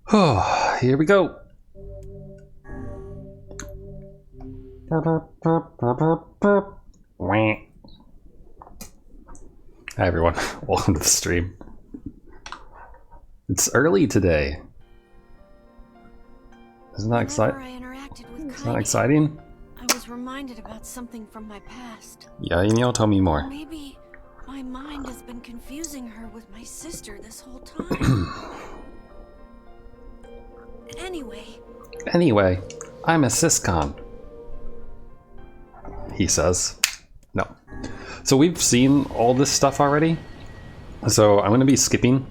Oh, here we go. Hi everyone, welcome to the stream. It's early today. Isn't that exciting? Isn't that exciting? I was reminded about something from my past. Yeah, tell me more. Maybe my mind has been confusing her with my sister this whole time. Anyway, I'm a syscon. He says. No. So we've seen all this stuff already. So I'm going to be skipping.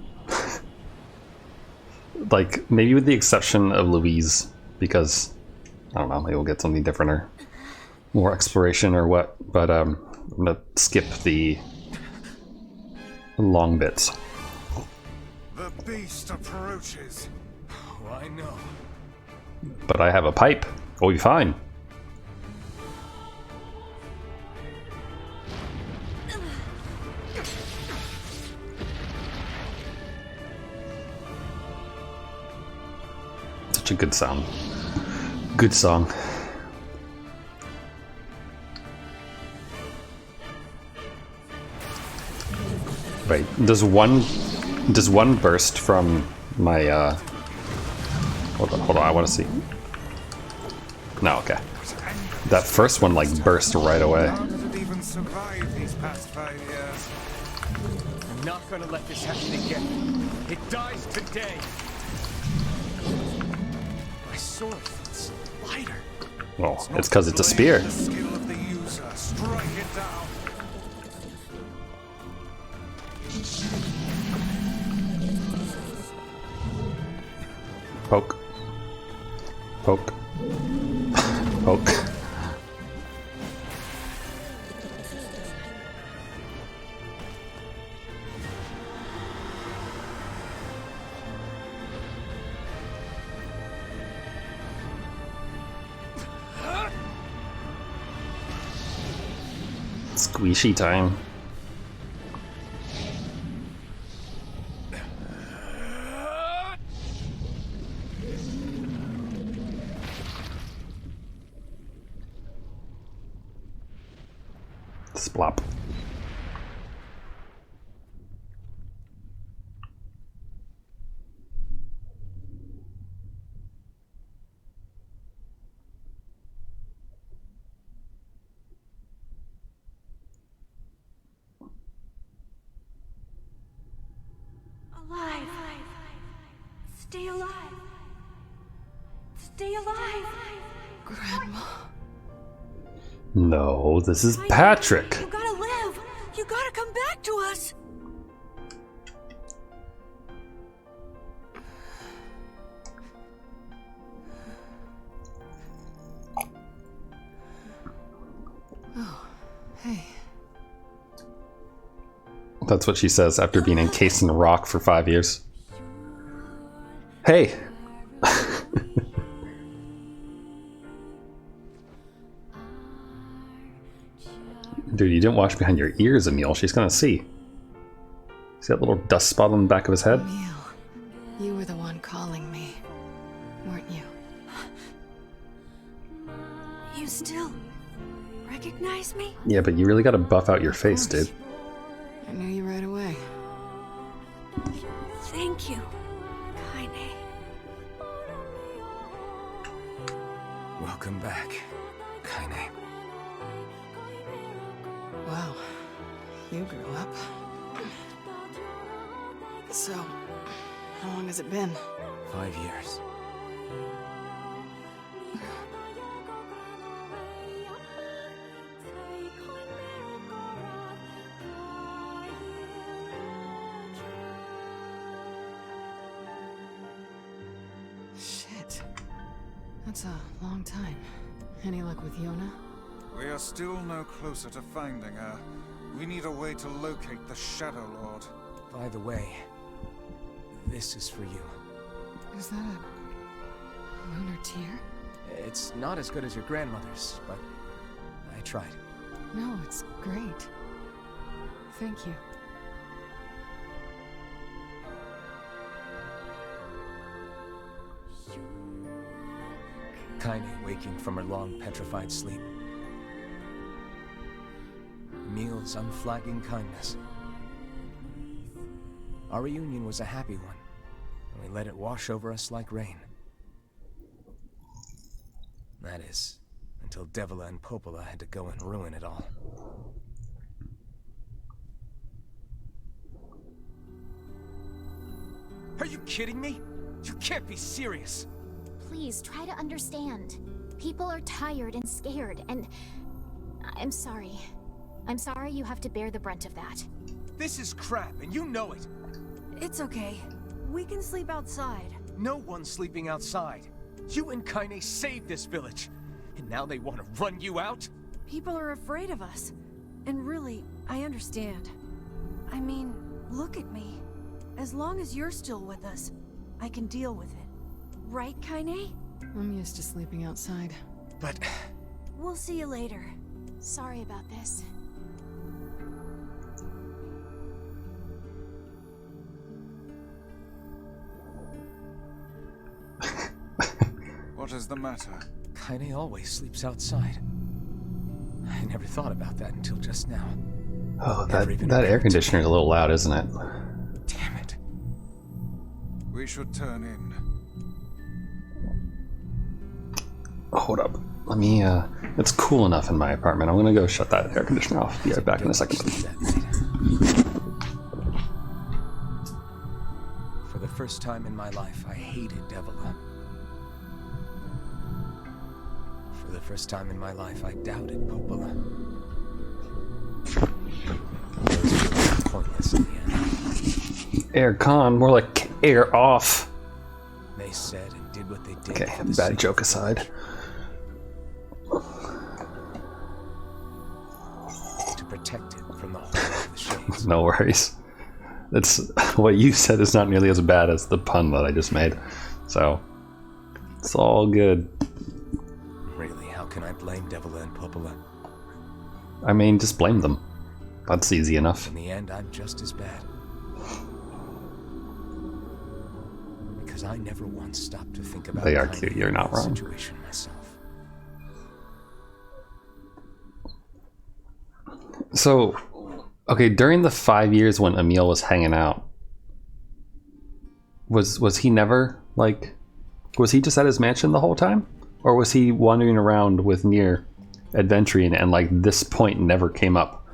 Like, maybe with the exception of Louise, because, I don't know, maybe we'll get something different or more exploration or what. But I'm going to skip the long bits. The beast approaches. Oh, I know. But I have a pipe. We'll be fine. Such a good sound. Good song. Wait, does one burst from my hold on, I want to see. No, okay. That first one like burst right away. How did it even survive these past 5 years? I'm not gonna let this happen again. It dies today. My sword feels lighter. Well, it's because it's a spear. The skill of the user. Strike it down. Poke. Poke. Poke. Squishy time. Splop. Alive. Stay alive. Stay alive. Grandma. No, this is Patrick. You gotta live. You gotta come back to us. Oh, hey. That's what she says after being encased in rock for 5 years. Hey! Dude, you didn't wash behind your ears, Emil. She's gonna see. See that little dust spot on the back of his head? Emil, you were the one calling me, weren't you? You still recognize me? Yeah, but you really gotta buff out your face, dude. I knew you right away. Thank you, Kaine. Welcome back, Kaine. Wow, you grew up. So, how long has it been? 5 years. Shit. That's a long time. Any luck with Yona? We are still no closer to finding her. We need a way to locate the shadowlord. By the way, this is for you. Is that a lunar tear? It's not as good as your grandmother's, but I tried. No, it's great. Thank you. Kaine waking from her long petrified sleep. Emil's unflagging kindness. Our reunion was a happy one, and we let it wash over us like rain. That is, until Devila and Popola had to go and ruin it all. Are you kidding me? You can't be serious! Please, try to understand. People are tired and scared, and... I'm sorry. I'm sorry you have to bear the brunt of that. This is crap, and you know it! It's okay. We can sleep outside. No one's sleeping outside. You and Kaine saved this village, and now they want to run you out? People are afraid of us. And really, I understand. I mean, look at me. As long as you're still with us, I can deal with it. Right, Kaine? I'm used to sleeping outside. But... We'll see you later. Sorry about this. What is the matter? Kaine always sleeps outside. I never thought about that until just now. Oh, that air conditioner is a little loud, isn't it? Damn it. We should turn in. Hold up. Let me, it's cool enough in my apartment. I'm gonna go shut that air conditioner off. Be right back in a second. For the first time in my life, I hated Devila. For the first time in my life, I doubted Popola. Those feelings were pointless in the end. Air con, more like air off. They said and did what they did. Okay, for the bad sake joke of the aside. village. To protect it from the horror of the shades. No worries. It's what you said is not nearly as bad as the pun that I just made. So it's all good. Really, how can I blame Devila and Popola? I mean, just blame them. That's easy enough. In the end, I'm just as bad. Because I never once stopped to think about They are Kaine cute, you're and not the wrong. situation myself. So, okay, during the 5 years when Emil was hanging out, was he never, like, was he just at his mansion the whole time? Or was he wandering around with Nier adventuring and, like, this point never came up?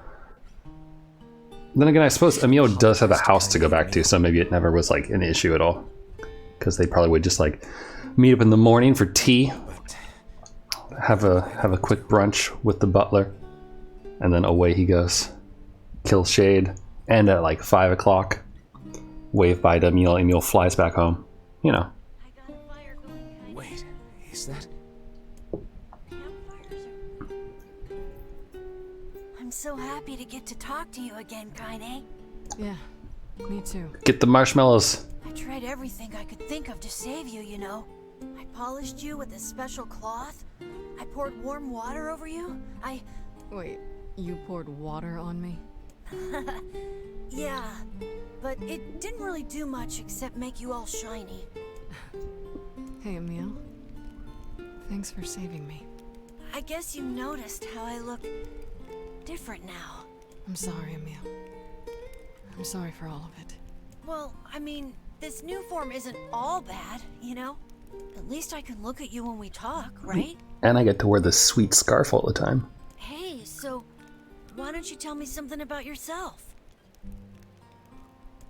Then again, I suppose Emil does have a house to go back to, so maybe it never was, like, an issue at all. Because they probably would just, like, meet up in the morning for tea, have a quick brunch with the butler, and then away he goes. Kill Shade, and at like 5 o'clock, wave bye to Emil. Emil flies back home. You know. I got a fire going, Kaine. Wait, is that... Campfires are... I'm so happy to get to talk to you again, Kaine. Yeah, me too. Get the marshmallows. I tried everything I could think of to save you, you know. I polished you with a special cloth. I poured warm water over you. Wait, you poured water on me? Yeah, but it didn't really do much except make you all shiny. Hey, Emil. Thanks for saving me. I guess you noticed how I look different now. I'm sorry, Emil. I'm sorry for all of it. Well, I mean, this new form isn't all bad, you know? At least I can look at you when we talk, right? And I get to wear this sweet scarf all the time. Hey, so why don't you tell me something about yourself?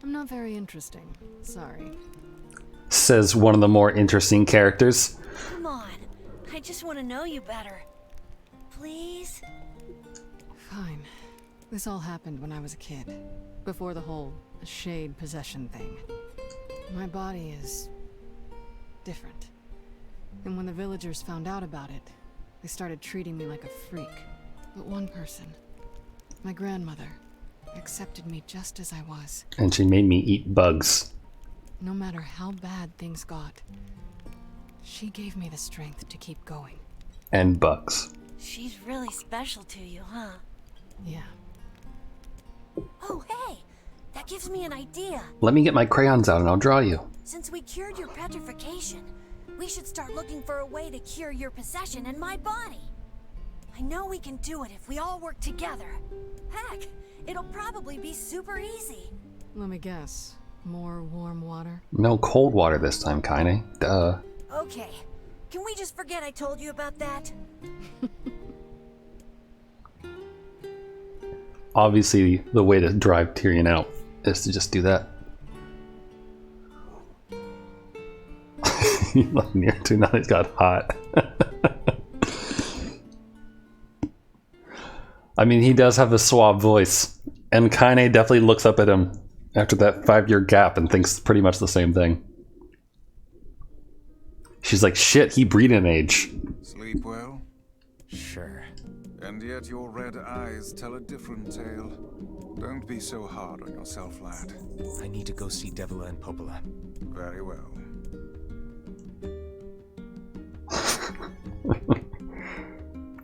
I'm not very interesting. Sorry. Says one of the more interesting characters. Come on, I just want to know you better. Please? Fine. This all happened when I was a kid. Before the whole shade possession thing. My body is... different. And when the villagers found out about it, they started treating me like a freak. But one person, my grandmother, accepted me just as I was. And she made me eat bugs. No matter how bad things got, she gave me the strength to keep going. And bugs. She's really special to you, huh? Yeah. Oh, hey! That gives me an idea. Let me get my crayons out and I'll draw you. Since we cured your petrification, we should start looking for a way to cure your possession and my body. I know we can do it if we all work together. Heck, it'll probably be super easy. Let me guess. More warm water? No cold water this time, Kaine. Duh. Okay, can we just forget I told you about that? Obviously, the way to drive Tyrion out is to just do that. Like Nier 2 now he's got hot. I mean, he does have a suave voice, and Kaine definitely looks up at him after that 5-year gap and thinks pretty much the same thing. She's like, shit, he breed in age. Sleep well? Sure. And yet your red eyes tell a different tale. Don't be so hard on yourself, lad. I need to go see Devila and Popola. Very well.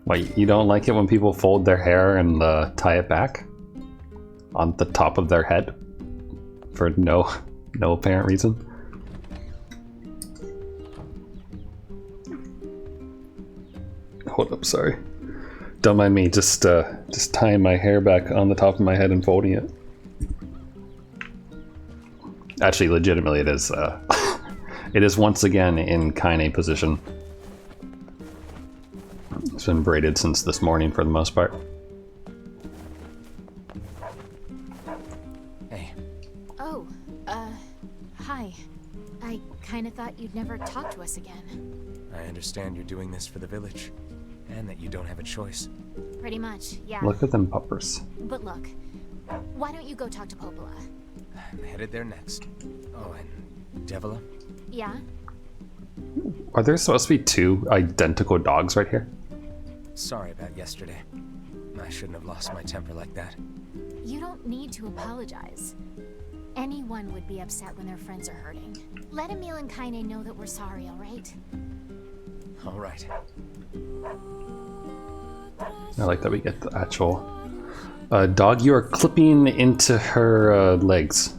Wait, you don't like it when people fold their hair and tie it back on the top of their head for no apparent reason? Hold up, sorry. Don't mind me, just tying my hair back on the top of my head and folding it. Actually, legitimately, it is. It is once again in Kaine position. It's been braided since this morning for the most part. Hey. Oh, hi. I kinda thought you'd never talk to us again. I understand you're doing this for the village, and that you don't have a choice. Pretty much, yeah. Look at them puppers. But look, why don't you go talk to Popola? I'm headed there next. Oh, and Devila? Yeah? Are there supposed to be 2 identical dogs right here? Sorry about yesterday. I shouldn't have lost my temper like that. You don't need to apologize. Anyone would be upset when their friends are hurting. Let Emil and Kaine know that we're sorry, alright? Alright. I like that we get the actual dog. You are clipping into her legs.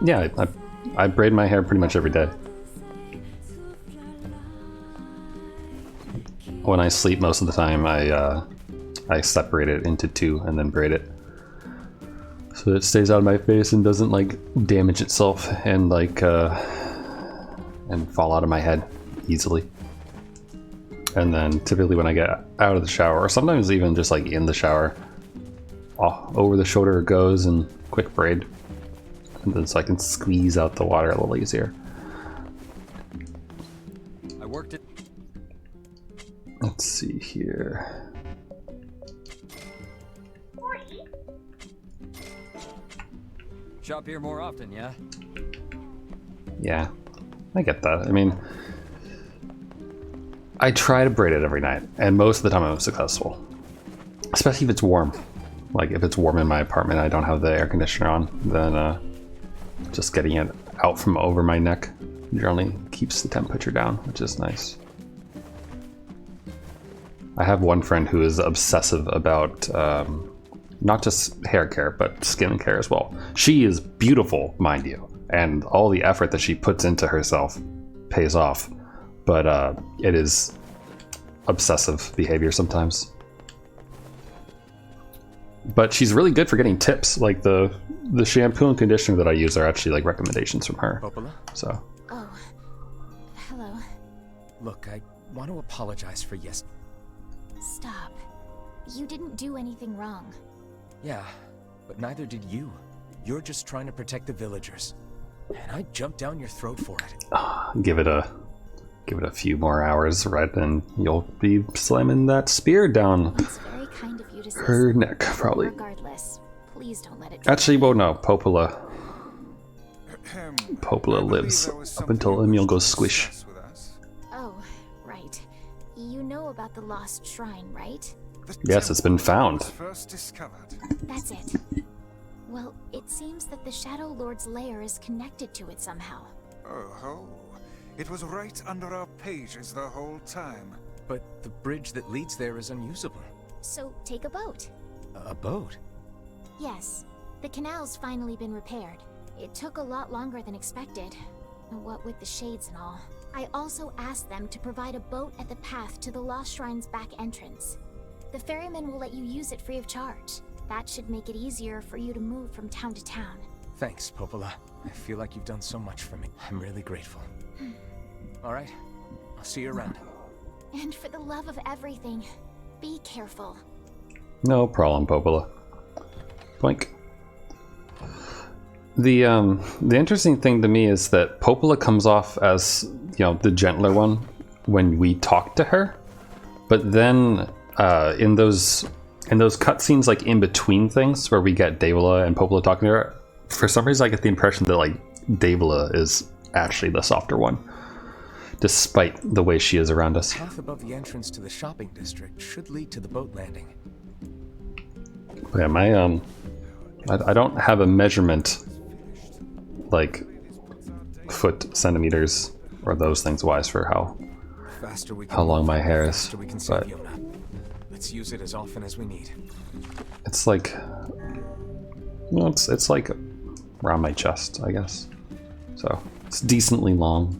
Yeah, I braid my hair pretty much every day. When I sleep most of the time, I separate it into 2 and then braid it, so it stays out of my face and doesn't like damage itself and like and fall out of my head easily. And then typically when I get out of the shower, or sometimes even just like in the shower, over the shoulder it goes and quick braid, and then so I can squeeze out the water a little easier. I worked it. Let's see here. Shop here more often, yeah? Yeah, I get that. I mean, I try to braid it every night, and most of the time I'm successful. Especially if it's warm. Like if it's warm in my apartment, I don't have the air conditioner on, then just getting it out from over my neck generally keeps the temperature down, which is nice. I have one friend who is obsessive about not just hair care, but skin care as well. She is beautiful, mind you, and all the effort that she puts into herself pays off, but it is obsessive behavior sometimes. But she's really good for getting tips, like the shampoo and conditioner that I use are actually like recommendations from her. Popola? So. Oh, hello. Look, I want to apologize for yesterday. Stop. You didn't do anything wrong. Yeah, but neither did you. You're just trying to protect the villagers. And I jumped down your throat for it. Give it a few more hours, right? And you'll be slamming that spear down It's very kind of you to say her so. neck, probably. Regardless, please don't let it. Actually, well, no. Popola I believe lives there was up until something you Emil wish to goes squish. discuss with us. Oh, right. You know about the lost shrine, right? The Yes, it's been temple found. was first discovered. That's it. Well, it seems that the shadowlord's lair is connected to it somehow. Oh ho. It was right under our pages the whole time. But the bridge that leads there is unusable. So take a boat. A boat? Yes, the canal's finally been repaired. It took a lot longer than expected. What with the shades and all. I also asked them to provide a boat at the path to the Lost Shrine's back entrance. The ferryman will let you use it free of charge. That should make it easier for you to move from town to town. Thanks, Popola. I feel like you've done so much for me. I'm really grateful. All right, I'll see you around. And for the love of everything, be careful. No problem, Popola. Boink. The interesting thing to me is that Popola comes off as, you know, the gentler one when we talk to her, but then in those cutscenes, like in between things where we get Daevula and Popola talking to her, for some reason I get the impression that like Daevula is actually the softer one, despite the way she is around us. The path above the entrance to the shopping district should lead to the boat landing. Yeah, my I don't have a measurement like foot centimeters or those things wise for how long my hair is, but let's use it as often as we need. It's like, well, it's like around my chest, I guess. So it's decently long.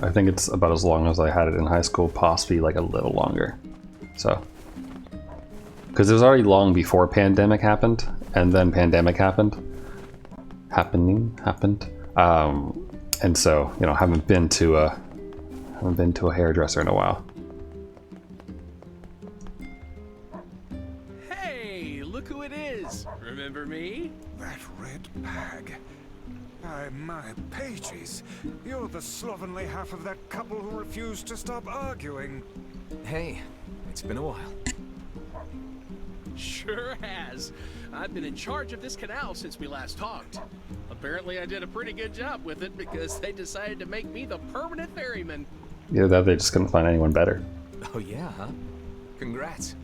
I think it's about as long as I had it in high school, possibly like a little longer. So, because it was already long before pandemic happened, and then pandemic happened. And so, you know, haven't been to a hairdresser in a while. Hey, look who it is. Remember me? That red bag. By my pages, you're the slovenly half of that couple who refused to stop arguing. Hey, it's been a while. Sure has. I've been in charge of this canal since we last talked. Apparently I did a pretty good job with it because they decided to make me the permanent ferryman. Either that, they just couldn't find anyone better. Oh yeah, huh? Congrats.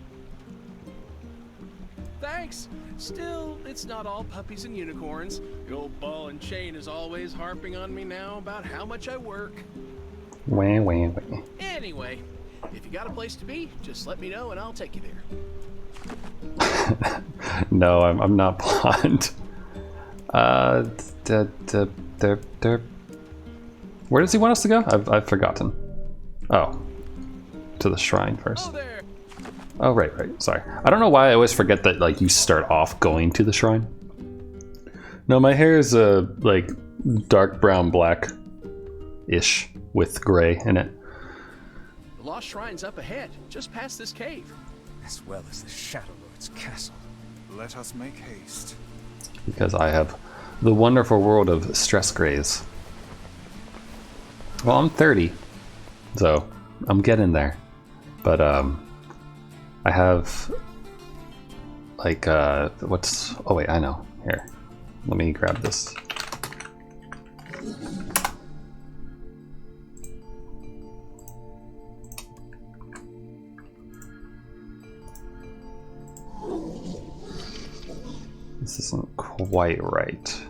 Thanks. Still, it's not all puppies and unicorns. The old ball and chain is always harping on me now about how much I work. Wah, wah, wah. Anyway, if you got a place to be, just let me know and I'll take you there. No, I'm not blonde. Where does he want us to go? I've forgotten. Oh, to the shrine first. Oh, there. Oh, right. Sorry. I don't know why I always forget that, like, you start off going to the shrine. No, my hair is, like, dark brown black-ish with gray in it. The Lost Shrine's up ahead, just past this cave. As well as the Shadowlord's castle. Let us make haste. Because I have the wonderful world of stress grays. Well, I'm 30, so I'm getting there. But, I have, like, what's... Oh, wait, I know. Here. Let me grab this. This isn't quite right.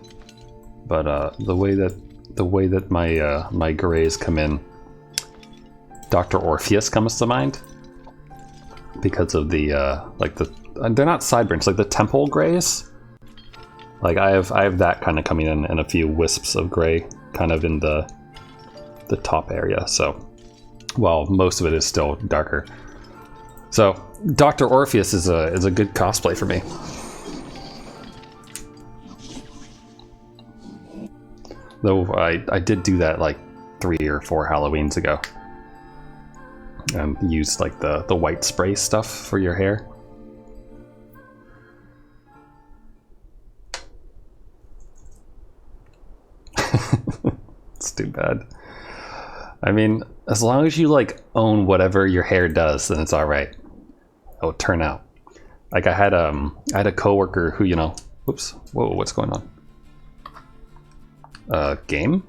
But, the way that my grays come in, Dr. Orpheus comes to mind. Because of the like they're not sideburns, like the temple grays. Like I have that kind of coming in, and a few wisps of gray kind of in the top area. So, well, most of it is still darker. So Dr. Orpheus is a good cosplay for me. Though I did do that like 3 or 4 Halloweens ago. And use like the white spray stuff for your hair. It's too bad. I mean, as long as you like own whatever your hair does, then it's all right. It'll turn out. Like I had a coworker who, you know, whoops, whoa, what's going on? Game,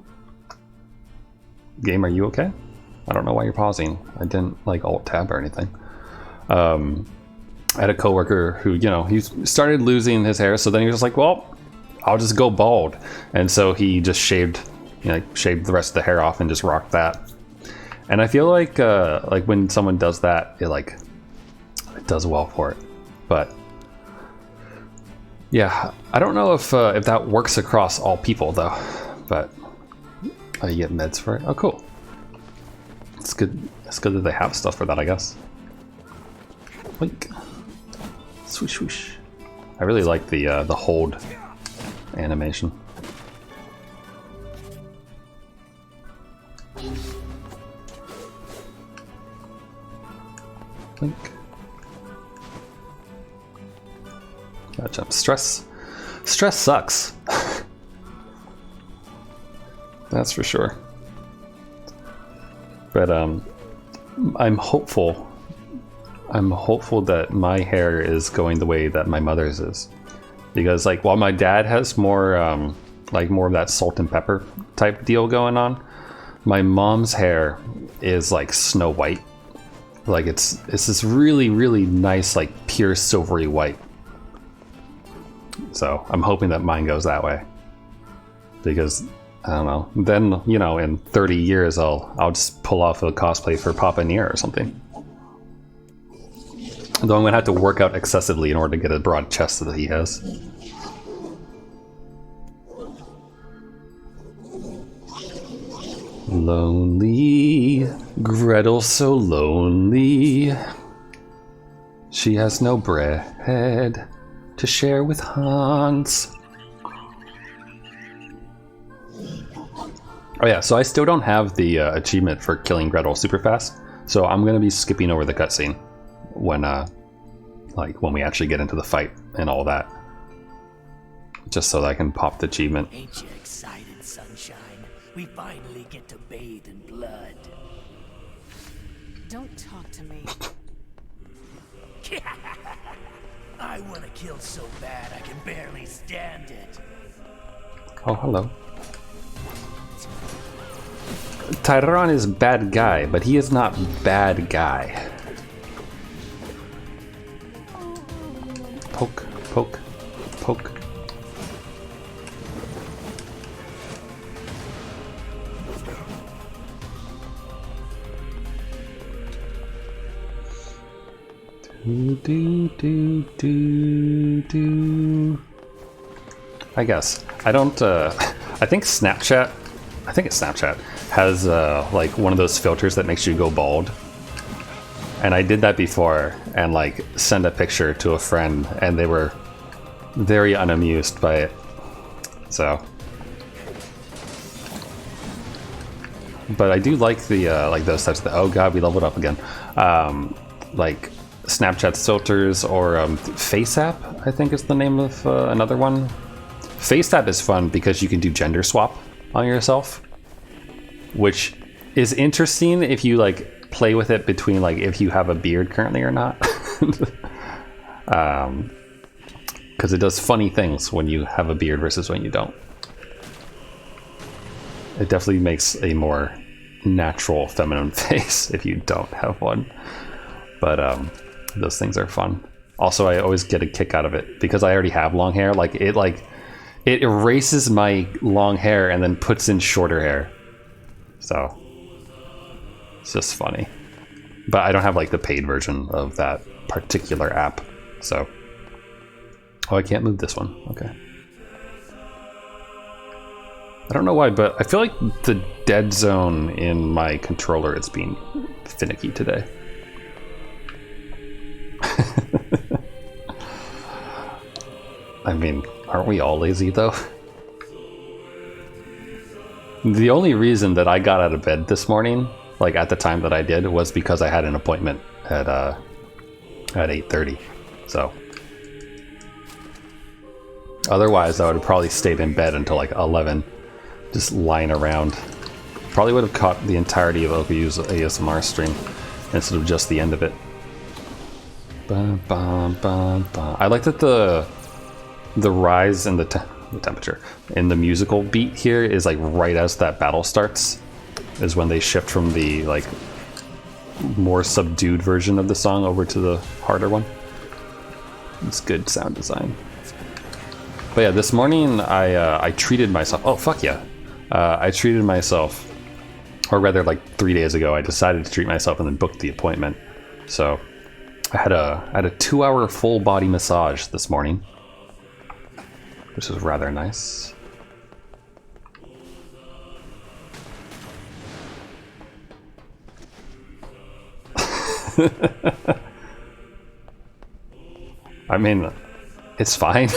are you okay? I don't know why you're pausing. I didn't like alt tab or anything. I had a coworker who, you know, he started losing his hair, so then he was just like, well, I'll just go bald. And so he just shaved, you know, shaved the rest of the hair off and just rocked that. And I feel like when someone does that, it does well for it. But yeah, I don't know if that works across all people though. But Oh, you get meds for it? Oh, cool. It's good. It's good that they have stuff for that, I guess. Wink. Swoosh, swoosh. I really like the hold animation. Blink. Gotta jump. Stress sucks. That's for sure. But I'm hopeful that my hair is going the way that my mother's is, because like while my dad has more like more of that salt and pepper type deal going on, my mom's hair is like Snow White. Like it's this really, really nice, like pure silvery white. So I'm hoping that mine goes that way, because I don't know, then, you know, in 30 years I'll just pull off a cosplay for Papa Nier or something. Though I'm gonna have to work out excessively in order to get a broad chest that he has. Lonely, Gretel so lonely. She has no bread to share with Hans. Oh yeah, so I still don't have the achievement for killing Gretel super fast, so I'm gonna be skipping over the cutscene when when we actually get into the fight and all that, just so that I can pop the achievement. Ain't you excited, sunshine? We finally get to bathe in blood. Don't talk to me. I want to kill so bad I can barely stand it. Oh, hello. Tyron is bad guy, but he is not bad guy. Poke, poke, poke. Do. I guess. I don't, I think Snapchat, I think it's Snapchat, has like one of those filters that makes you go bald. And I did that before and like sent a picture to a friend and they were very unamused by it. So. But I do like the, like those types of, oh god, we leveled up again. Like Snapchat's filters or FaceApp, I think is the name of another one. FaceApp is fun because you can do gender swap on yourself, which is interesting if you like play with it between like if you have a beard currently or not. Because it does funny things when you have a beard versus when you don't. It definitely makes a more natural feminine face if you don't have one. But those things are fun. Also, I always get a kick out of it because I already have long hair. Like it erases my long hair and then puts in shorter hair. So it's just funny. But I don't have like the paid version of that particular app. So, oh, I can't move this one. Okay. I don't know why, but I feel like the dead zone in my controller is being finicky today. I mean, aren't we all lazy though? The only reason that I got out of bed this morning, like at the time that I did, was because I had an appointment at 8:30. So otherwise I would have probably stayed in bed until like 11, just lying around. Probably would have caught the entirety of Oku's ASMR stream instead of just the end of it. Bum, bum, bum, bum. I like that the rise in the temperature in the musical beat here is like right as that battle starts is when they shift from the like more subdued version of the song over to the harder one. It's good sound design. But yeah, this morning I treated myself. Oh fuck yeah. I treated myself, or rather like 3 days ago I decided to treat myself and then booked the appointment. So I had a 2-hour full body massage this morning, which is rather nice. I mean, it's fine.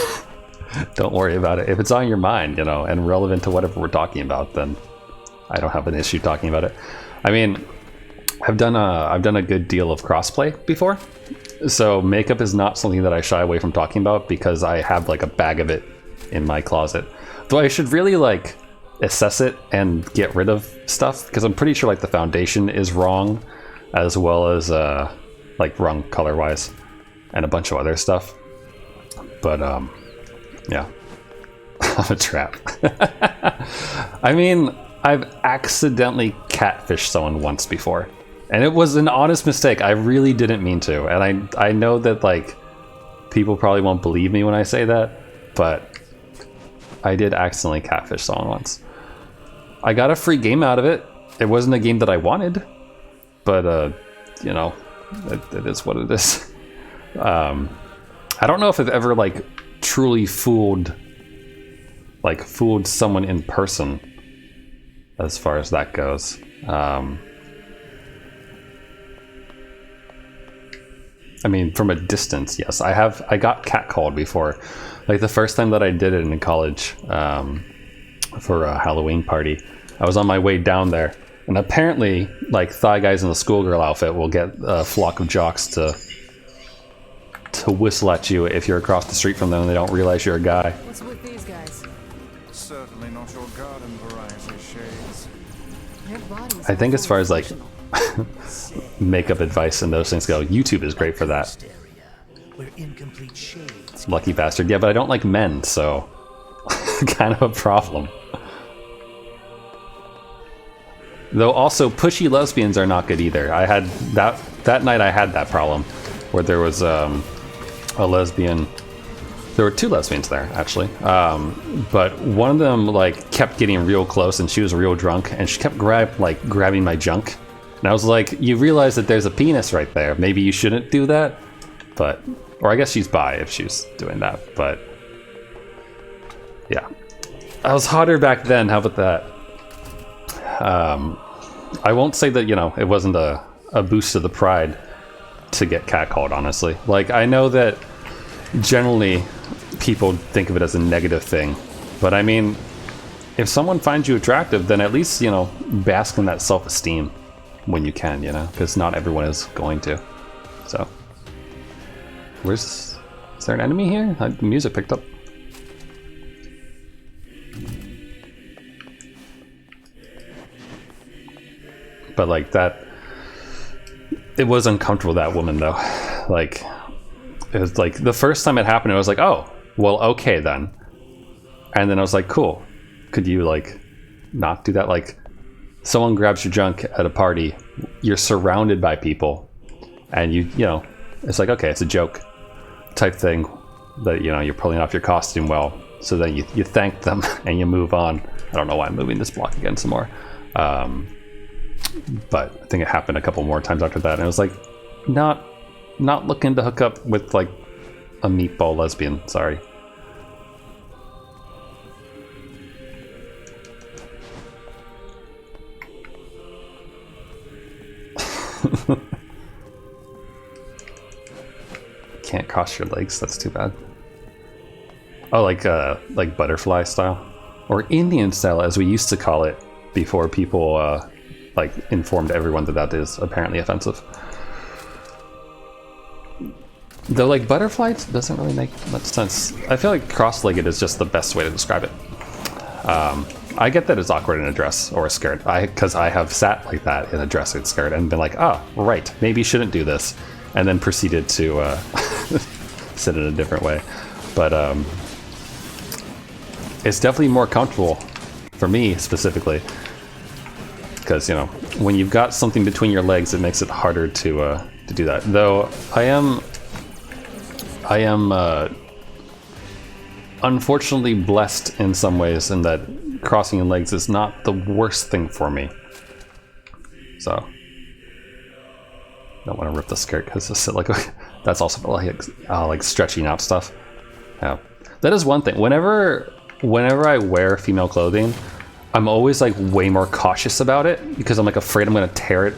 Don't worry about it. If it's on your mind, you know, and relevant to whatever we're talking about, then I don't have an issue talking about it. I mean, I've done a good deal of crossplay before, so makeup is not something that I shy away from talking about because I have like a bag of it in my closet. Though I should really like assess it and get rid of stuff because I'm pretty sure like the foundation is wrong, as well as like wrong color wise, and a bunch of other stuff. But yeah, I'm a trap. I mean, I've accidentally catfished someone once before, and it was an honest mistake. I really didn't mean to, and I know that like people probably won't believe me when I say that, but I did accidentally catfish someone once. I got a free game out of it. It wasn't a game that I wanted, but you know, it is what it is. I don't know if I've ever like truly fooled someone in person as far as that goes. I mean, from a distance, yes. I got catcalled before. Like the first time that I did it in college, for a Halloween party, I was on my way down there, and apparently like thigh guys in the schoolgirl outfit will get a flock of jocks to whistle at you if you're across the street from them and they don't realize you're a guy. What's with these guys? Certainly not your garden variety shades. Their bodies I think as far as like functional. makeup advice and those things go, YouTube is great for that. Where incomplete shades. Lucky bastard. Yeah, but I don't like men, so kind of a problem. Though also pushy lesbians are not good either. I had that night I had that problem where there was a lesbian. There were two lesbians there actually, but one of them like kept getting real close and she was real drunk and she kept grabbing my junk, and I was like, you realize that there's a penis right there, maybe you shouldn't do that. But or I guess she's bi if she's doing that, but yeah, I was hotter back then. How about that? I won't say that, you know, it wasn't a boost to the pride to get catcalled, honestly. Like, I know that generally people think of it as a negative thing, but I mean, if someone finds you attractive, then at least, you know, bask in that self-esteem when you can, you know, because not everyone is going to. So, is there an enemy here? The music picked up. But like that, it was uncomfortable, that woman though. Like, it was like the first time it happened, I was like, oh, well, okay then. And then I was like, cool. Could you like not do that? Like, someone grabs your junk at a party, you're surrounded by people, and you know, it's like, okay, it's a joke type thing that, you know, you're pulling off your costume well. So then you thank them and you move on. I don't know why I'm moving this block again some more. But I think it happened a couple more times after that, and it was like, not looking to hook up with like a meatball lesbian. Sorry. Can't cross your legs. That's too bad. Oh, like butterfly style, or Indian style, as we used to call it before people like informed everyone that is apparently offensive. Though like butterfly doesn't really make much sense. I feel like cross-legged is just the best way to describe it. I get that it's awkward in a dress or a skirt, because I have sat like that in a dress and skirt and been like, oh, right, maybe you shouldn't do this, and then proceeded to sit in a different way. But it's definitely more comfortable for me specifically, because, you know, when you've got something between your legs, it makes it harder to do that. Though I am unfortunately blessed in some ways in that crossing legs is not the worst thing for me. So don't want to rip the skirt because it's like that's also like stretching out stuff. Yeah, that is one thing. Whenever I wear female clothing, I'm always like way more cautious about it because I'm like afraid I'm gonna tear it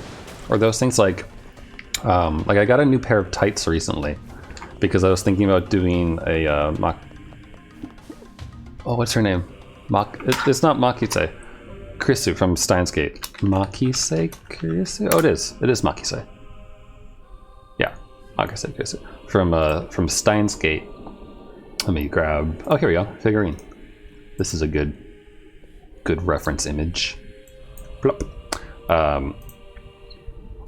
or those things. Like Like I got a new pair of tights recently because I was thinking about doing a oh, what's her name? It's not Makise. Krisu from Steins Gate. Makise Krisu? Oh, it is. It is Makise. Yeah, Makise Krisu from Steins Gate. Let me grab. Oh, here we go. Figurine. This is a good reference image. Plop.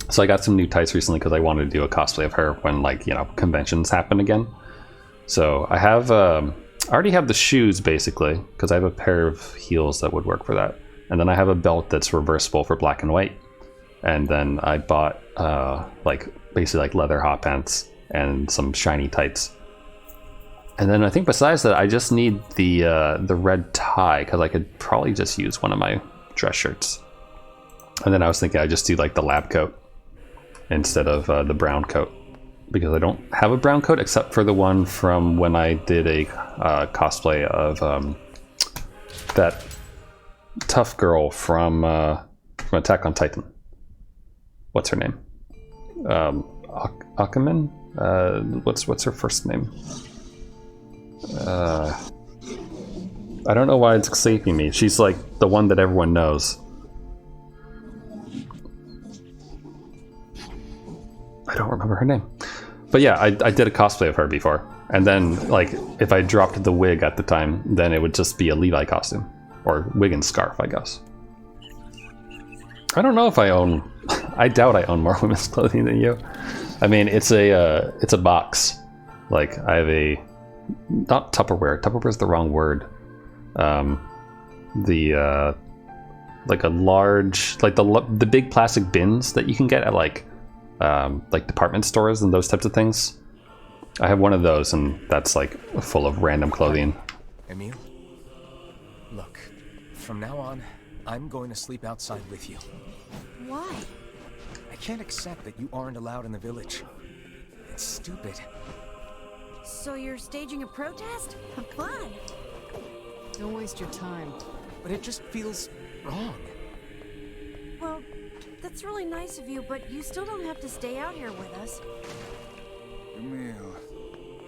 So I got some new tights recently because I wanted to do a cosplay of her when, like, you know, conventions happen again. So I have, I already have the shoes basically because I have a pair of heels that would work for that, and then I have a belt that's reversible for black and white, and then I bought like basically like leather hot pants and some shiny tights. And then I think besides that, I just need the red tie because I could probably just use one of my dress shirts. And then I was thinking I'd just do like the lab coat instead of the brown coat because I don't have a brown coat except for the one from when I did a cosplay of that tough girl from Attack on Titan. What's her name? Akaman? What's her first name? I don't know why it's escaping me. She's like the one that everyone knows. I don't remember her name. But yeah, I did a cosplay of her before. And then, like, if I dropped the wig at the time, then it would just be a Levi costume. Or wig and scarf, I guess. I don't know if I own... I doubt I own more women's clothing than you. I mean, it's a box. Like, I have a... Not Tupperware. Tupperware is the wrong word. Like a large... Like the big plastic bins that you can get at, like department stores and those types of things. I have one of those, and that's like full of random clothing. Emile, look, from now on, I'm going to sleep outside with you. Why? I can't accept that you aren't allowed in the village. It's stupid. So you're staging a protest? Have fun. Don't waste your time. But it just feels wrong. Well, that's really nice of you, but you still don't have to stay out here with us. Emile.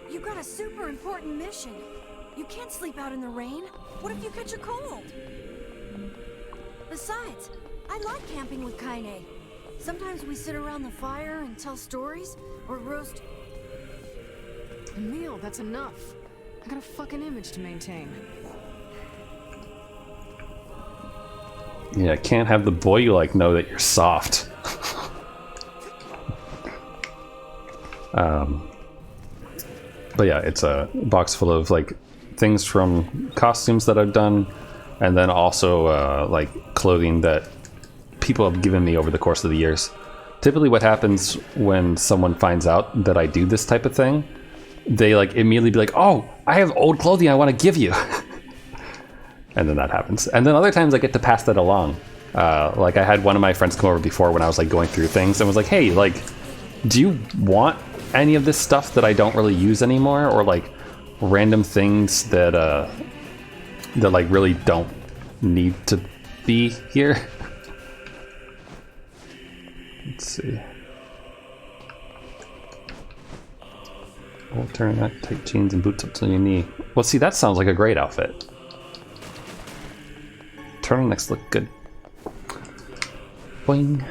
You got a super important mission. You can't sleep out in the rain. What if you catch a cold? Besides, I like camping with Kaine. Sometimes we sit around the fire and tell stories, or roast... Emile, that's enough. I got a fucking image to maintain. Yeah, can't have the boy you like know that you're soft. But yeah, it's a box full of like things from costumes that I've done, and then also like clothing that people have given me over the course of the years. Typically what happens when someone finds out that I do this type of thing, they like immediately be like, oh, I have old clothing I want to give you. And then that happens. And then other times I get to pass that along. Like I had one of my friends come over before when I was like going through things and was like, hey, like, do you want any of this stuff that I don't really use anymore? Or like random things that that like really don't need to be here? Let's see. Alternate tight jeans and boots up to your knee. Well, see, that sounds like a great outfit. Turtlenecks look good. Boing.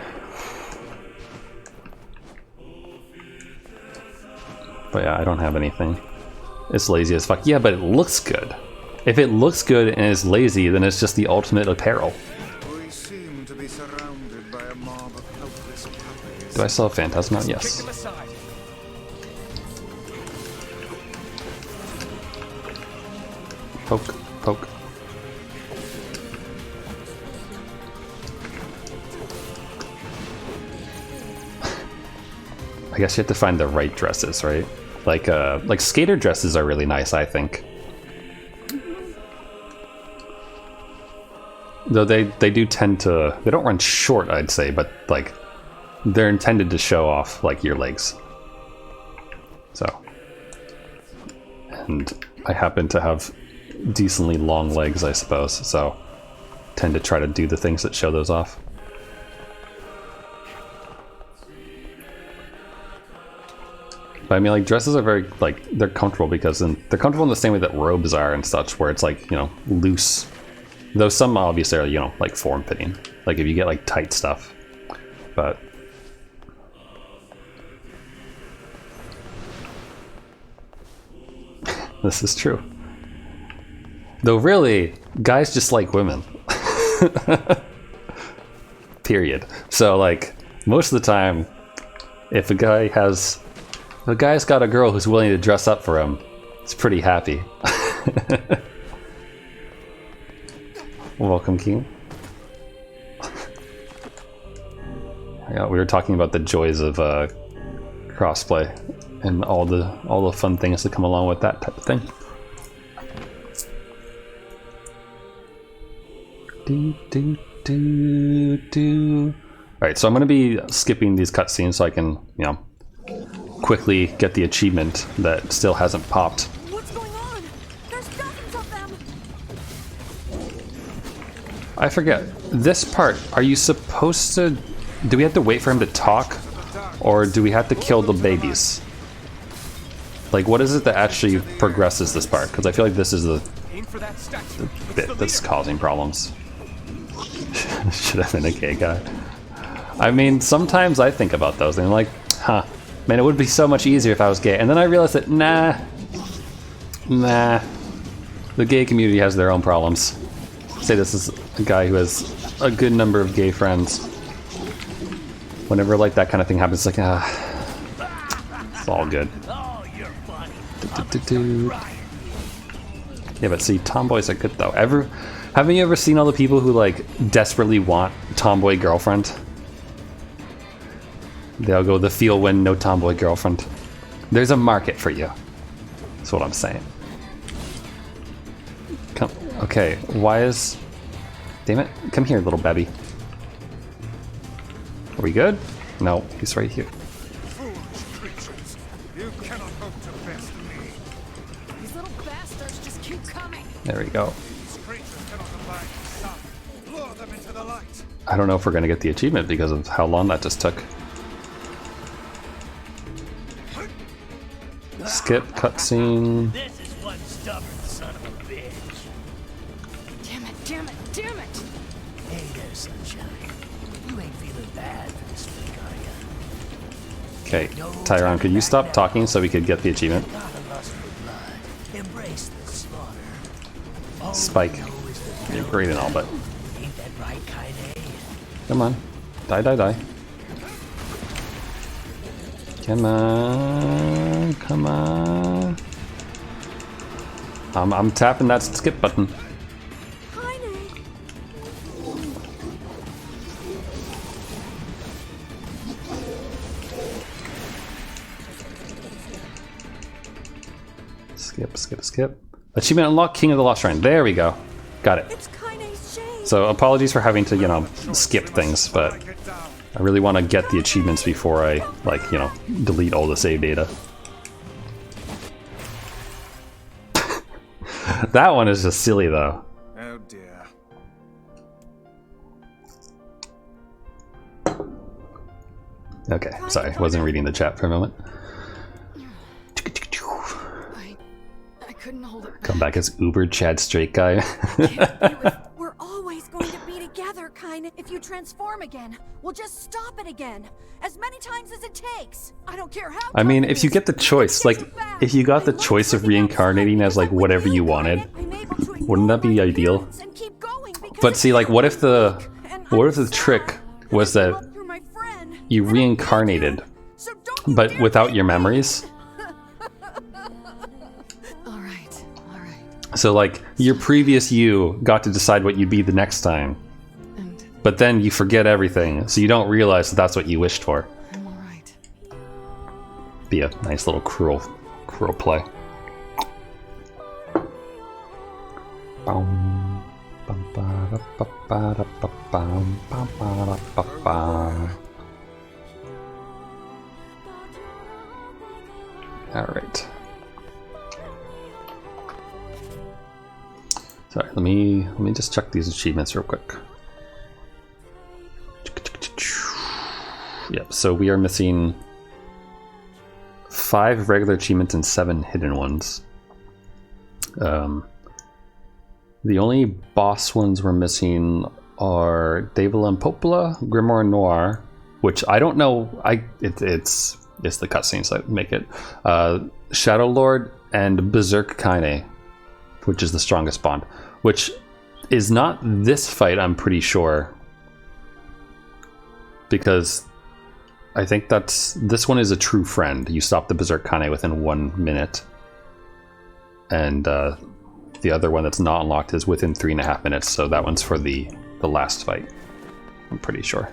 But yeah, I don't have anything. It's lazy as fuck. Yeah, but it looks good. If it looks good and is lazy, then it's just the ultimate apparel. We seem to be surrounded by a mob of helpless puppies. Do I still have Phantasm out? Yes. Kick them aside. Poke, poke. I guess you have to find the right dresses, right? Like skater dresses are really nice, I think. Though they do tend to, they don't run short, I'd say, but like they're intended to show off like your legs. So, and I happen to have decently long legs, I suppose, so tend to try to do the things that show those off. But I mean, like, dresses are very, like, they're comfortable because they're comfortable in the same way that robes are and such, where it's like, you know, loose. Though some obviously are, you know, like form-fitting. Like if you get like tight stuff. But this is true. Though really, guys just like women. Period. So like, most of the time, if a guy's got a girl who's willing to dress up for him, he's pretty happy. Welcome, King. Yeah, we were talking about the joys of crossplay and all the fun things that come along with that type of thing. Alright, so I'm going to be skipping these cutscenes so I can, you know, quickly get the achievement that still hasn't popped. What's going on? There's dozens of them. I forget. This part, are you supposed to... Do we have to wait for him to talk? Or do we have to kill the babies? Like, what is it that actually progresses this part? Because I feel like this is the bit that's causing problems. Should have been a gay guy. I mean, sometimes I think about those and I'm like, huh, man, it would be so much easier if I was gay. And then I realized that, nah. The gay community has their own problems. Say this is a guy who has a good number of gay friends. Whenever like that kind of thing happens, it's like, it's all good. Yeah, but see, tomboys are good though. Haven't you ever seen all the people who like desperately want tomboy girlfriend? They'll go the feel when no tomboy girlfriend. There's a market for you. That's what I'm saying. Come, okay, why is... Damn it, come here, little baby. Are we good? No, he's right here. Foolish creatures. You cannot hope to best me. These little bastards just keep coming. There we go. These creatures cannot abide the sun. Lure them into the light. I don't know if we're gonna get the achievement because of how long that just took. Skip cutscene. This is one stubborn son of a bitch. Damn it, damn it, damn it! Hey there, sunshine. You ain't feeling bad for this week, are ya? Okay, Tyron, could you stop talking so we could get the achievement? Got a lust for blood. Embrace the slaughter. All you Spike. know is the You're great and all, but ain't that right, Kaine? come on. Die, die, die. Come on, come on. I'm tapping that skip button. Skip, skip, skip. Achievement unlocked, King of the Lost Shrine. There we go. Got it. It's Kaine's shade. So apologies for having to, you know, skip things, but I really want to get the achievements before I, like, you know, delete all the save data. That one is just silly, though. Oh dear. Okay, sorry, wasn't reading the chat for a moment. I couldn't hold it. Come back as Uber Chad Straight Guy. We're always going to be together, Kaine. If you transform again, we'll just stop it again. As many times as it takes. I don't care how. I mean, if you get the choice, like, if you got the choice of reincarnating as, like, whatever you wanted, wouldn't that be ideal? But see, like, what if the trick was that you reincarnated, but without your memories? Alright. So, like, your previous you got to decide what you'd be the next time. But then you forget everything, so you don't realize that that's what you wished for. I'm alright. Be a nice little cruel play. Alright. Sorry, let me just check these achievements real quick. Yep, so we are missing 5 regular achievements and 7 hidden ones. The only boss ones we're missing are Devil and Popola, Grimoire Noir, which I don't know. It's the cutscenes that make it. Shadowlord and Berserk Kaine, which is the strongest bond, which is not this fight, I'm pretty sure, because I think this one is a true friend. You stop the Berserk Kaine within 1 minute, and the other one that's not unlocked is within 3.5 minutes. So that one's for the last fight, I'm pretty sure.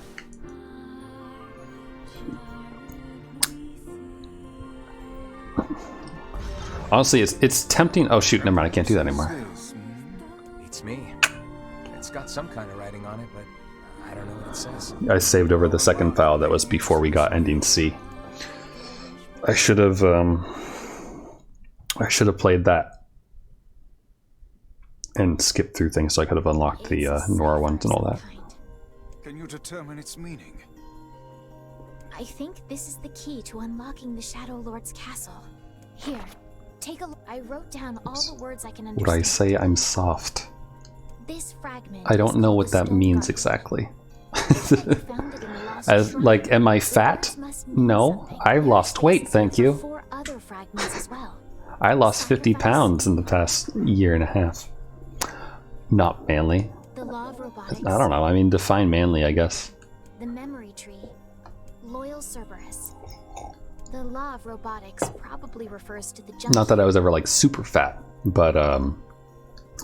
Honestly, it's tempting. Oh shoot, never mind, I can't do that anymore. Beats me. It's got some kind of writing on it, but I don't know what it says. I saved over the second file that was before we got ending C. I should have played that and skipped through things so I could have unlocked the Nora ones and all that. Can you determine its meaning? I think this is the key to unlocking the Shadowlord's castle. Here, take a look. I wrote down all the words I can understand. Would I say I'm soft? This fragment I don't know what that means exactly. As like, am I fat? No, I've lost weight, thank you. 4 other fragments as well. I lost 50 pounds in the past year and a half. Not manly. The law of robotics. I don't know, I mean, define manly, I guess. The memory tree. Loyal Cerberus. The law of robotics probably refers to the junkie. Not that I was ever like super fat, but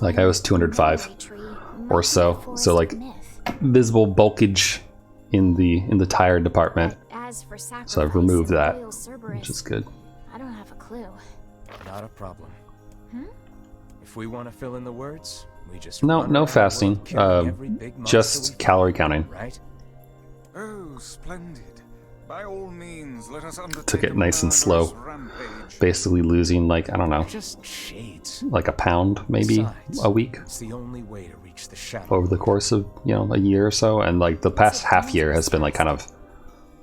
like I was 205 or so. So like visible bulkage in the tire department. So I've removed that, which is good. I don't have a clue. Not a problem. If we want to fill in the words, we just no fasting. Just calorie counting. Right? Oh, splendid. By all means, let us undertake Took it nice and slow. rampage. Basically losing like, I don't know, Just shades. like a pound maybe Besides, a week it's the only way to reach the shadow. over the course of, you know, a year or so. And like the past half year has been like kind of,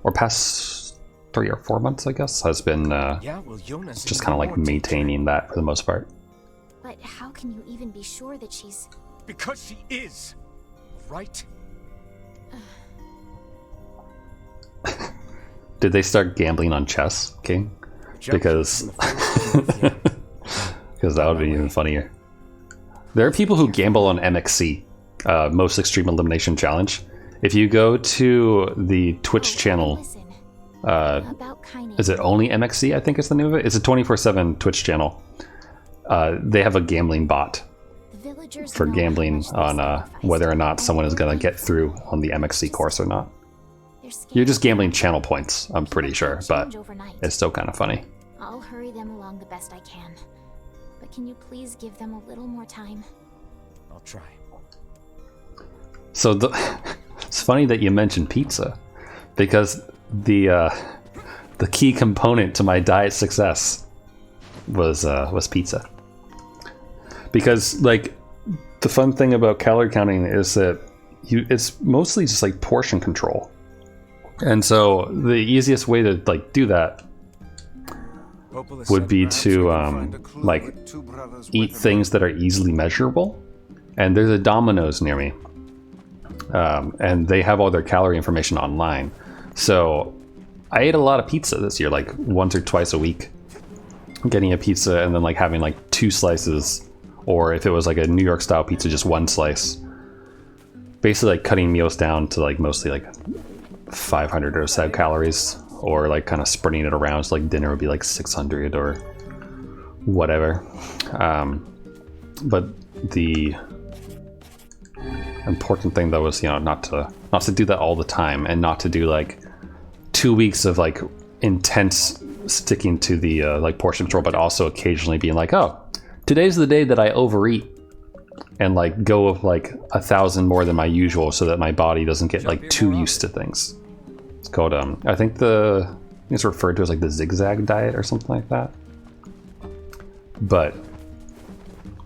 or past 3 or 4 months, I guess, has been Yeah, well, Jonas just kind of like maintaining that for the most part. But how can you even be sure that she's... Because she is, right? Did they start gambling on chess, King? Because because that would be even funnier. There are people who gamble on MXC, Most Extreme Elimination Challenge. If you go to the Twitch channel, is it only MXC? I think is the name of it. It's a 24/7 Twitch channel. They have a gambling bot for gambling on whether or not someone is going to get through on the MXC course or not. You're just gambling channel points, I'm pretty sure, but it's still kind of funny. I'll hurry them along the best I can. But can you please give them a little more time? I'll try. So it's funny that you mentioned pizza, because the key component to my diet success was pizza. Because like the fun thing about calorie counting is that it's mostly just like portion control. And so the easiest way to like do that would be to like eat things that are easily measurable. And there's a Domino's near me, and they have all their calorie information online. So I ate a lot of pizza this year, like once or twice a week, getting a pizza and then like having like 2 slices, or if it was like a New York style pizza, just 1 slice. Basically like cutting meals down to like mostly like 500 or so calories, or like kind of spreading it around, so like dinner would be like 600 or whatever. But the important thing though was, you know, not to do that all the time, and not to do like 2 weeks of like intense sticking to the like portion control, but also occasionally being like, oh, today's the day that I overeat and like go of like 1,000 more than my usual, so that my body doesn't get like too used to things. It's called I think it's referred to as like the zigzag diet or something like that. But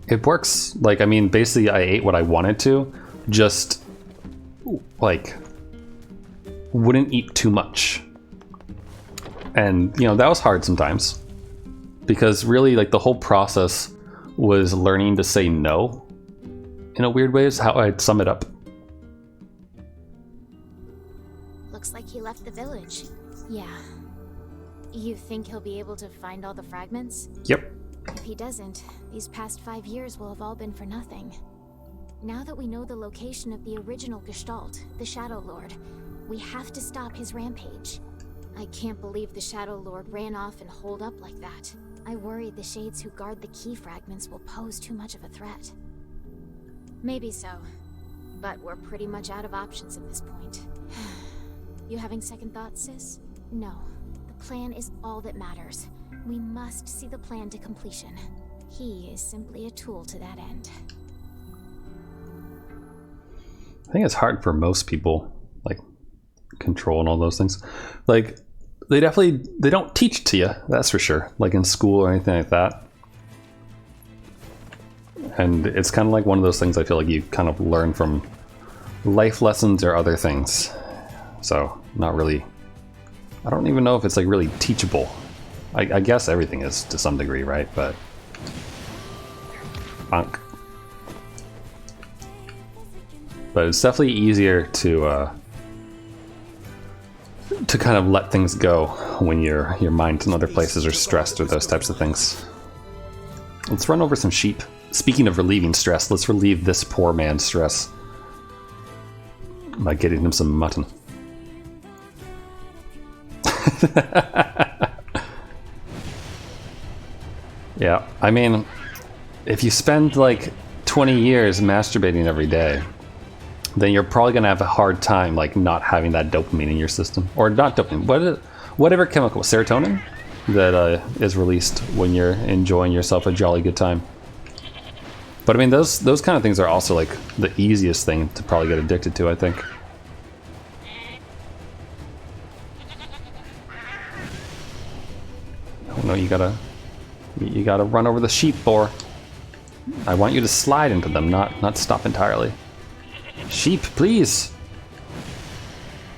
it works. Like, I mean, basically I ate what I wanted to, just like wouldn't eat too much. And, you know, that was hard sometimes. Because really, like, the whole process was learning to say no. In a weird way is how I'd sum it up. Looks like he left the village. Yeah. You think he'll be able to find all the fragments? Yep. If he doesn't, these past 5 years will have all been for nothing. Now that we know the location of the original Gestalt, the Shadowlord, we have to stop his rampage. I can't believe the Shadowlord ran off and holed up like that. I worry the Shades who guard the key fragments will pose too much of a threat. Maybe so, but we're pretty much out of options at this point. You having second thoughts, sis? No. The plan is all that matters. We must see the plan to completion. He is simply a tool to that end. I think it's hard for most people, like, control and all those things. Like, they don't teach it to you, that's for sure. Like in school or anything like that. And it's kind of like one of those things I feel like you kind of learn from life lessons or other things. So, not really... I don't even know if it's like really teachable. I guess everything is to some degree, right? But... Bonk. But it's definitely easier to kind of let things go when your mind's in other places or stressed or those types of things. Let's run over some sheep. Speaking of relieving stress, let's relieve this poor man's stress by getting him some mutton. Yeah, I mean, if you spend like 20 years masturbating every day, then you're probably gonna have a hard time like not having that dopamine in your system, or not dopamine, whatever chemical, serotonin, that is released when you're enjoying yourself a jolly good time. But I mean, those kind of things are also like the easiest thing to probably get addicted to, I think. Oh no, you gotta run over the sheep, Boar. I want you to slide into them, not stop entirely. Sheep, please.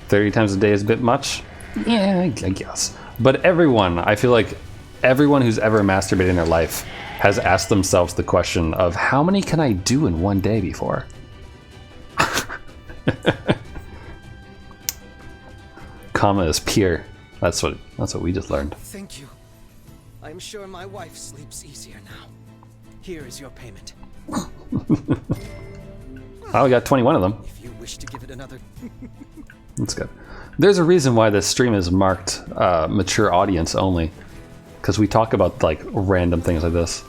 30 times a day is a bit much. Yeah, I guess. But everyone, I feel like everyone who's ever masturbated in their life has asked themselves the question of how many can I do in one day before? Karma is pure. That's what we just learned. Thank you. I'm sure my wife sleeps easier now. Here is your payment. I got 21 of them. If you wish to give it another. That's good. There's a reason why this stream is marked mature audience only, because we talk about like random things like this.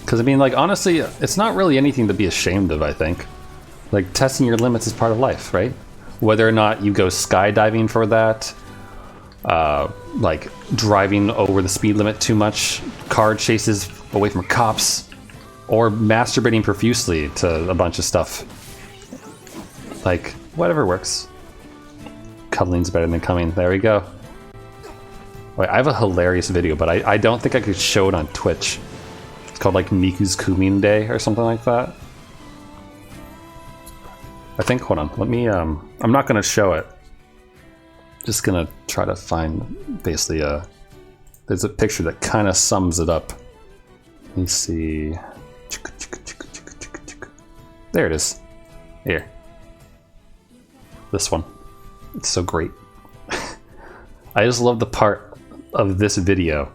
Because I mean, like, honestly, it's not really anything to be ashamed of, I think. Like, testing your limits is part of life, right? Whether or not you go skydiving for that, like driving over the speed limit too much, car chases away from cops, or masturbating profusely to a bunch of stuff. Like, whatever works. Cuddling's better than coming. There we go. Wait, I have a hilarious video, but I don't think I could show it on Twitch. It's called like Miku's Kumin Day or something like that. I think, hold on, let me, I'm not gonna show it. Just gonna try to find basically there's a picture that kind of sums it up. Let me see. There it is. Here. This one. It's so great. I just love the part of this video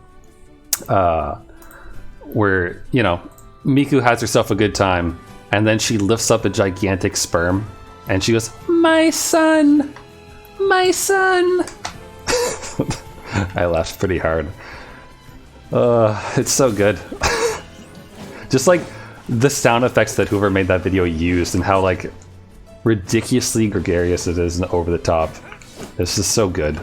where, you know, Miku has herself a good time and then she lifts up a gigantic sperm and she goes, "My son! My son!" I laughed pretty hard. It's so good. Just like the sound effects that whoever made that video used and how like ridiculously gregarious it is and over the top. It's just so good.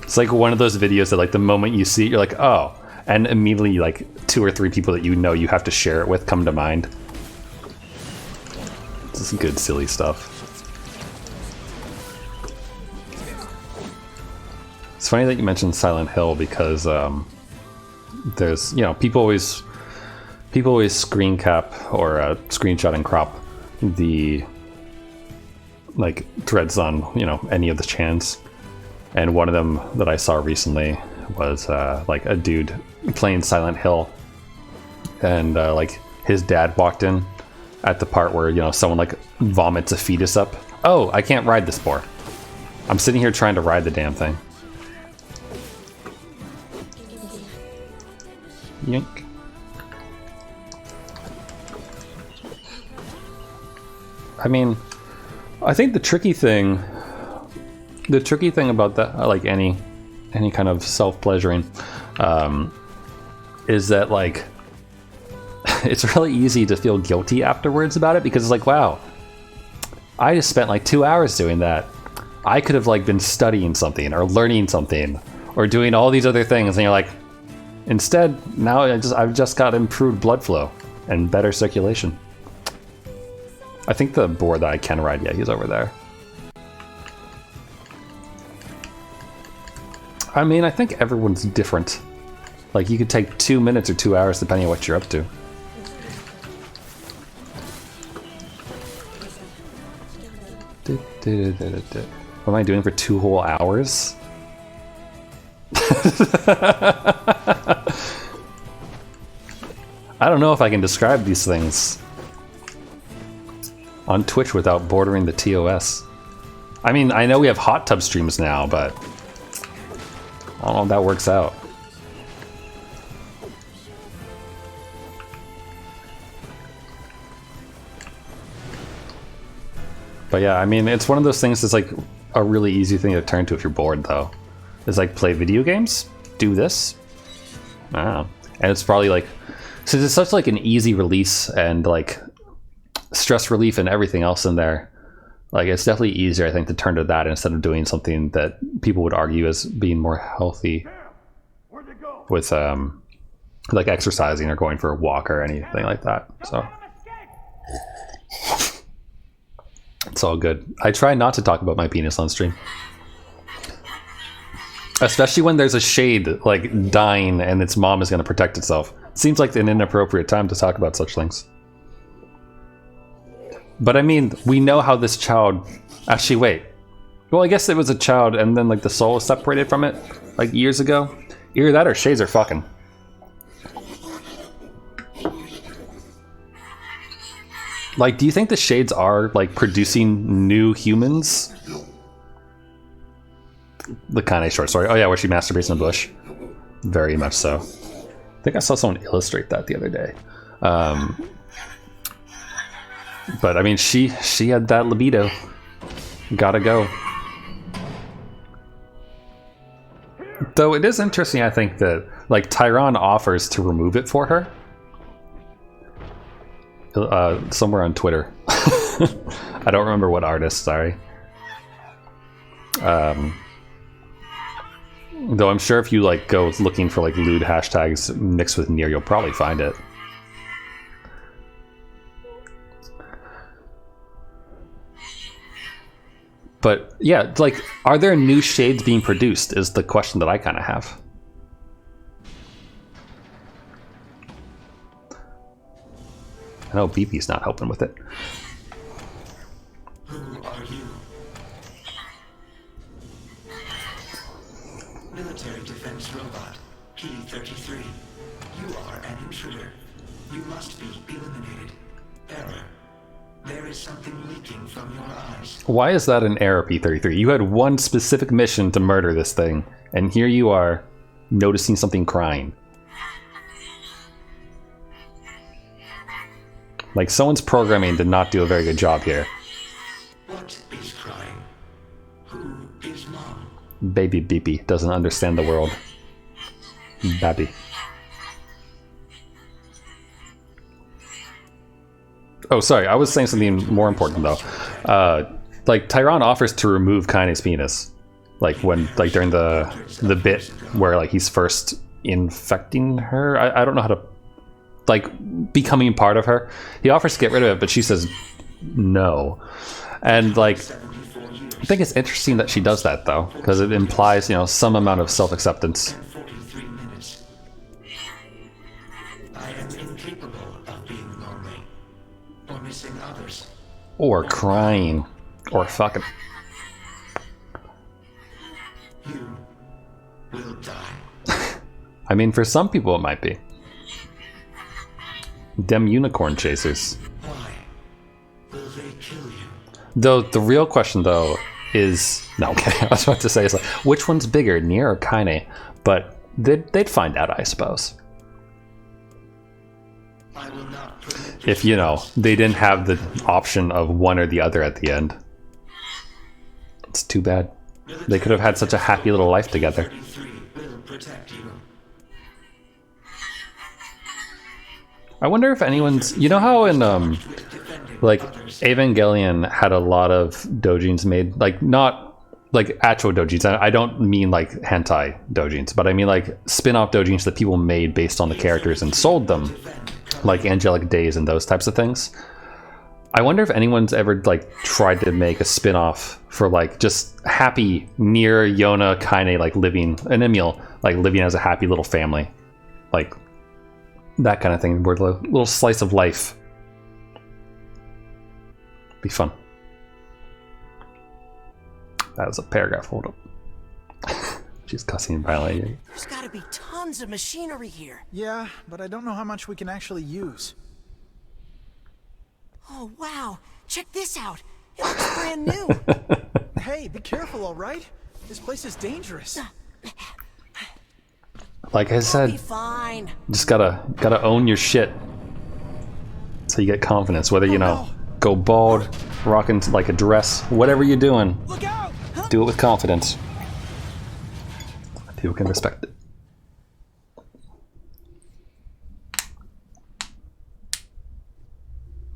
It's like one of those videos that like the moment you see it, you're like, oh, and immediately like 2 or 3 people that you know you have to share it with come to mind. This is good silly stuff. It's funny that you mentioned Silent Hill because there's, you know, people always screen cap or screenshot and crop the like threads on, you know, any of the chants. And one of them that I saw recently was like a dude playing Silent Hill, and like his dad walked in at the part where, you know, someone like vomits a fetus up. Oh, I can't ride this boar. I'm sitting here trying to ride the damn thing. Yank. I mean, I think the tricky thing about that, like any kind of self-pleasuring, is that like it's really easy to feel guilty afterwards about it, because it's like, wow, I just spent like 2 hours doing that. I could have like been studying something or learning something or doing all these other things, and you're like, instead now I've just got improved blood flow and better circulation. I think the boar that I can ride, yeah, he's over there. I mean, I think everyone's different. Like, you could take 2 minutes or 2 hours depending on what you're up to. What am I doing for 2 whole hours? I don't know if I can describe these things on Twitch without bordering the TOS. I mean, I know we have hot tub streams now, but I don't know if that works out. But yeah, I mean, it's one of those things that's like a really easy thing to turn to if you're bored, though. It's like, play video games? Do this? I don't know. And it's probably like, since it's such like an easy release and like stress relief and everything else in there, like it's definitely easier, I think, to turn to that instead of doing something that people would argue as being more healthy with like exercising or going for a walk or anything like that. So it's all good. I try not to talk about my penis on stream, especially when there's a shade like dying and its mom is going to protect itself. It seems like an inappropriate time to talk about such things. But I mean, we know how this child... Actually, wait. Well, I guess it was a child and then like the soul was separated from it like years ago. Either that or shades are fucking. Like, do you think the shades are like producing new humans? The Kane short story. Oh yeah, where she masturbates in the bush. Very much so. I think I saw someone illustrate that the other day. But I mean, she had that libido. Gotta go. Though it is interesting, I think, that like Tyron offers to remove it for her. Somewhere on Twitter. I don't remember what artist, sorry. Though I'm sure if you like go looking for like lewd hashtags mixed with Nier, you'll probably find it. But yeah, like, are there new shades being produced is the question that I kind of have. I know BB's not helping with it. Who are you? Military defense robot, P-33. You are an intruder. You must be eliminated. Error. There is something leaking from your eyes. Why is that an error, P-33? You had one specific mission to murder this thing, and here you are, noticing something crying. Like, someone's programming did not do a very good job here. What is crying? Who is mom? Baby Beepy doesn't understand the world. Babby. Oh, sorry, I was saying something more important though. Like, Tyron offers to remove Kane's penis, like when, like during the bit where like he's first infecting her. I don't know how to, like, becoming part of her. He offers to get rid of it, but she says no. And like, I think it's interesting that she does that though, because it implies, you know, some amount of self-acceptance. I am incapable of being lonely or missing others. Or crying. Or fuck him. You will die. I mean, for some people it might be. Them unicorn chasers. Why will they kill you? Though the real question, though, is no. Okay, I was about to say, is like, which one's bigger, Nier or Kaine? But they'd find out, I suppose. I will not permit If you know they didn't have the option of one or the other at the end. It's too bad. They could have had such a happy little life together. 33 will protect you. I wonder if anyone's, you know how in like Evangelion had a lot of doujins made, like not like actual doujins. I don't mean like hentai doujins, but I mean like spin-off doujins that people made based on the characters and sold them, like Angelic Days and those types of things. I wonder if anyone's ever like tried to make a spin-off for like just happy Nier, Yona, Kaine, like living, and Emil like living as a happy little family, like that kind of thing. Where a little slice of life. Be fun. That was a paragraph. Hold up. She's cussing violently. There's gotta be tons of machinery here. Yeah, but I don't know how much we can actually use. Oh, wow. Check this out. It looks brand new. Hey, be careful, all right? This place is dangerous. Like I Be said, fine. just gotta own your shit. So you get confidence. Whether you know, go bald, rocking like a dress, whatever you're doing, Look out! do it with confidence. People can respect it.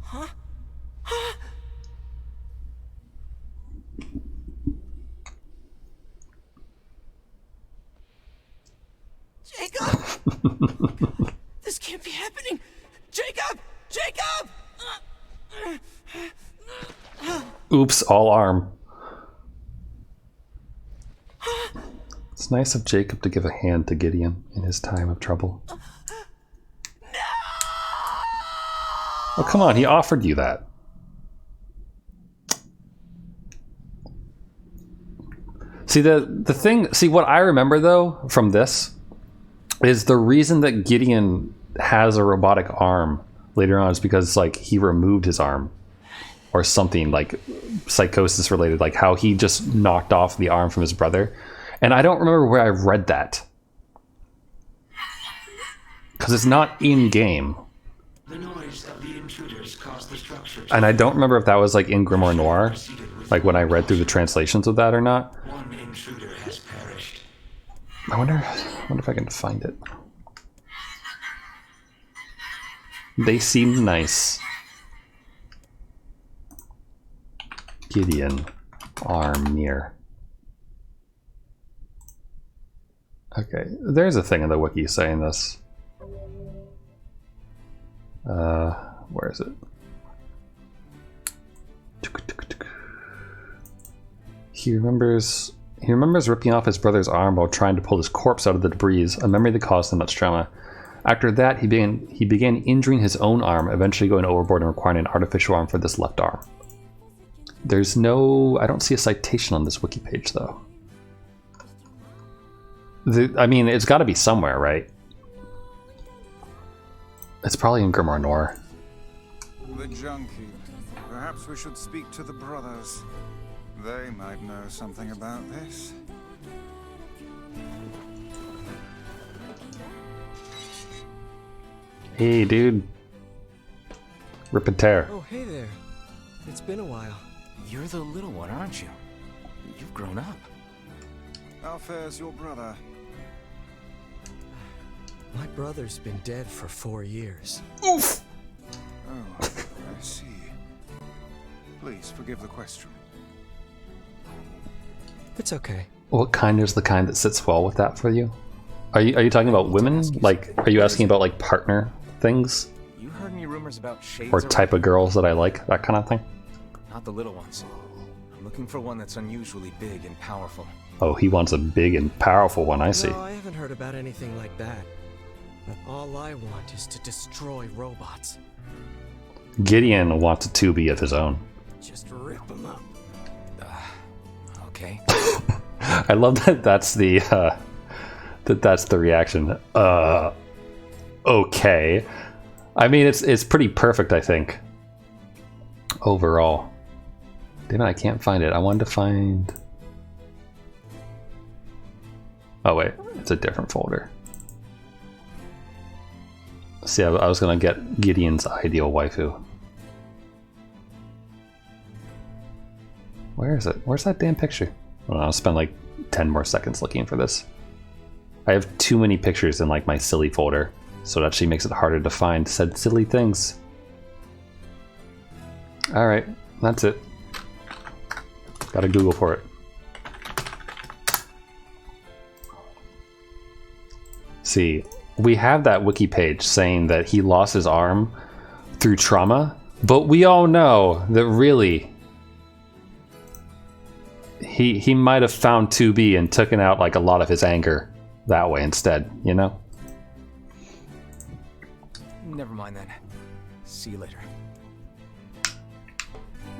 Huh? Jacob! This can't be happening! Jacob! Jacob! Oops, all arm. It's nice of Jacob to give a hand to Gideon in his time of trouble. Oh, come on, he offered you that. See, the thing, see, what I remember, though, from this, is the reason that Gideon has a robotic arm later on is because, like, he removed his arm. Or something, like, psychosis related, like how he just knocked off the arm from his brother. And I don't remember where I read that. Because it's not in-game. The noise of the intruders caused the structure. And I don't remember if that was, like, in Grimoire Noir. Like, when I read through the translations of that or not. One intruder has perished. I wonder if I can find it. They seem nice. Gideon, arm, Nier. Okay, there's a thing in the wiki saying this. Where is it? He remembers ripping off his brother's arm while trying to pull his corpse out of the debris, a memory that caused him much trauma. After that, he began injuring his own arm, eventually going overboard and requiring an artificial arm for this left arm. There's no... I don't see a citation on this wiki page, though. I mean, it's got to be somewhere, right? It's probably in Grimoire Noir. The junkie. Perhaps we should speak to the brothers. They might know something about this. Hey, dude. Rip and tear. Oh, hey there. It's been a while. You're the little one, aren't you? You've grown up. How fares your brother? My brother's been dead for 4 years. Oof! Oh, I see. Please forgive the question. It's okay. What kind is the kind that sits well with that for you? Are you talking about women? Like, are you asking about like partner things? You heard any rumors about shades Or type of girls that I like? That kind of thing? Not the little ones. I'm looking for one that's unusually big and powerful. Oh, he wants a big and powerful one, I see. No, I haven't heard about anything like that. But all I want is to destroy robots. Gideon wants a 2B of his own. Just rip them up. okay? I love that that's the reaction. Okay. I mean, it's pretty perfect, I think. Overall. Damn it, I can't find it. I wanted to find... Oh wait, it's a different folder. See, I was gonna get Gideon's ideal waifu. Where is it? Where's that damn picture? Well, I'll spend like 10 more seconds looking for this. I have too many pictures in like my silly folder, so it actually makes it harder to find said silly things. Alright, that's it. Gotta Google for it. See, we have that wiki page saying that he lost his arm through trauma, but we all know that really he might have found 2B and taken out like a lot of his anger that way instead, you know? Never mind then. See you later.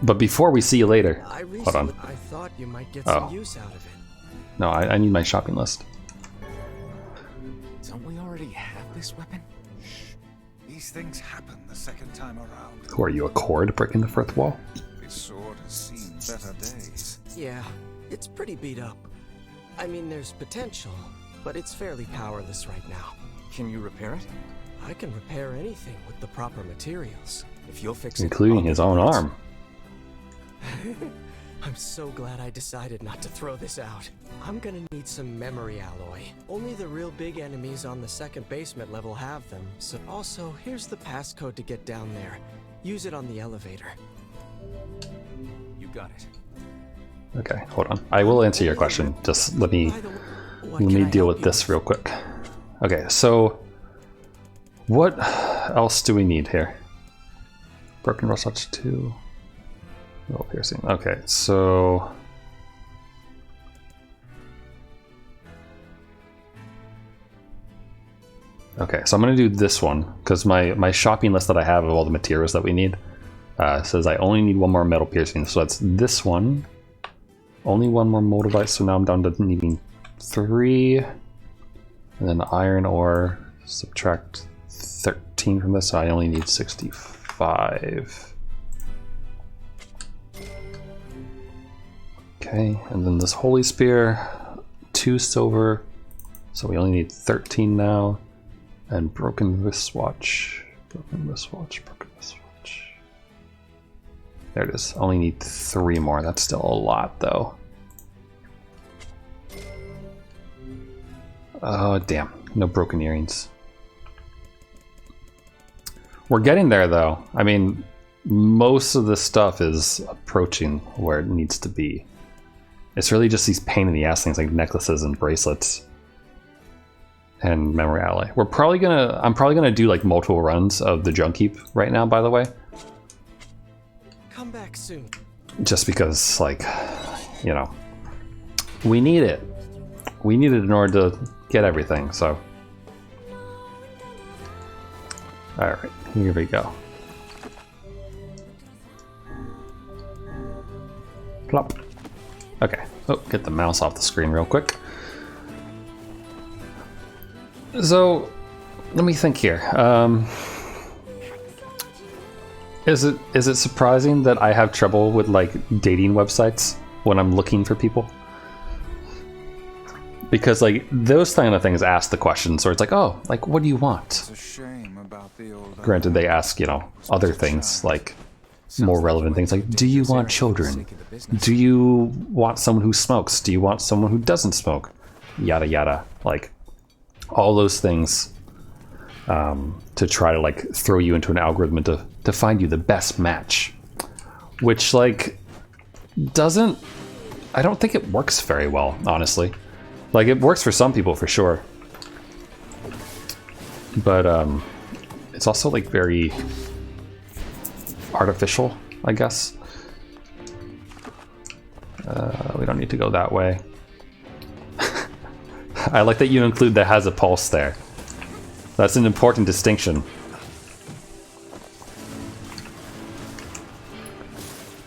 But before we see you later, hold on. I thought you might get some use out of it. No, I need my shopping list. Don't we already have this weapon? Shh. These things happen the second time around. Who are you, a cord breaking the fourth wall? This sword has seen better days. Yeah, it's pretty beat up. I mean, there's potential, but it's fairly powerless right now. Can you repair it? I can repair anything with the proper materials. If you'll fix it, including his own arm. I'm so glad I decided not to throw this out. I'm gonna need some memory alloy. Only the real big enemies on the second basement level have them, so also, here's the passcode to get down there. Use it on the elevator. You got it. Okay, hold on. I will answer your question. Just let me deal with this real quick. Okay, so what else do we need here? Broken Rush 2. Roll piercing. Okay, so I'm gonna do this one because my shopping list that I have of all the materials that we need says I only need one more metal piercing. So that's this one. Only one more moldavite, so now I'm down to needing 3. And then iron ore, subtract 13 from this, so I only need 65. Okay, and then this holy spear, 2 silver, so we only need 13 now. And broken wristwatch, broken wristwatch. There it is. Only need 3 more. That's still a lot, though. Oh, damn. No broken earrings. We're getting there, though. I mean, most of the stuff is approaching where it needs to be. It's really just these pain in the ass things like necklaces and bracelets and memory alloy. I'm probably gonna do like multiple runs of the junk heap right now, by the way. Come back soon. Just because, like, you know, we need it. We need it in order to get everything, so. Alright, here we go. Plop. Okay, oh, get the mouse off the screen real quick. So, let me think here. Is it surprising that I have trouble with like dating websites when I'm looking for people? Because like those kind of things ask the question, so it's like, oh, like what do you want? It's a shame about the old. Granted, they ask, you know, other things like more relevant things like, do you want children? Do you want someone who smokes? Do you want someone who doesn't smoke? Yada yada, like all those things to try to like throw you into an algorithm to find you the best match, which like I don't think it works very well, honestly. Like it works for some people for sure, but it's also like very artificial, I guess. We don't need to go that way. I like that you include that has a pulse there. That's an important distinction.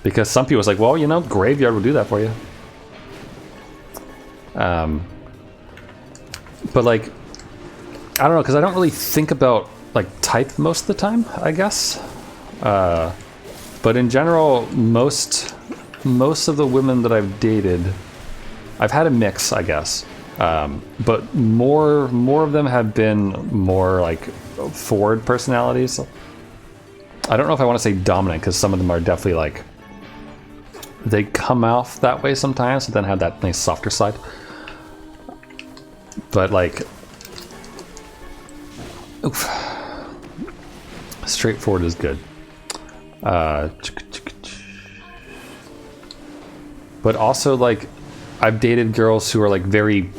Because some people's like, well, you know, graveyard will do that for you. But like, I don't know, because I don't really think about like type most of the time, I guess. But in general, most of the women that I've dated, I've had a mix, I guess. But more of them have been more like forward personalities. I don't know if I want to say dominant, because some of them are definitely like, they come off that way sometimes, but then have that nice softer side. But like, oof, straightforward is good. But also, like, I've dated girls who are like very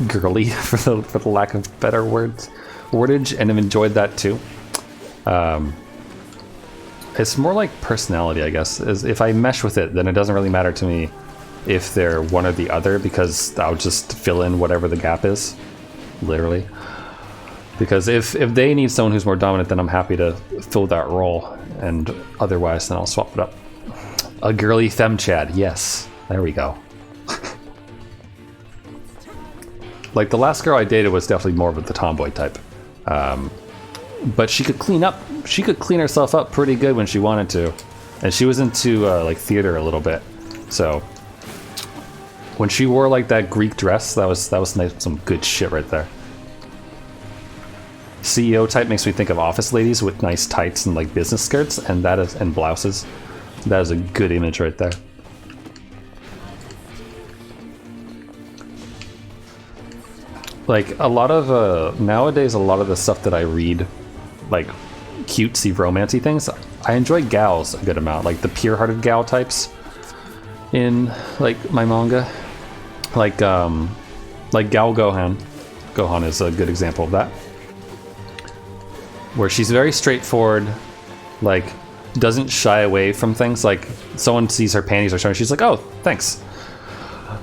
girly, for the lack of better wordage, and have enjoyed that too. It's more like personality, I guess. If I mesh with it, then it doesn't really matter to me if they're one or the other, because I'll just fill in whatever the gap is, literally. Because if they need someone who's more dominant, then I'm happy to fill that role, and otherwise then I'll swap it up. A girly femchad, yes, there we go. Like, the last girl I dated was definitely more of the tomboy type. But she could clean up. She could clean herself up pretty good when she wanted to. And she was into like theater a little bit. So when she wore like that Greek dress, that was nice, some good shit right there. CEO type makes me think of office ladies with nice tights and like business skirts, and blouses. That is a good image right there. Like, a lot of nowadays, a lot of the stuff that I read, like cutesy romancy things, I enjoy gals a good amount, like the pure-hearted gal types in like my manga, like Gal Gohan. Gohan is a good example of that, where she's very straightforward, like doesn't shy away from things. Like, someone sees her panties or something, she's like, oh, thanks.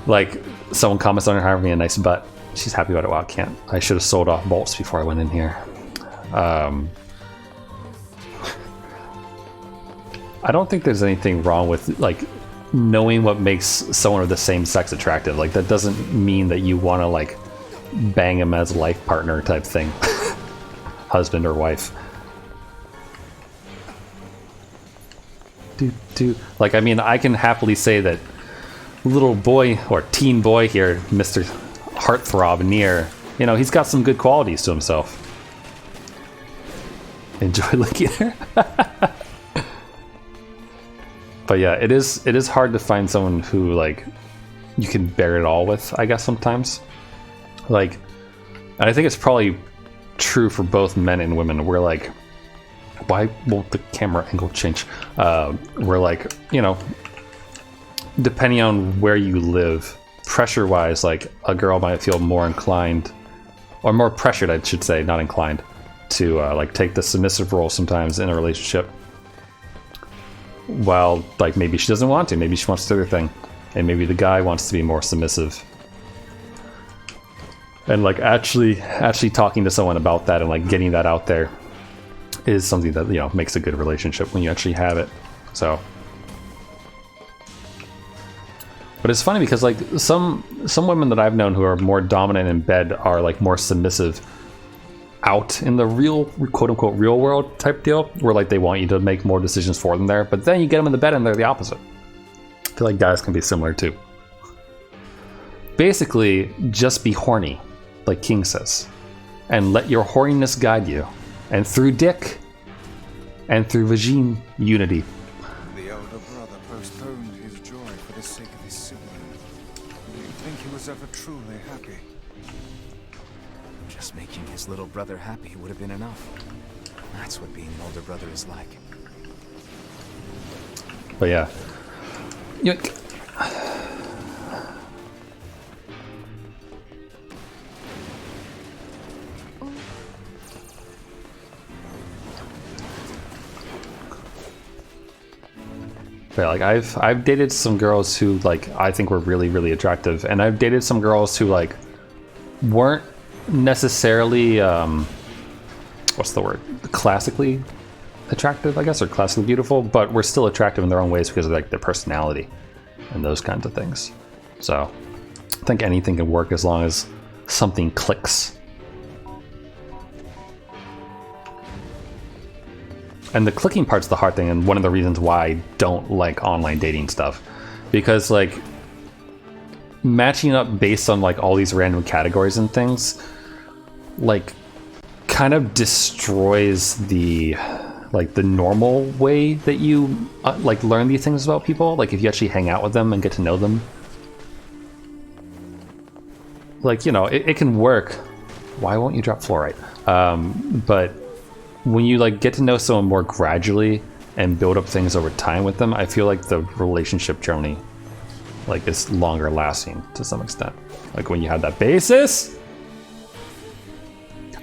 Like, someone comments on her having a nice butt, she's happy about it. Wow, I should have sold off bolts before I went in here. I don't think there's anything wrong with like knowing what makes someone of the same sex attractive. Like, that doesn't mean that you want to like bang him as a life partner type thing. Husband or wife. Like, I mean, I can happily say that little boy or teen boy here, Mr. Heartthrob Nier, you know, he's got some good qualities to himself. Enjoy looking at her. But yeah, it is hard to find someone who like you can bear it all with, I guess, sometimes. Like, and I think it's probably true for both men and women. We're like, why won't the camera angle change? We're like, you know, depending on where you live, pressure-wise, like a girl might feel more inclined, or more pressured, I should say, not inclined, to like take the submissive role sometimes in a relationship. While like maybe she doesn't want to, maybe she wants to do her thing, and maybe the guy wants to be more submissive. And like actually talking to someone about that and like getting that out there is something that, you know, makes a good relationship when you actually have it. So, but it's funny because like some women that I've known who are more dominant in bed are like more submissive out in the real, quote-unquote, real world type deal, where like they want you to make more decisions for them there, but then you get them in the bed and they're the opposite. I feel like guys can be similar too. Basically, just be horny, like King says, and let your horniness guide you, and through dick and through vagine unity. The elder brother postponed his joy for the sake of his sibling. Do you think he was ever truly happy? Just making his little brother happy would have been enough. That's what being an older brother is like. But yeah. Yeah, like I've dated some girls who like I think were really, really attractive, and I've dated some girls who like weren't necessarily what's the word, classically attractive, I guess, or classically beautiful, but were still attractive in their own ways because of like their personality and those kinds of things. So I think anything can work as long as something clicks. And the clicking part's the hard thing, and one of the reasons why I don't like online dating stuff. Because, like, matching up based on, like, all these random categories and things, like, kind of destroys the, like, the normal way that you, like, learn these things about people. Like, if you actually hang out with them and get to know them. Like, you know, it can work. Why won't you drop fluorite? But when you, like, get to know someone more gradually and build up things over time with them, I feel like the relationship generally, like, is longer lasting to some extent. Like, when you have that basis.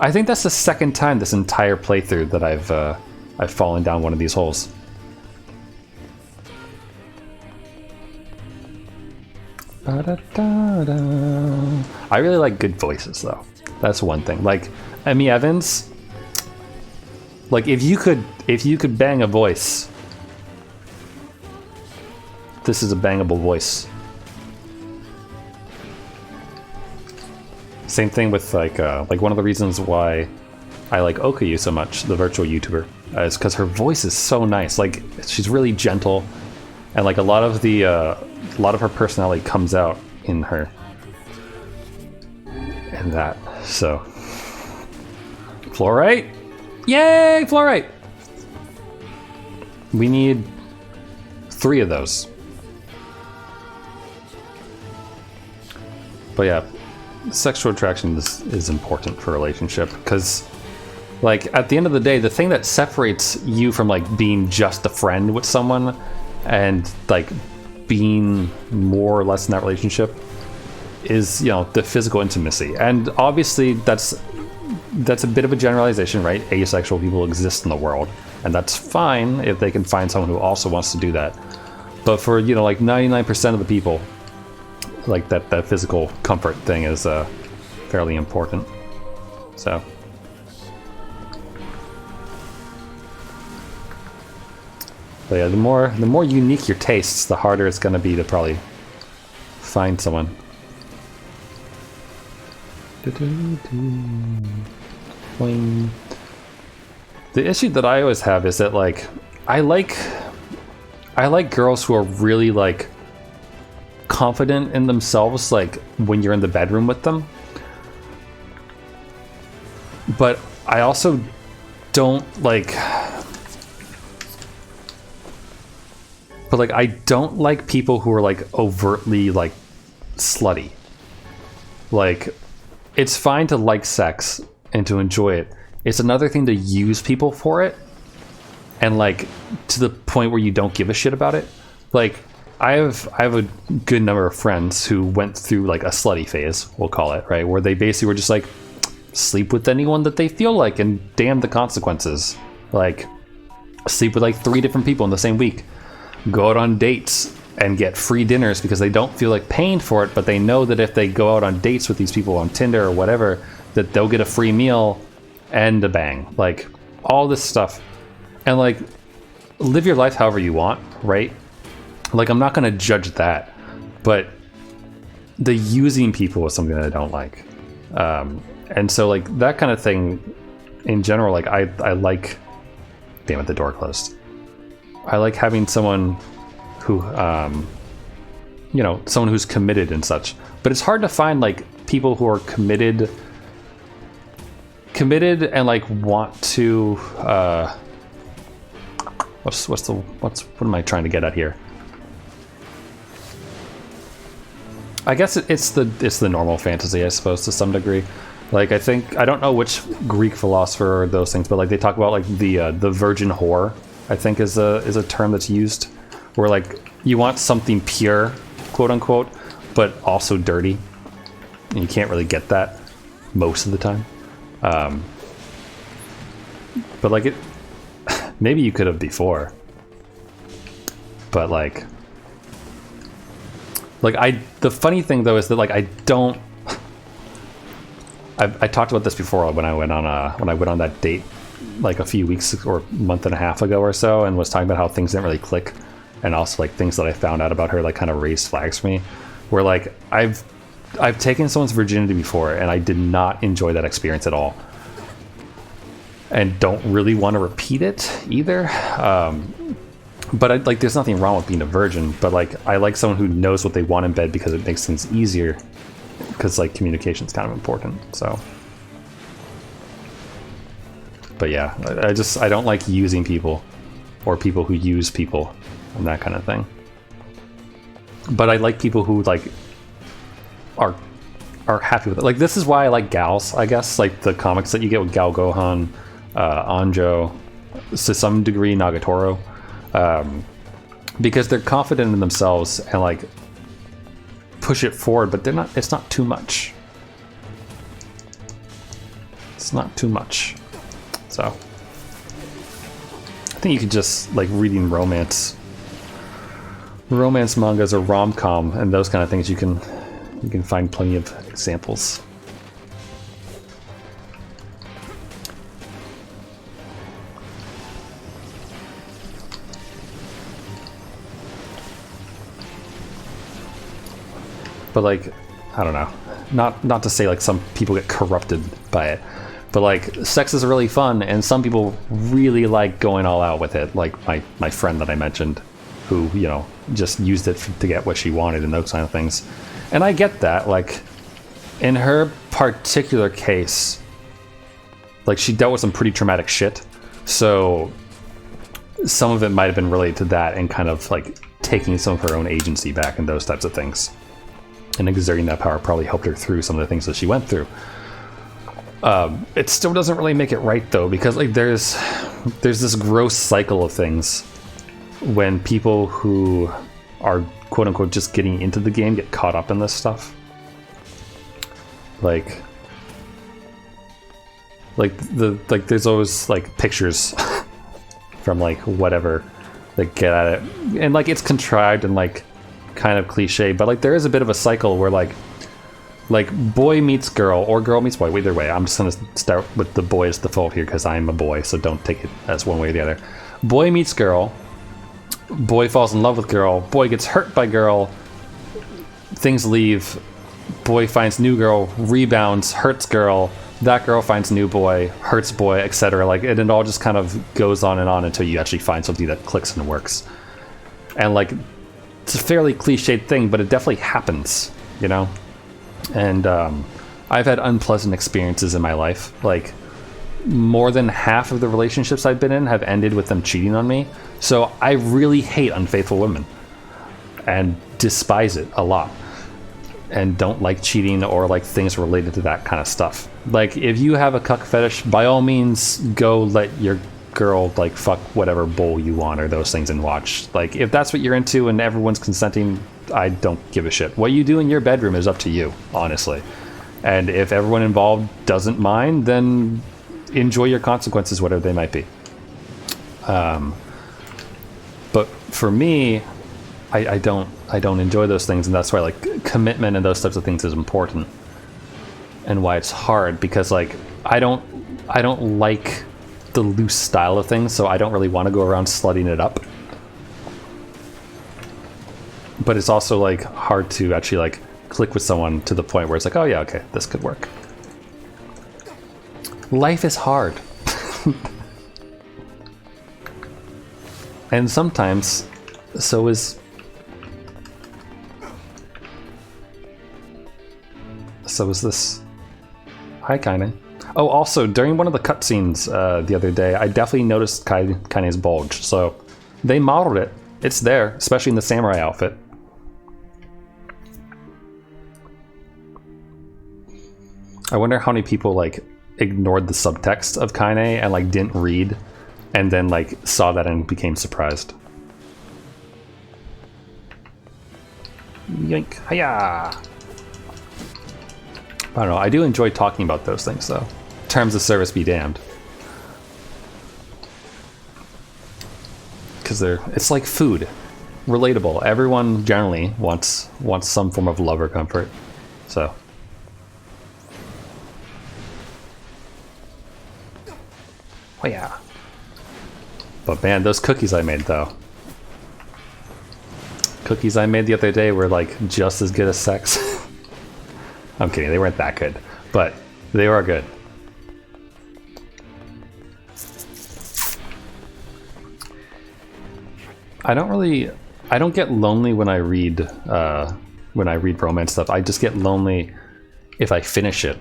I think that's the second time this entire playthrough that I've fallen down one of these holes. Ba-da-da-da. I really like good voices, though. That's one thing. Like, Emmy Evans. Like, if you could bang a voice, this is a bangable voice. Same thing with like one of the reasons why I like Okayu so much, the virtual YouTuber, is because her voice is so nice. Like, she's really gentle, and like a lot of her personality comes out in her, and that. So, fluorite. Yay, fluorite! We need 3 of those. But yeah, sexual attraction is important for a relationship, because, like, at the end of the day, the thing that separates you from, like, being just a friend with someone and, like, being more or less in that relationship is, you know, the physical intimacy. And obviously that's a bit of a generalization, right? Asexual people exist in the world, and that's fine if they can find someone who also wants to do that. But for, you know, like 99% of the people, like that physical comfort thing is fairly important. So, but yeah, the more unique your tastes, the harder it's going to be to probably find someone. The issue that I always have is that, like, I like girls who are really, like, confident in themselves, like, when you're in the bedroom with them. But I also don't like... But, like, I don't like people who are, like, overtly, like, slutty. Like, it's fine to like sex and to enjoy it. It's another thing to use people for it, and, like, to the point where you don't give a shit about it. Like, I have a good number of friends who went through, like, a slutty phase, we'll call it, right? Where they basically were just like, sleep with anyone that they feel like, and damn the consequences. Like, sleep with, like, 3 different people in the same week. Go out on dates and get free dinners because they don't feel like paying for it, but they know that if they go out on dates with these people on Tinder or whatever, that they'll get a free meal and a bang. Like, all this stuff. And, like, live your life however you want, right? Like, I'm not going to judge that, but the using people is something that I don't like. And so, like, that kind of thing in general, like, I like... Damn it, the door closed. I like having someone who, you know, someone who's committed and such. But it's hard to find, like, people who are committed and, like, want to, what am I trying to get at here? I guess it's the normal fantasy, I suppose, to some degree. Like, I don't know which Greek philosopher or those things, but, like, they talk about, like, the virgin whore, I think is a term that's used, where, like, you want something pure, quote unquote, but also dirty, and you can't really get that most of the time. But, like, maybe you could have before, but, like the funny thing though is that, like, I talked about this before when I went on that date, like, a few weeks or month and a half ago or so, and was talking about how things didn't really click, and also, like, things that I found out about her, like, kind of raised flags for me, where, like, I've I've taken someone's virginity before, and I did not enjoy that experience at all. And don't really want to repeat it either. But like, there's nothing wrong with being a virgin. But like, I like someone who knows what they want in bed because it makes things easier. Because like, communication is kind of important. So. But yeah, I don't like using people, or people who use people, and that kind of thing. But I like people who like are happy with it. Like, this is why I like gals, I guess. Like the comics that you get with Gal Gohan, Anjo, to some degree Nagatoro, because they're confident in themselves and like push it forward, but they're not. It's not too much. It's not too much. So I think you could just like reading romance mangas or rom-com and those kind of things. You can find plenty of examples. But like, I don't know, not to say like some people get corrupted by it, but like, sex is really fun, and some people really like going all out with it, like my friend that I mentioned, who, you know, just used it to get what she wanted and those kind of things. And I get that. Like, in her particular case, like, she dealt with some pretty traumatic shit, so some of it might have been related to that and kind of like taking some of her own agency back and those types of things. And exerting that power probably helped her through some of the things that she went through. It still doesn't really make it right though, because like there's this gross cycle of things when people who are quote unquote just getting into the game get caught up in this stuff. Like there's always like pictures from like whatever that get at it, and like it's contrived and like kind of cliche, but like there is a bit of a cycle where like boy meets girl or girl meets boy. Either way, I'm just gonna start with the boy as default here because I'm a boy, so don't take it as one way or the other. Boy meets girl, boy falls in love with girl, boy gets hurt by girl, things leave, boy finds new girl, rebounds, hurts girl, that girl finds new boy, hurts boy, etc. Like, and it all just kind of goes on and on until you actually find something that clicks and works. And like, it's a fairly cliched thing, but it definitely happens, you know? And I've had unpleasant experiences in my life. Like, more than half of the relationships I've been in have ended with them cheating on me. So I really hate unfaithful women and despise it a lot, and don't like cheating or like things related to that kind of stuff. Like, if you have a cuck fetish, by all means go let your girl like fuck whatever bull you want or those things and watch. Like, if that's what you're into and everyone's consenting, I don't give a shit. What you do in your bedroom is up to you, honestly. And if everyone involved doesn't mind, then enjoy your consequences, whatever they might be. But for me, I don't enjoy those things, and that's why like commitment and those types of things is important, and why it's hard, because like I don't like the loose style of things, so I don't really want to go around slutting it up. But it's also like hard to actually like click with someone to the point where it's like, oh yeah, okay, this could work. Life is hard. And sometimes so is this. Hi, Kaine. Oh, also, during one of the cutscenes the other day, I definitely noticed Kaine's bulge. So they modeled it. It's there, especially in the samurai outfit. I wonder how many people like ignored the subtext of Kaine and like didn't read, and then like saw that and became surprised. Yoink! Hiya! I don't know. I do enjoy talking about those things, though. Terms of service be damned. Because it's like food, relatable. Everyone generally wants some form of love or comfort. So. Oh yeah. But man, those cookies I made though. Cookies I made the other day were like just as good as sex. I'm kidding, they weren't that good, but they are good. I don't get lonely when I read romance stuff. I just get lonely if I finish it.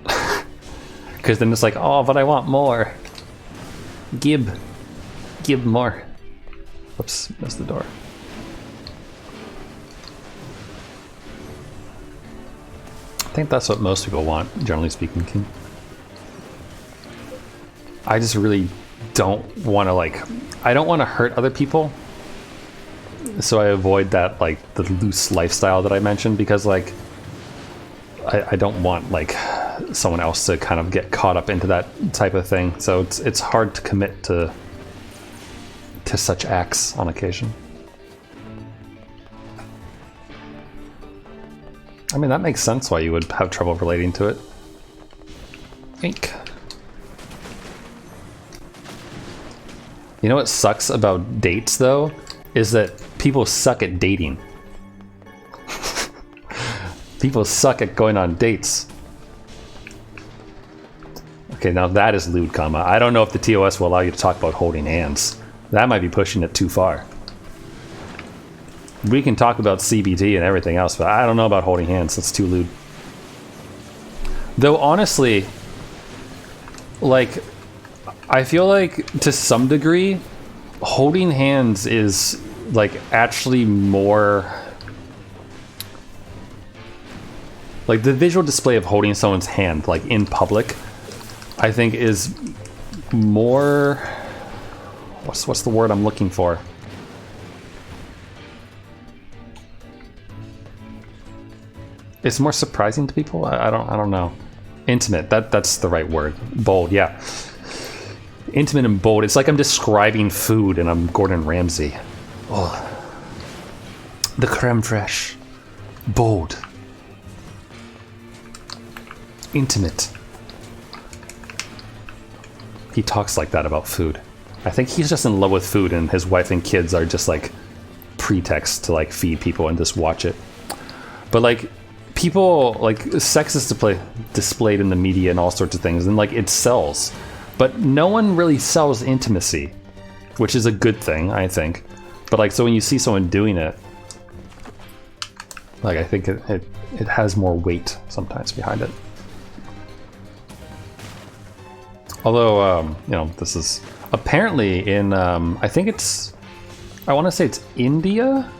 Because then it's like, oh, but I want more. Give more. Whoops, missed the door. I think that's what most people want, generally speaking, King. I just really don't want to, like, I don't want to hurt other people. So I avoid that, like, the loose lifestyle that I mentioned, because, like, I don't want, like, someone else to kind of get caught up into that type of thing. So it's hard to commit to such acts on occasion. I mean, that makes sense why you would have trouble relating to it. Ink. You know what sucks about dates, though? Is that people suck at dating. People suck at going on dates. Okay, now that is lewd, comma. I don't know if the TOS will allow you to talk about holding hands. That might be pushing it too far. We can talk about CBT and everything else, but I don't know about holding hands. That's too lewd. Though, honestly, like, I feel like, to some degree, holding hands is, like, actually more... Like, the visual display of holding someone's hand, like, in public, I think is more... What's the word I'm looking for? It's more surprising to people? I don't know. Intimate, that's the right word. Bold, yeah. Intimate and bold. It's like I'm describing food and I'm Gordon Ramsay. Oh. The creme fraiche. Bold. Intimate. He talks like that about food. I think he's just in love with food, and his wife and kids are just like pretext to like feed people and just watch it. But like people, like sex is displayed in the media and all sorts of things, and like it sells. But no one really sells intimacy, which is a good thing, I think. But like, so when you see someone doing it, like I think it has more weight sometimes behind it. Although, you know, this is apparently in, I think it's, I want to say it's India?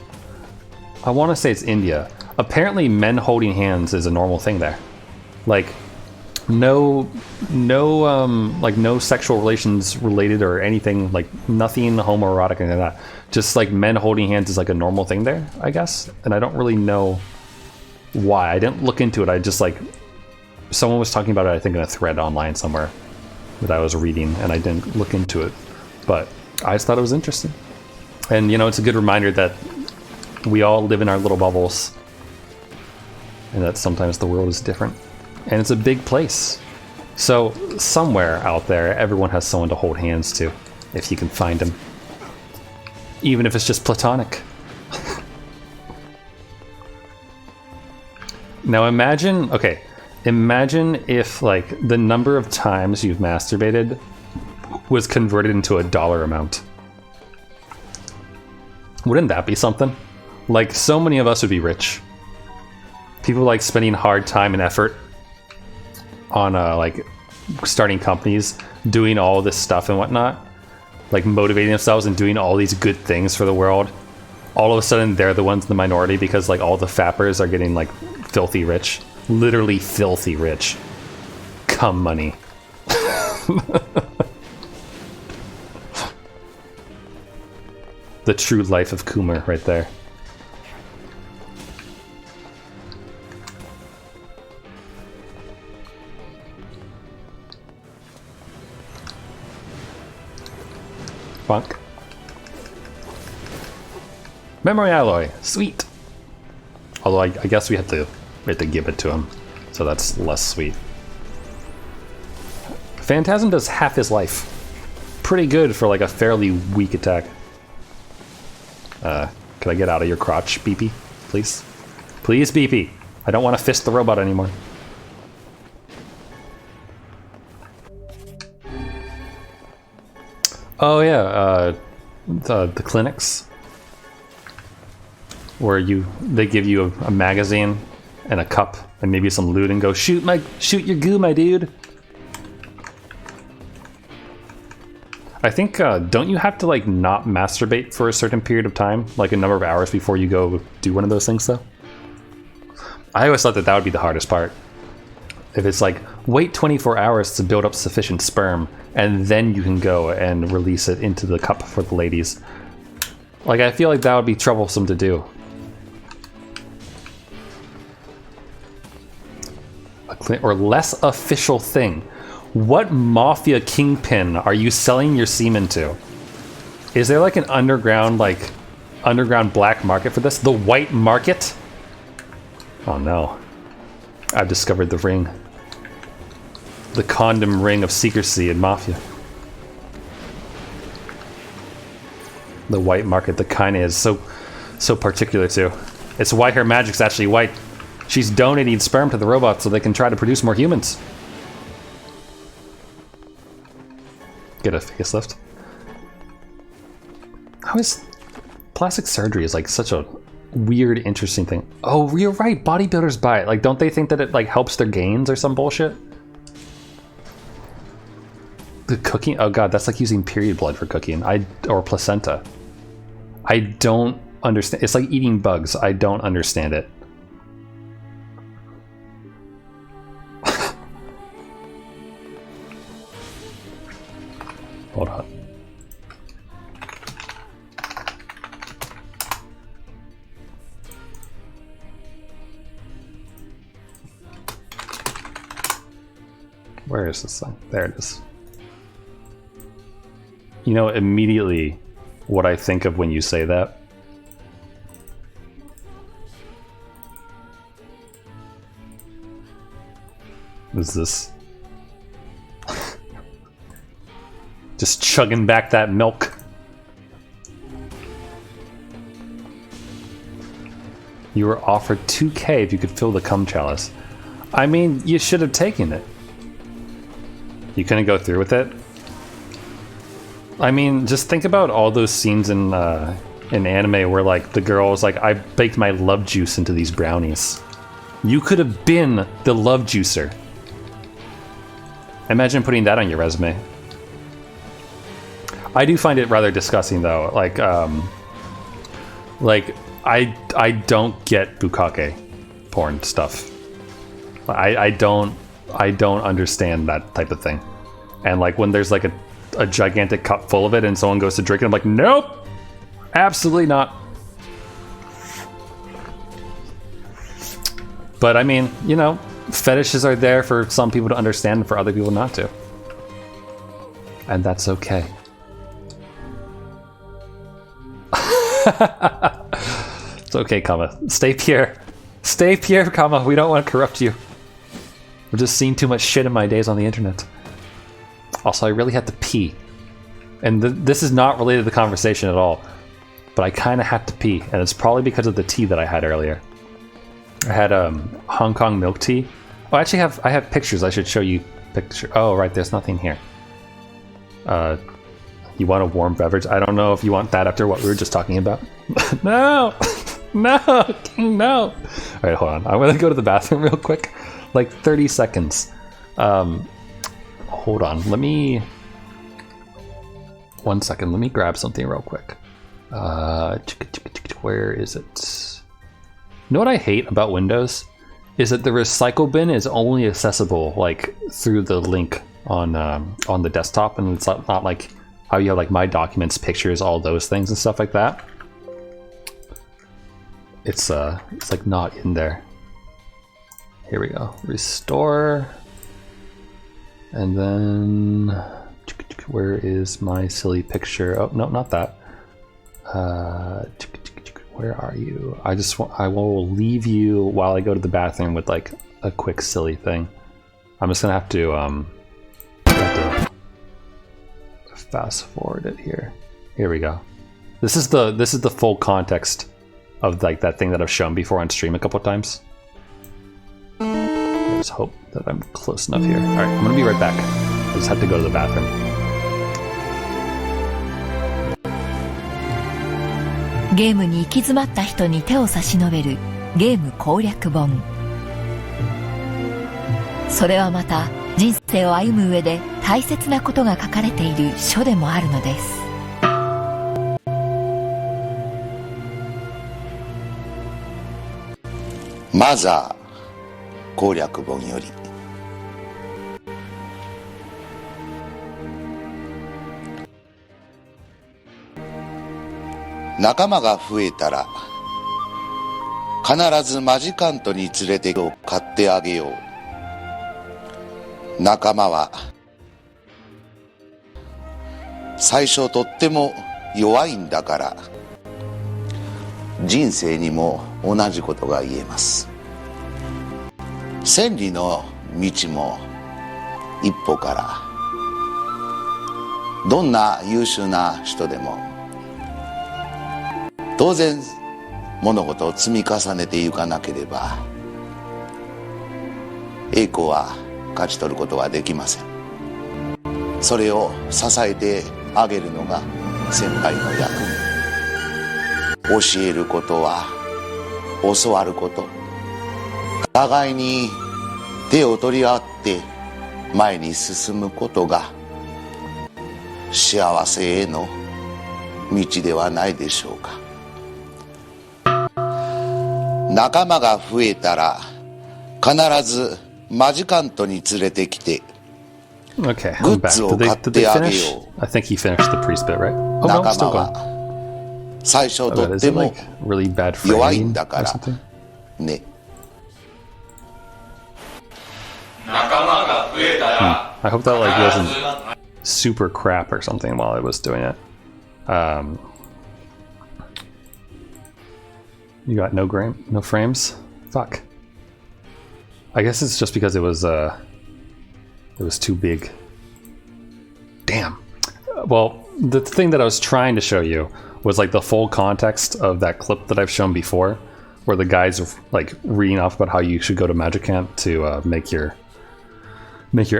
I want to say it's India. Apparently men holding hands is a normal thing there. Like, no sexual relations related or anything, like nothing homoerotic or anything like that. Just like men holding hands is like a normal thing there, I guess. And I don't really know why. I didn't look into it. I just like, someone was talking about it, I think in a thread online somewhere that I was reading, and I didn't look into it. But I just thought it was interesting. And you know, it's a good reminder that we all live in our little bubbles, and that sometimes the world is different. And it's a big place. So somewhere out there, everyone has someone to hold hands to, if you can find them. Even if it's just platonic. Now imagine, okay, imagine if like the number of times you've masturbated was converted into a dollar amount. Wouldn't that be something? Like, so many of us would be rich. People like spending hard time and effort on like starting companies, doing all this stuff and whatnot, like motivating themselves and doing all these good things for the world. All of a sudden they're the ones in the minority because like all the fappers are getting like filthy rich. Literally filthy rich. Cum money. The true life of Coomer right there. Bonk. Memory alloy, sweet. Although I guess we have to give it to him, so that's less sweet. Phantasm does half his life. Pretty good for like a fairly weak attack. Could I get out of your crotch, BP? Please? Please, BP. I don't want to fist the robot anymore. Oh yeah, the clinics where they give you a magazine and a cup and maybe some loot and go shoot your goo, my dude. I think don't you have to like not masturbate for a certain period of time, like a number of hours before you go do one of those things though? I always thought that would be the hardest part. If it's like wait 24 hours to build up sufficient sperm and then you can go and release it into the cup for the ladies. Like I feel like that would be troublesome to do. Or less official thing. What mafia kingpin are you selling your semen to? Is there like an underground black market for this? The white market? Oh no. I've discovered the ring. The condom ring of secrecy in mafia. The white market, the Kaine is so particular too. It's why her magic's actually white. She's donating sperm to the robots so they can try to produce more humans. Get a facelift. How is plastic surgery is like such a weird, interesting thing. Oh, you're right. Bodybuilders buy it. Like, don't they think that it like helps their gains or some bullshit? The cooking. Oh god, that's like using period blood for cooking. Or placenta. I don't understand. It's like eating bugs. I don't understand it. Hold on. Where is this thing? There it is. You know immediately what I think of when you say that? Is this? Just chugging back that milk. You were offered 2K if you could fill the cum chalice. I mean, you should have taken it. You couldn't go through with it? I mean, just think about all those scenes in anime where like the girl was like, I baked my love juice into these brownies. You could have been the love juicer. Imagine putting that on your resume. I do find it rather disgusting though. Like I don't get bukkake porn stuff. I don't understand that type of thing. And like when there's like a gigantic cup full of it and someone goes to drink it, I'm like, nope, absolutely not. But I mean, you know, fetishes are there for some people to understand and for other people not to. And that's okay. It's okay, Kama. Stay pure. Stay pure, Kama. We don't want to corrupt you. I've just seen too much shit in my days on the internet. Also, I really had to pee. And this is not related to the conversation at all. But I kind of had to pee. And it's probably because of the tea that I had earlier. I had Hong Kong milk tea. Oh, I actually have pictures. I should show you picture. Oh, right. There's nothing here. You want a warm beverage? I don't know if you want that after what we were just talking about. No! No! No! All right, hold on. I'm going to go to the bathroom real quick. Like 30 seconds. Hold on. Let me... 1 second. Let me grab something real quick. Where is it? You know what I hate about Windows? Is that the recycle bin is only accessible like through the link on the desktop, and it's not like how you have like My Documents, pictures, all those things and stuff like that. It's like not in there. Here we go. Restore. And then where is my silly picture? Oh no, not that. Where are you? I will leave you while I go to the bathroom with like a quick silly thing. I'm just gonna have to fast forward it here. Here we go. This is the full context of like that thing that I've shown before on stream a couple times. I just hope that I'm close enough here. All right, I'm gonna be right back. I just have to go to the bathroom. ゲームに行き詰まった人に手を差し伸べるゲーム攻略本。それはまた人生を歩む上で大切なことが書かれている書でもあるのです。マザー攻略本より。仲間が増えたら必ずマジカントに連れて買ってあげよう。仲間は最初とっても弱いんだから。人生にも同じことが言えます。千里の道も一歩から。どんな優秀な人でも当然物事を積み重ねていかなければ栄光は勝ち取ることはできません。それを支えてあげるのが先輩の役目。教えることは教わること。互いに手を取り合って前に進むことが幸せへの道ではないでしょうか。仲間が増えたら必ずマジカントに連れてきて Okay, グ I'm ッ back. ズを Did 買っ they てあげ finish? よ I think he finished the priest bit, right? Oh, う。 no, 仲 still 間 going. は最初 Oh, と God, っ is て it も like really bad 弱い framing んだか or ら something? ね。 I hope that like wasn't super crap or something while I was doing it. You got no frames? Fuck. I guess it's just because it was too big. Damn. Well, the thing that I was trying to show you was like the full context of that clip that I've shown before, where the guys are like reading off about how you should go to Magic Camp to make your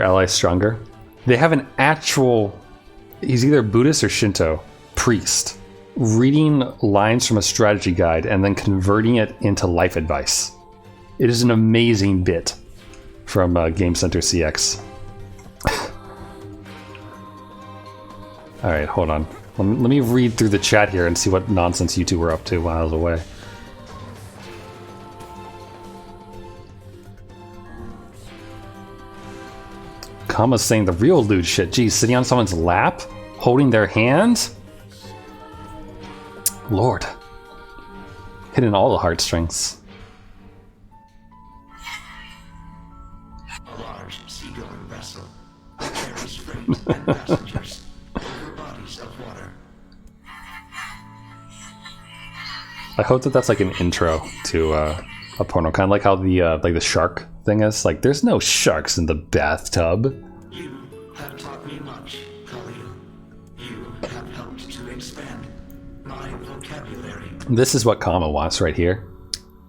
allies stronger. They have an actual, he's either Buddhist or Shinto priest reading lines from a strategy guide and then converting it into life advice. It is an amazing bit from Game Center CX. All right, hold on. Let me read through the chat here and see what nonsense you two were up to while I was away. Kama's saying the real lewd shit. Geez, sitting on someone's lap? Holding their hand? Lord. Hitting all the heartstrings. A large seagoing vessel carries freight and passengers over bodies of water. I hope that that's like an intro to a porno, kind of like how the shark thing is. Like, there's no sharks in the bathtub. You have taught me much, Khalil. You have helped to expand my vocabulary. This is what Kama wants right here.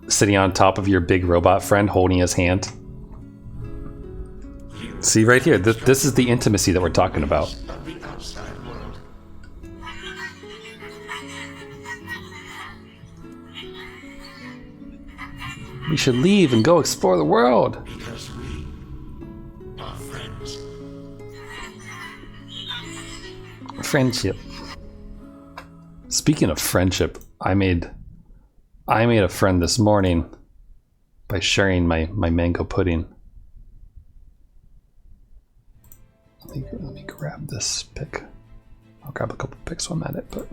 Sitting on top of your big robot friend, holding his hand. See right here, this is the intimacy that we're talking about. Of the outside world. We should leave and go explore the world. Because we are friends. Friendship. Speaking of friendship, I made a friend this morning by sharing my mango pudding. Let me grab this pic. I'll grab a couple pics while I'm at it, but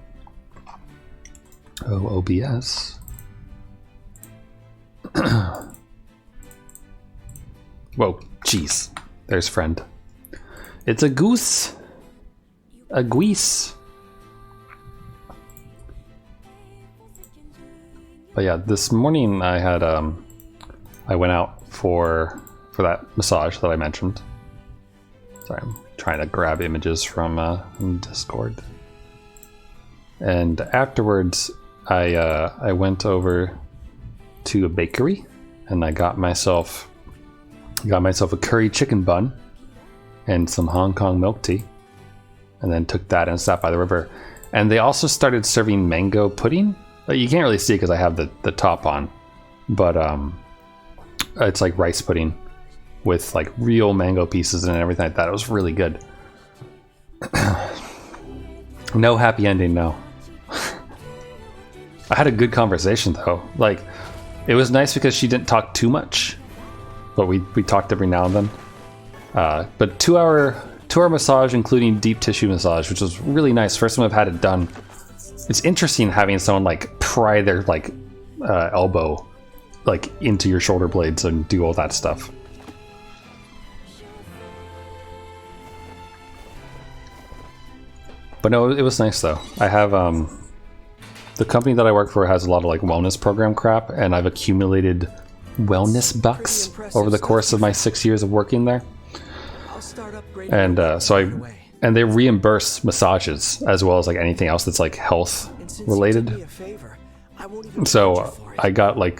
OBS. Whoa, jeez. There's friend. It's a goose. A guise. But yeah, this morning I had I went out for that massage that I mentioned. Sorry, I'm trying to grab images from Discord. And afterwards, I went over to a bakery and I got myself a curry chicken bun and some Hong Kong milk tea, and then took that and sat by the river. And they also started serving mango pudding You can't really see because I have the top on, but it's like rice pudding with like real mango pieces and everything like that. It was really good. No happy ending, no. I had a good conversation though. Like, it was nice because she didn't talk too much, but we talked every now and then. But 2-hour massage, including deep tissue massage, which was really nice. First time I've had it done. It's interesting having someone like pry their like elbow like into your shoulder blades and do all that stuff. But no, it was nice though. I have the company that I work for has a lot of like wellness program crap, and I've accumulated wellness bucks over the course of my 6 years of working there. And and they reimburse massages as well as like anything else that's like health related. So I got like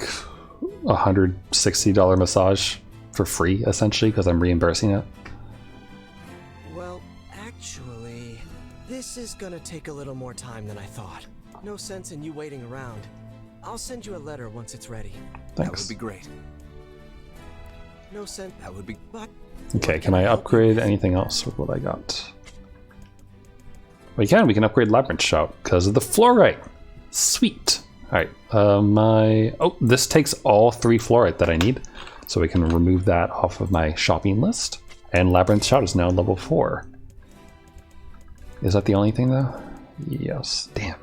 $160 massage for free essentially because I'm reimbursing it. Well, actually, this is gonna take a little more time than I thought. No sense in you waiting around. I'll send you a letter once it's ready. Thanks. That would be great. No sense. That would be. But okay, can I upgrade anything else with what I got? We can upgrade Labyrinth Shout because of the fluorite. Sweet. Alright, this takes all 3 fluorite that I need, so we can remove that off of my shopping list. And Labyrinth Shout is now level 4. Is that the only thing though? Yes, damn.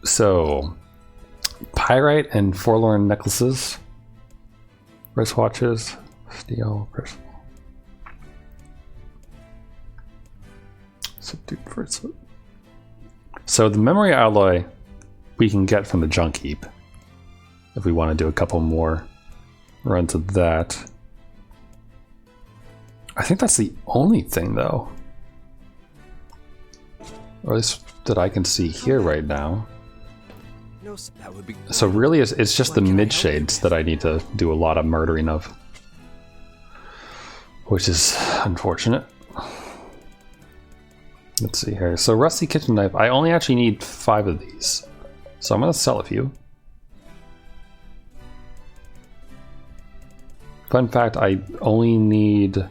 So, pyrite and forlorn necklaces, wristwatches, steel, bracelet. Subdued bracelet. So the memory alloy we can get from the junk heap if we want to do a couple more runs of that. I think that's the only thing though, or at least that I can see here right now. So really it's just the mid shades that I need to do a lot of murdering of, which is unfortunate. Let's see here. So rusty kitchen knife, I only actually need 5 of these, so I'm gonna sell a few. Fun fact, I only need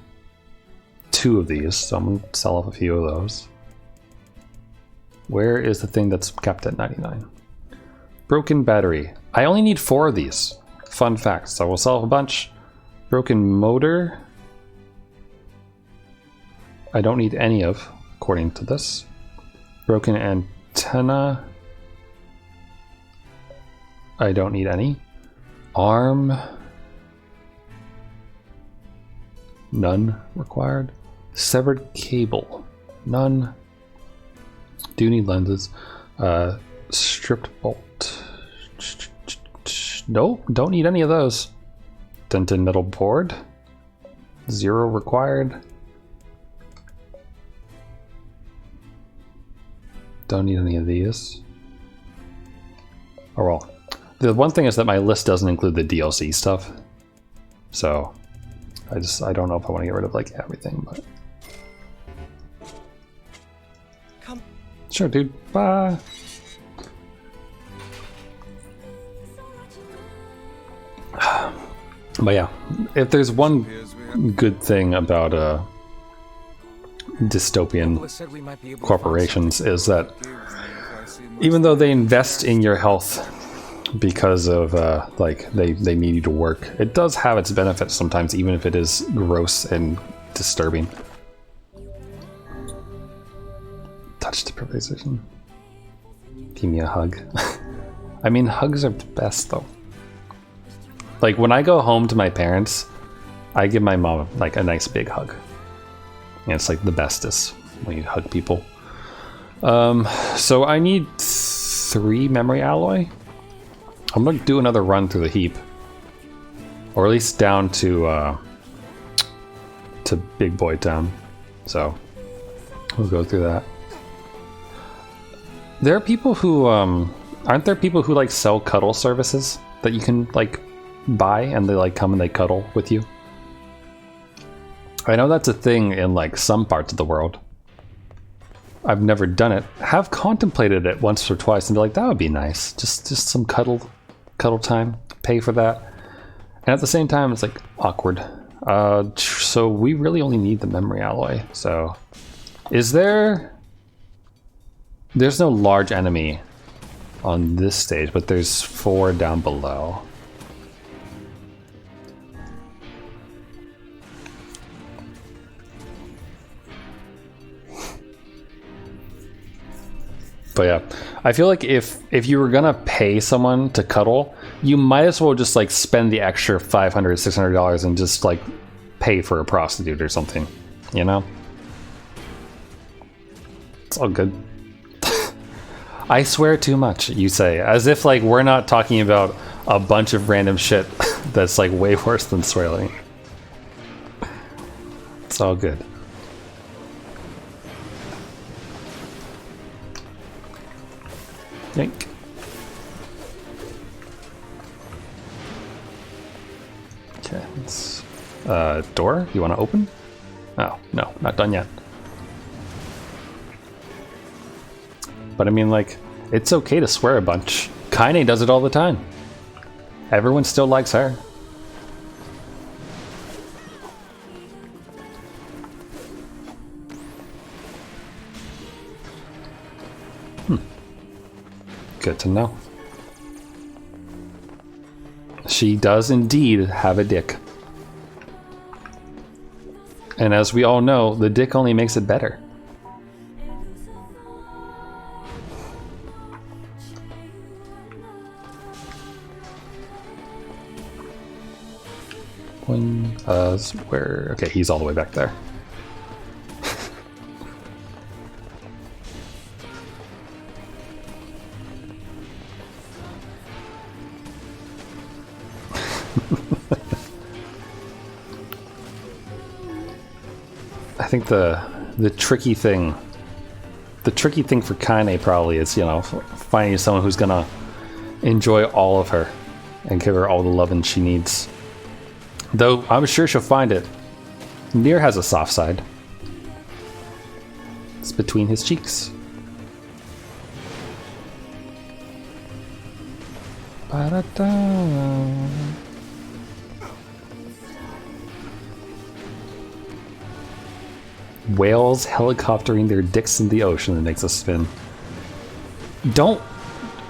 2 of these, so I'm gonna sell off a few of those. Where is the thing that's kept at 99? Broken battery. I only need 4 of these. Fun fact, so I will sell a bunch. Broken motor. I don't need any of, according to this. Broken antenna. I don't need any. Arm. None required. Severed cable. None. Do need lenses. Stripped bolt. Nope, don't need any of those. Dented metal board. 0 required. Don't need any of these. Oh well. The one thing is that my list doesn't include the DLC stuff. So I don't know if I want to get rid of like everything, but come. Sure, dude. Bye. But yeah, if there's one good thing about dystopian corporations is that even though they invest in your health because of like they need you to work, it does have its benefits sometimes, even if it is gross and disturbing. Touch deprivation. Give me a hug. I mean, hugs are the best though. Like when I go home to my parents, I give my mom like a nice big hug. And it's like the bestest when you hug people. So I need 3 memory alloy. I'm gonna do another run through the heap, or at least down to Big Boy Town. So we'll go through that. There are people who aren't there people who like sell cuddle services that you can like buy and they like come and they cuddle with you? I know that's a thing in like some parts of the world. I've never done it. Have contemplated it once or twice and be like, that would be nice. Just some cuddle time. Pay for that. And at the same time, it's like awkward. So we really only need the memory alloy. So is there... There's no large enemy on this stage, but there's 4 down below. But yeah, I feel like if you were gonna pay someone to cuddle, you might as well just like spend the extra $500, $600 and just like pay for a prostitute or something, you know? It's all good. I swear too much, you say, as if like we're not talking about a bunch of random shit that's like way worse than swearing. It's all good. Yank. Okay, let's... door? You want to open? Oh, no, not done yet. But I mean, like, it's okay to swear a bunch. Kaine does it all the time. Everyone still likes her. Good to know. She does indeed have a dick. And as we all know, the dick only makes it better. Where? Okay, he's all the way back there. I think the tricky thing for Kaine probably is, you know, finding someone who's gonna enjoy all of her and give her all the loving she needs. Though I'm sure she'll find it. Nier has a soft side. It's between his cheeks. Ba-da-da. Whales helicoptering their dicks in the ocean that makes us spin.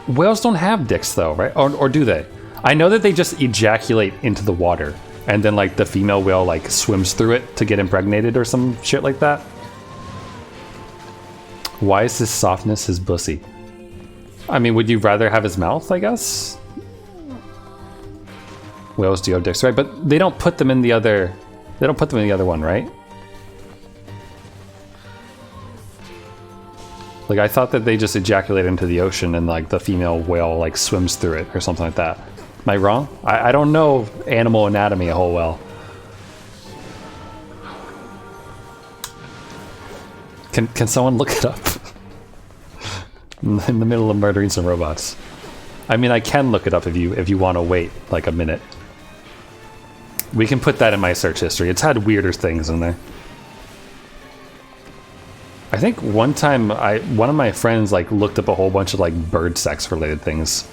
Whales don't have dicks though, right? Or do they? I know that they just ejaculate into the water and then like the female whale like swims through it to get impregnated or some shit like that. Why is his softness his pussy? I mean, would you rather have his mouth, I guess? Whales do have dicks, right? But they don't put them in the other... They don't put them in the other one, right? Like, I thought that they just ejaculate into the ocean and, like, the female whale, like, swims through it or something like that. Am I wrong? I don't know animal anatomy a whole well. Can someone look it up? In the middle of murdering some robots. I mean, I can look it up if you want to wait, like, a minute. We can put that in my search history. It's had weirder things in there. I think one time one of my friends like looked up a whole bunch of like bird sex related things,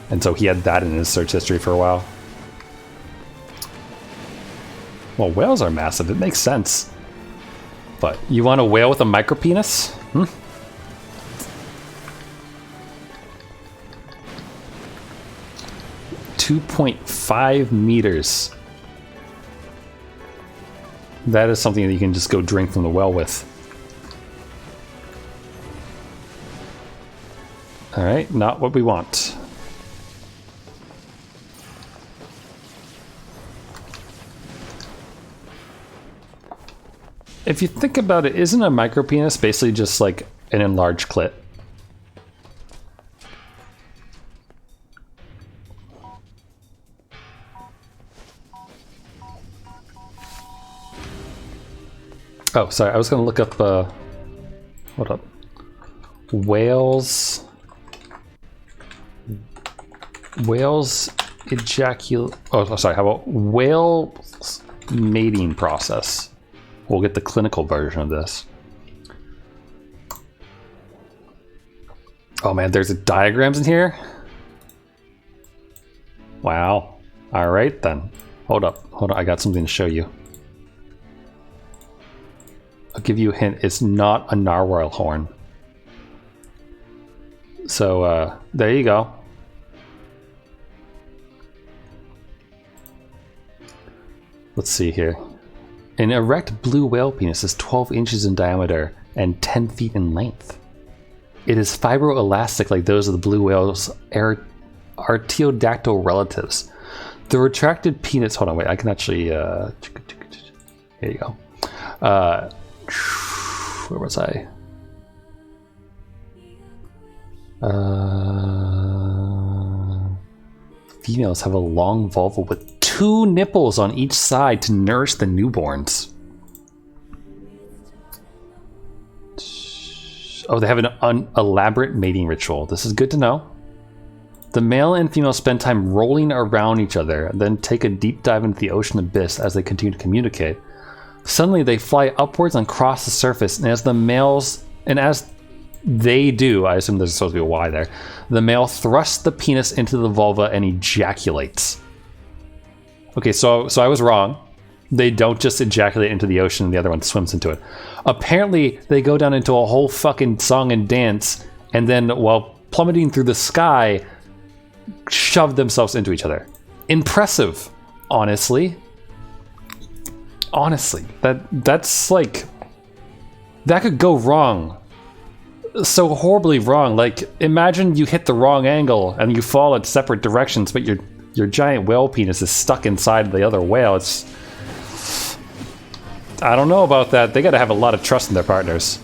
and so he had that in his search history for a while. Well, whales are massive. It makes sense. But you want a whale with a micro penis? 2.5 meters. That is something that you can just go drink from the well with. Alright, not what we want. If you think about it, isn't a micropenis basically just like an enlarged clit? Oh, sorry, I was gonna look up, hold up. Whales ejaculate, oh, sorry, how about whales mating process? We'll get the clinical version of this. Oh man, there's diagrams in here? Wow. Alright then. Hold up, I got something to show you. I'll give you a hint, it's not a narwhal horn. So, there you go. Let's see here. An erect blue whale penis is 12 inches in diameter and 10 feet in length. It is fibroelastic like those of the blue whale's artiodactyl relatives. The retracted penis... Hold on, wait, I can actually... here you go. Where was I? Females have a long vulva with 2 nipples on each side to nourish the newborns. Oh, they have an elaborate mating ritual. This is good to know. The male and female spend time rolling around each other, then take a deep dive into the ocean abyss as they continue to communicate. Suddenly, they fly upwards and cross the surface, and as they do, I assume there's supposed to be a Y there, the male thrusts the penis into the vulva and ejaculates. Okay, so I was wrong. They don't just ejaculate into the ocean and the other one swims into it. Apparently, they go down into a whole fucking song and dance, and then while plummeting through the sky, shove themselves into each other. Impressive, honestly. Honestly, that's like... That could go wrong. So horribly wrong. Like, imagine you hit the wrong angle and you fall in separate directions, but your giant whale penis is stuck inside the other whale. It's... I don't know about that. They gotta have a lot of trust in their partners.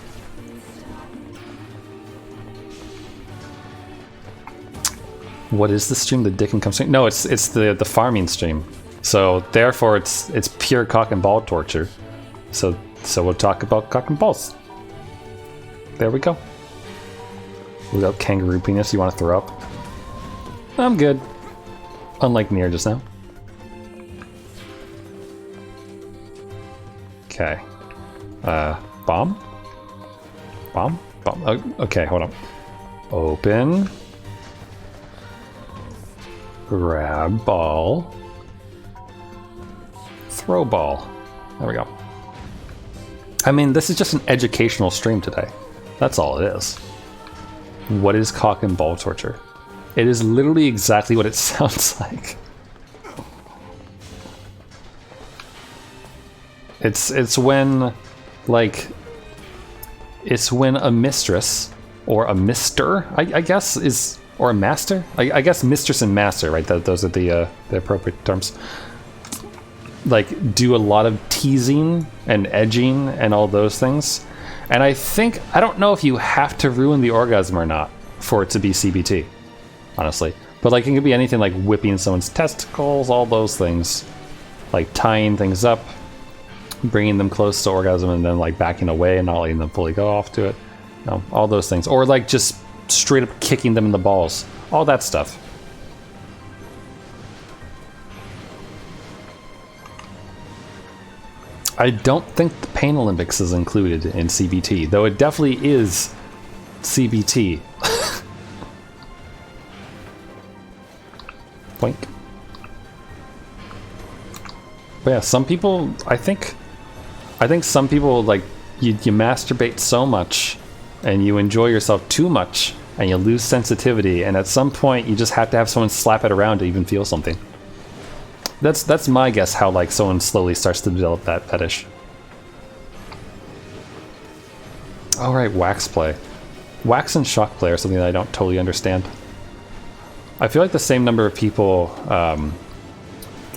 What is the stream? The dick and cum stream? No, it's the farming stream. So therefore, it's pure cock and ball torture. So we'll talk about cock and balls. There we go. Without kangaroo penis, you want to throw up? I'm good. Unlike Nier just now. Okay. Bomb? Bomb? Bomb. Oh, okay, hold on. Open. Grab ball. Throw ball. There we go. I mean, this is just an educational stream today. That's all it is. What is cock and ball torture? It is literally exactly what it sounds like. It's when, like, it's when a mistress or a mister, I guess, is, or a master. I guess mistress and master, right? Those are the appropriate terms. Like, do a lot of teasing and edging and all those things. And I don't know if you have to ruin the orgasm or not for it to be CBT, honestly. But like, it could be anything like whipping someone's testicles, all those things. Like tying things up, bringing them close to orgasm and then like backing away and not letting them fully go off to it. No, all those things. Or like just straight up kicking them in the balls. All that stuff. I don't think the Pain Olympics is included in CBT, though it definitely is CBT. Boink. But yeah, some people, I think some people, like, you masturbate so much and you enjoy yourself too much and you lose sensitivity, and at some point you just have to have someone slap it around to even feel something. That's my guess how, like, someone slowly starts to develop that fetish. Alright, wax play. Wax and shock play are something that I don't totally understand. I feel like the same number of people,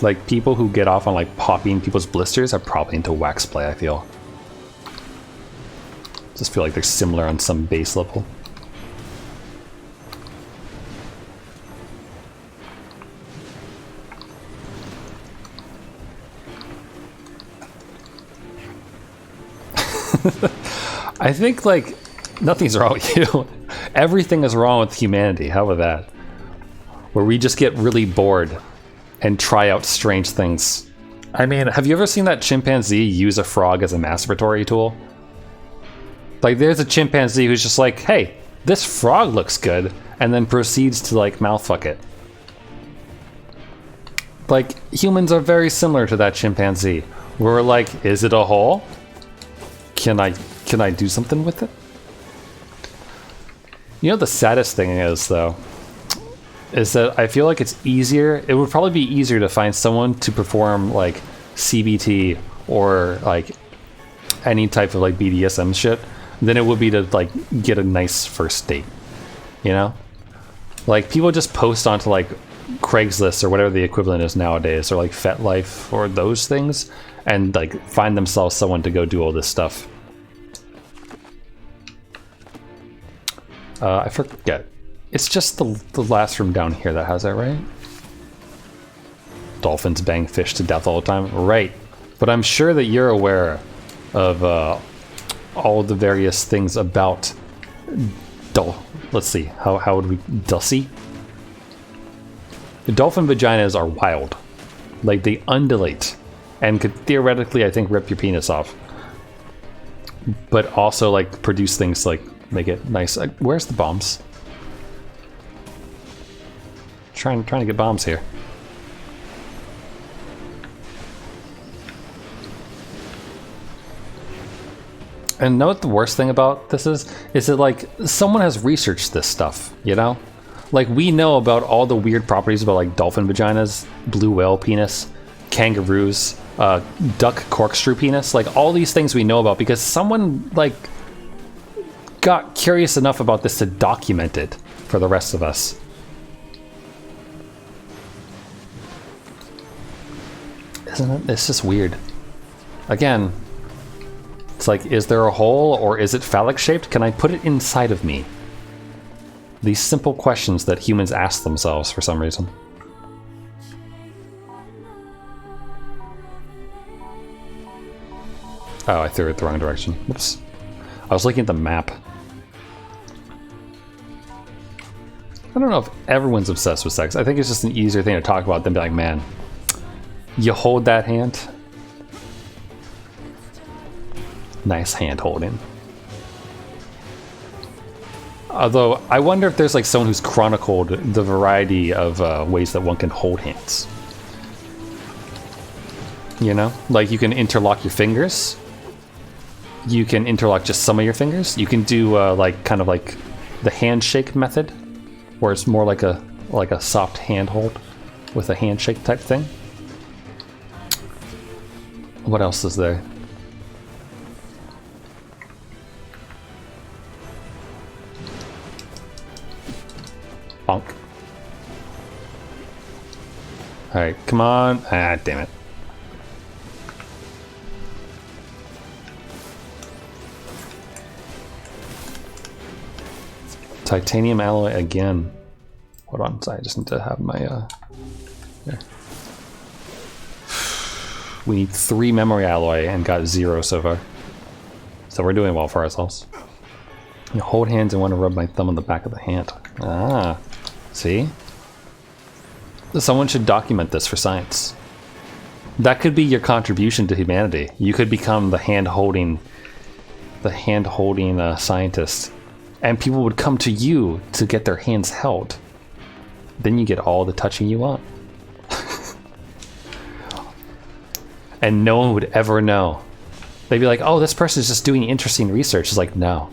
like people who get off on like popping people's blisters are probably into wax play, I feel. Just feel like they're similar on some base level. I think, like, nothing's wrong with you. Everything is wrong with humanity. How about that? Where we just get really bored and try out strange things. I mean, have you ever seen that chimpanzee use a frog as a masturbatory tool? Like, there's a chimpanzee who's just like, hey, this frog looks good, and then proceeds to like mouthfuck it. Like, humans are very similar to that chimpanzee. We're like, is it a hole? Can I do something with it? You know, the saddest thing is, though, is that I feel like it's easier. It would probably be easier to find someone to perform like CBT or like any type of like BDSM shit than it would be to like get a nice first date. You know, like people just post onto like Craigslist or whatever the equivalent is nowadays, or like FetLife or those things, and like find themselves someone to go do all this stuff. I forget. It's just the last room down here that has that, right? Dolphins bang fish to death all the time, right? But I'm sure that you're aware of all the various things about let's see, how would we Dulcie? The dolphin vaginas are wild. Like, they undulate and could theoretically, I think, rip your penis off. But also, like, produce things like make it nice. Where's the bombs? Trying to get bombs here. And know what the worst thing about this is that like someone has researched this stuff, you know? Like, we know about all the weird properties about like dolphin vaginas, blue whale penis, kangaroos, duck corkscrew penis, like all these things we know about because someone like got curious enough about this to document it for the rest of us. Isn't it? It's just weird. Again, it's like, is there a hole or is it phallic shaped? Can I put it inside of me? These simple questions that humans ask themselves for some reason. Oh, I threw it the wrong direction. Whoops. I was looking at the map. I don't know if everyone's obsessed with sex. I think it's just an easier thing to talk about than be like, man, you hold that hand. Nice hand holding. Although, I wonder if there's like someone who's chronicled the variety of ways that one can hold hands. You know? Like, you can interlock your fingers. You can interlock just some of your fingers. You can do like kind of like the handshake method, where it's more like a soft handhold with a handshake type thing. What else is there? Bonk. Alright, come on. Ah, damn it. Titanium alloy again. Hold on, sorry, I just need to have my there. We need 3 memory alloy and got 0 so far. So we're doing well for ourselves. You hold hands and want to rub my thumb on the back of the hand. Ah, see? Someone should document this for science. That could be your contribution to humanity. You could become the hand-holding scientist. And people would come to you to get their hands held. Then you get all the touching you want. And no one would ever know. They'd be like, oh, this person's just doing interesting research. It's like, no.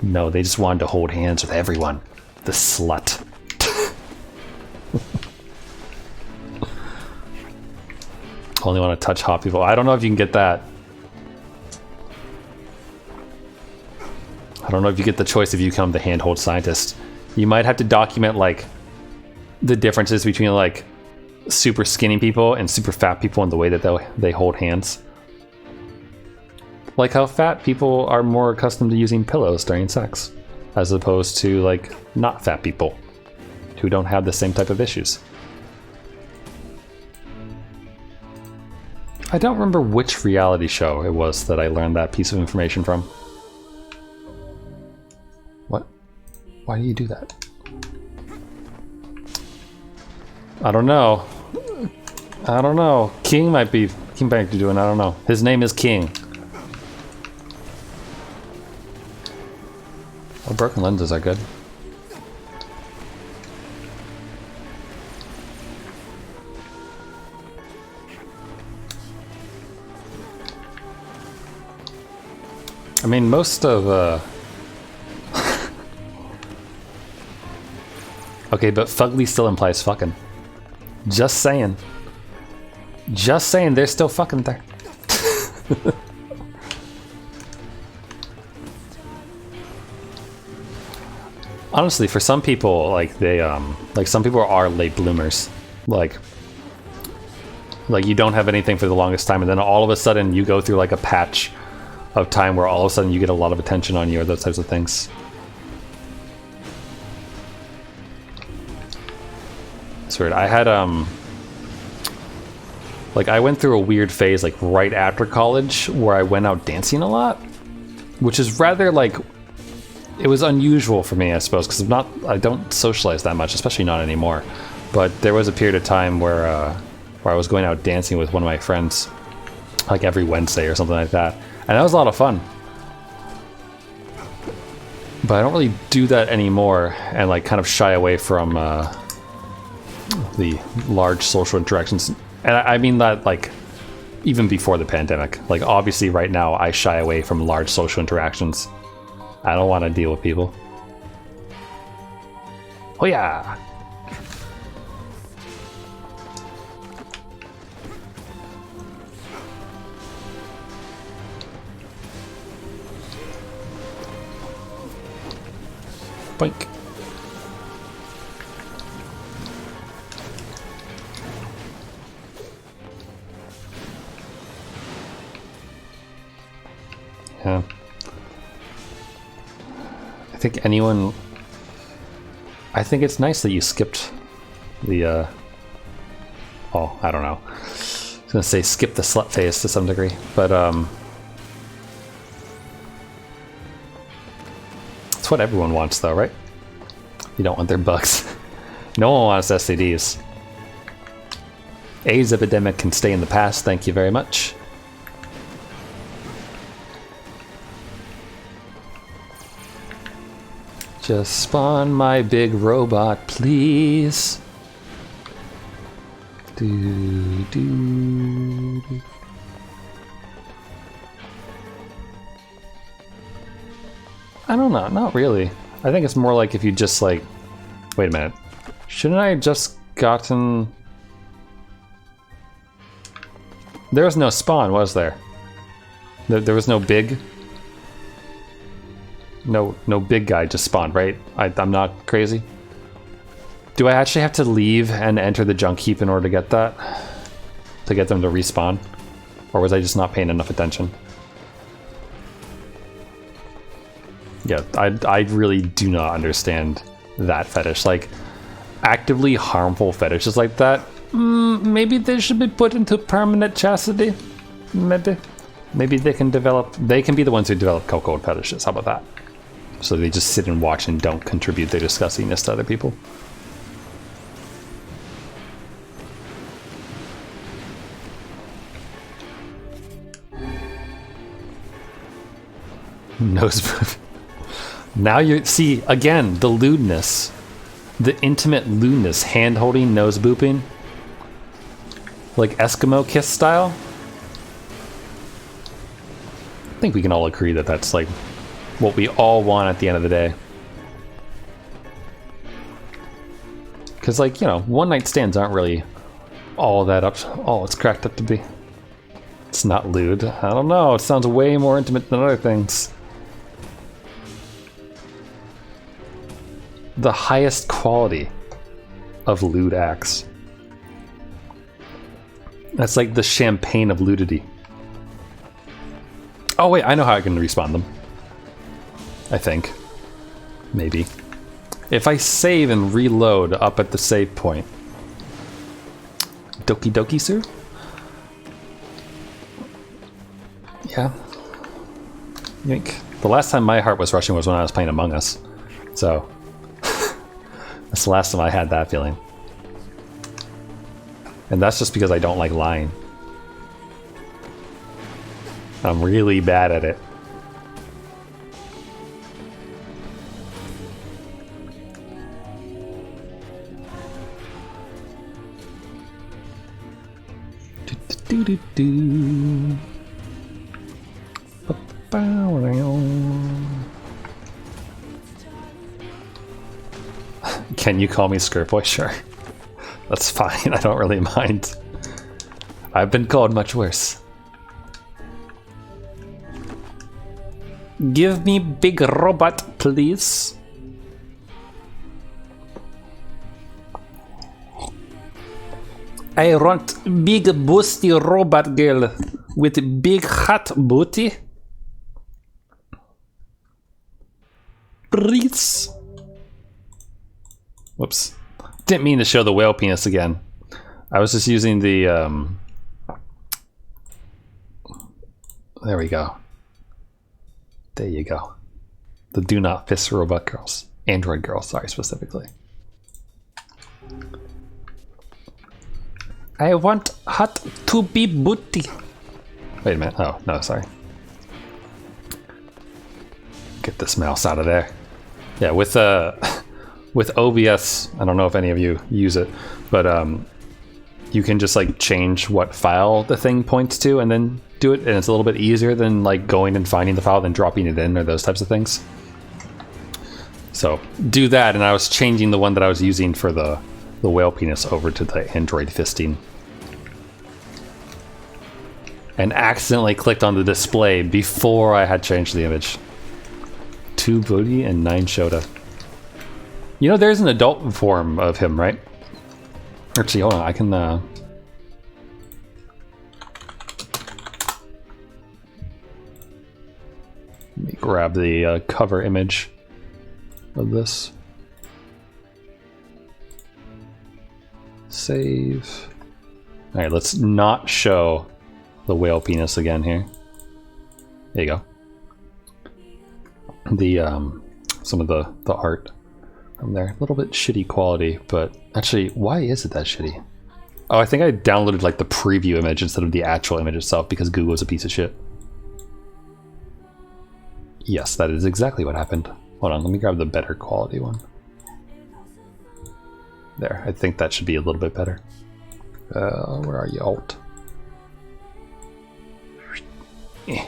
No, they just wanted to hold hands with everyone. The slut. Only want to touch hot people. I don't know if you can get that. I don't know if you get the choice if you become the handhold scientist. You might have to document like the differences between like super skinny people and super fat people in the way that they hold hands. Like how fat people are more accustomed to using pillows during sex, as opposed to like not fat people who don't have the same type of issues. I don't remember which reality show it was that I learned that piece of information from. What? Why do you do that? I don't know. I don't know. King might be doing, I don't know. His name is King. broken lenses are good. I mean, most of, okay, but fugly still implies fucking. Just saying. Just saying, they're still fucking there. Honestly, for some people, like, they, like, some people are late bloomers. Like, you don't have anything for the longest time, and then all of a sudden you go through, like, a patch of time where all of a sudden you get a lot of attention on you, or those types of things. It's weird. I had, like, I went through a weird phase, like, right after college, where I went out dancing a lot, which is rather, like, it was unusual for me, I suppose, because I don't socialize that much, especially not anymore. But there was a period of time where I was going out dancing with one of my friends, like, every Wednesday or something like that. And that was a lot of fun. But I don't really do that anymore, and, like, kind of shy away from the large social interactions. And I mean that, like, even before the pandemic. Like, obviously right now I shy away from large social interactions. I don't want to deal with people. Oh yeah! Boink. Yeah. I think it's nice that you skipped the, oh, I don't know. I was gonna say skip the slut phase to some degree, but, it's what everyone wants though, right? You don't want their bugs. No one wants STDs. AIDS epidemic can stay in the past, thank you very much. Just spawn my big robot, please. Do. I don't know, not really. I think it's more like if you just like... Wait a minute. Shouldn't I have just gotten... There was no spawn, was there? There was no big... No big guy just spawned, right? I'm not crazy. Do I actually have to leave and enter the junk heap in order to get that? To get them to respawn? Or was I just not paying enough attention? Yeah, I really do not understand that fetish. Like, actively harmful fetishes like that, maybe they should be put into permanent chastity. Maybe they can be the ones who develop cuckold fetishes. How about that? So they just sit and watch and don't contribute their disgustingness to other people. Nose boop. Now you see again the lewdness, the intimate lewdness, hand holding, nose booping, like Eskimo kiss style. I think we can all agree that that's like what we all want at the end of the day. Because, like, you know, one night stands aren't really all it's cracked up to be. It's not lewd. I don't know, it sounds way more intimate than other things. The highest quality of lewd acts. That's like the champagne of ludity. Oh wait, I know how I can respawn them. I think. Maybe. If I save and reload up at the save point. Doki doki, sir? Yeah. Yoink. The last time my heart was rushing was when I was playing Among Us. So, that's the last time I had that feeling. And that's just because I don't like lying. I'm really bad at it. Can you call me Skirtboy? Sure. That's fine, I don't really mind. I've been called much worse. Give me big robot, please. I want big boosty robot girl with big hot booty. Please. Whoops. Didn't mean to show the whale penis again. I was just using the there we go. There you go. The do not piss robot girls. Android girls, sorry, specifically. I want hot to be booty. Wait a minute. Oh, no, sorry. Get this mouse out of there. Yeah, with OBS, I don't know if any of you use it, but you can just like change what file the thing points to and then do it, and it's a little bit easier than like going and finding the file then dropping it in or those types of things. So do that, and I was changing the one that I was using for the whale penis over to the Android fisting. And accidentally clicked on the display before I had changed the image. 2 booty and 9 Shota. You know, there's an adult form of him, right? Actually, hold on, I can let me grab the cover image of this. Save. All right, let's not show the whale penis again here. There you go. The some of the art from there, a little bit shitty quality, but actually, why is it that shitty? Oh, I think I downloaded like the preview image instead of the actual image itself because Google is a piece of shit. Yes, that is exactly what happened. Hold on, let me grab the better quality one. There, I think that should be a little bit better. Where are you, alt? Yeah.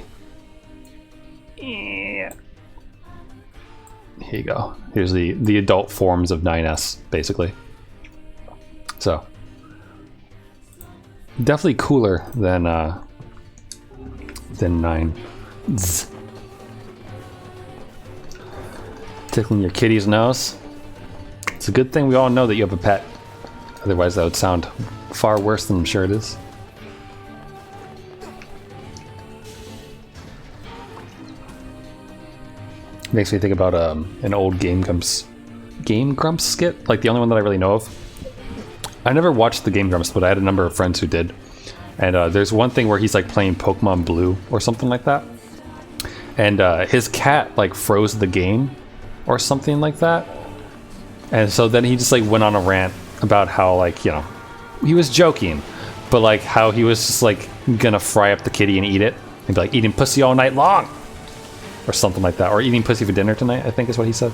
Here you go. Here's the adult forms of 9S, basically. So definitely cooler than 9. Zzz. Tickling your kitty's nose. It's a good thing we all know that you have a pet. Otherwise that would sound far worse than I'm sure it is. Makes me think about an old Game Grumps skit, like the only one that I really know of. I never watched the Game Grumps, but I had a number of friends who did. And there's one thing where he's like playing Pokemon Blue or something like that. And his cat like froze the game or something like that. And so then he just like went on a rant about how, like, you know, he was joking, but like how he was just like gonna fry up the kitty and eat it. He'd be like, eating pussy all night long or something like that, or eating pussy for dinner tonight, I think is what he said.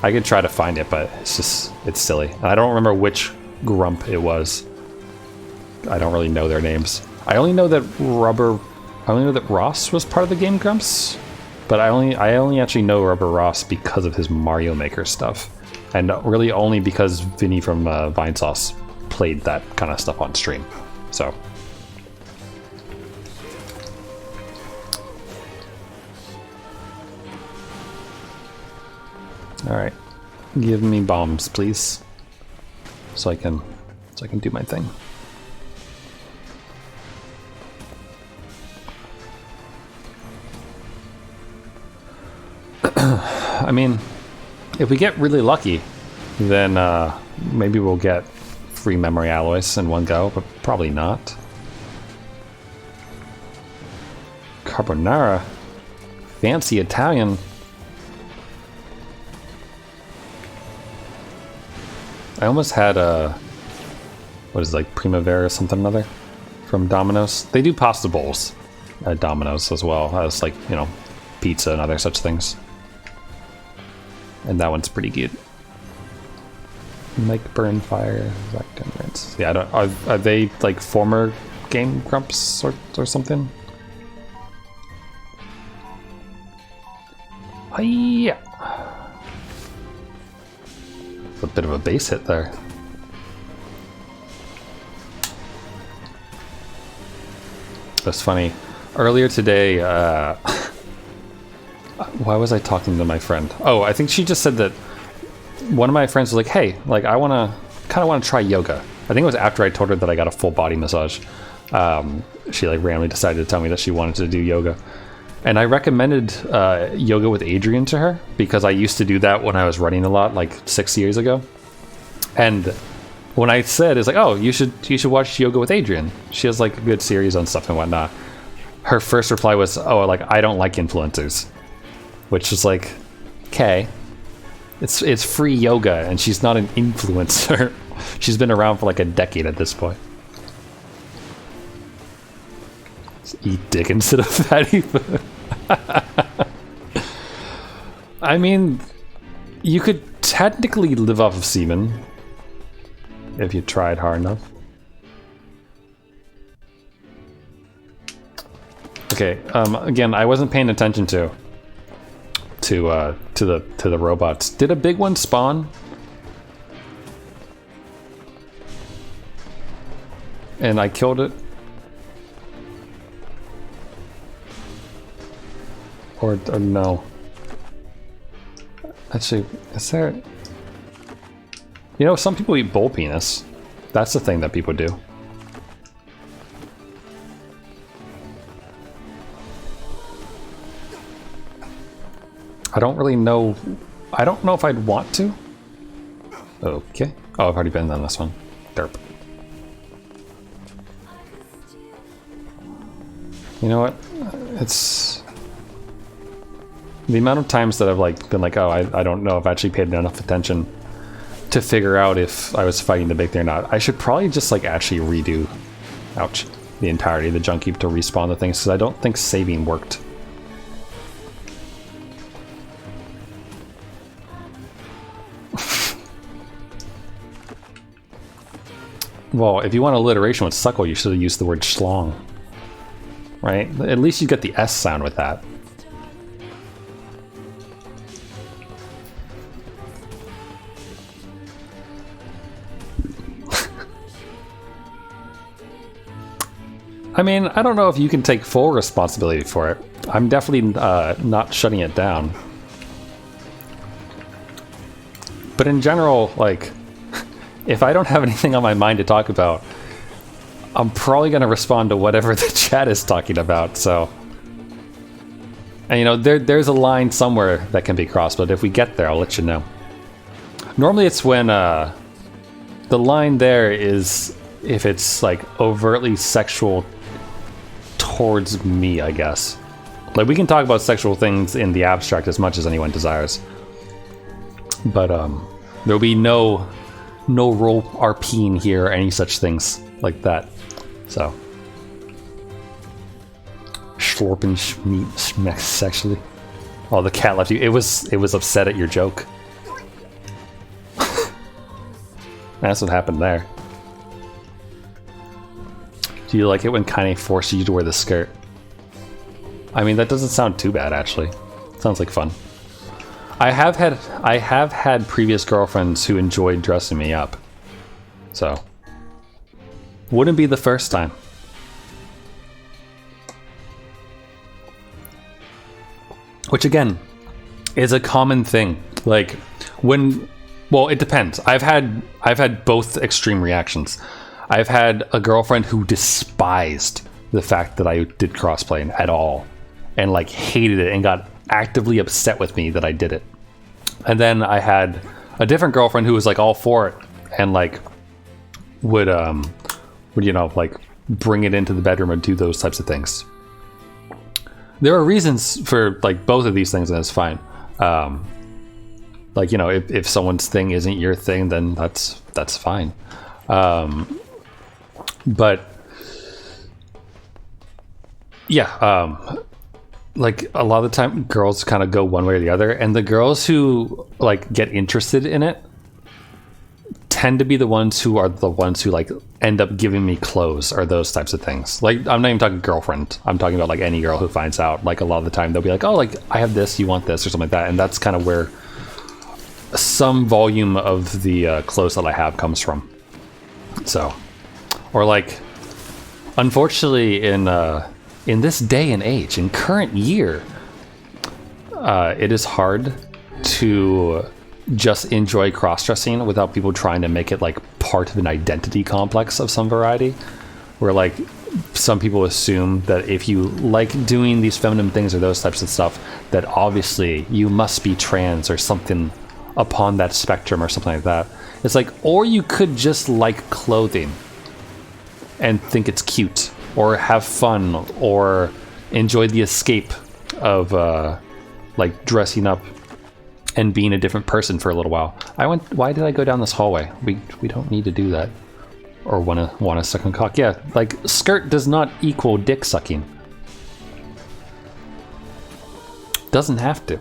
I could try to find it, but it's silly. And I don't remember which grump it was. I don't really know their names. I only know that Ross was part of the Game Grumps, but I only actually know Rubber Ross because of his Mario Maker stuff, and really only because Vinny from Vinesauce played that kind of stuff on stream. So. All right, give me bombs, please, so I can do my thing. I mean, if we get really lucky, then maybe we'll get free memory alloys in one go, but probably not. Carbonara, fancy Italian. I almost had what is it, like Primavera or something or other from Domino's. They do pasta bowls at Domino's as well as, like, you know, pizza and other such things. And that one's pretty good. Like Burn Fire, yeah, I don't, are they like former Game Grumps or something. Hiya! A bit of a base hit there. That's funny. Earlier today, why was I talking to my friend? Oh, I think she just said that one of my friends was like, hey, like I kind of want to try yoga. I think it was after I told her that I got a full body massage. She like randomly decided to tell me that she wanted to do yoga. And I recommended yoga with Adrian to her because I used to do that when I was running a lot, like 6 years ago. And when I said, it's like, oh, you should watch Yoga with Adrian. She has like a good series on stuff and whatnot. Her first reply was, oh, like I don't like influencers, which is like, okay, it's free yoga, and she's not an influencer. She's been around for like a decade at this point. Eat dick instead of fatty food. I mean, you could technically live off of semen if you tried hard enough. Okay, again, I wasn't paying attention to the robots. Did a big one spawn? And I killed it? Or no? Actually, is there... You know, some people eat bull penis. That's the thing that people do. I don't really know. I don't know if I'd want to. Okay. Oh, I've already been on this one. Derp. You know what? It's... The amount of times that I've like been like, oh, I don't know if I actually paid enough attention to figure out if I was fighting the big thing or not. I should probably just like actually redo, ouch, the entirety of the junk heap to respawn the things, because I don't think saving worked. Well, if you want alliteration with suckle, you should have used the word schlong. Right? At least you get the S sound with that. I mean, I don't know if you can take full responsibility for it. I'm definitely not shutting it down. But in general, like, if I don't have anything on my mind to talk about, I'm probably going to respond to whatever the chat is talking about, so... And you know, there's a line somewhere that can be crossed, but if we get there, I'll let you know. Normally it's when, the line there is if it's, like, overtly sexual towards me, I guess. Like, we can talk about sexual things in the abstract as much as anyone desires. But, there'll be no role RPing here or any such things like that. So. Schlorping meat sexually. Oh, the cat left you. It was upset at your joke. That's what happened there. Do you like it when Kaine forces you to wear the skirt? I mean, that doesn't sound too bad, actually. Sounds like fun. I have had previous girlfriends who enjoyed dressing me up. So. Wouldn't be the first time. Which again, is a common thing. Like, when... Well, it depends. I've had both extreme reactions. I've had a girlfriend who despised the fact that I did crossplay at all. And like hated it and got actively upset with me that I did it. And then I had a different girlfriend who was like all for it and like would you know, like bring it into the bedroom and do those types of things. There are reasons for like both of these things, and it's fine. Like, you know, if someone's thing isn't your thing, then that's fine. But yeah, like a lot of the time girls kind of go one way or the other, and the girls who like get interested in it tend to be the ones who like end up giving me clothes or those types of things. Like, I'm not even talking girlfriend. I'm talking about like any girl who finds out. Like, a lot of the time they'll be like, oh, like, I have this, you want this, or something like that. And that's kind of where some volume of the clothes that I have comes from. So, or like, unfortunately, in this day and age, in current year, it is hard to just enjoy cross-dressing without people trying to make it like part of an identity complex of some variety, where like some people assume that if you like doing these feminine things or those types of stuff, that obviously you must be trans or something upon that spectrum or something like that. It's like, or you could just like clothing and think it's cute, or have fun, or enjoy the escape of like dressing up and being a different person for a little while. Why did I go down this hallway? We don't need to do that. Or wanna suck on cock. Yeah, like, skirt does not equal dick sucking. Doesn't have to.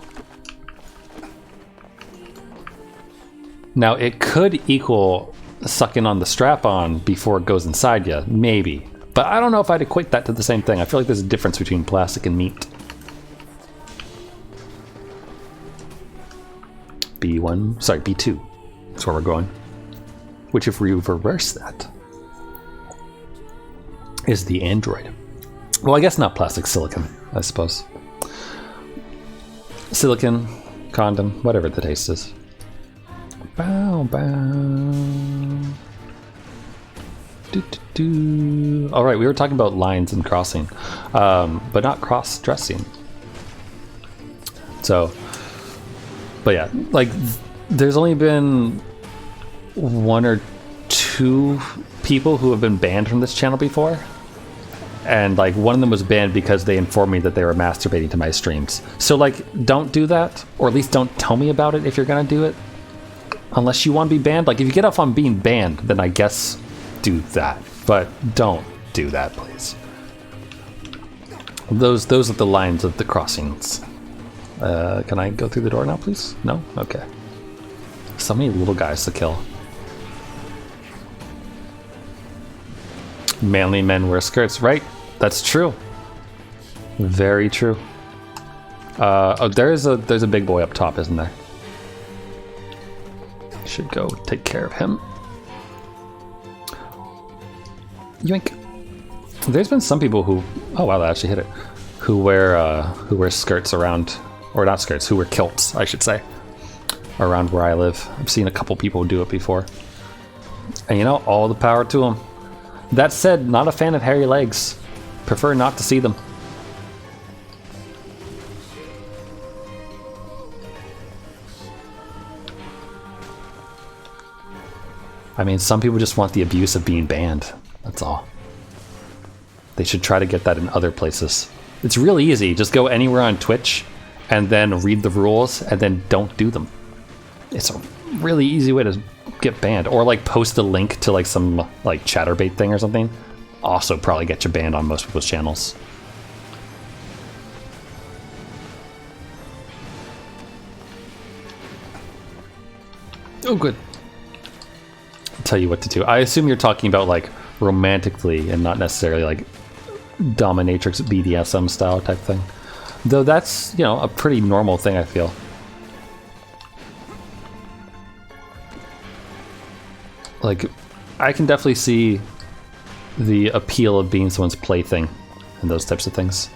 Now, it could equal sucking on the strap-on before it goes inside you, maybe. But I don't know if I'd equate that to the same thing. I feel like there's a difference between plastic and meat. B1, sorry, B2. That's where we're going. Which, if we reverse that, is the android. Well, I guess not plastic, silicon, I suppose. Silicon, condom, whatever the taste is. Bow, bow. All right, we were talking about lines and crossing, but not cross-dressing. So, but yeah, like, there's only been 1 or 2 people who have been banned from this channel before. And like, one of them was banned because they informed me that they were masturbating to my streams. So like, don't do that, or at least don't tell me about it if you're gonna do it. Unless you want to be banned. Like, if you get off on being banned, then I guess do that. But don't do that, please. Those are the lines of the crossings. Can I go through the door now, please? No? Okay. So many little guys to kill. Manly men wear skirts, right? That's true. Very true. Oh, there's a big boy up top, isn't there? Should go take care of him. Yoink. There's been some people who, oh wow, that actually hit it, who wear skirts around, or not skirts, who wear kilts, I should say, around where I live. I've seen a couple people do it before. And you know, all the power to them. That said, not a fan of hairy legs. Prefer not to see them. I mean, some people just want the abuse of being banned. That's all. They should try to get that in other places. It's really easy. Just go anywhere on Twitch and then read the rules and then don't do them. It's a really easy way to get banned. Or like post a link to like some like chatterbait thing or something. Also probably get you banned on most people's channels. Oh, good. I'll tell you what to do. I assume you're talking about like romantically and not necessarily like dominatrix BDSM style type thing. Though that's, you know, a pretty normal thing, I feel. Like, I can definitely see the appeal of being someone's plaything and those types of things.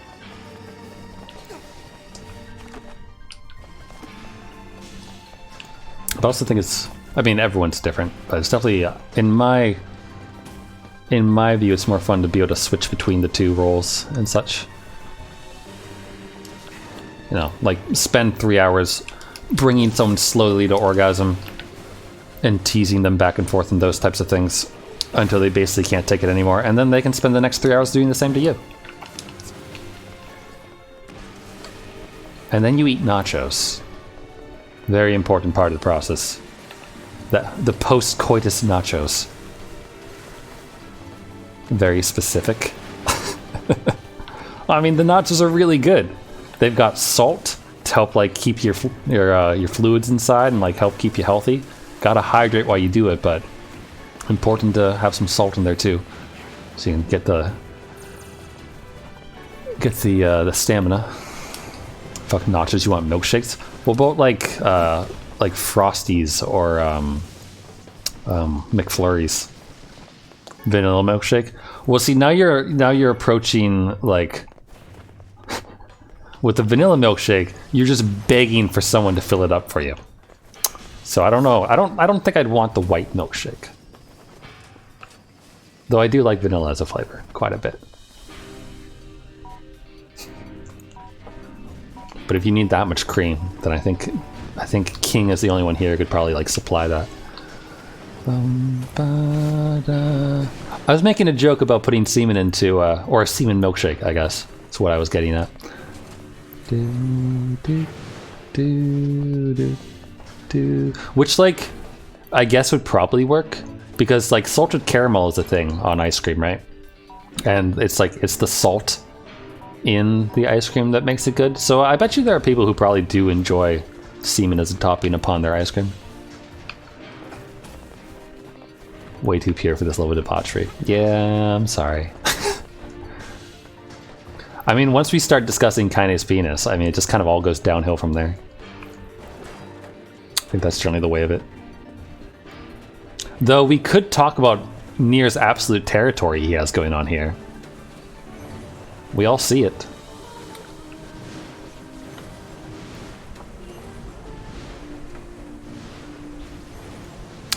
But I also think it's, I mean, everyone's different, but it's definitely, in my view, it's more fun to be able to switch between the two roles and such. You know, like, spend 3 hours bringing someone slowly to orgasm and teasing them back and forth and those types of things until they basically can't take it anymore, and then they can spend the next 3 hours doing the same to you. And then you eat nachos. Very important part of the process. The post-coitus nachos. Very specific. I mean, the nachos are really good. They've got salt to help like keep your fluids inside and like help keep you healthy. Gotta hydrate while you do it, but important to have some salt in there too, so you can get the stamina. Fuck notches. You want milkshakes? What about like Frosties or McFlurries? Vanilla milkshake. Well, see, now you're approaching like with the vanilla milkshake, you're just begging for someone to fill it up for you. So I don't know. I don't think I'd want the white milkshake. Though I do like vanilla as a flavor quite a bit. But if you need that much cream, then I think King is the only one here who could probably like supply that. I was making a joke about putting semen into or a semen milkshake, I guess. That's what I was getting at. Which, like, I guess would probably work because like salted caramel is a thing on ice cream, right? And it's the salt in the ice cream that makes it good. So I bet you there are people who probably do enjoy semen as a topping upon their ice cream. Way too pure for this level of debauchery. Yeah, I'm sorry. I mean, once we start discussing Kaine's penis, I mean, it just kind of all goes downhill from there. I think that's generally the way of it. Though we could talk about Nier's absolute territory he has going on here. We all see it.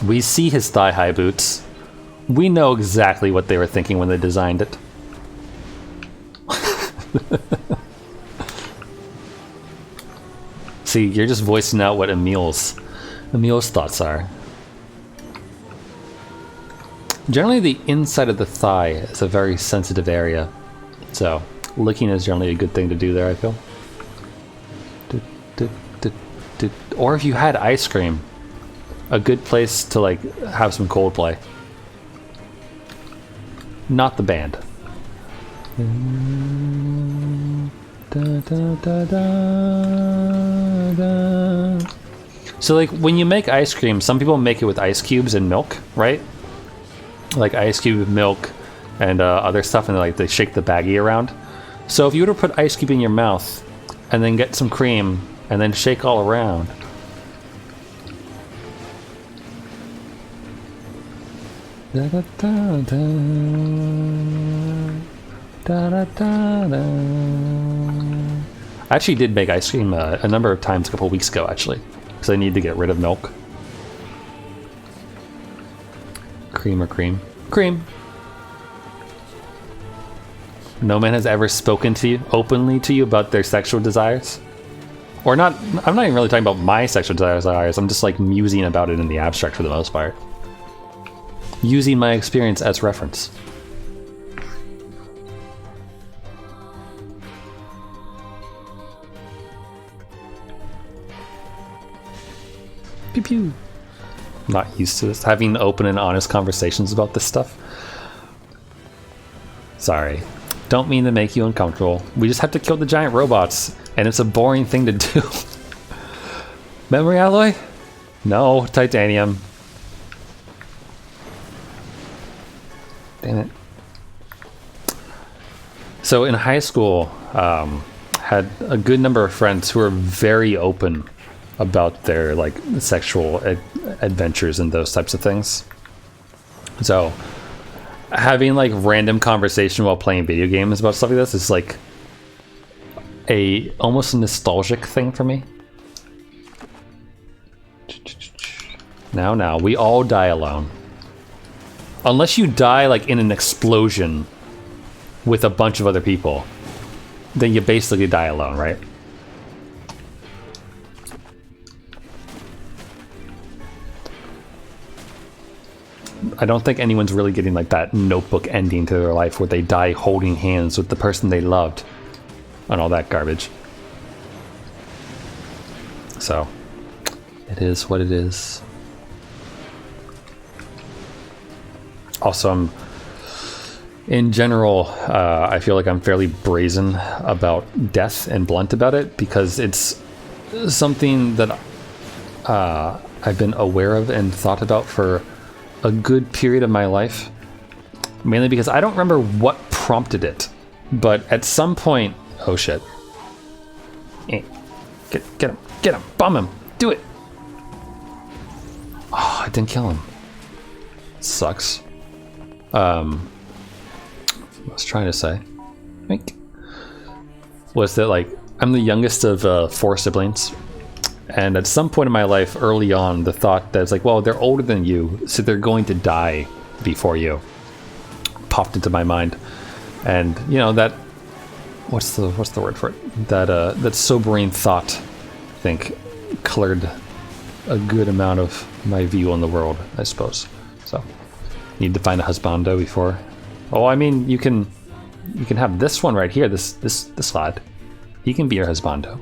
We see his thigh-high boots. We know exactly what they were thinking when they designed it. See, you're just voicing out what Emil's thoughts are. Generally, the inside of the thigh is a very sensitive area. So, licking is generally a good thing to do there, I feel. Or if you had ice cream, a good place to like have some Coldplay. Not the band. So like when you make ice cream, some people make it with ice cubes and milk, right? Like ice cube, milk, and other stuff, and like they shake the baggie around. So if you were to put ice cube in your mouth and then get some cream and then shake all around, I actually did make ice cream a number of times a couple weeks ago, actually, because I need to get rid of milk. Cream or cream? Cream! No man has ever spoken to you, openly to you, about their sexual desires? Or not, I'm not even really talking about my sexual desires, I'm just like musing about it in the abstract for the most part. Using my experience as reference. Pew pew. Not used to this, having open and honest conversations about this stuff. Sorry. Don't mean to make you uncomfortable. We just have to kill the giant robots, and it's a boring thing to do. Memory alloy? No, titanium. Damn it. So in high school, had a good number of friends who were very open about their like sexual adventures and those types of things. So having like random conversation while playing video games about stuff like this is like almost a nostalgic thing for me. Now, we all die alone. Unless you die like in an explosion with a bunch of other people, then you basically die alone, right? I don't think anyone's really getting like that Notebook ending to their life where they die holding hands with the person they loved and all that garbage. So, it is what it is. Also, in general, I feel like I'm fairly brazen about death and blunt about it because it's something that I've been aware of and thought about for a good period of my life. Mainly because I don't remember what prompted it. But at some point... Oh shit. Get him, bomb him, do it! Oh, I didn't kill him. Sucks. I was trying to say, was that like I'm the youngest of 4 siblings, and at some point in my life, early on, the thought that it's like, well, they're older than you, so they're going to die before you, popped into my mind, and you know that what's the word for it? That sobering thought, I think, colored a good amount of my view on the world, I suppose. So, need to find a husbando before. Oh, I mean, you can have this one right here. This lad, he can be your husbando.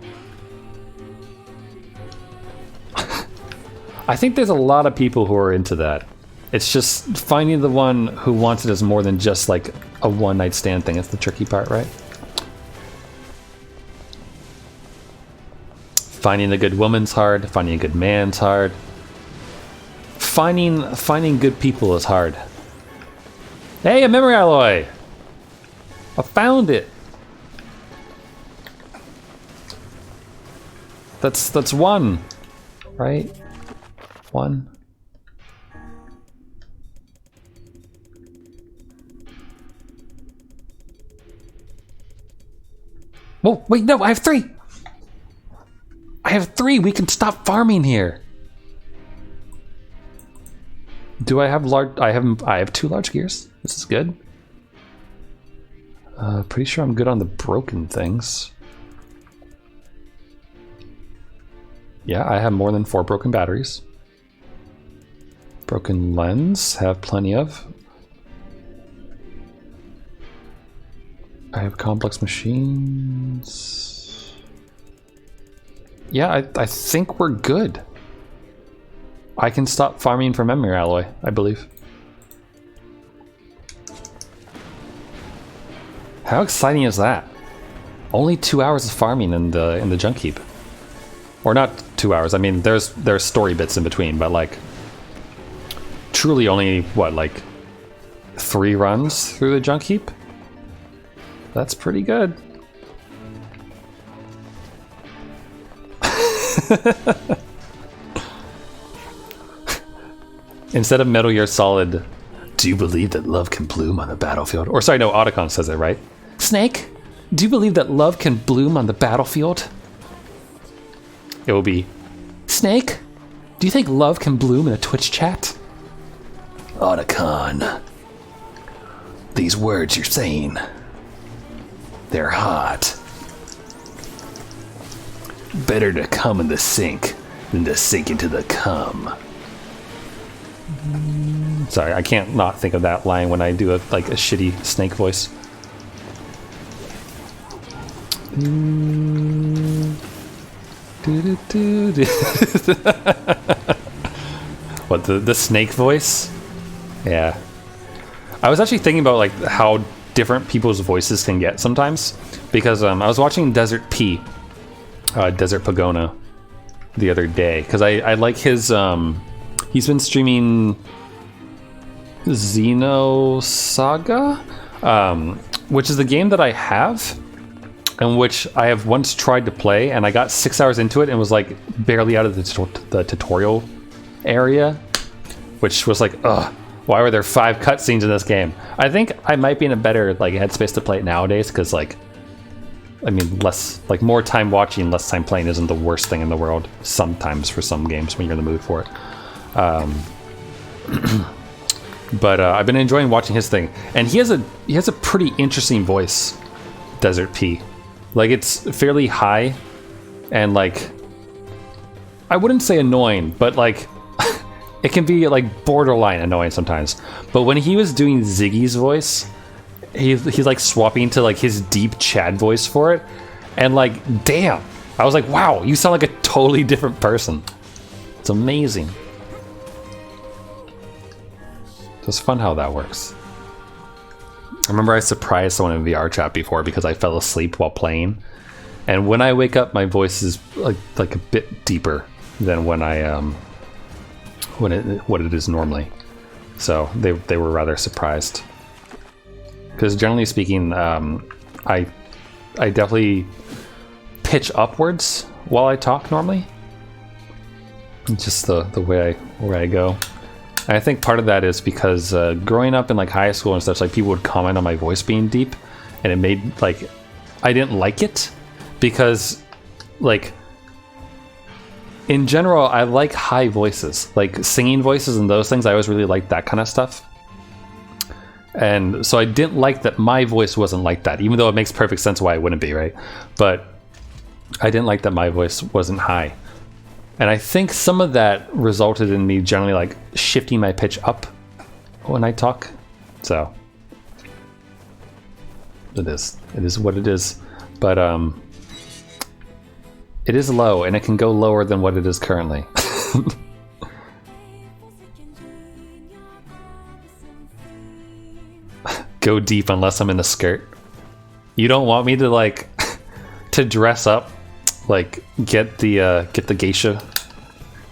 I think there's a lot of people who are into that. It's just finding the one who wants it as more than just like a one-night stand thing. It's the tricky part, right? Finding a good woman's hard. Finding a good man's hard. Finding good people is hard. Hey, a memory alloy! I found it. That's 1, right? 1. Whoa, wait, no, I have 3. I have 3. We can stop farming here. Do I have large? I have 2 large gears. This is good. Pretty sure I'm good on the broken things. Yeah, I have more than 4 broken batteries. Broken lens, have plenty of. I have complex machines. Yeah, I think we're good. I can stop farming for memory alloy, I believe. How exciting is that? Only 2 hours of farming in the junk heap. Or not 2 hours. I mean, there's story bits in between, but like truly only what, like 3 runs through the junk heap? That's pretty good. Instead of Metal Gear Solid, do you believe that love can bloom on the battlefield? Or sorry, no, Otacon says it, right? Snake, do you believe that love can bloom on the battlefield? It will be, Snake, do you think love can bloom in a Twitch chat? Otacon, these words you're saying, they're hot. Better to come in the sink than to sink into the cum. Sorry, I can't not think of that line when I do a shitty Snake voice. What, the Snake voice? Yeah. I was actually thinking about like how different people's voices can get sometimes, because I was watching Desert P, Desert Pagona, the other day, because I like his he's been streaming Xenosaga, which is the game that I have, and which I have once tried to play, and I got 6 hours into it and was like barely out of the tutorial area, which was like, ugh, why were there 5 cutscenes in this game? I think I might be in a better like headspace to play it nowadays, because like, I mean, more time watching, less time playing isn't the worst thing in the world sometimes for some games when you're in the mood for it. But I've been enjoying watching his thing, and he has a pretty interesting voice, Desert P. Like, it's fairly high, and like, I wouldn't say annoying, but like, it can be like borderline annoying sometimes. But when he was doing Ziggy's voice, he's like swapping to like his deep Chad voice for it, and like, damn, I was like, wow, you sound like a totally different person. It's amazing. It's fun how that works. I remember I surprised someone in VR chat before because I fell asleep while playing, and when I wake up, my voice is like a bit deeper than when I what it is normally. So they were rather surprised. Because generally speaking, I definitely pitch upwards while I talk normally. Just the way I go. And I think part of that is because growing up in like high school and such, like people would comment on my voice being deep, and it made like I didn't like it because like in general I like high voices, like singing voices and those things. I always really liked that kind of stuff. And so I didn't like that my voice wasn't like that, even though it makes perfect sense why it wouldn't be, right? But I didn't like that my voice wasn't high. And I think some of that resulted in me generally like shifting my pitch up when I talk. So it is what it is. But it is low, and it can go lower than what it is currently. Go deep unless I'm in a skirt. You don't want me to like to dress up, like get the geisha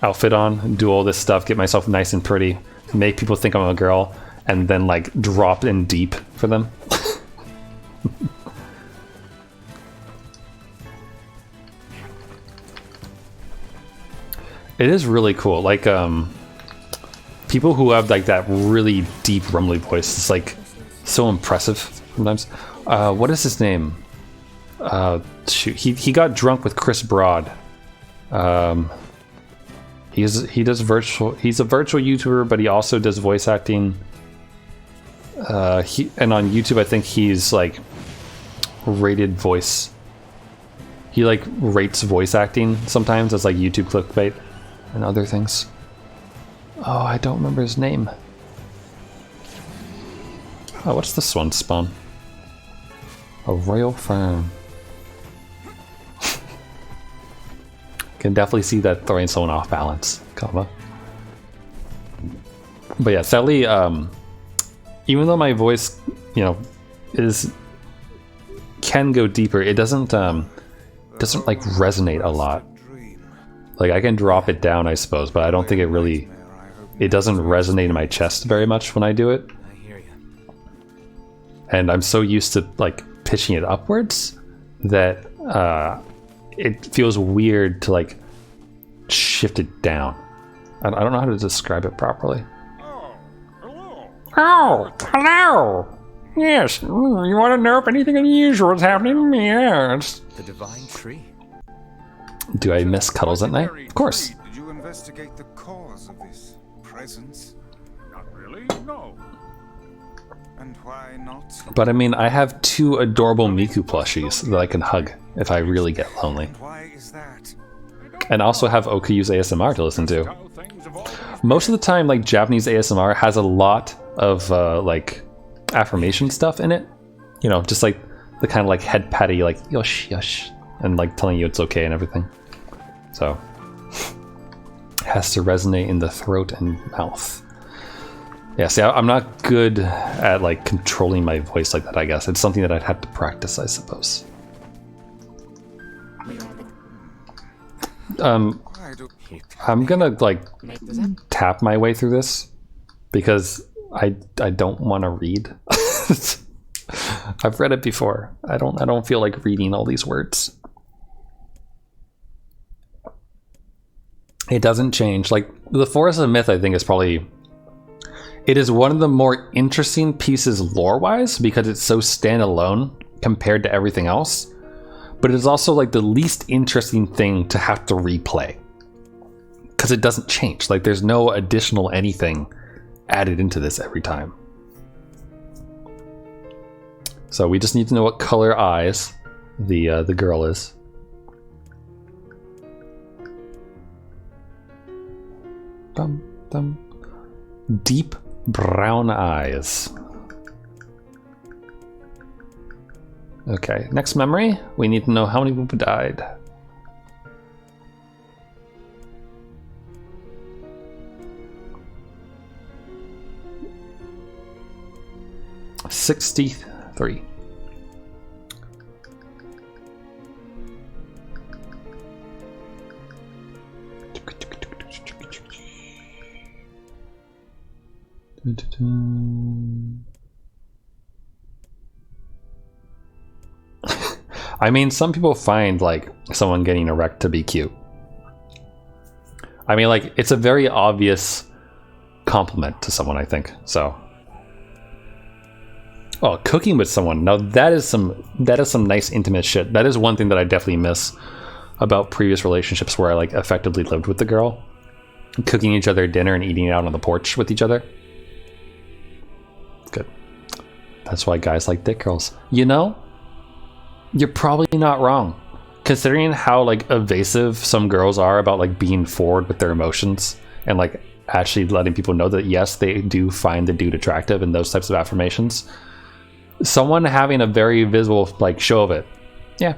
outfit on, and do all this stuff, get myself nice and pretty, make people think I'm a girl, and then like drop in deep for them. It is really cool. Like people who have like that really deep rumbly voice, it's like so impressive sometimes. What is his name? Shoot, he got drunk with Chris Broad. He's a virtual YouTuber, but he also does voice acting. And on YouTube, I think he's like rated voice. He like rates voice acting sometimes as like YouTube clickbait and other things. Oh, I don't remember his name. Oh, what's this one spawn? A royal farm. Can definitely see that throwing someone off balance, comma. But yeah, sadly, even though my voice, you know, can go deeper, it doesn't like resonate a lot. Like I can drop it down, I suppose, but I don't think it doesn't resonate in my chest very much when I do it. And I'm so used to like pitching it upwards that it feels weird to like shift it down. I don't know how to describe it properly. Oh, hello. Yes, you want to know if anything unusual is happening? Yes. The divine tree. Do I miss cuddles at night? Of course. Did you investigate the cause of this presence? Not really, no. And why not? But I mean, I have 2 adorable Miku plushies that I can hug if I really get lonely. Why is that? And also have Okuyu's ASMR to listen to. Most of the time, like Japanese ASMR has a lot of like affirmation stuff in it. You know, just like the kind of like head patty, like yosh yosh, and like telling you it's okay and everything. So it has to resonate in the throat and mouth. Yeah, see, I'm not good at like controlling my voice like that, I guess. It's something that I'd have to practice, I suppose. I'm gonna like tap my way through this because I don't want to read. I've read it before. I don't feel like reading all these words. It doesn't change. Like the Forest of Myth, I think is probably. It is one of the more interesting pieces lore-wise because it's so standalone compared to everything else. But it is also like the least interesting thing to have to replay. Because it doesn't change. Like there's no additional anything added into this every time. So we just need to know what color eyes the girl is. Dum, dum. Deep brown eyes. Okay, next memory. We need to know how many people died. $63. I mean, some people find like someone getting erect to be cute. I mean, like, it's a very obvious compliment to someone, I think. So, oh, cooking with someone. Now that is some nice intimate shit. That is one thing that I definitely miss about previous relationships where I like effectively lived with the girl, cooking each other dinner and eating it out on the porch with each other. Good. That's why guys like dick girls. You know, you're probably not wrong. Considering how like evasive some girls are about like being forward with their emotions and like actually letting people know that yes, they do find the dude attractive and those types of affirmations. Someone having a very visible like show of it. Yeah.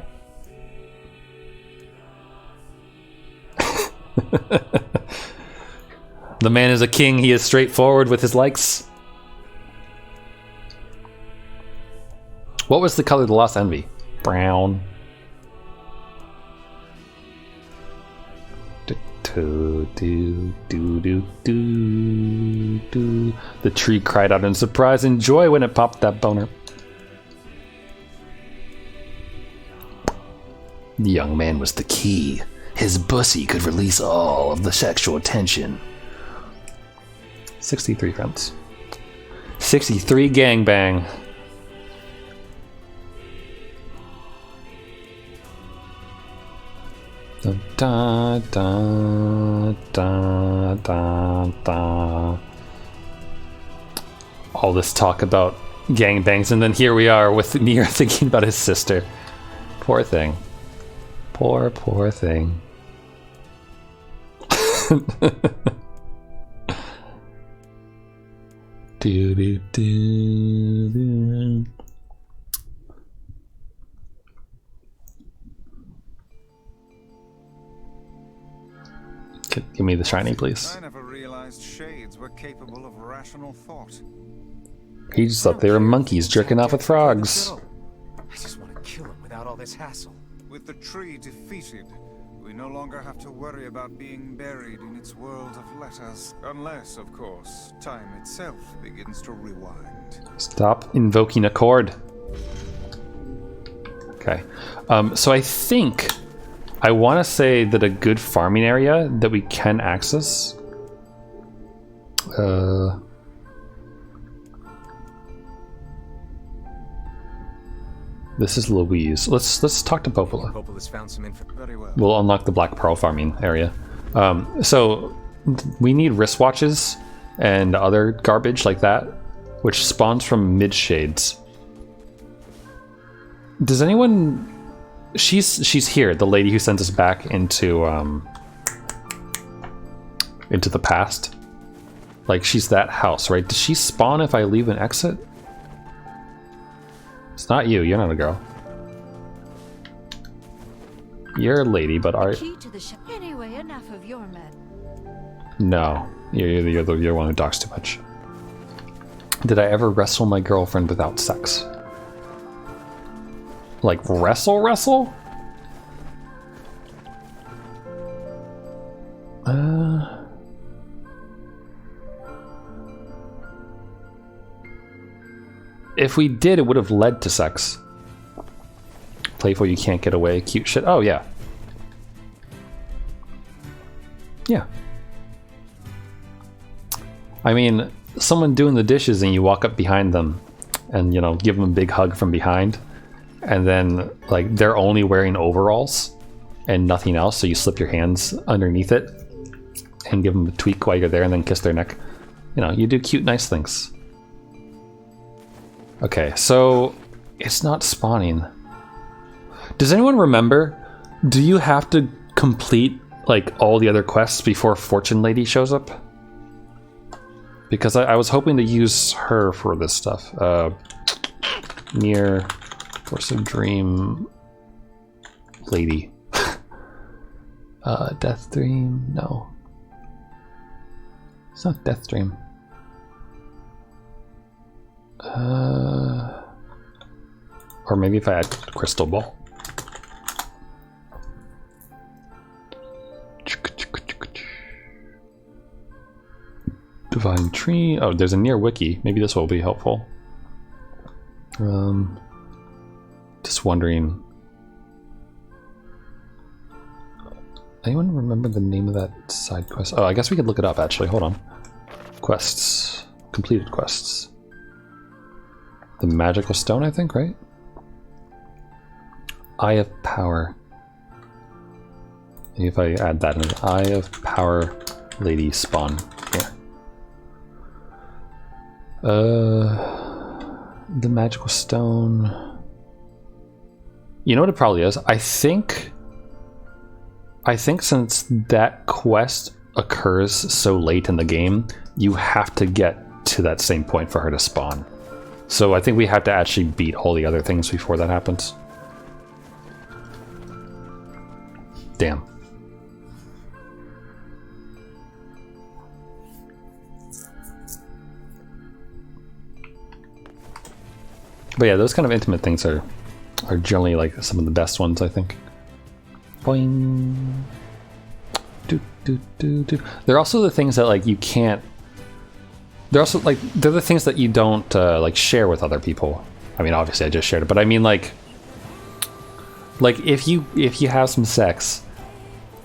The man is a king. He is straightforward with his likes. What was the color of the Lost Envy? Brown. The tree cried out in surprise and joy when it popped that boner. The young man was the key. His bussy could release all of the sexual tension. 63 friends. 63 gangbang. Da, da, da, da, da. All this talk about gangbangs, and then here we are with Nier thinking about his sister. Poor thing. Poor thing. do, do, do, do. Give me the shiny, please. I never realized shades were capable of rational thought. He just thought they were monkeys jerking off with frogs. I just want to kill him without all this hassle. With the tree defeated, we no longer have to worry about being buried in its world of letters. Unless, of course, time itself begins to rewind. Stop invoking a chord. Okay. So I think I want to say that a good farming area that we can access. This is Louise. Let's talk to Popola. Popola's found some info. Very well. We'll unlock the Black Pearl farming area. So we need wristwatches and other garbage like that, which spawns from mid shades. Does anyone? She's here. The lady who sent us back into the past. Like she's that house, right? Does she spawn if I leave an exit? It's not you. You're not a girl. You're a lady, but are anyway? Enough of your men. no? You're the one who talks too much. Did I ever wrestle my girlfriend without sex? Like wrestle? If we did, it would have led to sex. Playful, you can't get away, cute shit. Oh, yeah. Yeah. I mean, someone doing the dishes and you walk up behind them and, you know, give them a big hug from behind. And then, like, they're only wearing overalls and nothing else. So you slip your hands underneath it and give them a tweak while you're there and then kiss their neck. You know, you do cute, nice things. Okay, so it's not spawning. Does anyone remember? Do you have to complete like all the other quests before Fortune Lady shows up? Because I was hoping to use her for this stuff. Nier Force of Dream Lady. Death Dream? No. It's not Death Dream. Or maybe if I had Crystal Ball. Divine tree. Oh, there's a Nier wiki. Maybe this will be helpful. Just wondering. Anyone remember the name of that side quest? Oh, I guess we could look it up actually. Hold on. Quests. Completed quests. The magical stone, I think, right? Eye of Power. Maybe if I add that in, Eye of Power Lady spawn here. The magical stone. You know what it probably is? I think since that quest occurs so late in the game, you have to get to that same point for her to spawn. So I think we have to actually beat all the other things before that happens. Damn. But yeah, those kind of intimate things are generally like some of the best ones, I think. Boing. Do, do, do, do. They're also the things that like you can't. They're also like they're the things that you don't like share with other people. I mean, obviously I just shared it, but I mean like if you have some sex,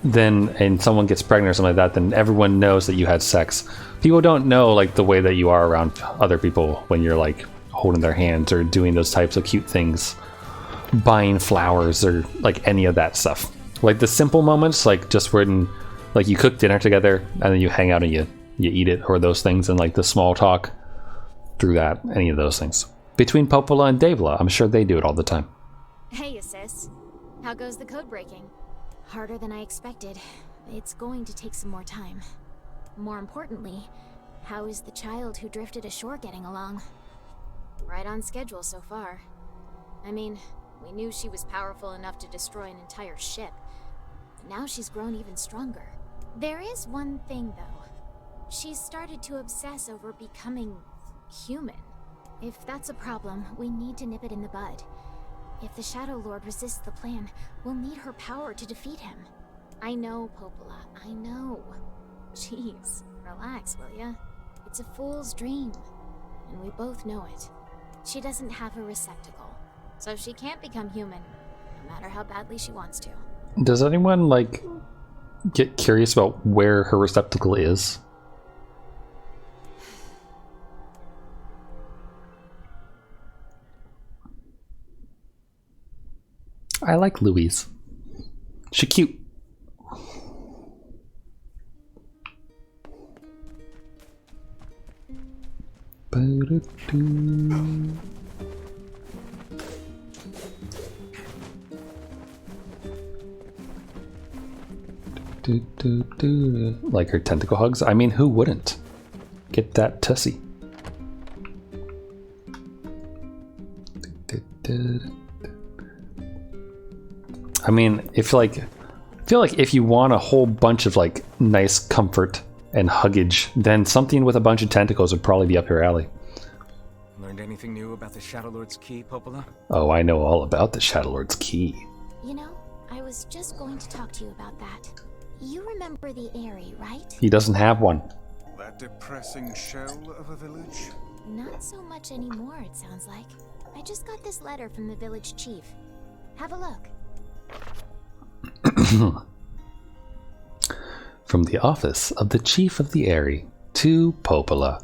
then and someone gets pregnant or something like that, then everyone knows that you had sex. People don't know like the way that you are around other people when you're like holding their hands or doing those types of cute things, buying flowers or like any of that stuff. Like the simple moments, like just when like you cook dinner together and then you hang out and you eat it, or those things, and like the small talk through that, any of those things. Between Popola and Davila, I'm sure they do it all the time. Hey, sis. How goes the code breaking? Harder than I expected. It's going to take some more time. More importantly, how is the child who drifted ashore getting along? Right on schedule so far. I mean, we knew she was powerful enough to destroy an entire ship. Now she's grown even stronger. There is one thing, though. She's started to obsess over becoming human. If that's a problem, we need to nip it in the bud. If the shadowlord resists the plan, we'll need her power to defeat him. I know, Popola, I know. Jeez, relax, will ya? It's a fool's dream, and we both know it. She doesn't have a receptacle, so she can't become human, no matter how badly she wants to. Does anyone, like, get curious about where her receptacle is? I like Louise. She cute. Like her tentacle hugs? I mean, who wouldn't? Get that tussie. I mean, I feel like if you want a whole bunch of like nice comfort and huggage, then something with a bunch of tentacles would probably be up your alley. Learned anything new about the Shadowlord's key, Popola? Oh, I know all about the Shadowlord's key. You know, I was just going to talk to you about that. You remember the Eyrie, right? He doesn't have one. That depressing shell of a village? Not so much anymore, it sounds like. I just got this letter from the village chief. Have a look. From the office of the chief of the Eyrie to Popola.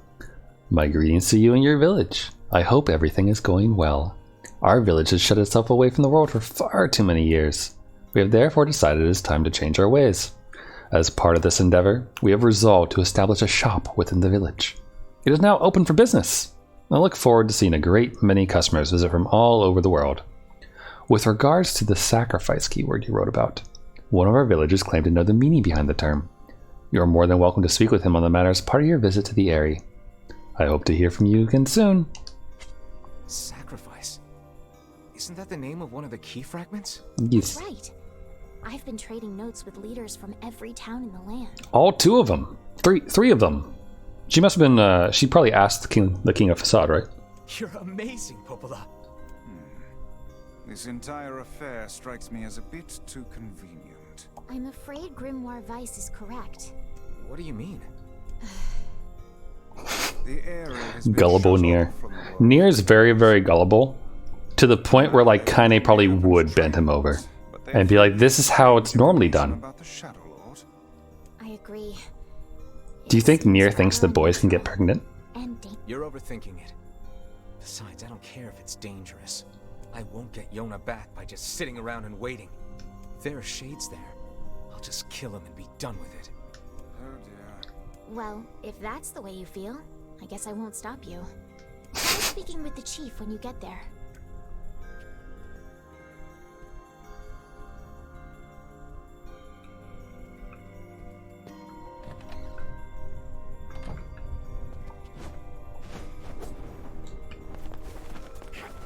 My greetings to you and your village. I hope everything is going well. Our village has shut itself away from the world for far too many years. We have therefore decided it is time to change our ways. As part of this endeavor, we have resolved to establish a shop within the village. It is now open for business. I look forward to seeing a great many customers visit from all over the world. With regards to the sacrifice keyword you wrote about, one of our villagers claimed to know the meaning behind the term. You are more than welcome to speak with him on the matter as part of your visit to the Eyrie. I hope to hear from you again soon. Sacrifice? Isn't that the name of one of the key fragments? Yes. That's right. I've been trading notes with leaders from every town in the land. All two of them. Three of them. She must have been, she probably asked the king of Facade, right? You're amazing, Popola. This entire affair strikes me as a bit too convenient. I'm afraid Grimoire Weiss is correct. What do you mean? The area has been Gullible shut Nier. off from the world. Nier is very, very gullible to the point where like Kaine probably would bend him over and be like, "This is how it's normally done." About the shadowlord. I agree. Do you think Nier thinks that boys can get pregnant? You're overthinking it. Besides, I don't care if it's dangerous. I won't get Yona back by just sitting around and waiting. If there are shades there, I'll just kill him and be done with it. Oh dear. Well, if that's the way you feel, I guess I won't stop you. Try speaking with the chief when you get there.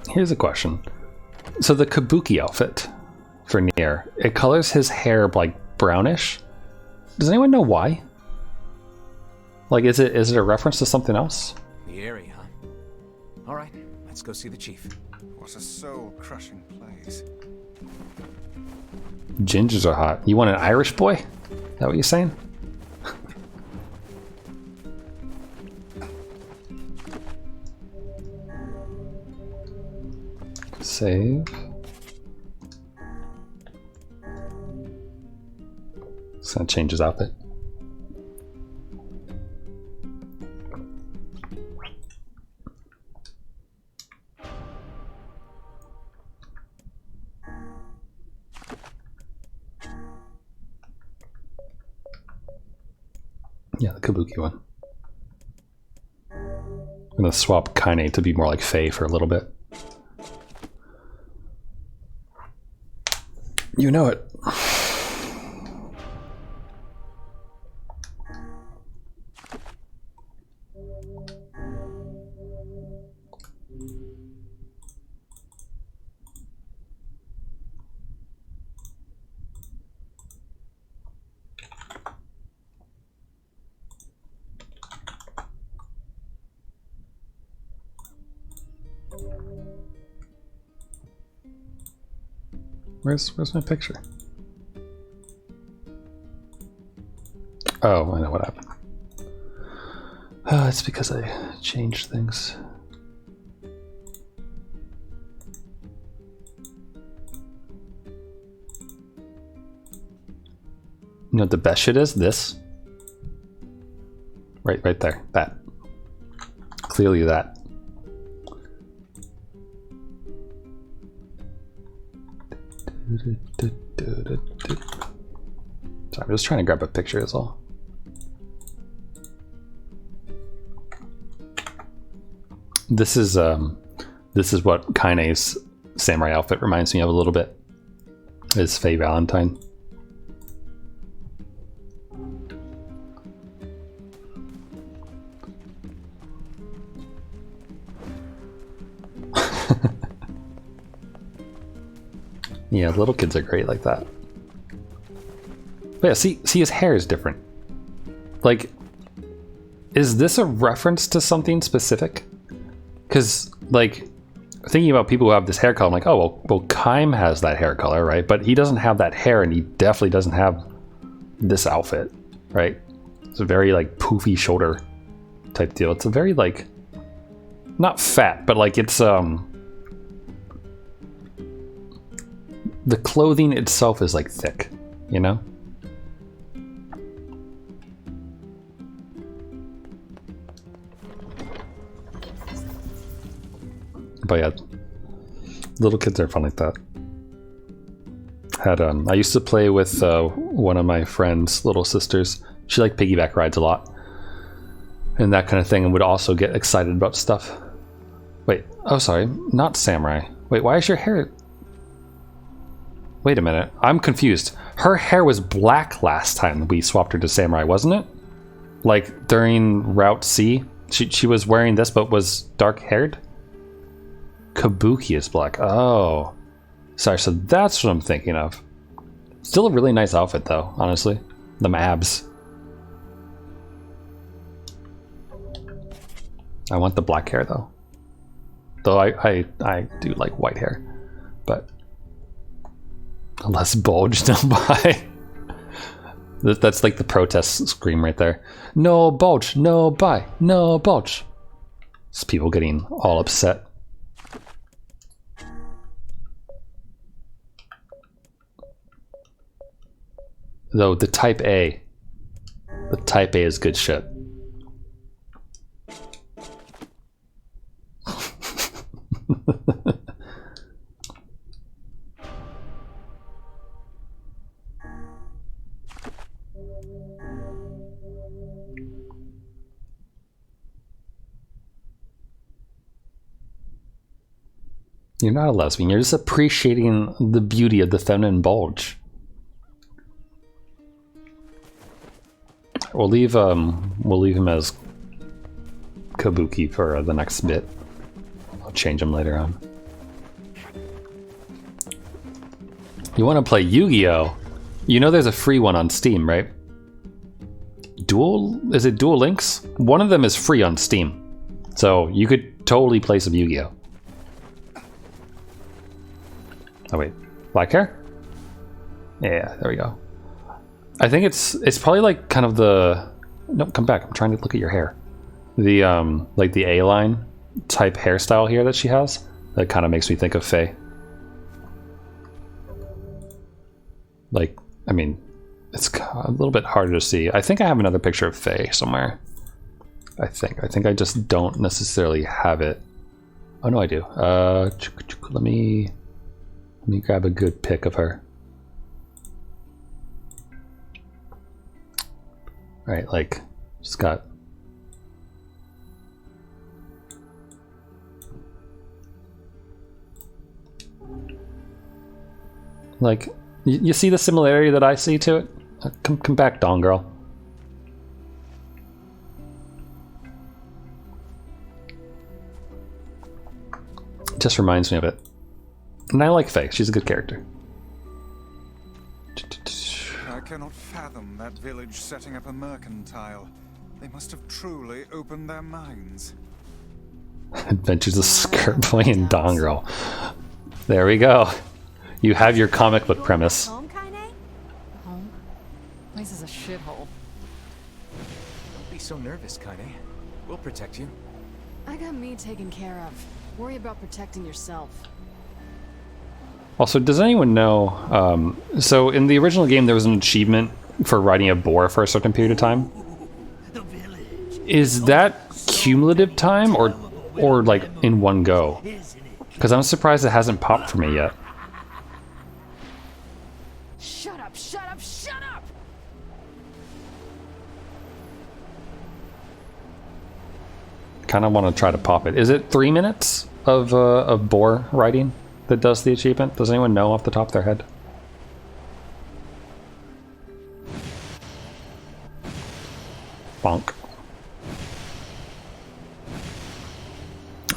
Here's a question. So the Kabuki outfit for Nier, it colors his hair like brownish. Does anyone know why? Like, is it a reference to something else? The area, huh? All right, let's go see the chief. What a soul-crushing place. Gingers are hot. You want an Irish boy? Is that what you're saying? Save. It's gonna change his outfit. Yeah, the Kabuki one. I'm gonna swap Kaine to be more like Faye for a little bit. You know it. Where's my picture? Oh, I know what happened. It's because I changed things. You know what the best shit is? This. Right there. That. Clearly that. So I'm just trying to grab a picture is all. This is what Kaine's samurai outfit reminds me of a little bit. Is Faye Valentine. Yeah, little kids are great like that. But yeah, see his hair is different. Like, is this a reference to something specific? Because, like, thinking about people who have this hair color, I'm like, oh, well, Kaim has that hair color, right? But he doesn't have that hair, and he definitely doesn't have this outfit, right? It's a very, like, poofy shoulder type deal. It's a very, like, not fat, but, like, it's, the clothing itself is, like, thick, you know? But yeah, little kids are fun like that. I used to play with one of my friend's little sisters. She liked piggyback rides a lot and that kind of thing, and would also get excited about stuff. Wait, oh sorry, not samurai. Wait, why is your hair? Wait a minute, I'm confused. Her hair was black last time we swapped her to samurai, wasn't it? Like during Route C, she was wearing this but was dark haired. Kabuki is black. Oh. Sorry, so that's what I'm thinking of. Still a really nice outfit though, honestly. The abs. I want the black hair though. Though I do like white hair. But less bulge down by. That's like the protest scream right there. No bulge, no buy, no bulge. It's people getting all upset. Though the Type A is good shit. You're not a lesbian, you're just appreciating the beauty of the feminine bulge. We'll leave him as Kabuki for the next bit. I'll change him later on. You want to play Yu-Gi-Oh? You know there's a free one on Steam, right? Is it Dual Links? One of them is free on Steam. So you could totally play some Yu-Gi-Oh. Oh wait, black hair? Yeah, there we go. I think it's probably like kind of the... No, come back, I'm trying to look at your hair. The, like the A-line type hairstyle here that she has. That kind of makes me think of Faye. Like, I mean, it's a little bit harder to see. I think I have another picture of Faye somewhere. I think I just don't necessarily have it. Oh no, I do. Let me grab a good pic of her. Right, like, just got... Like, you see the similarity that I see to it? Come back, Dawn Girl. It just reminds me of it. And I like Faye, she's a good character. I cannot fathom that village setting up a mercantile. They must have truly opened their minds. Adventures of Skirt Boy and Dawn Girl. There we go. You have your comic book premise. Home? This is a shithole. Don't be so nervous, Kaine. We'll protect you. I got me taken care of. Worry about protecting yourself. Also, does anyone know, so in the original game there was an achievement for riding a boar for a certain period of time. Is that cumulative time or like in one go? Because I'm surprised it hasn't popped for me yet. Shut up, shut up, shut up! Kind of want to try to pop it. Is it 3 minutes of boar riding that does the achievement? Does anyone know off the top of their head? Bonk.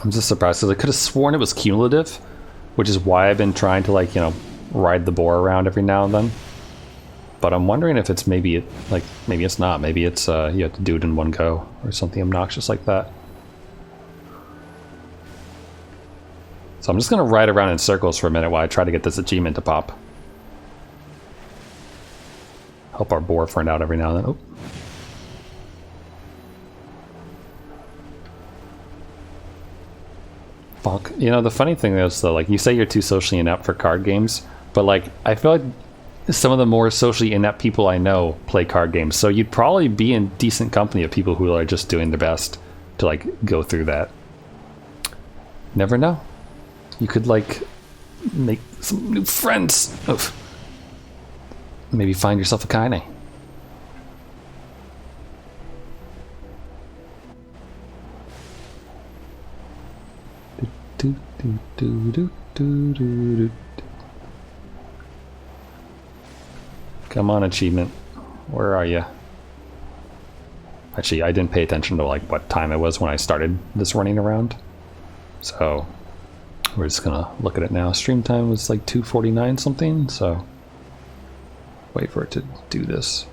I'm just surprised because I could have sworn it was cumulative, which is why I've been trying to, like, you know, ride the boar around every now and then. But I'm wondering if it's maybe it's not. Maybe it's you have to do it in one go or something obnoxious like that. So I'm just gonna ride around in circles for a minute while I try to get this achievement to pop. Help our boar friend out every now and then. Oh. Fuck. You know, the funny thing is, though, like, you say you're too socially inept for card games, but, like, I feel like some of the more socially inept people I know play card games, so you'd probably be in decent company of people who are just doing their best to, like, go through that. Never know. You could, like, make some new friends. Oof. Maybe find yourself a Kaine. Come on, achievement. Where are you? Actually, I didn't pay attention to, like, what time it was when I started this running around. So we're just gonna look at it now. Stream time was like 2:49 something, so wait for it to do this.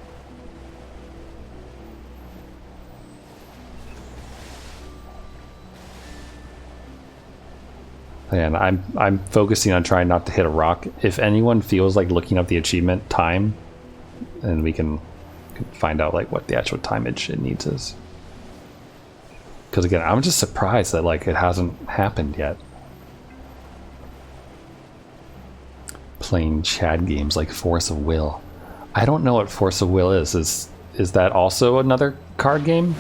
And I'm focusing on trying not to hit a rock. If anyone feels like looking up the achievement time, and we can find out like what the actual timeage it needs is. Because again, I'm just surprised that like it hasn't happened yet. Playing Chad games like Force of Will. I don't know what Force of Will is. Is that also another card game?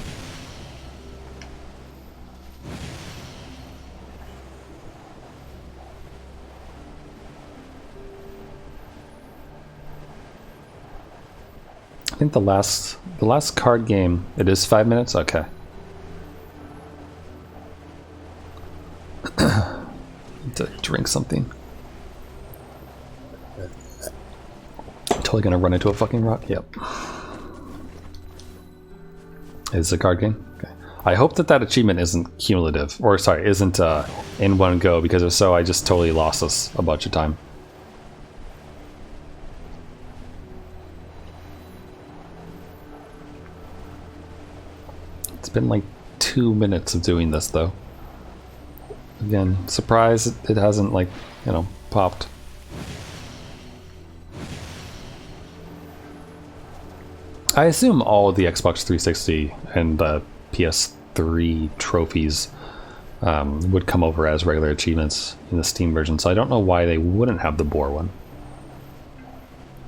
I think the last card game, it is 5 minutes? Okay. Need to drink something. Totally gonna run into a fucking rock. Yep. Is it a card game? Okay. I hope that achievement isn't cumulative, or sorry, isn't in one go, because if so, I just totally lost us a bunch of time. It's been like 2 minutes of doing this though. Again, surprised it hasn't like, you know, popped. I assume all of the Xbox 360 and PS3 trophies would come over as regular achievements in the Steam version, so I don't know why they wouldn't have the boar one.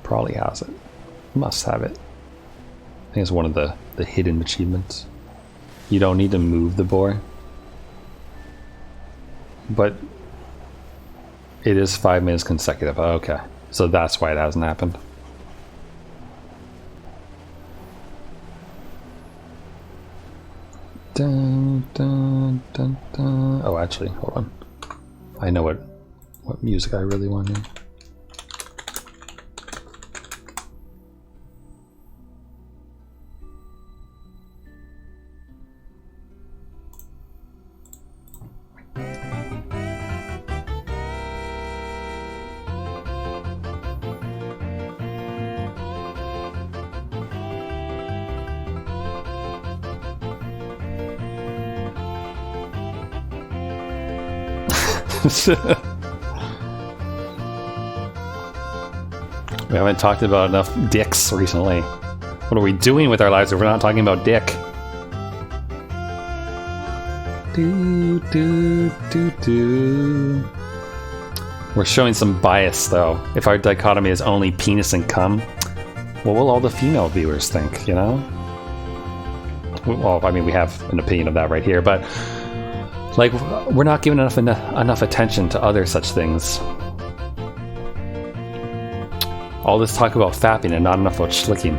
Probably has it. Must have it. I think it's one of the hidden achievements. You don't need to move the boar. But it is 5 minutes consecutive. Oh, okay. So that's why it hasn't happened. Dun, dun, dun, dun. Oh, actually, hold on. I know what music I really want here. We haven't talked about enough dicks recently. What are we doing with our lives if we're not talking about dick? Do, do, do, do. We're showing some bias though. If our dichotomy is only penis and cum, what will all the female viewers think, you know? Well, I mean, we have an opinion of that right here, but like, we're not giving enough attention to other such things. All this talk about fapping and not enough about schlicking.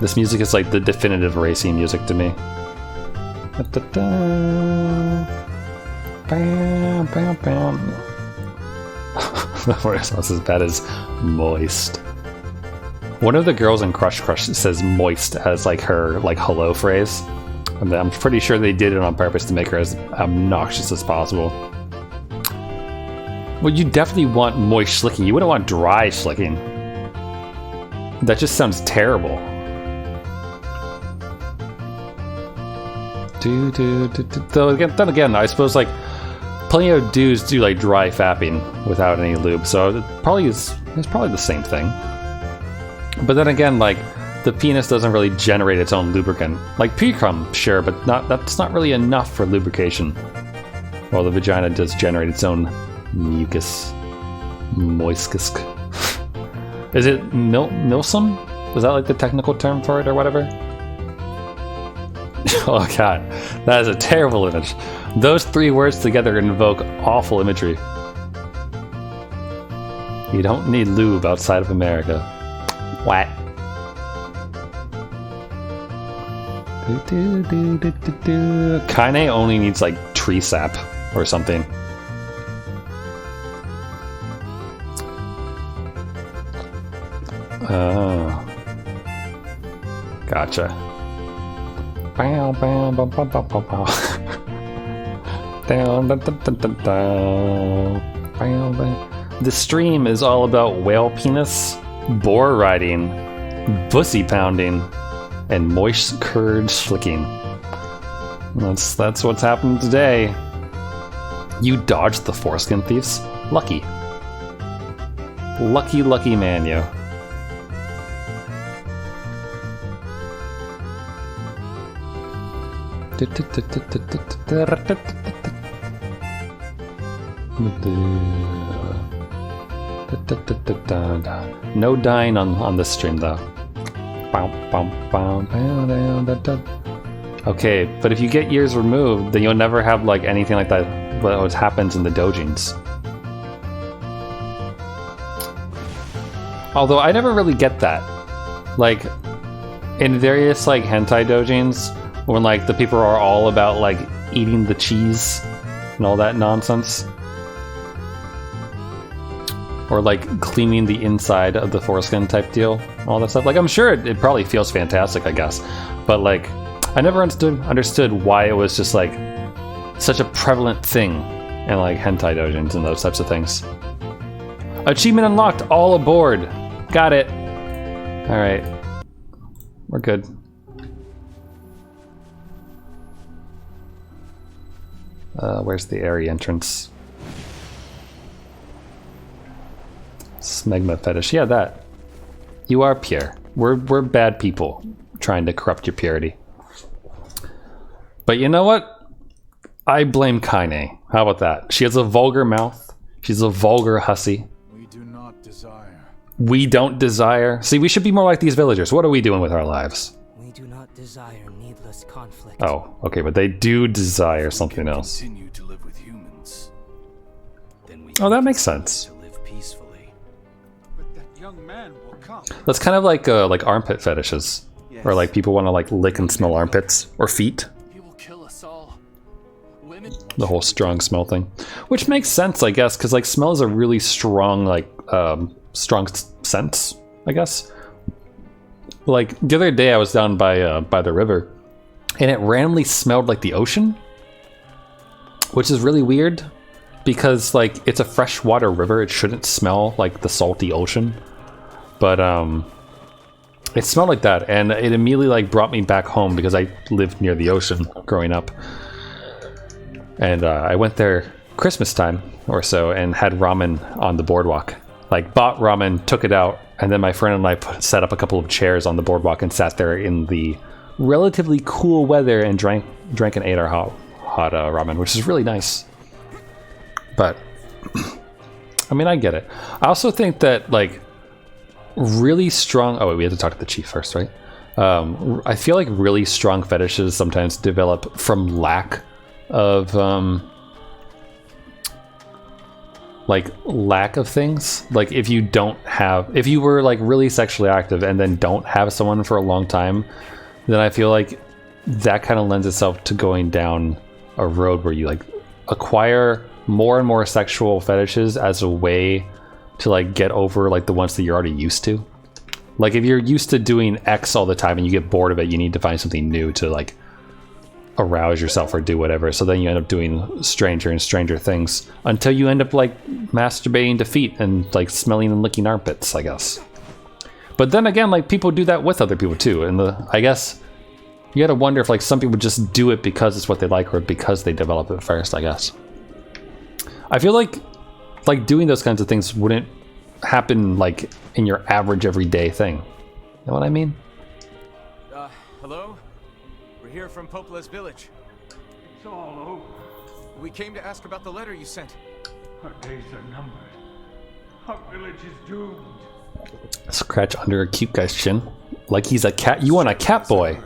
This music is like the definitive racing music to me. What else is bad as moist. One of the girls in Crush says moist as like her like hello phrase. And I'm pretty sure they did it on purpose to make her as obnoxious as possible. Well, you definitely want moist schlicking. You wouldn't want dry schlicking. That just sounds terrible. Though then again, I suppose like plenty of dudes do like dry fapping without any lube, so it's probably the same thing. But then again, like, the penis doesn't really generate its own lubricant. Like pre-cum, sure, but that's not really enough for lubrication. Well, the vagina does generate its own mucus. Moiscus. Is it milsum? Is that like the technical term for it or whatever? Oh god, that is a terrible image. Those three words together invoke awful imagery. You don't need lube outside of America. What? Kaine only needs like tree sap or something. Oh. Gotcha. The stream is all about whale penis, boar riding, pussy pounding, and moist curd flicking. That's what's happening today. You dodged the foreskin thieves? Lucky. Lucky, lucky man, yo. No dying on this stream though. Okay, but if you get years removed, then you'll never have like anything like that what happens in the dojins. Although I never really get that. Like in various like hentai dojins, when like the people are all about like eating the cheese and all that nonsense. Or like cleaning the inside of the foreskin type deal, all that stuff. Like I'm sure it probably feels fantastic, I guess. But like I never understood why it was just like such a prevalent thing in like hentai dojins and those types of things. Achievement unlocked, all aboard. Got it. All right, we're good. Where's the area entrance? Smegma fetish. Yeah, that. You are pure. We're bad people trying to corrupt your purity. But you know what? I blame Kaine. How about that? She has a vulgar mouth. She's a vulgar hussy. We do not desire. We don't desire. See, we should be more like these villagers. What are we doing with our lives? We do not desire needless conflict. Oh, okay, but they do desire something else. Continue to live with humans. Then we Oh, that makes sense. to live peacefully. But that young man will come. That's kind of like armpit fetishes, or like people want to like lick and smell armpits or feet. He will kill us all. Women. The whole strong smell thing, which makes sense, I guess, because like smell is a really strong strong sense, I guess. Like the other day I was down by the river and it randomly smelled like the ocean, which is really weird because like it's a freshwater river. It shouldn't smell like the salty ocean, but it smelled like that, and it immediately like brought me back home because I lived near the ocean growing up. And I went there Christmas time or so and had ramen on the boardwalk. Like bought ramen, took it out, and then my friend and I set up a couple of chairs on the boardwalk and sat there in the relatively cool weather and drank and ate our hot ramen, which is really nice. But I mean, I get it. I also think that like really strong. Oh wait, we have to talk to the chief first, right? I feel like really strong fetishes sometimes develop from lack of lack of things. Like if you were like really sexually active and then don't have someone for a long time, then I feel like that kind of lends itself to going down a road where you like acquire more and more sexual fetishes as a way to like get over like the ones that you're already used to. Like if you're used to doing X all the time and you get bored of it, you need to find something new to like arouse yourself or do whatever. So then you end up doing stranger and stranger things until you end up like masturbating to feet and like smelling and licking armpits, I guess. But then again, like people do that with other people too, and I guess you gotta wonder if like some people just do it because it's what they like or because they develop it first, I guess. I feel like doing those kinds of things wouldn't happen like in your average everyday thing. You know what I mean? Hello? We're here from Popola's village. It's all over. We came to ask about the letter you sent. Our days are numbered. Our village is doomed. Scratch under a cute guy's chin. Like he's a cat. You want a cat boy.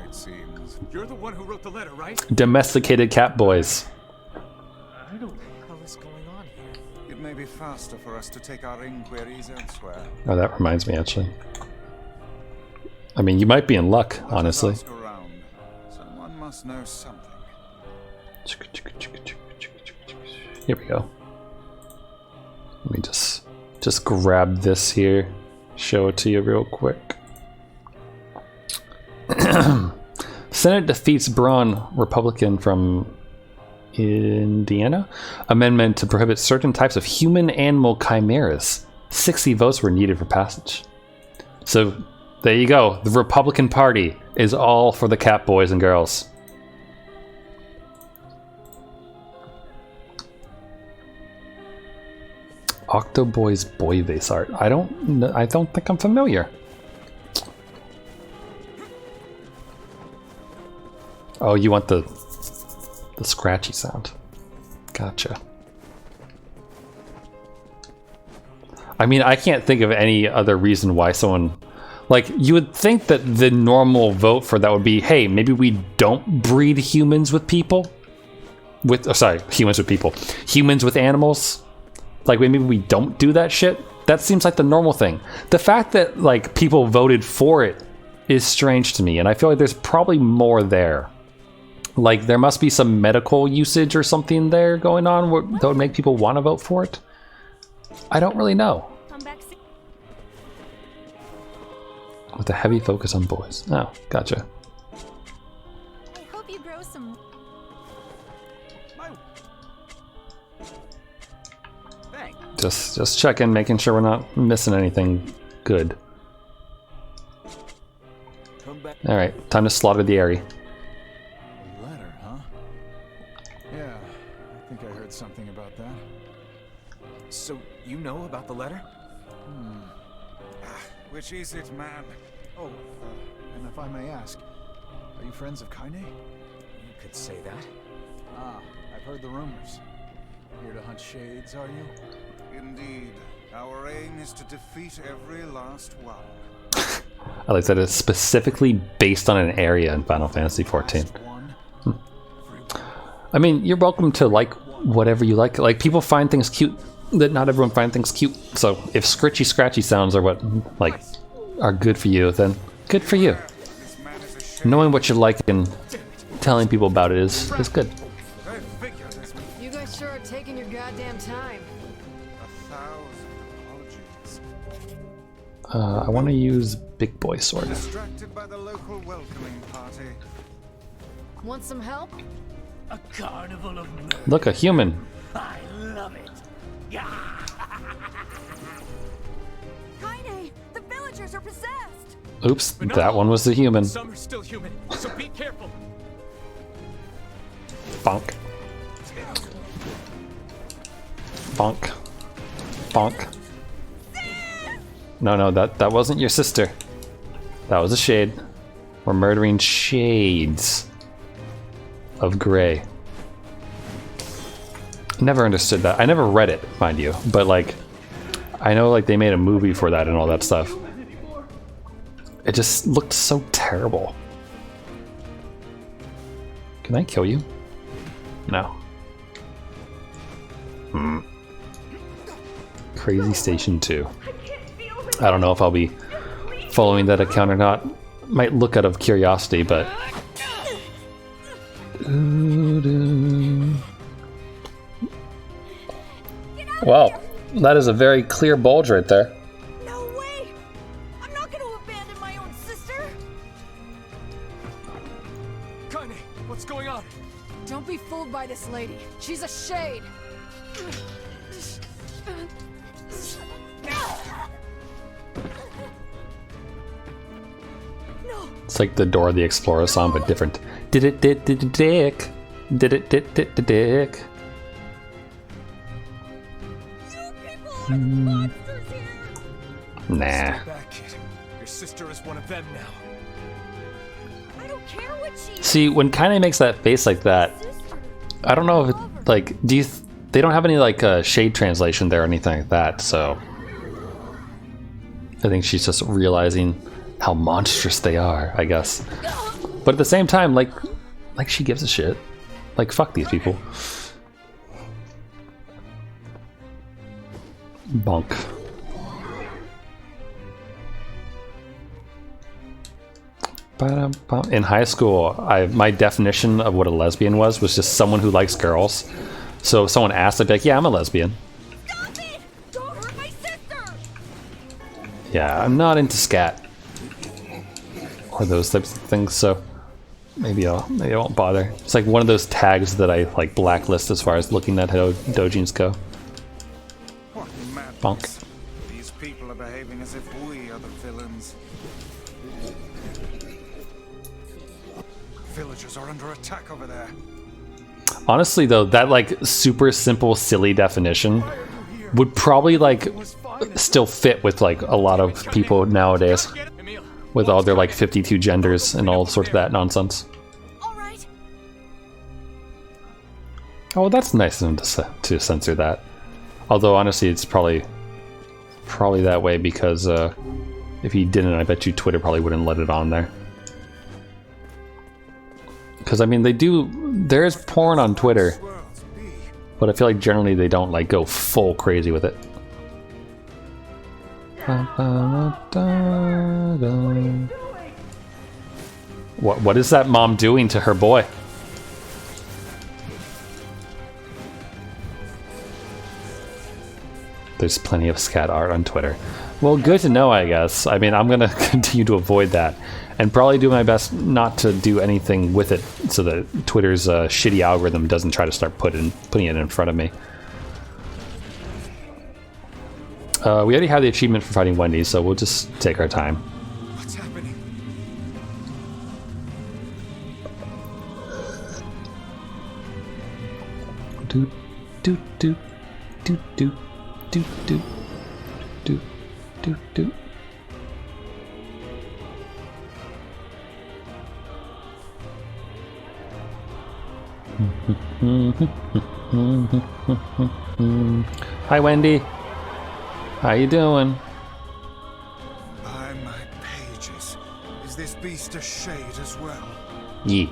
You're the one who wrote the letter, right? Domesticated cat boys. I don't know what's going on here. It may be faster for us to take our inquiries elsewhere. Oh, that reminds me, actually. I mean, you might be in luck, honestly. Someone must know something. Here we go. Let me just grab this here. Show it to you real quick. Senate defeats Braun, Republican from Indiana. Amendment to prohibit certain types of human-animal chimeras. 60 votes were needed for passage. So, there you go. The Republican Party is all for the cat boys and girls. Octoboy's boy vase art. I don't think I'm familiar. Oh, you want the scratchy sound. Gotcha. I mean, I can't think of any other reason why someone... Like, you would think that the normal vote for that would be, hey, maybe we don't breed humans with people? Humans with people. Humans with animals? Like, maybe we don't do that shit? That seems like the normal thing. The fact that, like, people voted for it is strange to me, and I feel like there's probably more there. Like, there must be some medical usage or something there going on that would make people want to vote for it. I don't really know. With a heavy focus on boys. Oh, gotcha. I hope you grow some... Just checking, making sure we're not missing anything good. Alright, time to slaughter the area. A letter, huh? Yeah, I think I heard something about that. So, you know about the letter? Which is it, man? Oh, and if I may ask, are you friends of Kaine? You could say that. Ah, I've heard the rumors. Here to hunt shades, are you? Indeed. Our aim is to defeat every last one. I like that it's specifically based on an area in Final Fantasy XIV. I mean, you're welcome to like whatever you like. Like, people find things cute that not everyone finds things cute. So if scratchy sounds are what like are good for you, then good for you. Knowing what you like and telling people about it is good. You guys sure are taking your goddamn time. I want to use Big Boy Sword. Distracted by the local welcoming party. Want some help? A carnival of murder. Look, a human. I love it. Kaine, the villagers are possessed. Oops, that one was the human. Some are still human, so be careful. Bonk. Bonk. Bonk. No, that wasn't your sister. That was a shade. We're murdering shades of gray. Never understood that. I never read it, mind you, but like, I know like they made a movie for that and all that stuff. It just looked so terrible. Can I kill you? No. Crazy Station 2. I don't know if I'll be following that account or not. Might look out of curiosity, but... Wow, that is a very clear bulge right there. No way! I'm not going to abandon my own sister! Kaine, what's going on? Don't be fooled by this lady. She's a shade. It's like the Dora the Explorer song, but different. Did it dick? Did it dick? Nah. Back, kid. Your sister is one of them now. I don't care what she... See, when Kaine makes that face like that, I don't know if it, like, they don't have any like shade translation there or anything like that, so I think she's just realizing how monstrous they are, I guess. But at the same time, like she gives a shit. Like, fuck these people. Bonk. In high school, my definition of what a lesbian was just someone who likes girls. So if someone asked, I'd be like, yeah, I'm a lesbian. Stop it! Don't hurt my sister! Yeah, I'm not into scat. Or those types of things, so maybe I won't bother. It's like one of those tags that I like blacklist as far as looking at how doujins go. Bonk. These people are behaving as if we are the villains. Villagers are under attack over there. Honestly though, that like super simple silly definition would probably like still fit with like a lot of people nowadays with all their like 52 genders and all sorts of that nonsense. Oh, well, that's nice of them to censor that. Although honestly, it's probably that way because if he didn't, I bet you Twitter probably wouldn't let it on there. Because I mean, there is porn on Twitter, but I feel like generally they don't like go full crazy with it. What is that mom doing to her boy? There's plenty of scat art on Twitter. Well, good to know, I guess. I mean, I'm gonna continue to avoid that and probably do my best not to do anything with it so that Twitter's shitty algorithm doesn't try to start putting it in front of me. We already have the achievement for fighting Wendy, so we'll just take our time. What's happening? Do do do do do do do do do do. Hi, Wendy. How you doing? By my pages. Is this beast a shade as well? Yeah.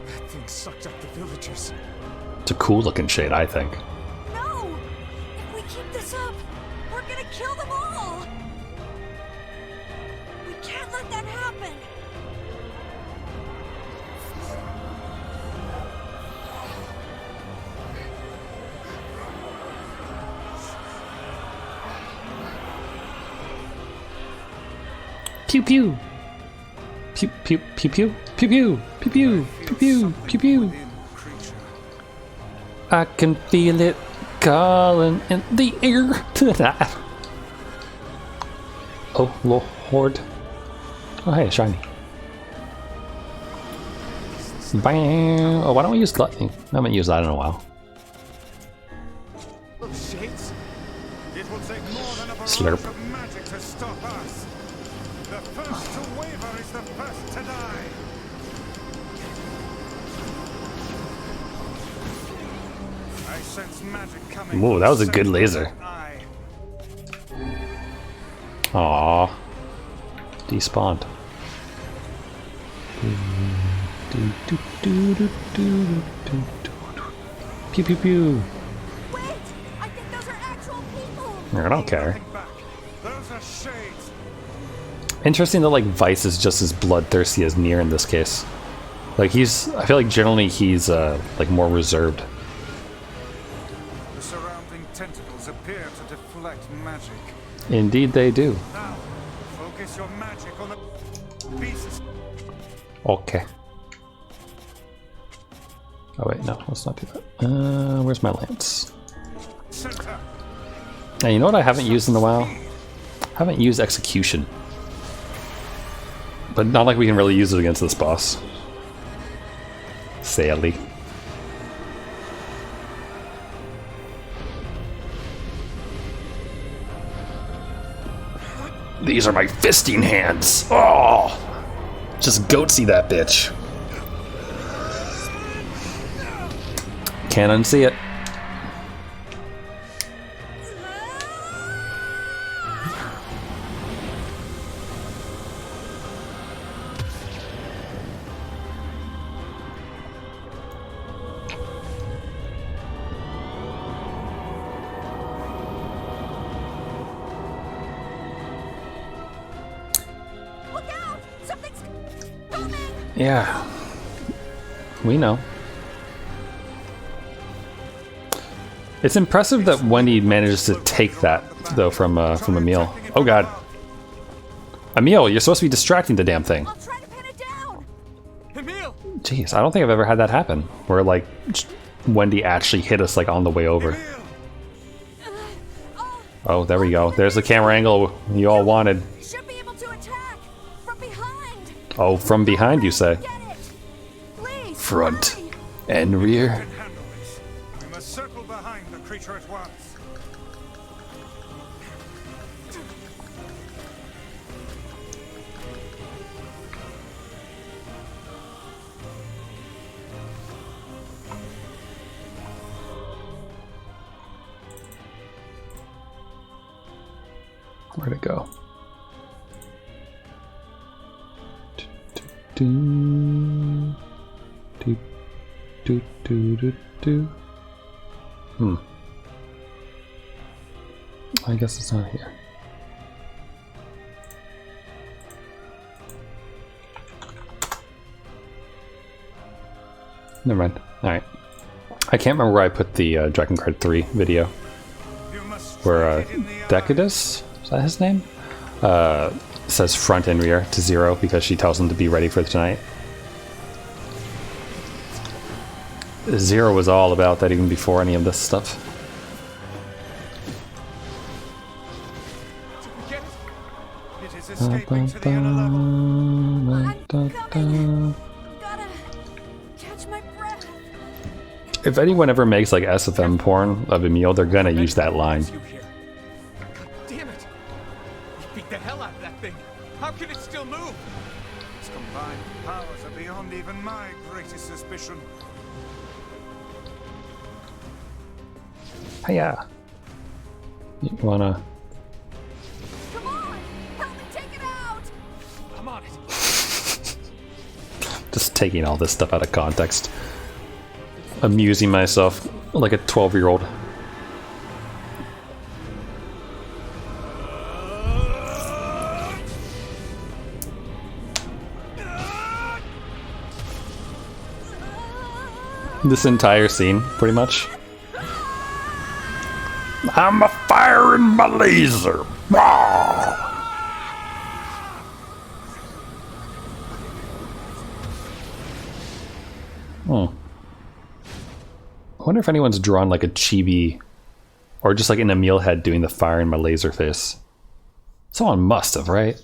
That thing sucked up the villagers. It's a cool looking shade, I think. No! If we keep this up, we're gonna kill them all! We can't let that happen! Pew pew. Pew pew pew pew pew pew pew pew pew pew pew. I can feel it calling in the air tonight. Oh Lord. Oh hey, shiny. Bam. Oh, why don't we use gluttony? I haven't used that in a while. Shades? It will take more than a Slurp. barrage of magic to stop us. The first to waver is the first to die. I sense magic coming. Ooh, that was a good laser. Aww. Despawned. Pew pew pew. Wait! I think those are actual people! I don't care. Those are shades. Interesting that like Vice is just as bloodthirsty as Nier in this case. Like I feel like generally he's like more reserved. The surrounding tentacles appear to deflect magic. Indeed they do. Now, focus your magic on the beasts. Okay. Oh wait, no, let's not do that. Where's my lance? Now you know what I haven't used in a while? I haven't used execution. But not like we can really use it against this boss. Sadly. These are my fisting hands. Oh! Just goatsy that bitch. Can't unsee it. Yeah, we know. It's impressive that Wendy manages to take that though from Emil. Oh god, Emil, you're supposed to be distracting the damn thing. Jeez, I don't think I've ever had that happen where like Wendy actually hit us like on the way over. Oh, there we go. There's the camera angle you all wanted. Oh, from behind, you say? Front and rear. We must circle behind the creature at once. Where'd it go? Do, do, do, do, do, do. I guess it's not here. Never mind. Alright. I can't remember where I put the Dragon Card 3 video. Where Decadus, is that his name? Says front and rear to Zero because she tells him to be ready for tonight. Zero was all about that even before any of this stuff. It is escaping to the inner level. Gotta catch my breath. If anyone ever makes like SFM porn of Emil, they're gonna use that line. Damn it! You beat the hell out of that thing. How can it still move? Its combined powers are beyond even my greatest suspicion. Hiya. You wanna? Come on, help me take it out. I'm on it. Just taking all this stuff out of context. Amusing myself like a 12-year-old. This entire scene, pretty much. I'm a firing my laser. I wonder if anyone's drawn like a chibi or just like an Emil head doing the fire in my laser face. Someone must have, right?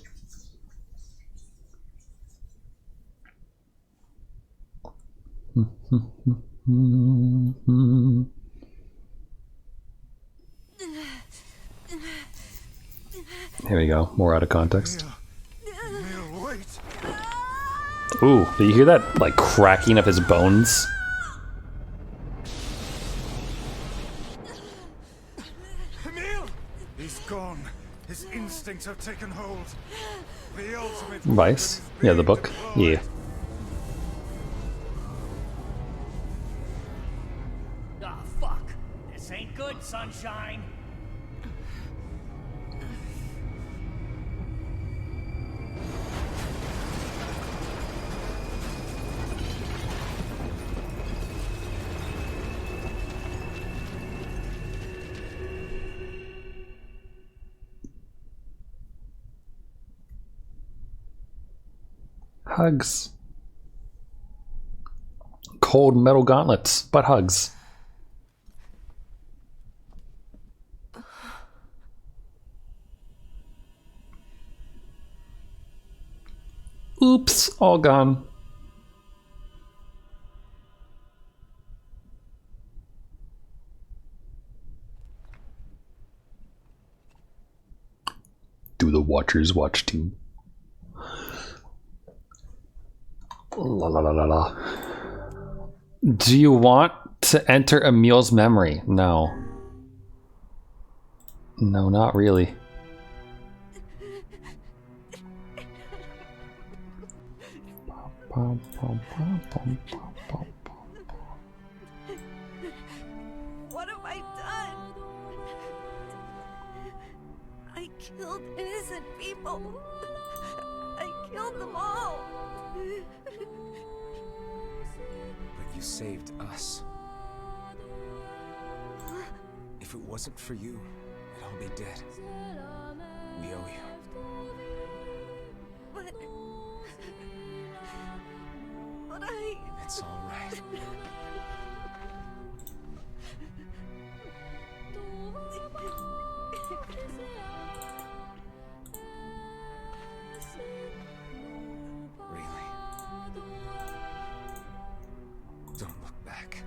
Here we go, more out of context. Ooh, did you hear that like cracking of his bones? He's gone. His instincts have taken hold. The ultimate Vice? Yeah, the book? Yeah. Ah, fuck. This ain't good, sunshine. Hugs. Cold metal gauntlets, but hugs. Oops, all gone. Do the watchers watch too? La la la la la. Do you want to enter Emil's memory? No. No, not really. What have I done? I killed innocent people. I killed them all. But you saved us. If it wasn't for you, we'd all be dead. We owe you. But It's all right. Really? Don't look back.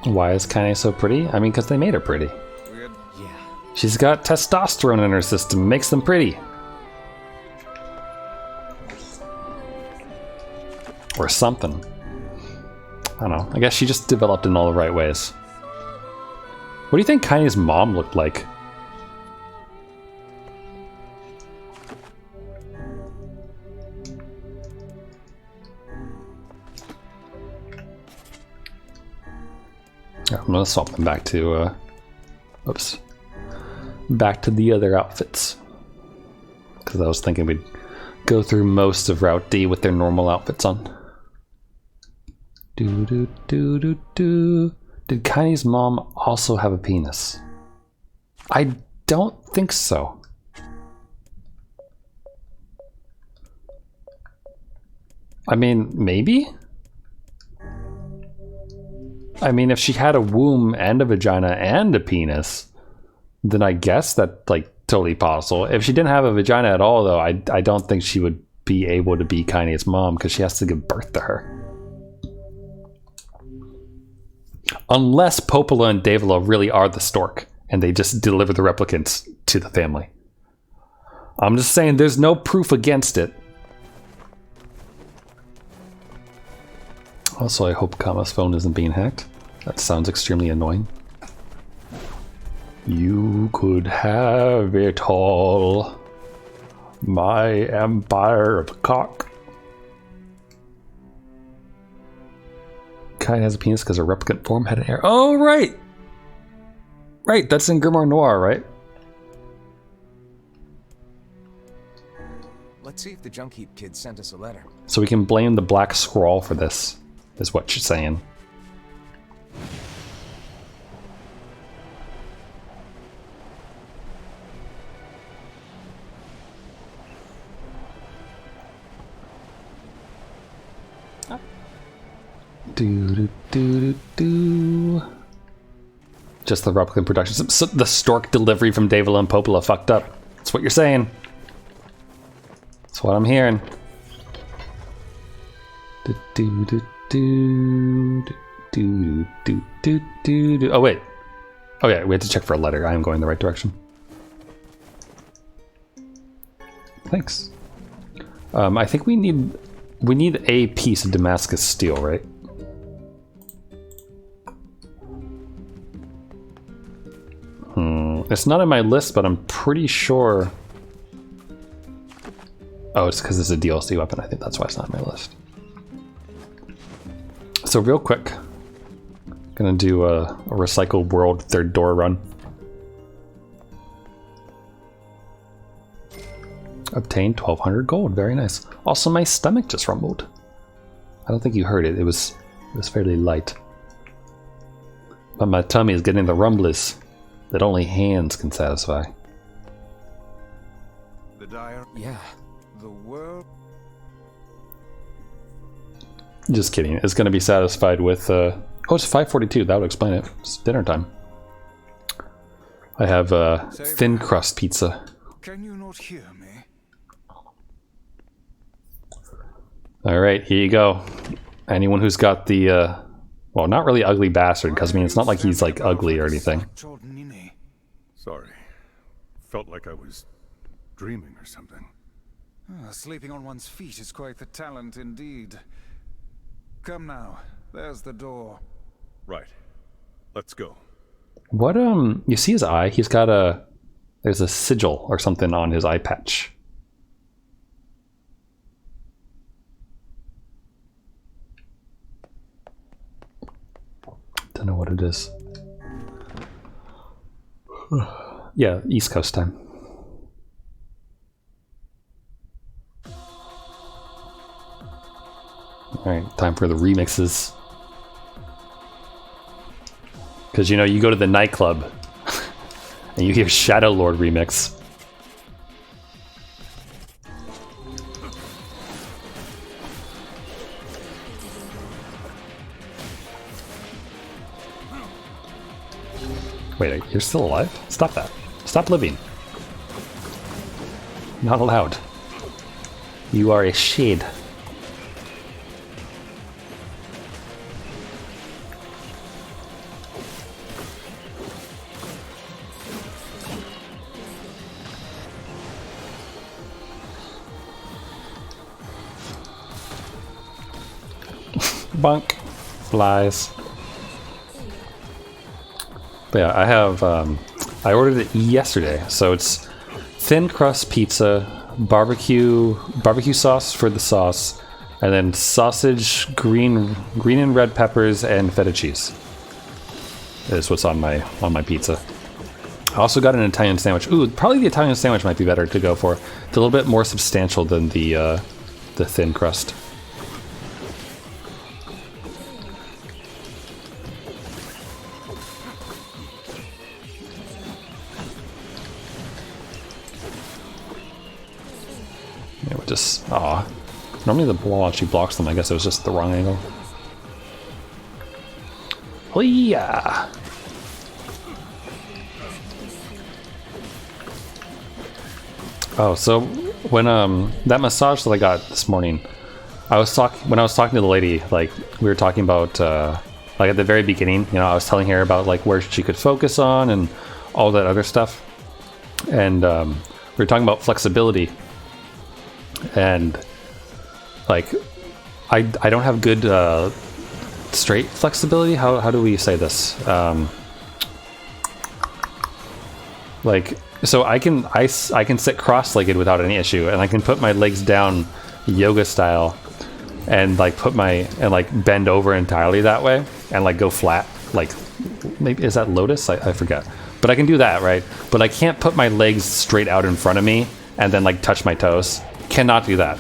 Why is Kaine so pretty? I mean, because they made her pretty. Yeah. She's got testosterone in her system, makes them pretty. Or something. I don't know. I guess she just developed in all the right ways. What do you think Kaine's mom looked like? I'm gonna swap them back to, oops. Back to the other outfits. Because I was thinking we'd go through most of Route D with their normal outfits on. Did Kaine's mom also have a penis? I don't think so. I mean, maybe? I mean, if she had a womb and a vagina and a penis, then I guess that's like totally possible. If she didn't have a vagina at all, though, I don't think she would be able to be Kaine's mom because she has to give birth to her. Unless Popola and Davila really are the stork and they just deliver the replicants to the family. I'm just saying there's no proof against it. Also, I hope Kama's phone isn't being hacked. That sounds extremely annoying. You could have it all. My empire of cock. Kaine has a penis because her replicant form had an hair. Oh, right! Right, that's in Grimoire Noir, right? Let's see if the Junk Heap kid sent us a letter. So we can blame the Black Scrawl for this, is what you're saying. Just the replicant production. So the stork delivery from Davila and Popola fucked up. That's what you're saying. That's what I'm hearing. Oh wait. Oh yeah, we had to check for a letter. I am going the right direction. Thanks. I think we need a piece of Damascus steel, right? It's not in my list, but I'm pretty sure. Oh, it's because it's a DLC weapon. I think that's why it's not on my list. So real quick, gonna do a recycled world third door run. Obtained 1200 gold. Very nice. Also, my stomach just rumbled. I don't think you heard it. It was fairly light, but my tummy is getting the rumblies that only hands can satisfy. The dire. Yeah. The world. Just kidding. It's going to be satisfied with. Oh, it's 5:42. That would explain it. It's dinner time. I have thin crust pizza. Can you not hear me? All right, here you go. Anyone who's got the, well, not really ugly bastard, because I mean, it's not like he's like ugly or anything. Sorry. Felt like I was dreaming or something. Sleeping on one's feet is quite the talent indeed. Come now, there's the door. Right. Let's go. What, you see his eye? He's got there's a sigil or something on his eye patch. Don't know what it is. Yeah, East Coast time. Alright, time for the remixes. Because, you know, you go to the nightclub and you hear Shadowlord remix. Wait, you're still alive? Stop that. Stop living. Not allowed. You are a shade. Bunk. Flies. But yeah, I have, I ordered it yesterday, so it's thin crust pizza, barbecue sauce for the sauce, and then sausage, green and red peppers, and feta cheese. Is what's on my pizza. I also got an Italian sandwich. Ooh, probably the Italian sandwich might be better to go for. It's a little bit more substantial than the thin crust. Yeah, we're just normally the wall actually blocks them. I guess it was just the wrong angle. Oh yeah. Oh, so when that massage that I got this morning, when I was talking to the lady, like we were talking about like at the very beginning, you know, I was telling her about like where she could focus on and all that other stuff, and we were talking about flexibility, and like I don't have good straight flexibility. How do we say this? Like. So I can sit cross-legged without any issue, and I can put my legs down yoga style, and like bend over entirely that way, and like go flat. Like maybe is that lotus? I forget. But I can do that, right? But I can't put my legs straight out in front of me and then like touch my toes. Cannot do that.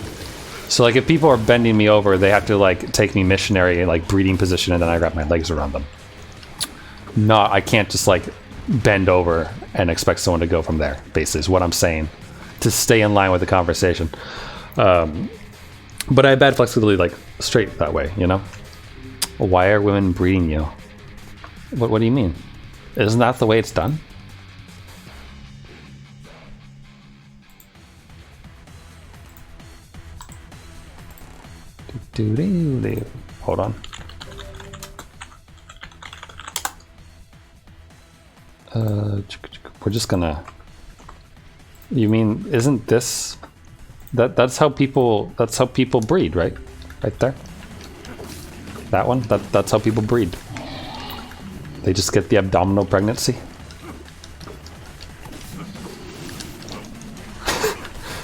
So like if people are bending me over, they have to like take me missionary like breathing position, and then I wrap my legs around them. I can't just like bend over and expect someone to go from there, basically is what I'm saying, to stay in line with the conversation. But I have bad flexibility like straight that way, you know? Why are women breeding you? What do you mean? Isn't that the way it's done? Hold on. We're just gonna. You mean isn't this? That's how people breed, right? Right there. That one. That's how people breed. They just get the abdominal pregnancy.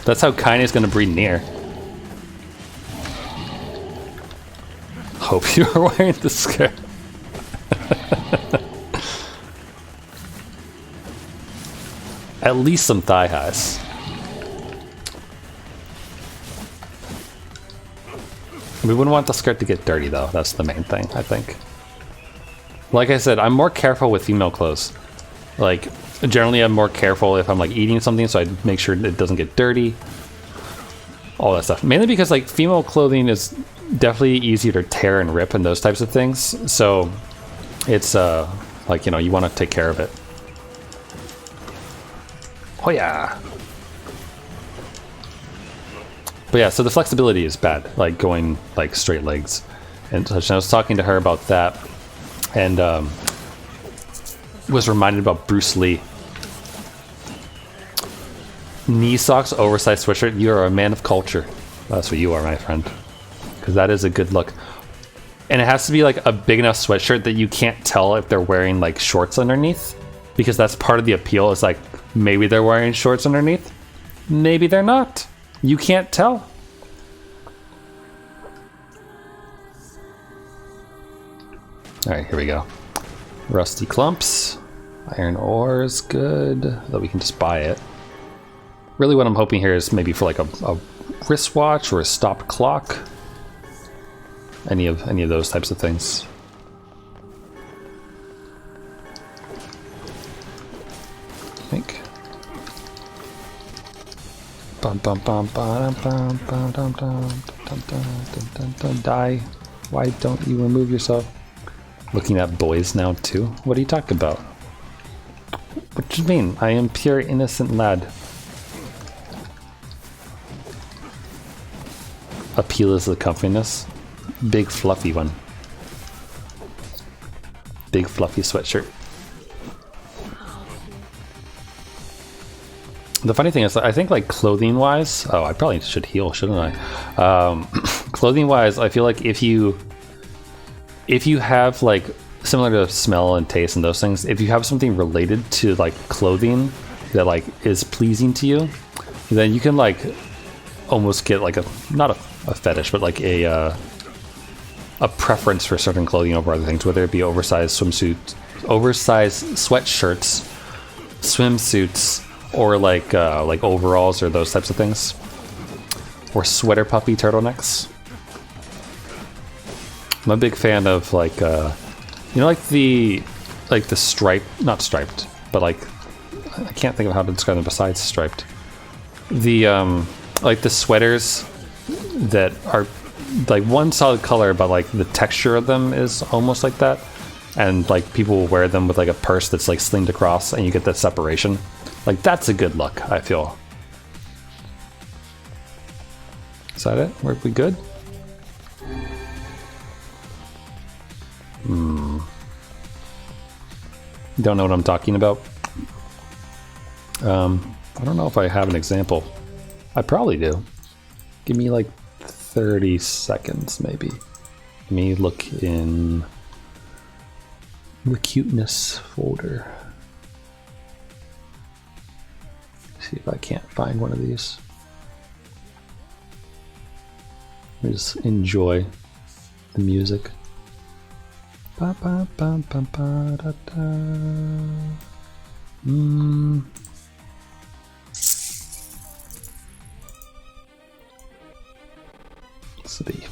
That's how Kaine's gonna breed Nier. Hope you are wearing the skirt. At least some thigh highs. We wouldn't want the skirt to get dirty though, that's the main thing, I think. Like I said, I'm more careful with female clothes. Like, generally I'm more careful if I'm like eating something, so I make sure it doesn't get dirty. All that stuff. Mainly because like female clothing is definitely easier to tear and rip and those types of things. So it's like, you know, you want to take care of it. Oh yeah. But yeah, so the flexibility is bad, like going like straight legs. And I was talking to her about that, and was reminded about Bruce Lee. Knee socks, oversized sweatshirt. You are a man of culture. That's what you are, my friend. Because that is a good look. And it has to be like a big enough sweatshirt that you can't tell if they're wearing like shorts underneath. Because that's part of the appeal. It's like, maybe they're wearing shorts underneath. Maybe they're not. You can't tell. Alright, here we go. Rusty clumps. Iron ores, good. Though we can just buy it. Really what I'm hoping here is maybe for like a wristwatch or a stopped clock. Any of those types of things. I think. Die. Why don't you remove yourself? Looking at boys now too? What are you talking about? What do you mean? I am pure innocent lad. Appeal is the comfiness. Big fluffy one. Big fluffy sweatshirt. The funny thing is, I think like clothing wise, oh, I probably should heal, shouldn't I? Clothing wise, I feel like if you if you have like similar to smell and taste and those things, if you have something related to like clothing that like is pleasing to you, then you can like almost get like not a fetish, but like a preference for certain clothing over other things, whether it be oversized swimsuits, oversized sweatshirts, swimsuits, or like overalls or those types of things, or sweater puffy turtlenecks. I'm a big fan of like you know, like the not striped, but like I can't think of how to describe them besides striped. The like the sweaters that are like one solid color, but like the texture of them is almost like that, and like people will wear them with like a purse that's like slinged across, and you get that separation. Like that's a good look, I feel. Is that it? Were we good? Don't know what I'm talking about. I don't know if I have an example. I probably do. Give me like 30 seconds, maybe. Let me look in the cuteness folder. See if I can't find one of these. Let me just enjoy the music. Ba, ba, ba, ba, ba, da, da. This will be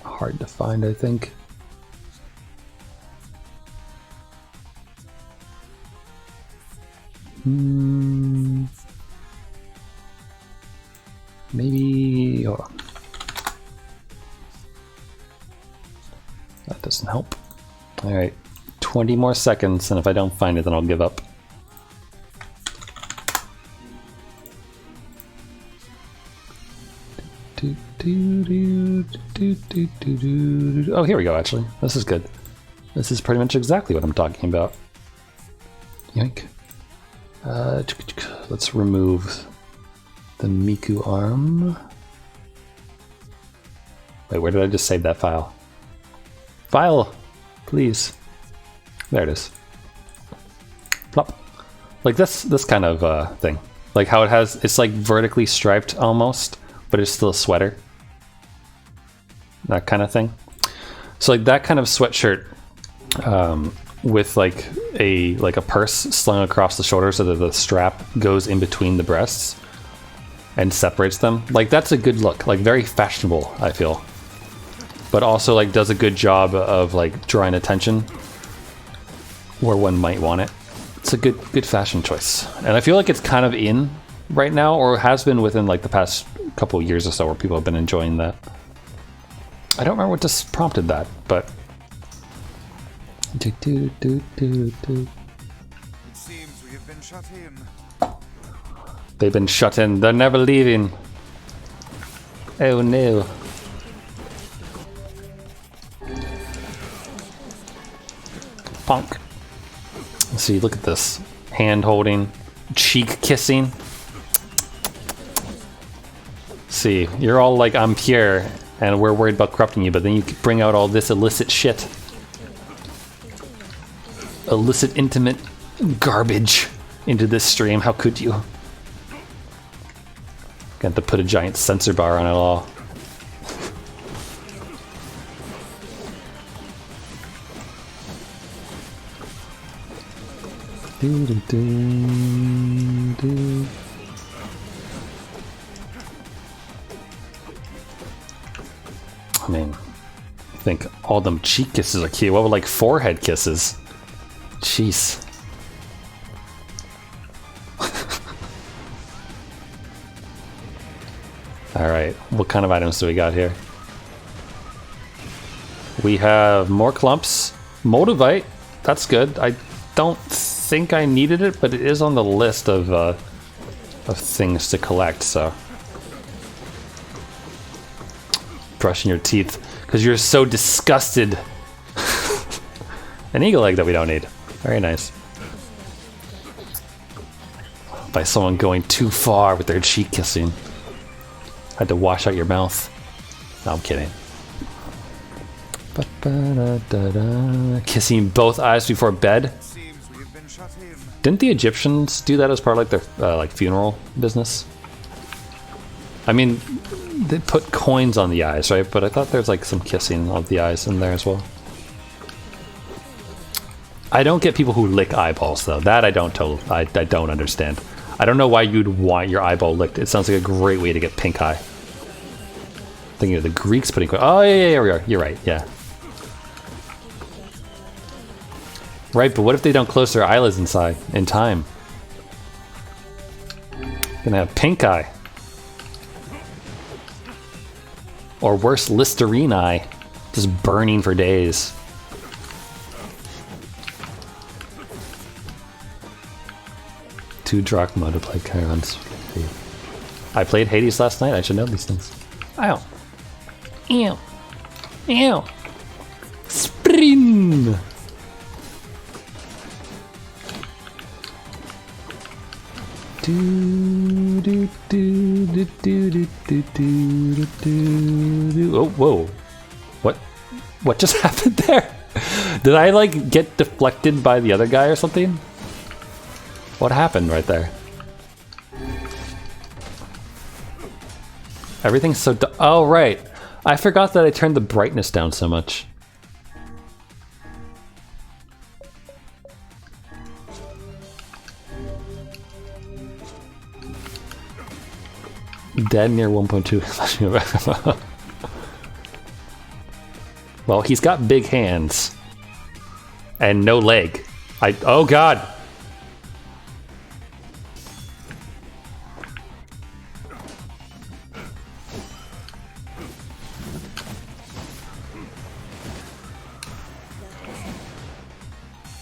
hard to find, I think. Maybe. Hold on. That doesn't help. Alright, 20 more seconds, and if I don't find it, then I'll give up. Oh, here we go, actually. This is good. This is pretty much exactly what I'm talking about. Yoink. Let's remove the Miku arm. Wait, where did I just save that file? File, please. There it is. Plop. Like this kind of thing. Like how it's like vertically striped almost, but it's still a sweater. That kind of thing. So like that kind of sweatshirt with like a purse slung across the shoulders so that the strap goes in between the breasts and separates them. Like that's a good look. Like very fashionable, I feel. But also like does a good job of like drawing attention where one might want it. It's a good fashion choice. And I feel like it's kind of in right now, or has been within like the past couple of years or so, where people have been enjoying that. I don't remember what just prompted that, but It seems we have been shut in. They've been shut in. They're never leaving. Oh no. Punk. Let's see, look at this. Hand holding, cheek kissing. See, you're all like, I'm pure, and we're worried about corrupting you, but then you bring out all this illicit shit. Illicit, intimate garbage into this stream. How could you? Got to put a giant censor bar on it all. I mean, I think all them cheek kisses are cute. What would like forehead kisses? Jeez. Alright, what kind of items do we got here? We have more clumps. Motivite, that's good. I don't think I needed it, but it is on the list of things to collect, so. Brushing your teeth, because you're so disgusted. An eagle egg that we don't need. Very nice. By someone going too far with their cheek kissing. Had to wash out your mouth. No, I'm kidding. Kissing both eyes before bed. Didn't the Egyptians do that as part of like their like funeral business? I mean, they put coins on the eyes, right? But I thought there's like some kissing of the eyes in there as well. I don't get people who lick eyeballs though. That I don't understand. I don't know why you'd want your eyeball licked. It sounds like a great way to get pink eye. Thinking of the Greeks putting. Oh yeah, here we are. You're right. Yeah. Right, but what if they don't close their eyelids inside in time? Gonna have pink eye. Or worse, Listerine eye. Just burning for days. Two drachma to play Chiron's. I played Hades last night. I should know these things. Ow. Ew. Ew. Spring. Oh, whoa. What just happened there? Did I like get deflected by the other guy or something? What happened right there? Everything's so oh right. I forgot that I turned the brightness down so much. Dead near 1.2. Well, he's got big hands. And no leg. Oh god!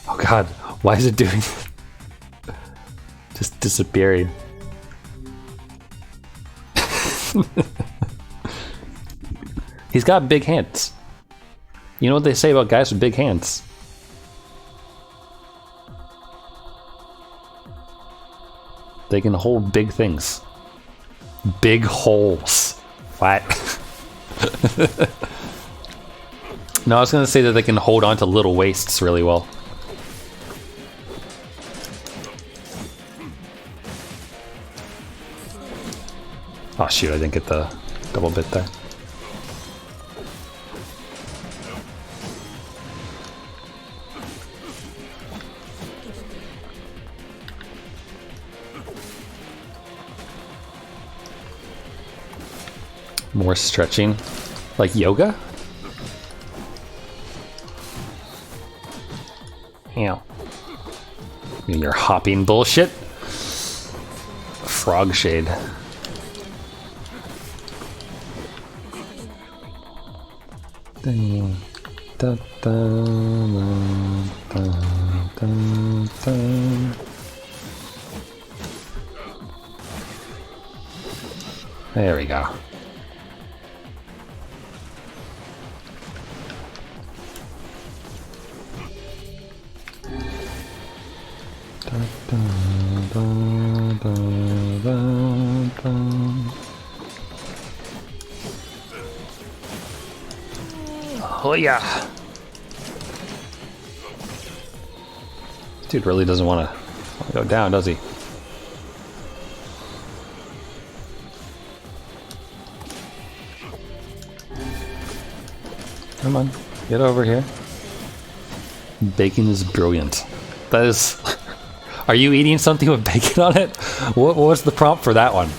Oh god, why is it doing this? Just disappearing. He's got big hands. You know what they say about guys with big hands? They can hold big things. Big holes. What? No, I was gonna say that they can hold on to little waists really well. Oh shoot, I didn't get the double bit there. More stretching. Like yoga? Yeah. Your hopping bullshit. Frog shade. There we go. Oh yeah. Dude really doesn't want to go down, does he? Come on, get over here. Bacon is brilliant. That is... Are you eating something with bacon on it? What was the prompt for that one?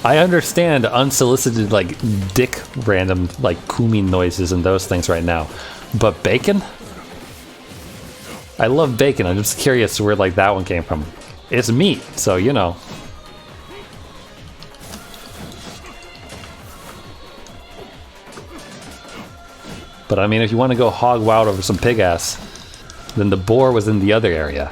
I understand unsolicited, like, dick random, like, cooming noises and those things right now. But bacon? I love bacon. I'm just curious where, like, that one came from. It's meat, so, you know. But, I mean, if you want to go hog wild over some pig ass, then the boar was in the other area.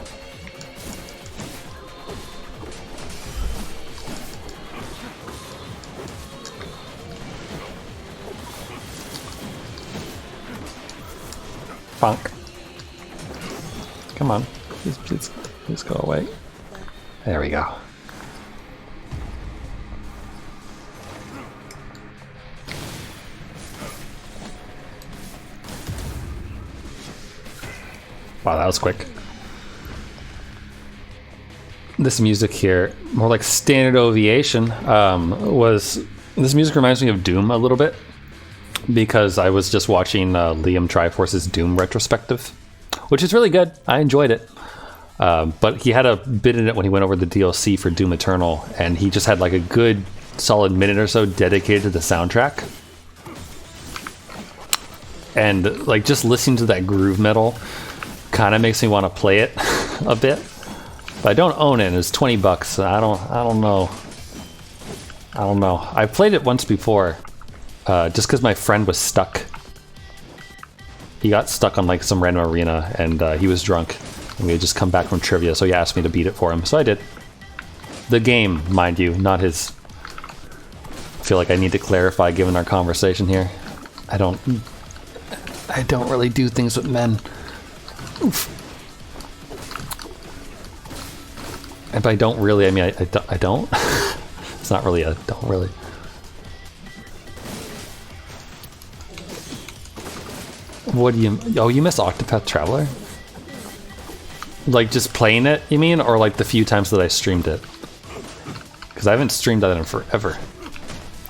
Funk. Come on. Please go away. There we go. Wow, that was quick. This music here, more like standard ovation, this music reminds me of Doom a little bit, because I was just watching Liam Triforce's Doom retrospective, which is really good. I enjoyed it. But he had a bit in it when he went over the DLC for Doom Eternal, and he just had like a good solid minute or so dedicated to the soundtrack. And like just listening to that groove metal kind of makes me want to play it a bit. But I don't own it, and it's $20. So I don't know. I played it once before, just because my friend was stuck. He got stuck on like some random arena, and he was drunk. And we had just come back from trivia, so he asked me to beat it for him. So I did. The game, mind you, not his. I feel like I need to clarify given our conversation here. I don't really do things with men. Oof. And by don't really, I mean I don't. It's not really a don't really. What do you... Oh, you miss Octopath Traveler? Like just playing it, you mean? Or like the few times that I streamed it? Because I haven't streamed that in forever.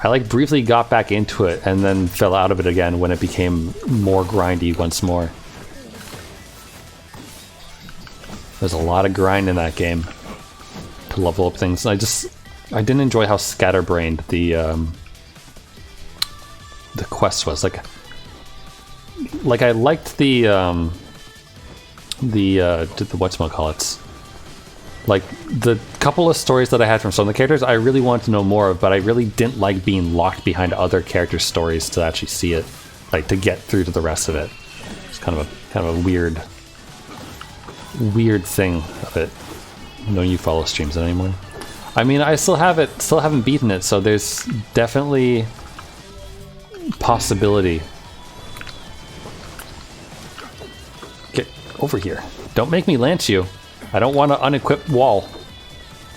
I like briefly got back into it and then fell out of it again when it became more grindy once more. There's a lot of grind in that game to level up things. I didn't enjoy how scatterbrained the quest was. Like I liked the whatchamacallits. Like the couple of stories that I had from some of the characters, I really wanted to know more of, but I really didn't like being locked behind other characters' stories to actually see it, like to get through to the rest of it. It's kind of a weird thing of it. No, you follow streams anymore. I mean, I still haven't beaten it, so there's definitely possibility. Get over here. Don't make me lance you. I don't want an unequipped wall,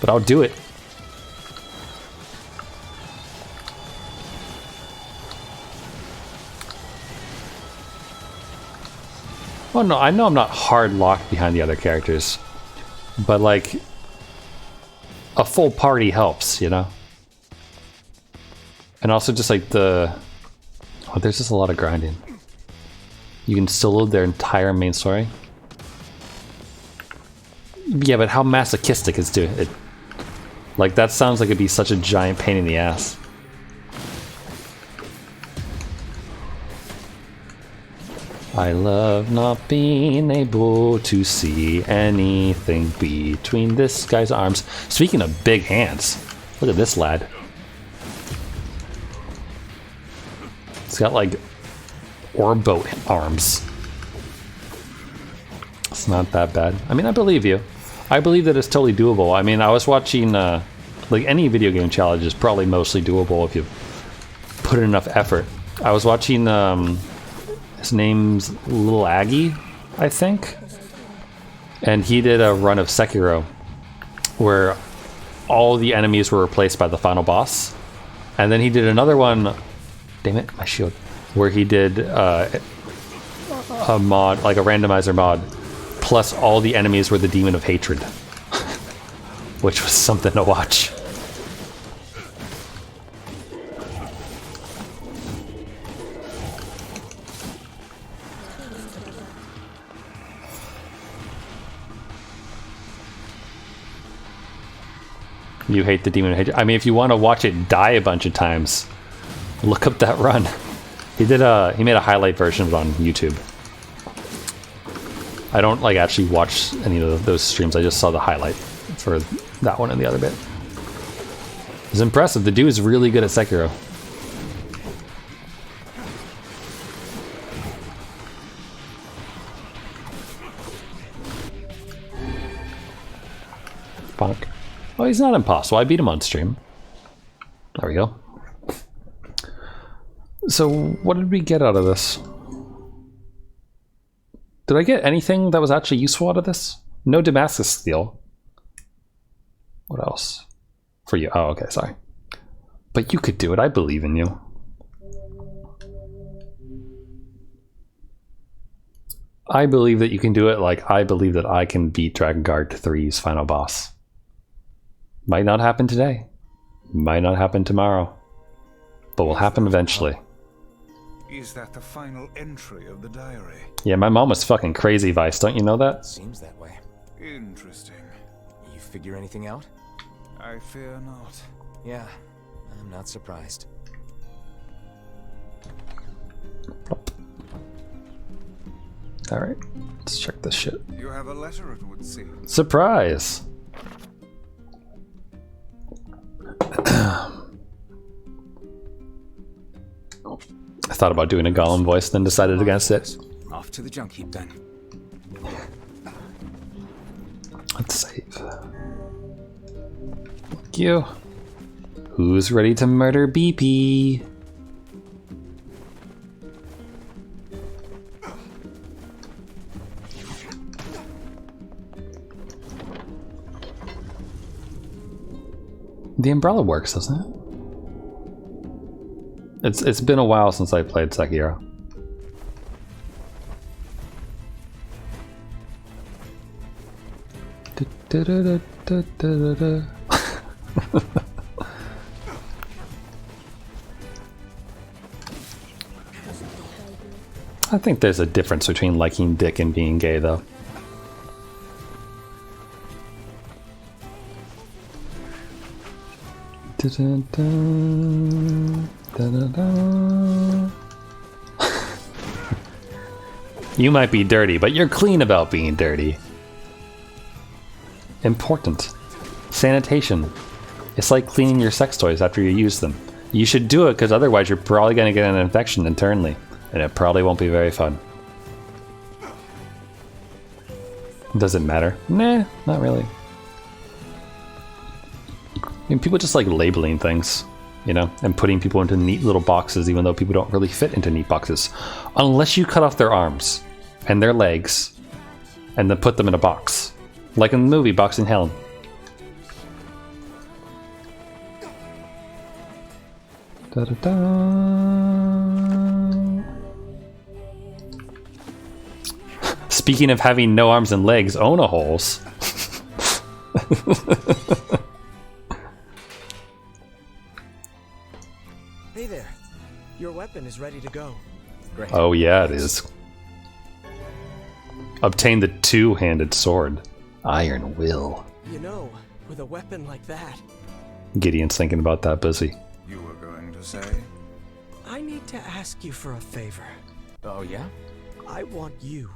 but I'll do it. Oh no, I know I'm not hard locked behind the other characters, but like a full party helps, you know? And also just like there's just a lot of grinding. You can still load their entire main story. Yeah, but how masochistic is it? Like that sounds like it'd be such a giant pain in the ass. I love not being able to see anything between this guy's arms. Speaking of big hands, look at this lad. It's got like orboat arms. It's not that bad. I mean, I believe you. I believe that it's totally doable. I mean, I was watching, like any video game challenge is probably mostly doable if you put in enough effort. I was watching, his name's Little Aggie, I think. And he did a run of Sekiro where all the enemies were replaced by the final boss. And then he did another one, damn it, my shield, where he did a mod, like a randomizer mod, plus all the enemies were the Demon of Hatred, which was something to watch. You hate the Demon of Hatred. I mean, if you want to watch it die a bunch of times, look up that run. He made a highlight version of it on YouTube. I don't like actually watch any of those streams. I just saw the highlight for that one and the other bit. It's impressive. The dude is really good at Sekiro. Bonk. Oh, he's not impossible. I beat him on stream. There we go. So, what did we get out of this? Did I get anything that was actually useful out of this? No Damascus steel. What else? For you. Oh, okay, sorry. But you could do it. I believe in you. I believe that you can do it. Like, I believe that I can beat Dragon Guard 3's final boss. Might not happen today. Might not happen tomorrow. But will happen eventually. Is that the final entry of the diary? Yeah, my mom was fucking crazy, Vice. Don't you know that? Seems that way. Interesting. You figure anything out? I fear not. Yeah, I'm not surprised. Alright, let's check this shit. You have a letter, it would seem. Surprise! I thought about doing a Gollum voice, then decided against it. Off to the junk heap then. Let's save. Thank you. Who's ready to murder BP? The umbrella works, doesn't it? It's been a while since I played Sekiro. I think there's a difference between liking dick and being gay, though. You might be dirty, but you're clean about being dirty. Important. Sanitation. It's like cleaning your sex toys after you use them. You should do it because otherwise you're probably going to get an infection internally, and it probably won't be very fun. Does it matter? Nah, not really. I mean, people just like labeling things, you know, and putting people into neat little boxes even though people don't really fit into neat boxes. Unless you cut off their arms and their legs and then put them in a box. Like in the movie Boxing Helen. Speaking of having no arms and legs, Ona holes. Hey there. Your weapon is ready to go. Great. Oh yeah, it is. Obtain the two-handed sword. Iron Will. You know, with a weapon like that... Gideon's thinking about that, busy. You were going to say? I need to ask you for a favor. Oh yeah? I want you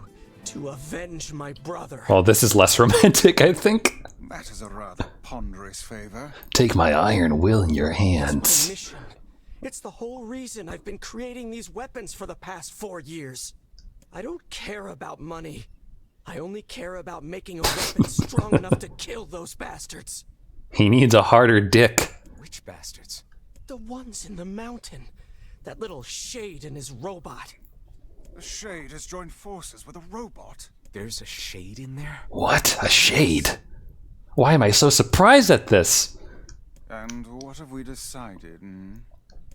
to avenge my brother. Well, this is less romantic, I think. That is a rather ponderous favor. Take my Iron Will in your hands. It's my mission. It's the whole reason I've been creating these weapons for the past 4 years. I don't care about money. I only care about making a weapon strong enough to kill those bastards. He needs a harder dick. Which bastards? The ones in the mountain. That little Shade and his robot. The Shade has joined forces with a robot. There's a Shade in there? What? A Shade? Why am I so surprised at this? And what have we decided?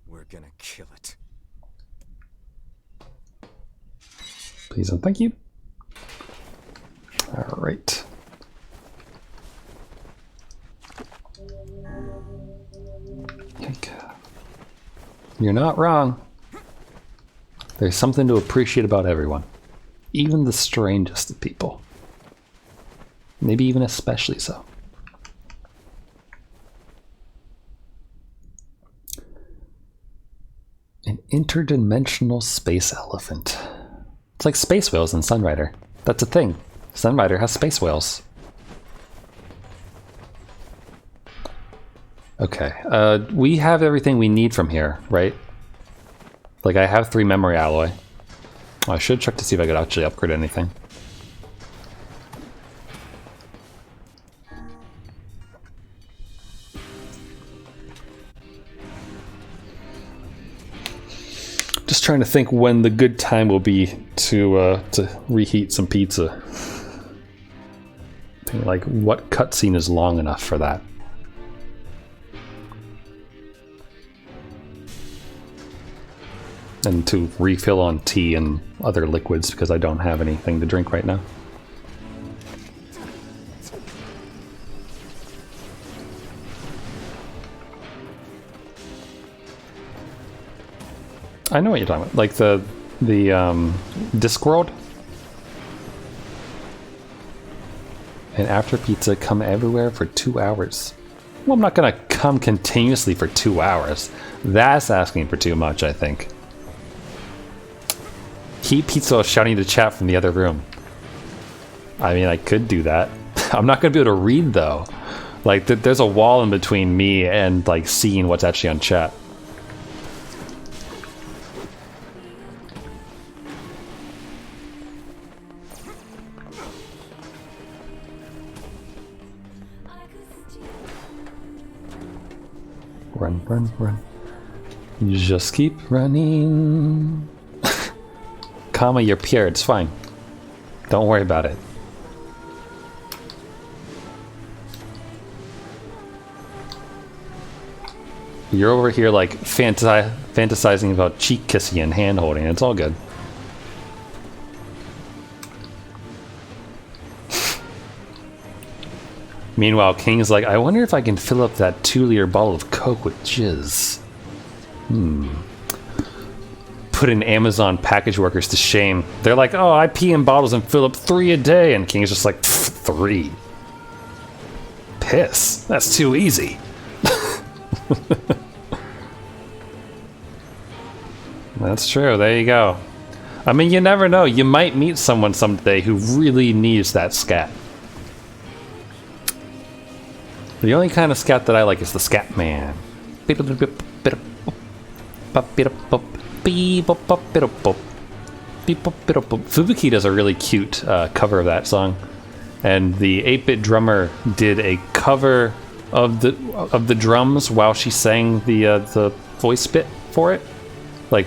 We're gonna kill it. Please and thank you. Alright. You're not wrong. There's something to appreciate about everyone. Even the strangest of people. Maybe even especially so. An interdimensional space elephant. It's like space whales in Sunrider. That's a thing. Sunrider has space whales. Okay, we have everything we need from here, right? Like, I have 3 memory alloy. Oh, I should check to see if I could actually upgrade anything. Just trying to think when the good time will be to reheat some pizza. Like, what cutscene is long enough for that? And to refill on tea and other liquids because I don't have anything to drink right now. I know what you're talking about. Like the Discworld? And after pizza, come everywhere for 2 hours. Well, I'm not gonna come continuously for 2 hours. That's asking for too much, I think. Heat Pizza was shouting to chat from the other room. I mean, I could do that. I'm not gonna be able to read though. Like, there's a wall in between me and like seeing what's actually on chat. Run, run, run. Just keep running. Comma, you're pure, it's fine. Don't worry about it. You're over here like fantasizing about cheek kissing and hand holding. It's all good. Meanwhile, King's like, I wonder if I can fill up that 2-liter bottle of Coke with jizz. Putting Amazon package workers to shame. They're like, oh, I pee in bottles and fill up 3 a day. And King's just like, 3. Piss. That's too easy. That's true. There you go. I mean, you never know. You might meet someone someday who really needs that scat. The only kind of scat that I like is the Scat Man. Fubuki does a really cute cover of that song, and the 8-bit drummer did a cover of the drums while she sang the voice bit for it, like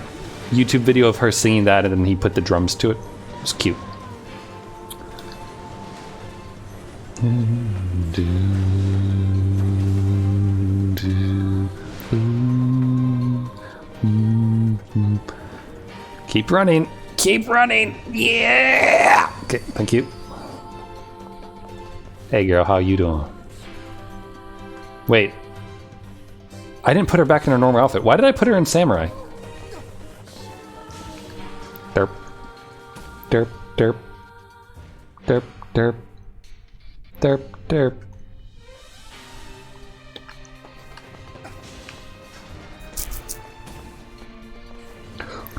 YouTube video of her singing that, and then he put the drums to it. It was cute. Keep running! Keep running! Yeah! Okay, thank you. Hey girl, how you doing? Wait. I didn't put her back in her normal outfit. Why did I put her in samurai? Derp. Derp, derp. Derp, derp. Derp, derp.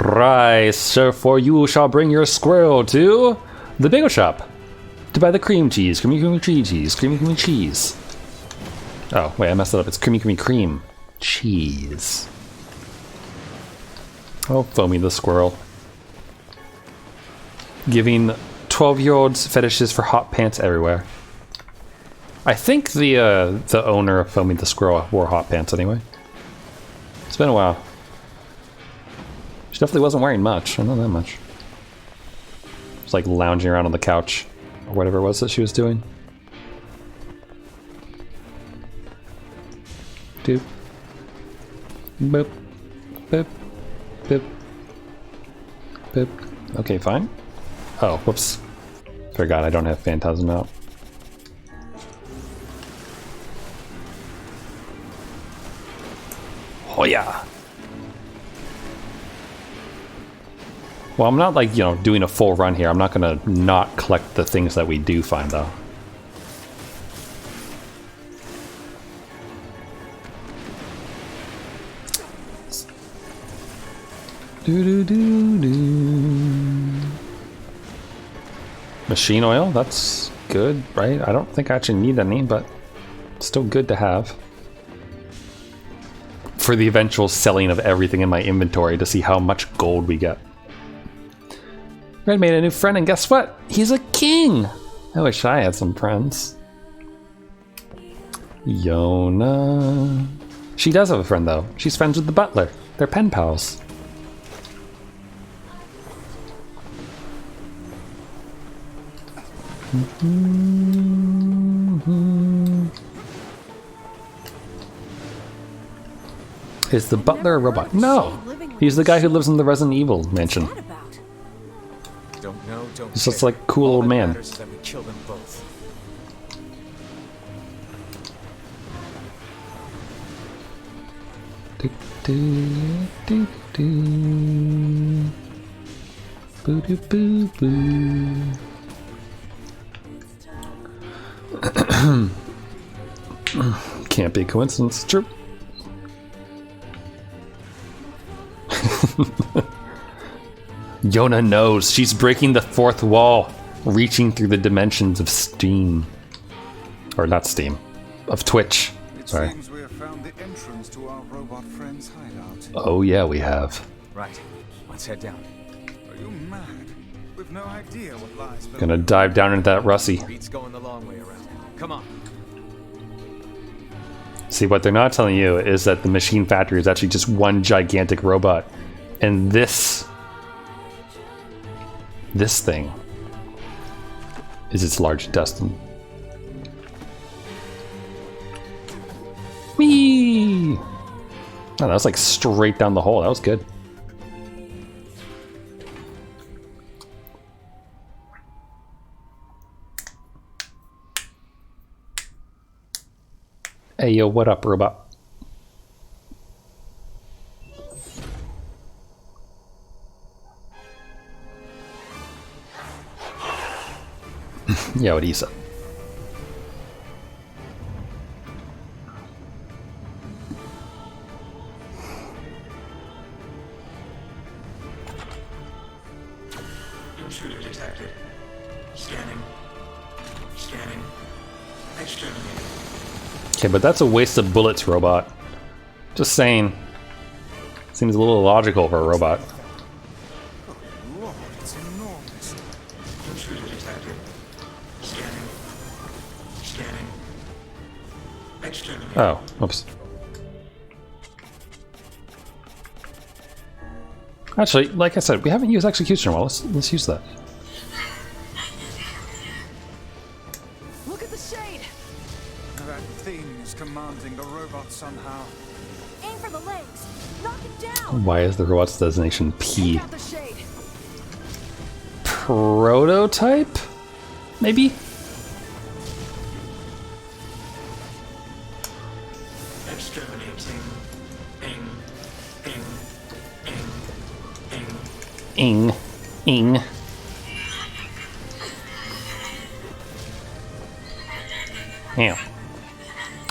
Right, so for you shall bring your squirrel to the bagel shop to buy the cream cheese, creamy cheese, creamy cheese. Oh, wait, I messed it up. It's creamy cream cheese. Oh, Foamy the squirrel. Giving 12-year-olds fetishes for hot pants everywhere. I think the owner of Foamy the squirrel wore hot pants anyway. It's been a while. She definitely wasn't wearing much. I know that much. Just like lounging around on the couch or whatever it was that she was doing. Doop. Boop. Boop. Boop. Boop. Okay, fine. Oh, whoops. Forgot I don't have Phantasm out. Oh yeah. Well, I'm not like, you know, doing a full run here. I'm not gonna not collect the things that we do find though. Machine oil, that's good, right? I don't think I actually need any, but still good to have. For the eventual selling of everything in my inventory to see how much gold we get. Red made a new friend, and guess what? He's a king! I wish I had some friends. Yona. She does have a friend, though. She's friends with the butler. They're pen pals. Is the butler a robot? No! Living He's the guy who lives in the Resident Evil mansion. Don't know, don't He's just like a cool old man. That we kill them both. Boo doo boo boo. Can't be a coincidence. True. Yona knows. She's breaking the fourth wall, reaching through the dimensions of Steam. Or not Steam. Of Twitch. Sorry. It seems we have found the entrance to our robot friend's hideout. Oh yeah, we have. Right. Let's head down. Are you mad? We've no idea what lies below. Gonna dive down into that Russie. Beat's going the long way around. Come on. See, what they're not telling you is that the machine factory is actually just one gigantic robot. And this thing is its large intestine. Whee! Oh, that was like straight down the hole. That was good. Hey, yo, what up, robot? Yeah, what he said. Intruder detected. Scanning. Scanning. Exterminating. Okay, but that's a waste of bullets, robot. Just saying. Seems a little illogical for a robot. Lord, it's enormous. Intruder detected. Scanning. Scanning. Exterminating. Oh, oops. Actually, like I said, we haven't used executioner. Well, let's use that. Look at the shade. That thing is commanding the robot somehow. Aim for the legs. Knock it down. Why is the robot's designation P? Take out the shade. Prototype? Maybe? Exterminating. Ing. Damn.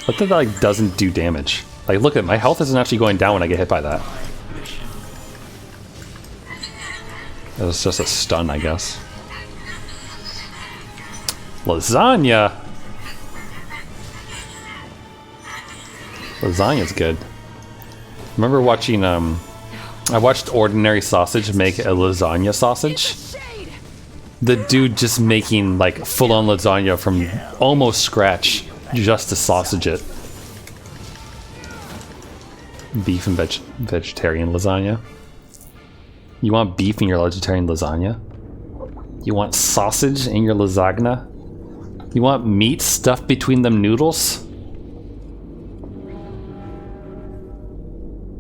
What that like doesn't do damage? Like, look at my health isn't actually going down when I get hit by that. It was just a stun, I guess. Lasagna. Lasagna's good. Remember watching I watched Ordinary Sausage make a lasagna sausage. The dude just making like full-on lasagna from almost scratch just to sausage it. Beef and vegetarian lasagna. You want beef in your vegetarian lasagna? You want sausage in your lasagna? You want meat stuffed between them noodles?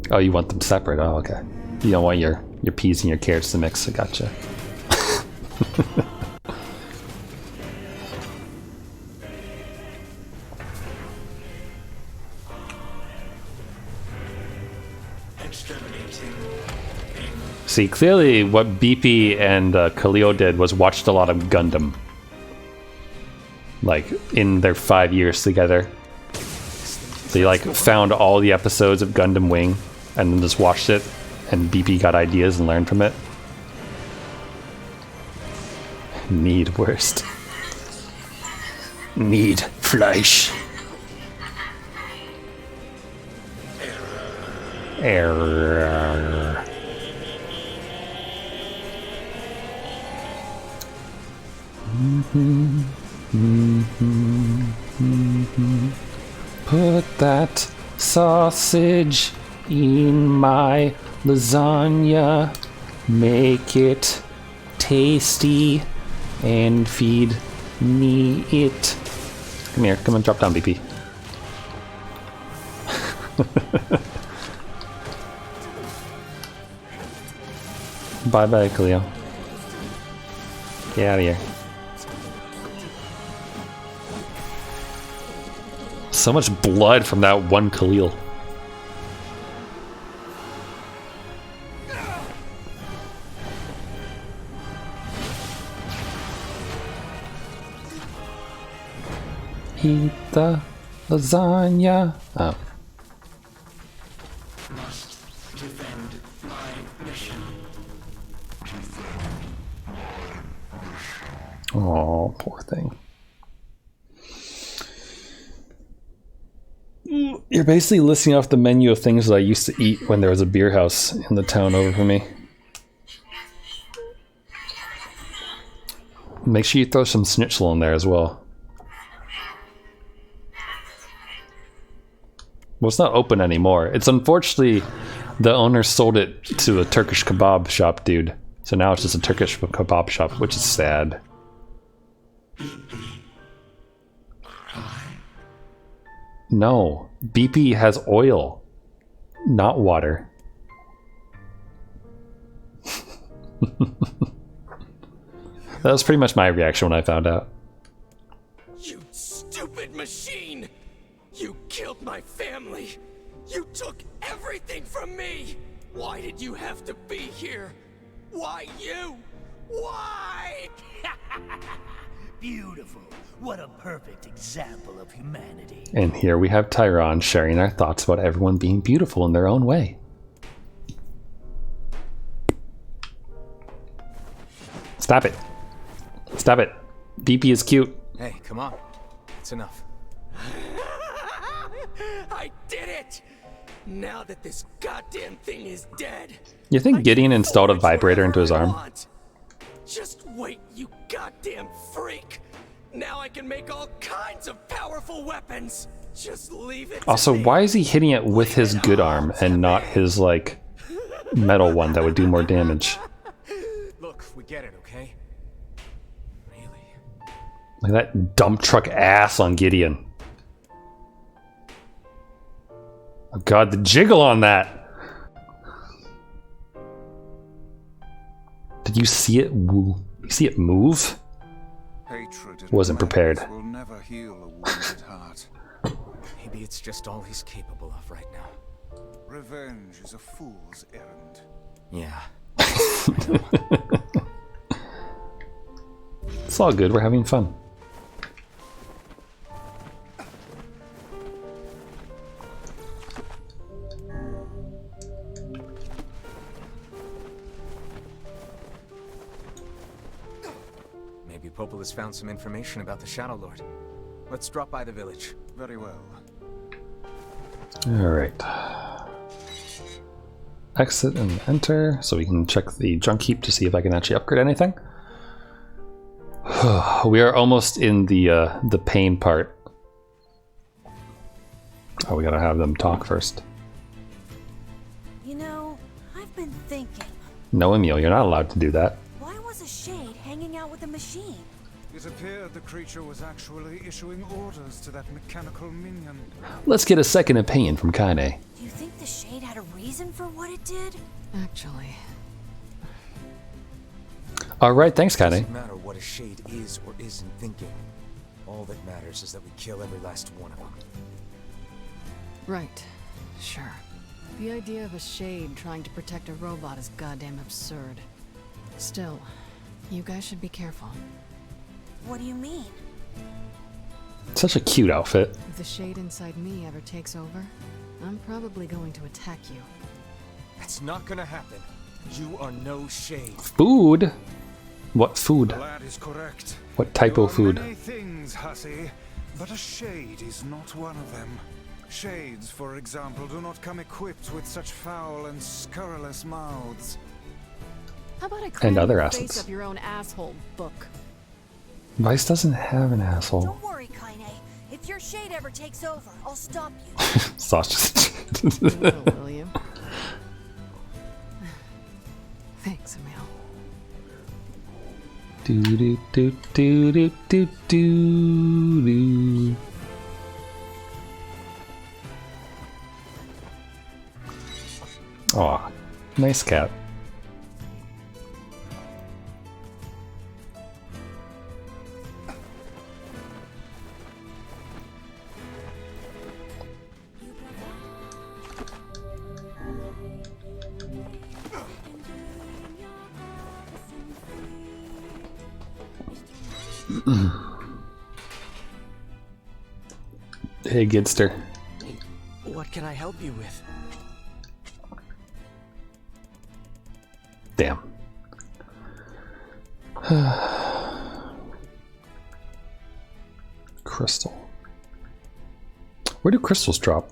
Oh, you want them separate. Oh, okay. You don't want your peas and your carrots to mix. I gotcha. See, clearly what BP and Khalil did was watched a lot of Gundam. Like, in their 5 years together. They like found all the episodes of Gundam Wing and then just watched it, and BP got ideas and learned from it. Need worst. Need fleisch. Error. Put that sausage in my lasagna, make it tasty, and feed me it. Come here, come on, drop down, BP. Bye bye, Cleo. Get out of here. So much blood from that one Khalil. Eat the lasagna. Oh. Must defend my mission. Oh, poor thing. You're basically listing off the menu of things that I used to eat when there was a beer house in the town over for me. Make sure you throw some schnitzel in there as well. Well, it's not open anymore. It's unfortunately the owner sold it to a Turkish kebab shop dude. So now it's just a Turkish kebab shop, which is sad. No, BP has oil, not water. That was pretty much my reaction when I found out. You stupid machine! You killed my family! You took everything from me! Why did you have to be here? Why you? Why? Beautiful. What a perfect example of humanity. And here we have Tyron sharing our thoughts about everyone being beautiful in their own way. Stop it. Stop it. BP is cute. Hey, come on. It's enough. I did it! Now that this goddamn thing is dead. You think Gideon installed a vibrator into his arm? Just wait, you goddamn freak! Now I can make all kinds of powerful weapons. Just leave it. Also, why is he hitting it with his good arm and not his, like, metal one that would do more damage? Look, we get it, okay? Really? Like that dump truck ass on Gideon. Oh god, the jiggle on that! Did you see it? You see it move? Wasn't prepared. Will never heal a wounded heart. Maybe it's just all he's capable of right now. Revenge is a fool's errand. Yeah. It's all good, we're having fun. Maybe Popel has found some information about the Shadowlord. Let's drop by the village. Very well. Alright. Exit and enter, so we can check the junk heap to see if I can actually upgrade anything. We are almost in the pain part. Oh, we gotta have them talk first. You know, I've been thinking. No, Emil, you're not allowed to do that. Why was a shade hanging out with a machine? It appeared the creature was actually issuing orders to that mechanical minion. Let's get a second opinion from Kaine. Do you think the shade had a reason for what it did? Actually. Alright, thanks, Kaine. It doesn't matter what a shade is or isn't thinking. All that matters is that we kill every last one of them. Right. Sure. The idea of a shade trying to protect a robot is goddamn absurd. Still, you guys should be careful. What do you mean? Such a cute outfit. If the shade inside me ever takes over, I'm probably going to attack you. That's not gonna happen. You are no shade. Food? What food? The lad is correct. What type of food? Many things, hussy, but a shade is not one of them. Shades, for example, do not come equipped with such foul and scurrilous mouths. How about I clean other the assets. face of your own asshole book? Vice doesn't have an asshole. Don't worry, Kaine. If your shade ever takes over, I'll stop you. Sausage. Will you? Thanks, Emil. Do do do do do do do do. Aw, nice cat. Hey, Gidster. What can I help you with? Damn. Crystal. Where do crystals drop?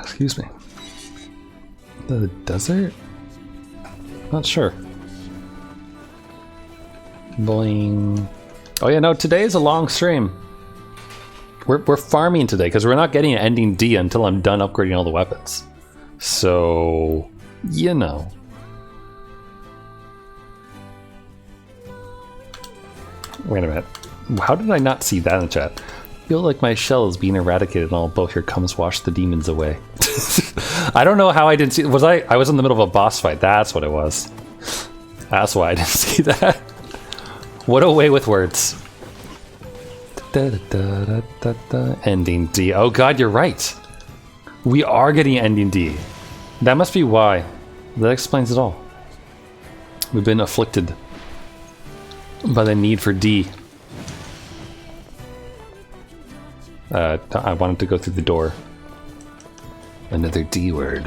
Excuse me. The desert? Not sure. Boing. Oh yeah, no, today is a long stream. We're farming today because we're not getting an ending D until I'm done upgrading all the weapons. So, you know. Wait a minute. How did I not see that in the chat? I feel like my shell is being eradicated and all both here comes wash the demons away. I don't know how I didn't see. I was in the middle of a boss fight. That's what it was. That's why I didn't see that. What a way with words. Ending D. Oh god, you're right. We are getting ending D. That must be why. That explains it all. We've been afflicted by the need for D. I wanted to go through the door. Another D word.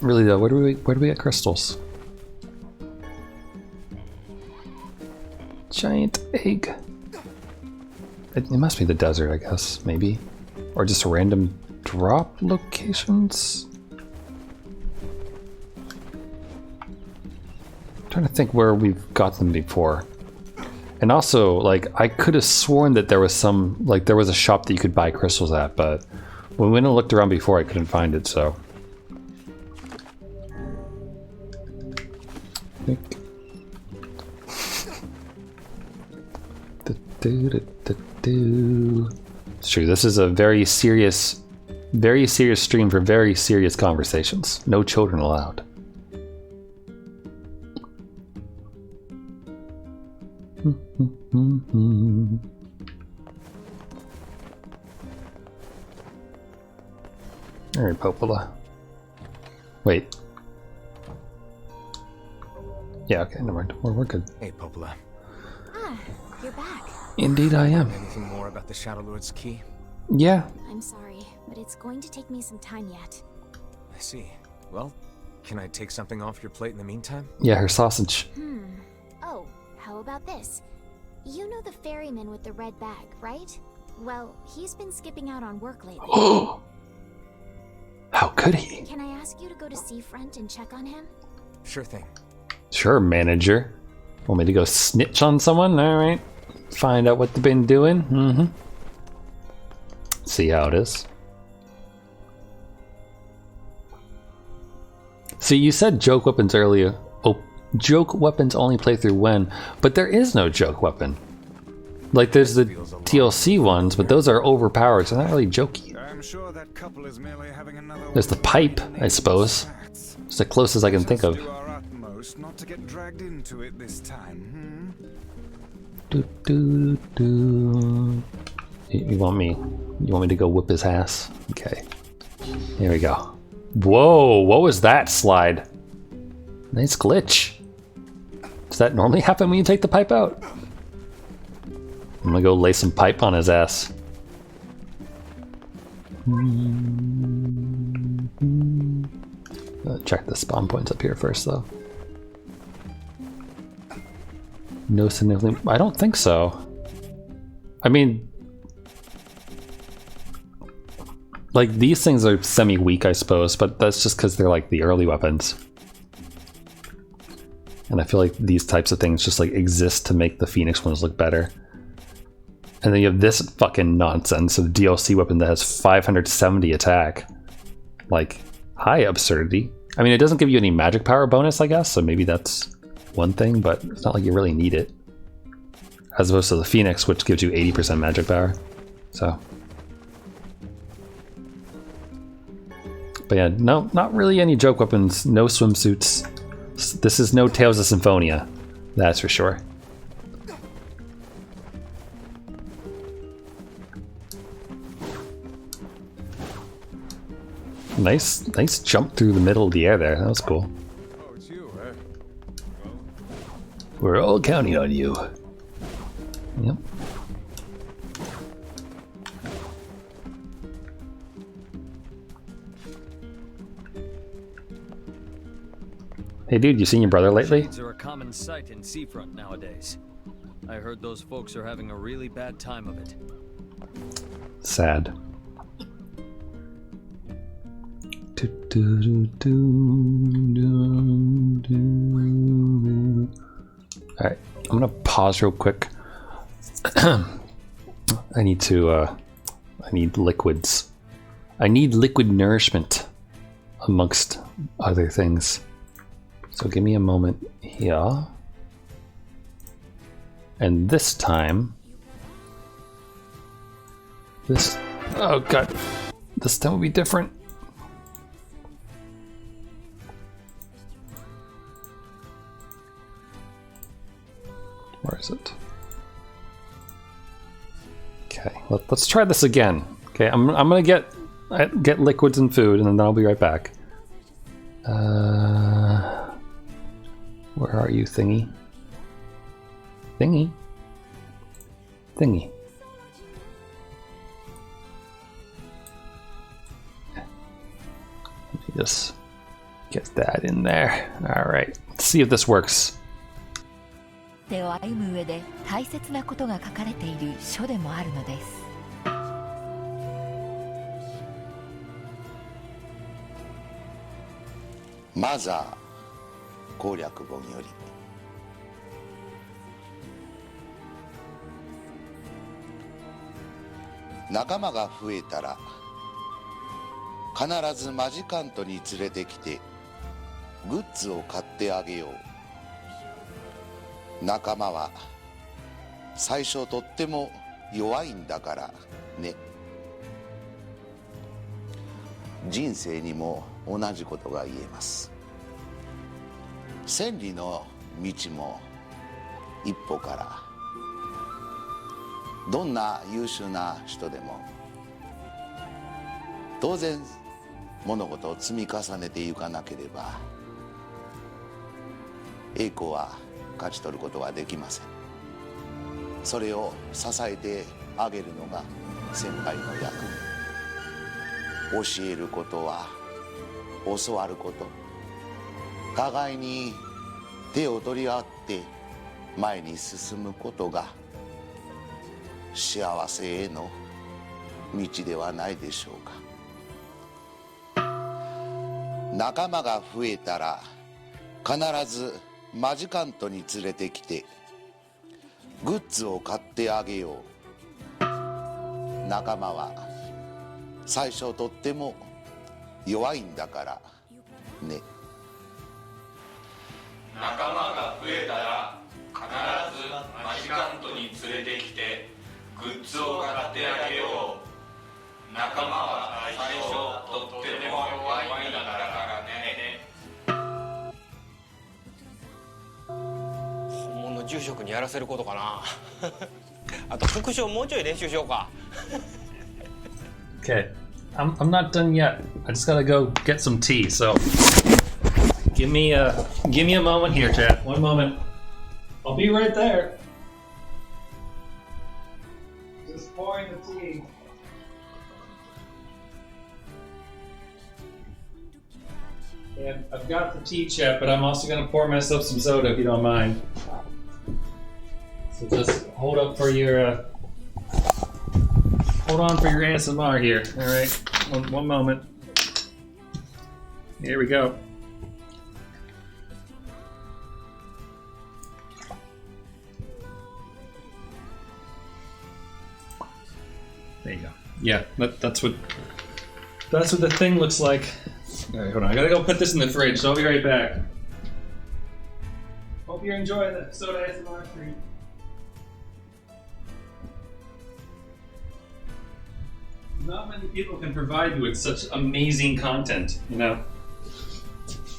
Really though, where do we get crystals? Giant egg. It must be the desert, I guess, maybe. Or just random drop locations? I'm trying to think where we've got them before. And also, like, I could have sworn that there was some, like, there was a shop that you could buy crystals at, but when we went and looked around before, I couldn't find it, so. It's true, this is a very serious stream for very serious conversations. No children allowed. Alright, Popola. Wait. Yeah, okay, never mind. We're good. Hey, Popola. Ah, you're back. Indeed I am. Anything more about the shadowlord's key? Yeah. I'm sorry, but it's going to take me some time yet. I see. Well, can I take something off your plate in the meantime? Yeah, her sausage. Oh, how about this? You know the ferryman with the red bag, right? Well, he's been skipping out on work lately. How could he? Can I ask you to go to Seafront and check on him? Sure thing. Sure, manager. Want me to go snitch on someone? Alright. Find out what they've been doing. See how it is. See, you said joke weapons earlier. Oh, joke weapons only play through when, but there is no joke weapon. Like, there's the TLC ones, but those are overpowered, so they're not really jokey. I'm sure that couple is merely having another There's the pipe, I suppose. It's the closest I can think of. do our utmost not to get dragged into it this time. You want me to go whip his ass? Okay. Here we go. Whoa, what was that slide? Nice glitch. Does that normally happen when you take the pipe out? I'm gonna go lay some pipe on his ass. Check the spawn points up here first though. No significant. I don't think so. I mean, like, these things are semi-weak, I suppose, but that's just because they're like the early weapons. And I feel like these types of things just like exist to make the Phoenix ones look better. And then you have this fucking nonsense of DLC weapon that has 570 attack. Like, high absurdity. I mean, it doesn't give you any magic power bonus, I guess, so maybe that's one thing, but it's not like you really need it. As opposed to the Phoenix, which gives you 80% magic power. So. But yeah, no, not really any joke weapons, no swimsuits. This is no Tales of Symphonia, that's for sure. Nice jump through the middle of the air there. That was cool. Oh, it's you, eh? We're all counting on you. Yep. Hey dude, you seen your brother lately? Shades are a common sight in Seafront nowadays. I heard those folks are having a really bad time of it. Sad. Alright, I'm gonna pause real quick. I need liquids. I need liquid nourishment, amongst other things. So give me a moment here. And this time... oh god. This time will be different. Where is it? Okay, let's try this again. Okay, I'm gonna get liquids and food, and then I'll be right back. Where are you, thingy? Thingy. Let me just get that in there. All right, let's see if this works. 手を歩む上で大切なことが書かれている書でもあるのです。マザー攻略本より仲間が増えたら必ずマジカントに連れてきてグッズを買ってあげよう。仲間は最初とっても弱いんだからね。人生にも同じことが言えます。千里の道も一歩から。どんな優秀な人でも当然物事を積み重ねていかなければ栄光は勝ち取ることはできません。それを支えてあげるのが先輩の役目。教えることは教わること、互いに手を取り合って前に進むことが幸せへの道ではないでしょうか。仲間が増えたら必ずマジカントに連れてきてグッズを買ってあげよう。仲間は最初とっても弱いんだからね。仲間が増えたら必ずマジカントに連れてきてグッズを買ってあげよう。仲間は最初とっても弱いんだからね。本物の住職にやらせることかな。あと復唱もうちょい練習しようか。Okay, I'm not done yet. I just gotta go get some tea. So give me a moment here, chat. One moment. I'll be right there. Just pouring the tea. And I've got the tea, chat, but I'm also gonna pour myself some soda if you don't mind. So just hold up for your hold on for your ASMR here. All right, one moment. Here we go. There you go. Yeah, that's what the thing looks like. All right, hold on. I gotta go put this in the fridge, so I'll be right back. Hope you enjoy the soda ASMR treat. Not many people can provide you with such amazing content, you know?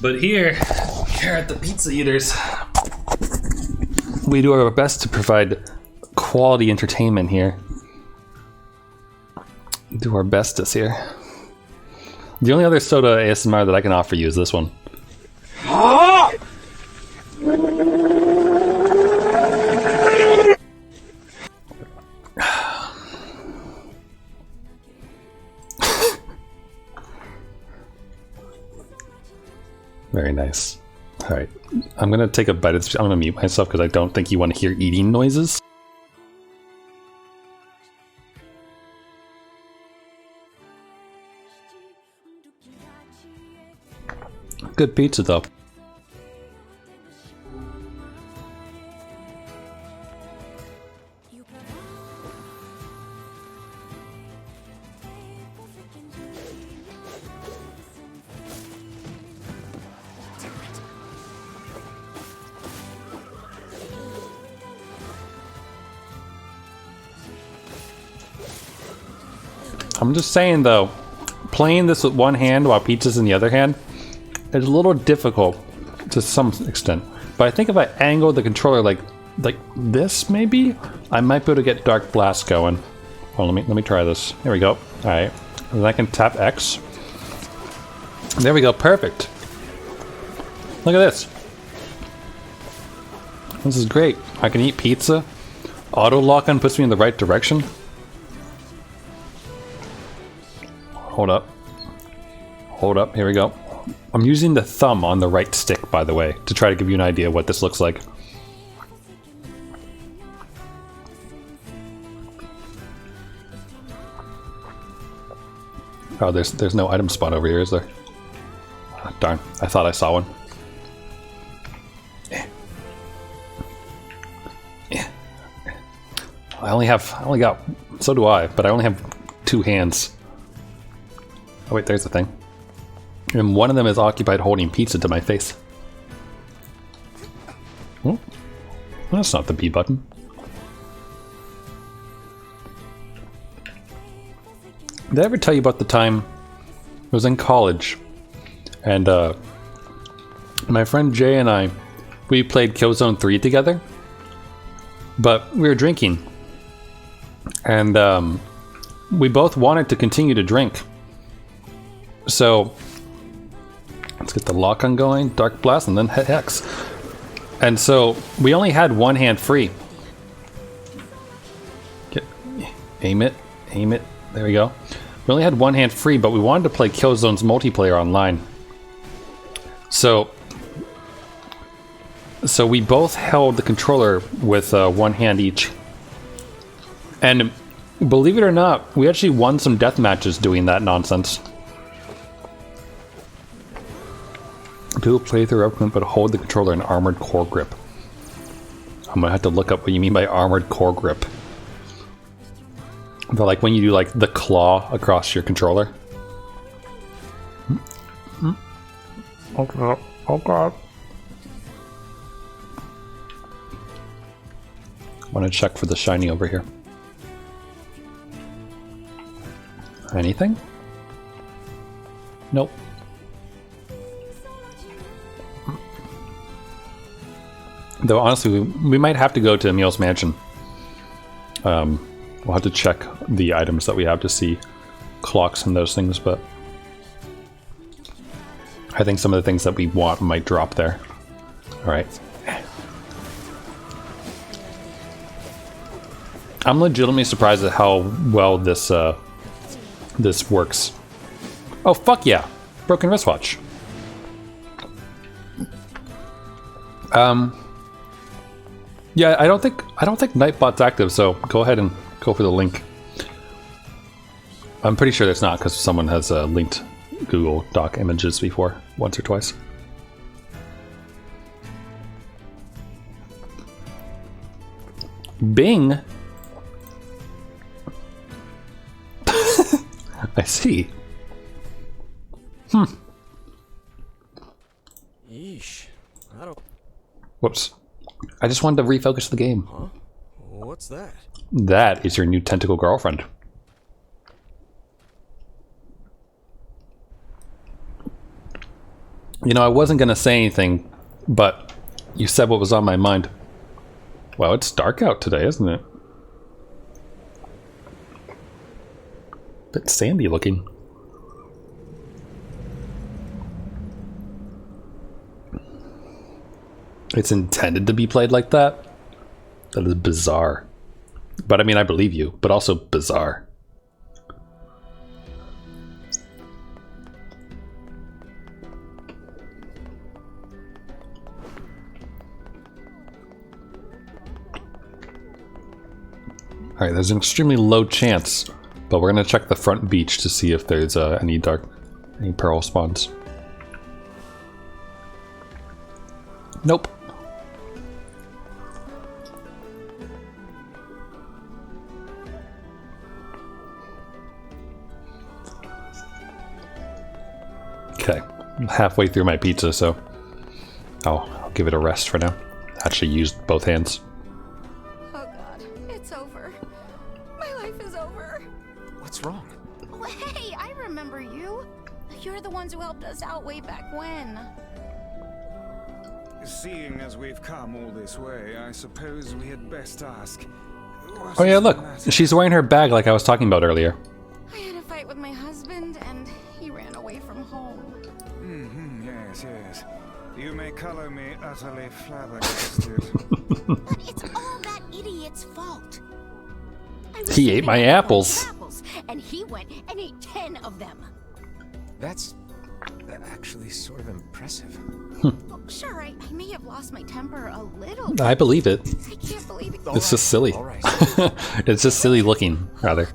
But here at the Pizza Eaters, we do our best to provide quality entertainment here. Do our bestest here. The only other soda ASMR that I can offer you is this one. Very nice. Alright, I'm gonna take a bite of this. I'm gonna mute myself because I don't think you want to hear eating noises. Good pizza though. I'm just saying though, playing this with one hand while pizza's in the other hand is a little difficult to some extent. But I think if I angle the controller like this maybe, I might be able to get Dark Blast going. Well, let me try this. Here we go. Alright. And then I can tap X. There we go, perfect. Look at this. This is great. I can eat pizza. Auto lock-on puts me in the right direction. Hold up. Hold up, here we go. I'm using the thumb on the right stick, by the way, to try to give you an idea of what this looks like. Oh, there's no item spot over here, is there? Oh, darn, I thought I saw one. I only got, so do I, but I only have 2 hands. Oh wait, there's the thing. And one of them is occupied holding pizza to my face. Oh, that's not the B button. Did I ever tell you about the time I was in college and my friend Jay and I, we played Killzone 3 together, but we were drinking and we both wanted to continue to drink. So let's get the lock on going, Dark Blast, and then hit Hex. And so we only had one hand free. Aim it. There we go. We only had one hand free, but we wanted to play Killzone's multiplayer online. So we both held the controller with one hand each. And believe it or not, we actually won some death matches doing that nonsense. Do a playthrough upgrade, but hold the controller in armored core grip. I'm gonna have to look up what you mean by armored core grip. But like when you do like the claw across your controller. Okay. I want to check for the shiny over here. Anything? Nope. Though honestly, we might have to go to Emil's mansion. We'll have to check the items that we have to see clocks and those things, but I think some of the things that we want might drop there. Alright. I'm legitimately surprised at how well this this works. Oh fuck yeah! Broken wristwatch. Yeah, I don't think Nightbot's active, so go ahead and go for the link. I'm pretty sure it's not because someone has linked Google Doc images before, once or twice. Bing. I see. Yeesh. I don't. Whoops. I just wanted to refocus the game. Huh? What's that? That is your new tentacle girlfriend. You know, I wasn't gonna say anything, but you said what was on my mind. Well, it's dark out today, isn't it? Bit sandy looking. It's intended to be played like that? That is bizarre. But I mean, I believe you, but also bizarre. Alright, there's an extremely low chance, but we're gonna check the front beach to see if there's any pearl spawns. Nope. Okay, I'm halfway through my pizza, so I'll give it a rest for now. Actually used both hands. Oh God, it's over. My life is over. What's wrong? Oh, hey, I remember you. You're the ones who helped us out way back when. Seeing as we've come all this way, I suppose we had best ask. Oh yeah, look, she's wearing her bag like I was talking about earlier. I had a fight with my husband, and he ran away from home. Yes, yes. You may color me utterly flabbergasted. But it's all that idiot's fault. He ate my apples. And he went and ate 10 of them. That's actually sort of impressive. Well, sure, I may have lost my temper a little bit. I believe it. I can't believe it. It's just silly. It's just silly looking, rather.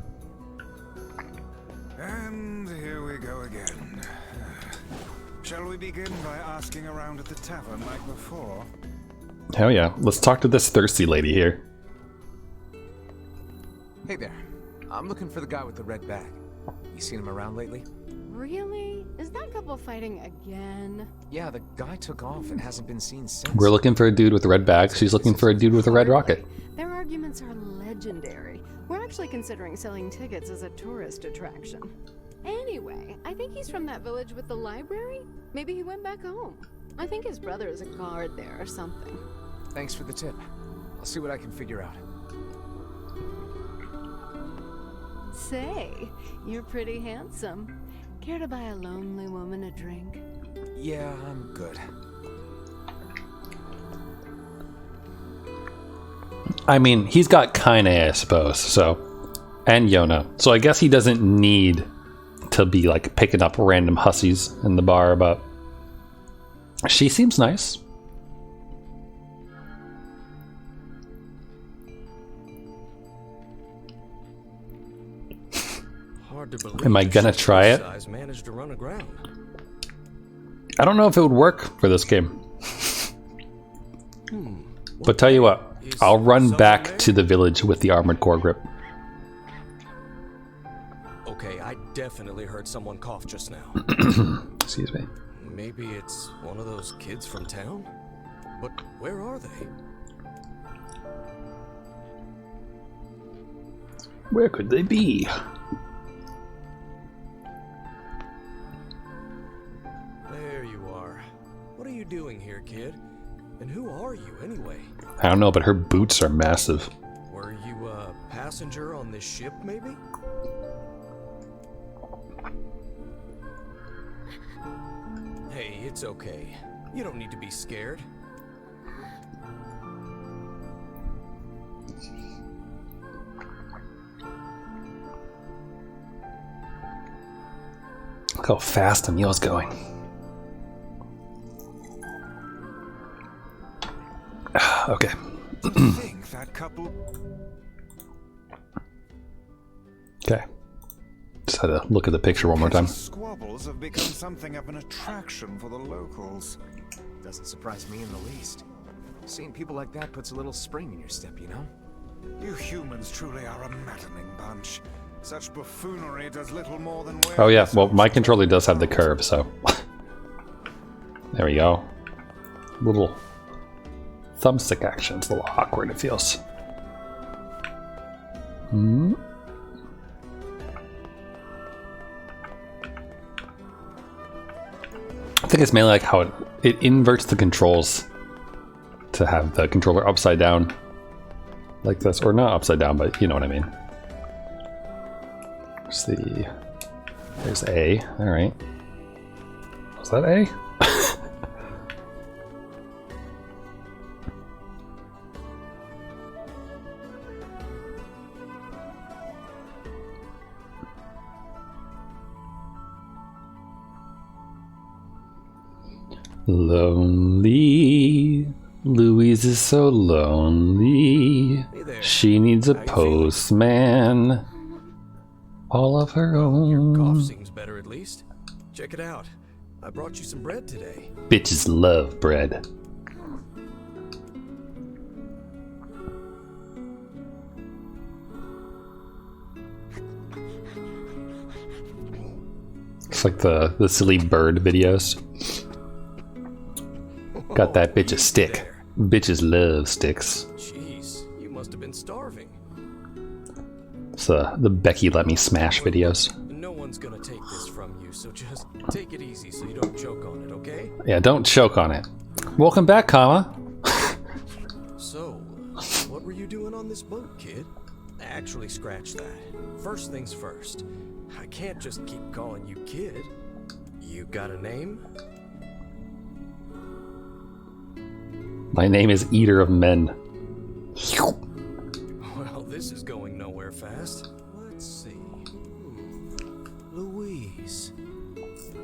And here we go again. Shall we begin by asking around at the tavern like before? Hell yeah. Let's talk to this thirsty lady here. Hey there. I'm looking for the guy with the red bag. You seen him around lately? Really? Is that couple fighting again? Yeah, the guy took off and hasn't been seen since. We're looking for a dude with a red bag. She's looking for a dude with a red rocket. Their arguments are legendary. We're actually considering selling tickets as a tourist attraction. Anyway, I think he's from that village with the library. Maybe he went back home. I think his brother is a guard there or something. Thanks for the tip. I'll see what I can figure out. Say, you're pretty handsome. Care to buy a lonely woman a drink? Yeah, I'm good. I mean, he's got Kaine, I suppose, so. And Yona. So I guess he doesn't need to be, like, picking up random hussies in the bar, but she seems nice. Hard to believe. Am I gonna try it? Managed to run aground. I don't know if it would work for this game. But tell you what, I'll run back to the village with the armored core grip. Okay, I definitely heard someone cough just now. Excuse me. Maybe it's one of those kids from town? But where are they? Where could they be? There you are. What are you doing here, kid? And who are you, anyway? I don't know, but her boots are massive. Were you a passenger on this ship, maybe? Hey, it's okay. You don't need to be scared. Look how fast Emil's going. Okay. Think that couple. Okay. Just had to look at the picture one more time. Squabbles have become something of an attraction for the locals. Doesn't surprise me in the least. Seeing people like that puts a little spring in your step, you know? You humans truly are a maddening bunch. Such buffoonery does little more than wear. Oh yeah, well my controller does have the curve, so there we go. Little thumbstick action. It's a little awkward, it feels. think it's mainly like how it inverts the controls to have the controller upside down like this, or not upside down, but you know what I mean. Let's see. There's A. All right. Was that A? Lonely. Louise is so lonely. She needs a postman. All of her own. Your cough seems better at least. Check it out. I brought you some bread today. Bitches love bread. It's like the silly bird videos. Got that bitch a stick. Bitches love sticks. Jeez, you must have been starving. It's the Becky Let Me Smash videos. No one's gonna take this from you, so just take it easy so you don't choke on it, okay? Yeah, don't choke on it. Welcome back, Kama. So, what were you doing on this boat, kid? Actually, scratch that. First things first. I can't just keep calling you kid. You got a name? My name is Eater of Men. Well, this is going nowhere fast. Let's see. Louise.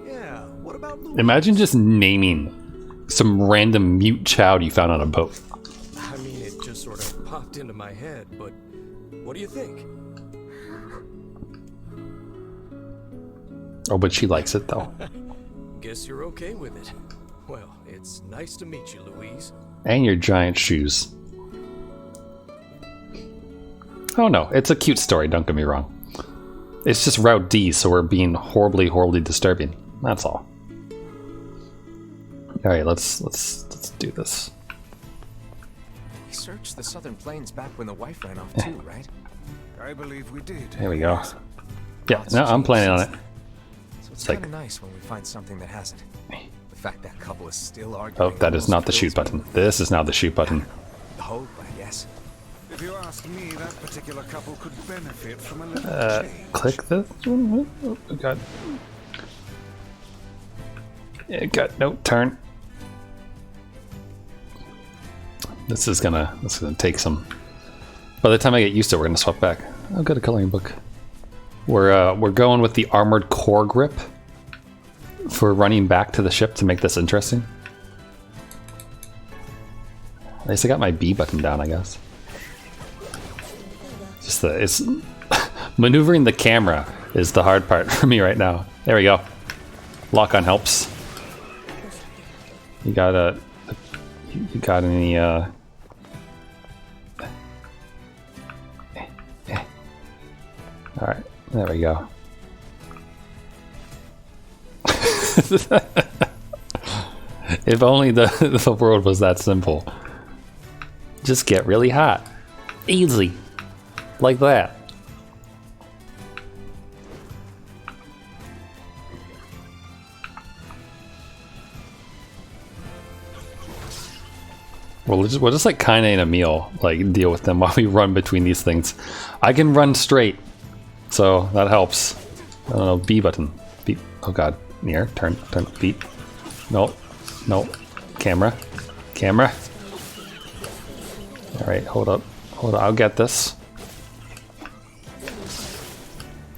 Yeah, what about Louise? Imagine just naming some random mute child you found on a boat. I mean, it just sort of popped into my head, but what do you think? Oh, but she likes it though. Guess you're okay with it. Well, it's nice to meet you, Louise. And your giant shoes. Oh no, it's a cute story, don't get me wrong. It's just Route D, so we're being horribly, horribly disturbing. That's all. Alright, let's do this. We searched the southern plains back when the wife ran off too, right? I believe we did. There we go. Yeah, no, I'm planning on it. So it's kind of nice when we find something that hasn't. The fact that couple is still arguing. Oh, that is not the shoot button. This is now the shoot button. Hope, I guess. If you ask me, that particular couple could benefit from a little change. Click this one. Oh, God. Yeah, God, no, turn. This is gonna take some. By the time I get used to it, we're gonna swap back. I've got a coloring book. We're going with the armored core grip for running back to the ship to make this interesting. At least I got my B button down, I guess. Just it's maneuvering the camera is the hard part for me right now. There we go. Lock on helps. You got any all right, there we go. If only the world was that simple. Just get really hot. Easy. Like that. We'll just like kinda in a meal, like deal with them while we run between these things. I can run straight, so that helps. I don't know, B button. B. Oh God. Near. Turn. Beat. No. Camera. Alright, hold up. I'll get this.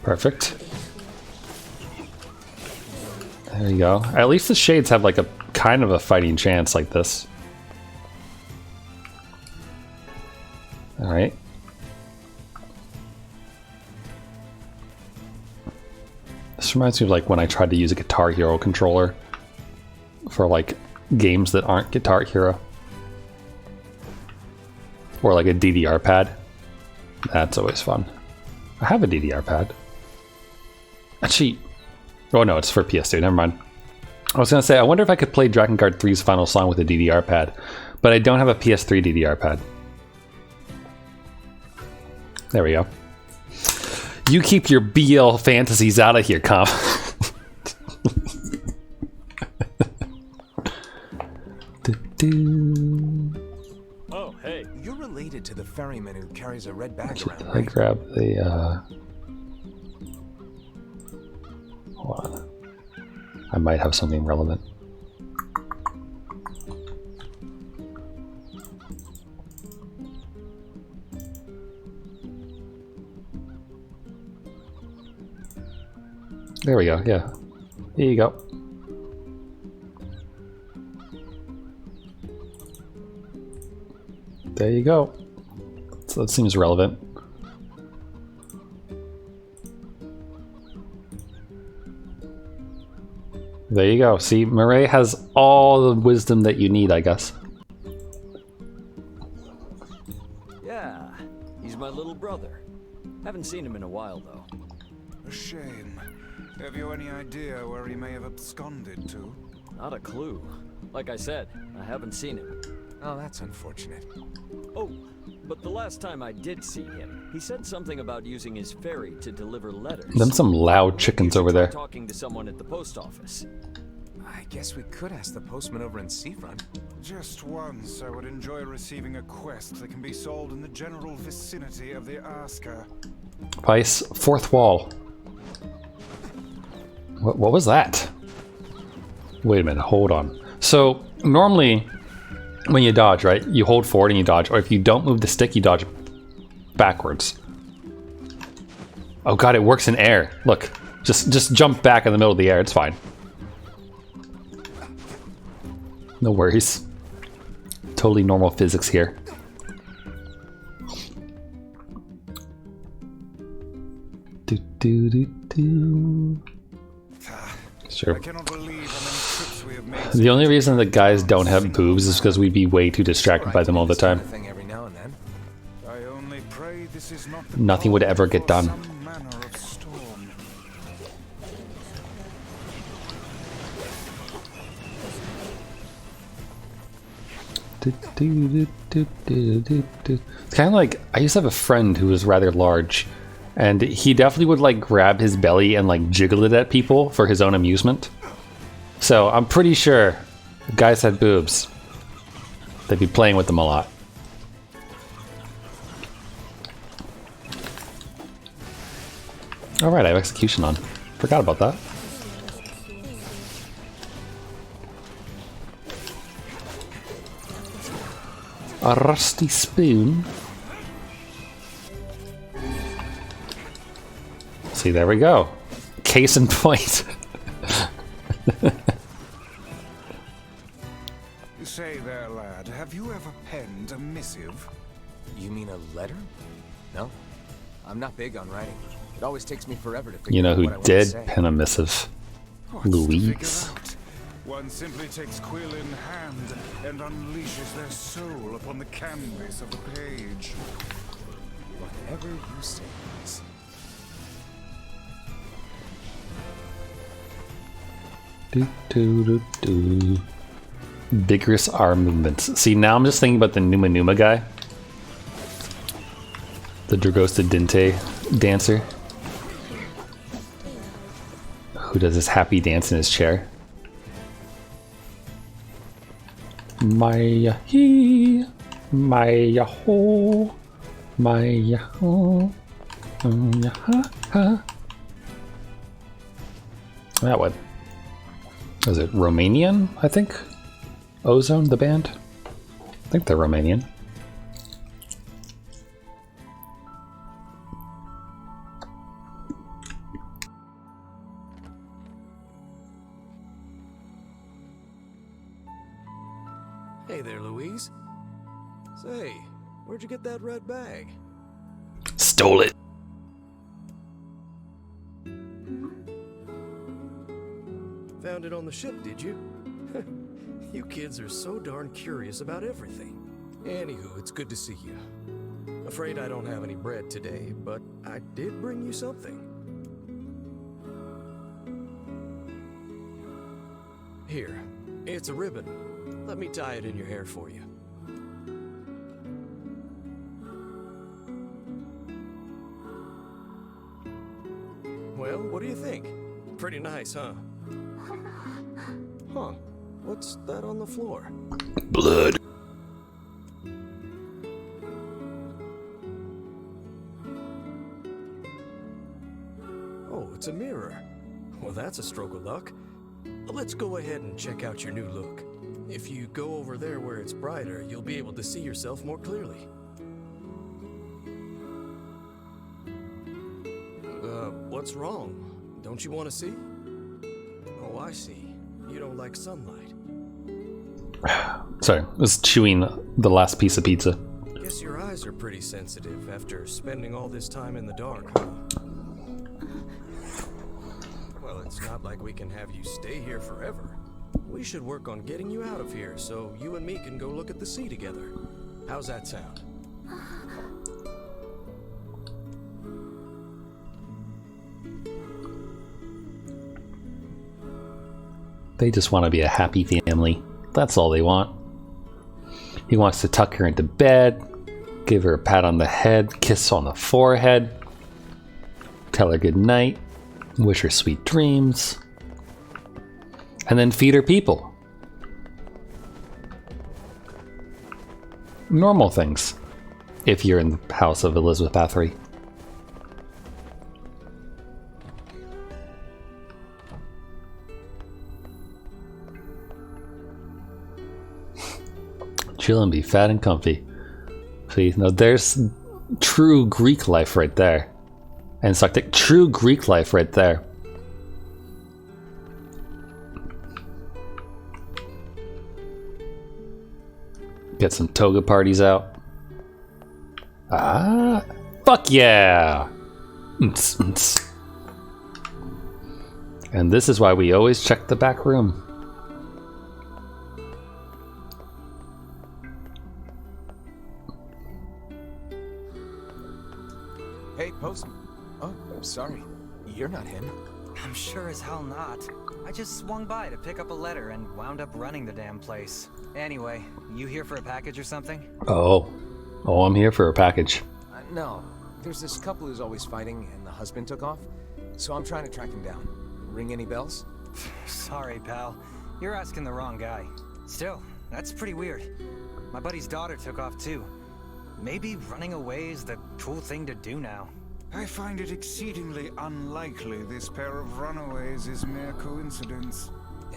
Perfect. There you go. At least the shades have like a kind of a fighting chance like this. Alright. This reminds me of like when I tried to use a Guitar Hero controller for like games that aren't Guitar Hero. Or like a DDR pad. That's always fun. I have a DDR pad. Actually, oh no, it's for PS2, never mind. I was gonna say, I wonder if I could play Dragon Guard 3's final song with a DDR pad, but I don't have a PS3 DDR pad. There we go. You keep your BL fantasies out of here, comp. Oh, hey. You're related to the ferryman who carries a red bag around, I grab the, hold on. I might have something relevant. There we go, yeah. Here you go. There you go. So that seems relevant. There you go. See, Murray has all the wisdom that you need, I guess. Yeah, he's my little brother. Haven't seen him in a while, though. A shame. Have you any idea where he may have absconded to? Not a clue. Like I said, I haven't seen him. Oh, that's unfortunate. Oh, but the last time I did see him, he said something about using his ferry to deliver letters. Them some loud chickens over there. Talking to someone at the post office. I guess we could ask the postman over in Seafront. Just once, I would enjoy receiving a quest that can be solved in the general vicinity of the Asker. Vice, fourth wall. What was that? Wait a minute, hold on. So, normally, when you dodge, right, you hold forward and you dodge, or if you don't move the stick, you dodge backwards. Oh god, it works in air. Look, just jump back in the middle of the air, it's fine. No worries. Totally normal physics here. Sure. The only reason that guys don't have boobs is because we'd be way too distracted by them all the time. Nothing would ever get done. It's kind of like, I used to have a friend who was rather large, and he definitely would like grab his belly and like jiggle it at people for his own amusement. So I'm pretty sure if guys had boobs, they'd be playing with them a lot. Alright, I have execution on. Forgot about that. A rusty spoon. See, there we go. Case in point. Say there, lad, have you ever penned a missive? You mean a letter? No. I'm not big on writing. It always takes me forever to figure You know out who what I want did to say. pen a missive? Louise. One simply takes quill in hand and unleashes their soul upon the canvas of the page. Whatever you say, Louise. Vigorous arm movements. See, now I'm just thinking about the Numa Numa guy. The Dragosta Dinte dancer. Who does this happy dance in his chair. Maya he, Maya ho, Maya ho, Maya ha ha. That one. Is it Romanian, I think? Ozone, the band? I think they're Romanian. Hey there, Louise. Say, where'd you get that red bag? Stole it. Found it on the ship, did you? You kids are so darn curious about everything. Anywho, it's good to see you. Afraid I don't have any bread today, but I did bring you something. Here, it's a ribbon. Let me tie it in your hair for you. Well, what do you think? Pretty nice, huh? Huh. What's that on the floor? Blood. Oh, it's a mirror. Well, that's a stroke of luck. Let's go ahead and check out your new look. If you go over there where it's brighter, you'll be able to see yourself more clearly. What's wrong? Don't you want to see? Oh, I see. You don't like sunlight. Sorry, I was chewing the last piece of pizza. Guess your eyes are pretty sensitive after spending all this time in the dark, huh? Well, it's not like we can have you stay here forever. We should work on getting you out of here so you and me can go look at the sea together. How's that sound? They just want to be a happy family. That's all they want. He wants to tuck her into bed, give her a pat on the head, kiss on the forehead, tell her good night, wish her sweet dreams, and then feed her people. Normal things, if you're in the house of Elizabeth Bathory. Chill and be fat and comfy. See, now there's true Greek life right there. And it's like true Greek life right there. Get some toga parties out. Ah, fuck yeah! And this is why we always check the back room. Hey, Postman. Oh, I'm sorry. You're not him. I'm sure as hell not. I just swung by to pick up a letter and wound up running the damn place. Anyway, you here for a package or something? Oh, I'm here for a package. No. There's this couple who's always fighting and the husband took off. So I'm trying to track him down. Ring any bells? Sorry, pal. You're asking the wrong guy. Still, that's pretty weird. My buddy's daughter took off too. Maybe running away is the cool thing to do now. I find it exceedingly unlikely this pair of runaways is mere coincidence.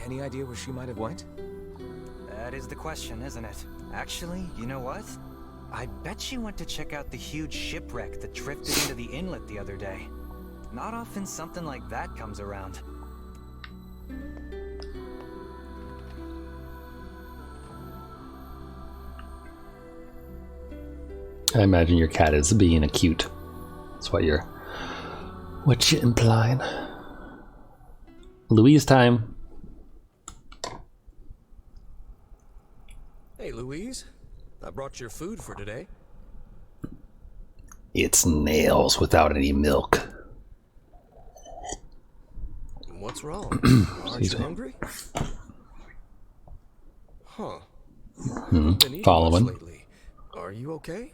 Any idea where she might have went? That is the question, isn't it? Actually, you know what? I bet she went to check out the huge shipwreck that drifted into the inlet the other day. Not often something like that comes around. I imagine your cat is being acute. That's what you're implying. Louise time. Hey, Louise. I brought your food for today. It's nails without any milk. What's wrong? Aren't you hungry? Huh. Been eating Following. much lately. Are you okay?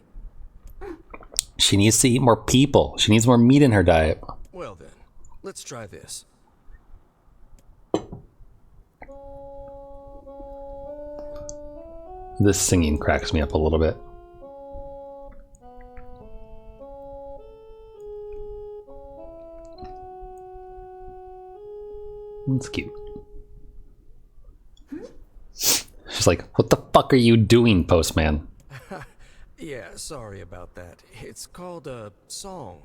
She needs to eat more people. She needs more meat in her diet. Well then, let's try this. This singing cracks me up a little bit. It's cute. She's like, what the fuck are you doing, postman? Yeah, sorry about that. It's called a song.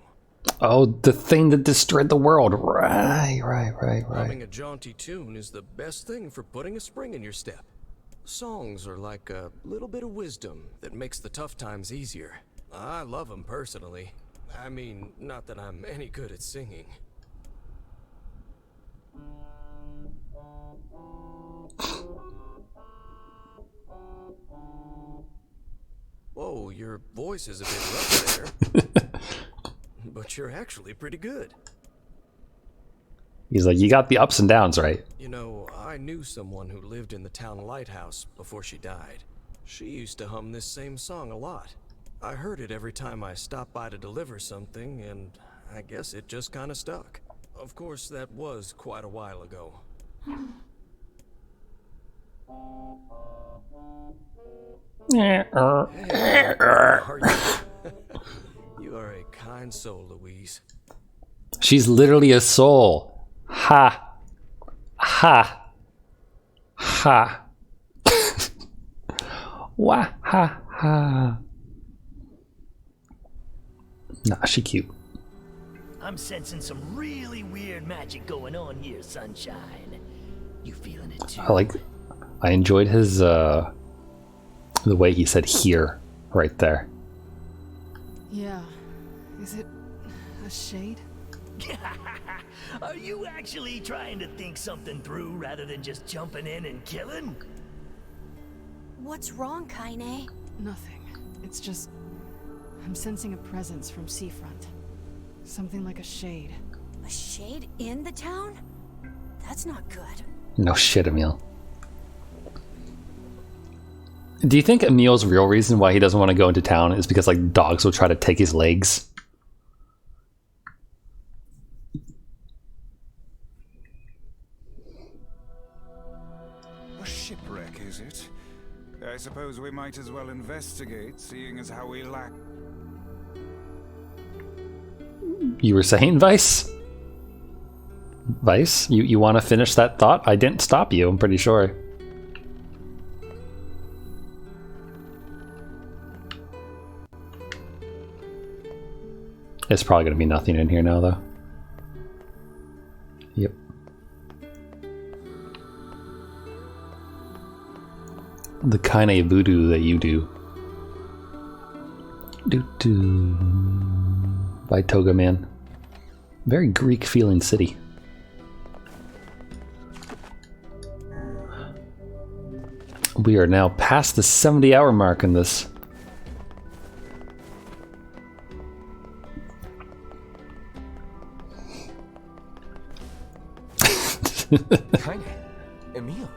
Oh, the thing that destroyed the world. Right. Having a jaunty tune is the best thing for putting a spring in your step. Songs are like a little bit of wisdom that makes the tough times easier. I love them personally. I mean, not that I'm any good at singing. Whoa, your voice is a bit rough there. But you're actually pretty good. He's like, you got the ups and downs, right? You know, I knew someone who lived in the town lighthouse before she died. She used to hum this same song a lot. I heard it every time I stopped by to deliver something, and I guess it just kind of stuck. Of course, that was quite a while ago. Hey, you are a kind soul, Louise. She's literally a soul. Ha. Ha. Ha. Wah ha ha. Nah, she cute. I'm sensing some really weird magic going on here, Sunshine. You feeling it too? I enjoyed his the way he said here right there. Yeah. Is it a shade? Are you actually trying to think something through rather than just jumping in and killing? What's wrong, Kaine? Nothing. It's just I'm sensing a presence from seafront. Something like a shade. A shade in the town? That's not good. No shit, Emil. Do you think Emil's real reason why he doesn't want to go into town is because like dogs will try to take his legs? A shipwreck, is it? I suppose we might as well investigate, seeing as how we lack... You were saying, Vice? Vice? You want to finish that thought? I didn't stop you, I'm pretty sure. It's probably going to be nothing in here now, though. Yep. The kind of voodoo that you do. Doo-doo. By Toga Man. Very Greek-feeling city. We are now past the 70-hour mark in this. Kinda. Emil.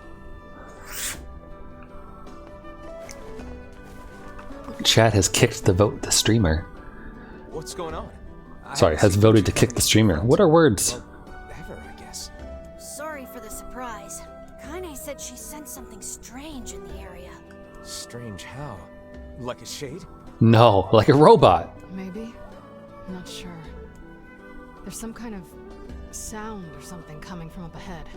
Chat has kicked the streamer. What's going on? Sorry, has voted to kick the streamer. What are words? Ever, I guess. Sorry for the surprise. Kaine said she sensed something strange in the area. Strange how? Like a shade? No, like a robot. Maybe? I'm not sure. There's some kind of sound or something coming from up ahead.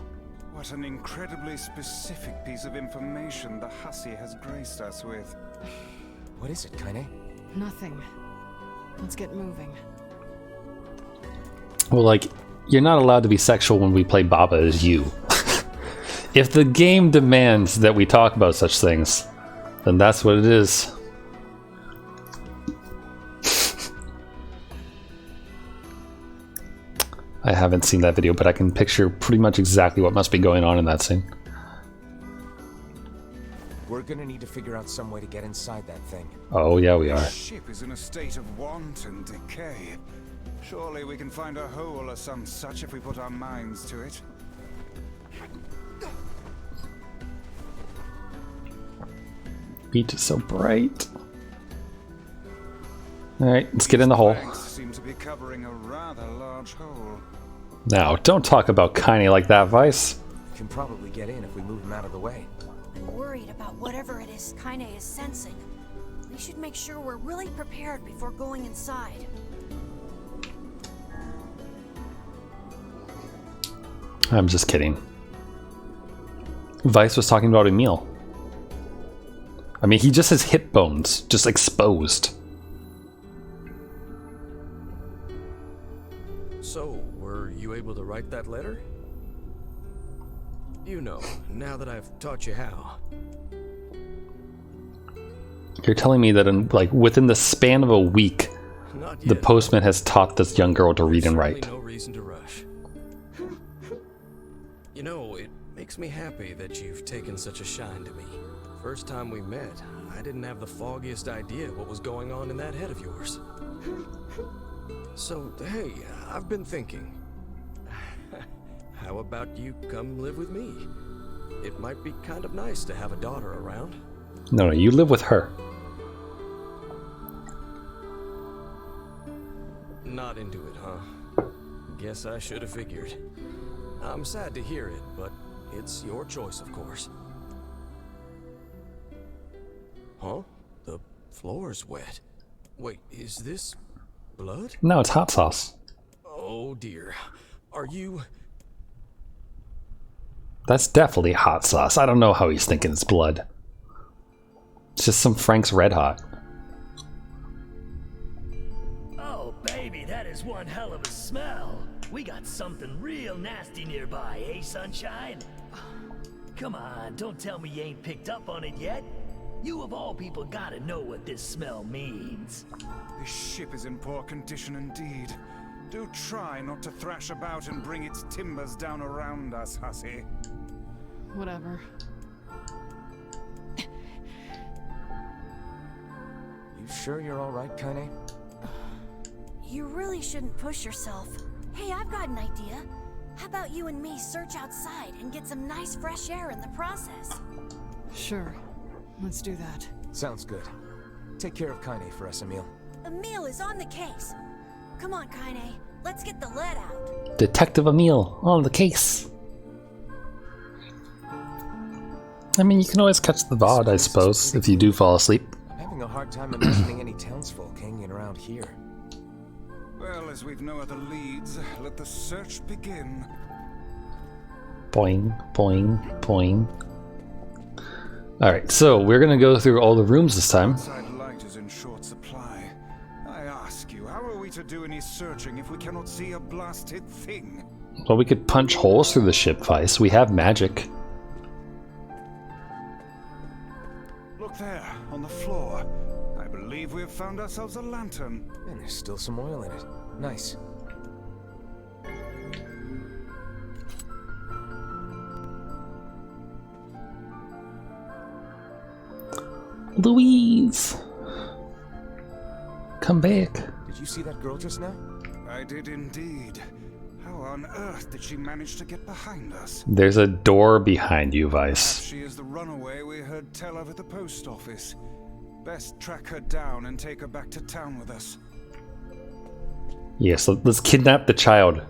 What an incredibly specific piece of information the hussy has graced us with. What is it, Kaine? Nothing. Let's get moving. Well, like, you're not allowed to be sexual when we play Baba as you. If the game demands that we talk about such things, then that's what it is. I haven't seen that video, but I can picture pretty much exactly what must be going on in that scene. We're gonna need to figure out some way to get inside that thing. Oh yeah, we are. The ship is in a state of wanton decay. Surely we can find a hole or some such if we put our minds to it. Beach is so bright. Alright, let's get in the hole. Seem to be covering a rather large hole. Now, don't talk about Kaine like that, Vice. We can probably get in if we move him out of the way. I'm worried about whatever it is Kaine is sensing. We should make sure we're really prepared before going inside. I'm just kidding. Vice was talking about Emil. I mean, he just has hip bones, just exposed. So, were you able to write that letter? You know, now that I've taught you how. You're telling me that in, like, within the span of a week, Not the yet. postman has taught this young girl to read and Certainly write. no reason to rush. You know, it makes me happy that you've taken such a shine to me. First time we met, I didn't have the foggiest idea what was going on in that head of yours. So, hey, I've been thinking. How about you come live with me? It might be kind of nice to have a daughter around. No, you live with her. Not into it, huh? Guess I should have figured. I'm sad to hear it, but it's your choice, of course. Huh? The floor's wet. Wait, is this blood? No, it's hot sauce. Oh dear. Are you... That's definitely hot sauce. I don't know how he's thinking it's blood. It's just some Frank's Red Hot. Oh, baby, that is one hell of a smell. We got something real nasty nearby, eh, Sunshine? Come on, don't tell me you ain't picked up on it yet. You of all people gotta know what this smell means. This ship is in poor condition indeed. Do try not to thrash about and bring its timbers down around us, hussy. Whatever. You sure you're all right, Kaine? You really shouldn't push yourself. Hey, I've got an idea. How about you and me search outside and get some nice fresh air in the process? Sure. Let's do that. Sounds good. Take care of Kaine for us, Emil. Emil is on the case. Come on, Kaine. Let's get the lead out. Detective Emil on the case. I mean, you can always catch the VOD, I suppose, if you do fall asleep. I'm having a hard time imagining any townsfolk hanging around here. Well, as we've no other leads, let the search begin. Boing, boing, boing. Alright, so we're gonna go through all the rooms this time. Outside light is in short supply. I ask you, how are we to do any searching if we cannot see a blasted thing? Well, we could punch holes through the ship, Vice. We have magic. Look there, on the floor. I believe we have found ourselves a lantern. And there's still some oil in it. Nice. Louise! Come back. Did you see that girl just now? I did indeed. How on earth did she manage to get behind us? There's a door behind you, Vice. Perhaps she is the runaway we heard tell of at the post office. Best track her down and take her back to town with us. Yes, let's kidnap the child.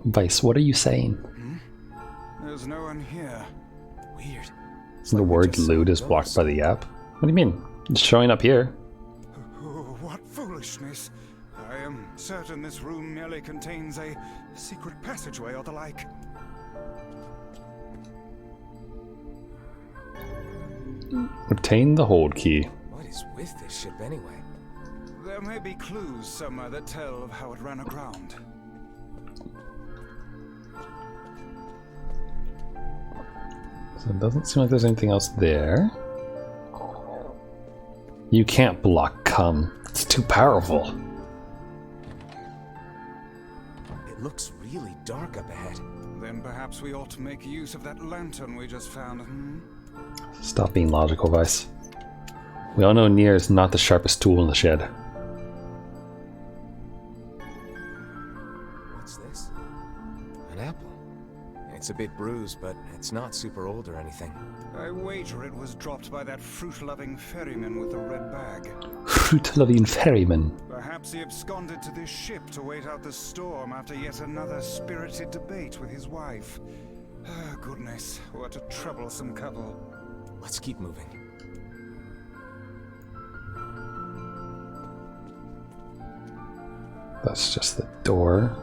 Vice, what are you saying? There's no one here. Weird. The word loot is blocked by the app. What do you mean? It's showing up here. Oh, what foolishness. I am certain this room merely contains a secret passageway or the like. Obtain the hold key. What is with this ship anyway? There may be clues somewhere that tell of how it ran aground. So it doesn't seem like there's anything else there. You can't block cum. It's too powerful. It looks really dark up ahead. Then perhaps we ought to make use of that lantern we just found, Stop being logical, Vice. We all know Nier is not the sharpest tool in the shed. What's this? An apple. It's a bit bruised, but it's not super old or anything. I wager it was dropped by that fruit-loving ferryman with the red bag. Fruit-loving ferryman. Perhaps he absconded to this ship to wait out the storm after yet another spirited debate with his wife. Ah, goodness, what a troublesome couple. Let's keep moving. That's just the door.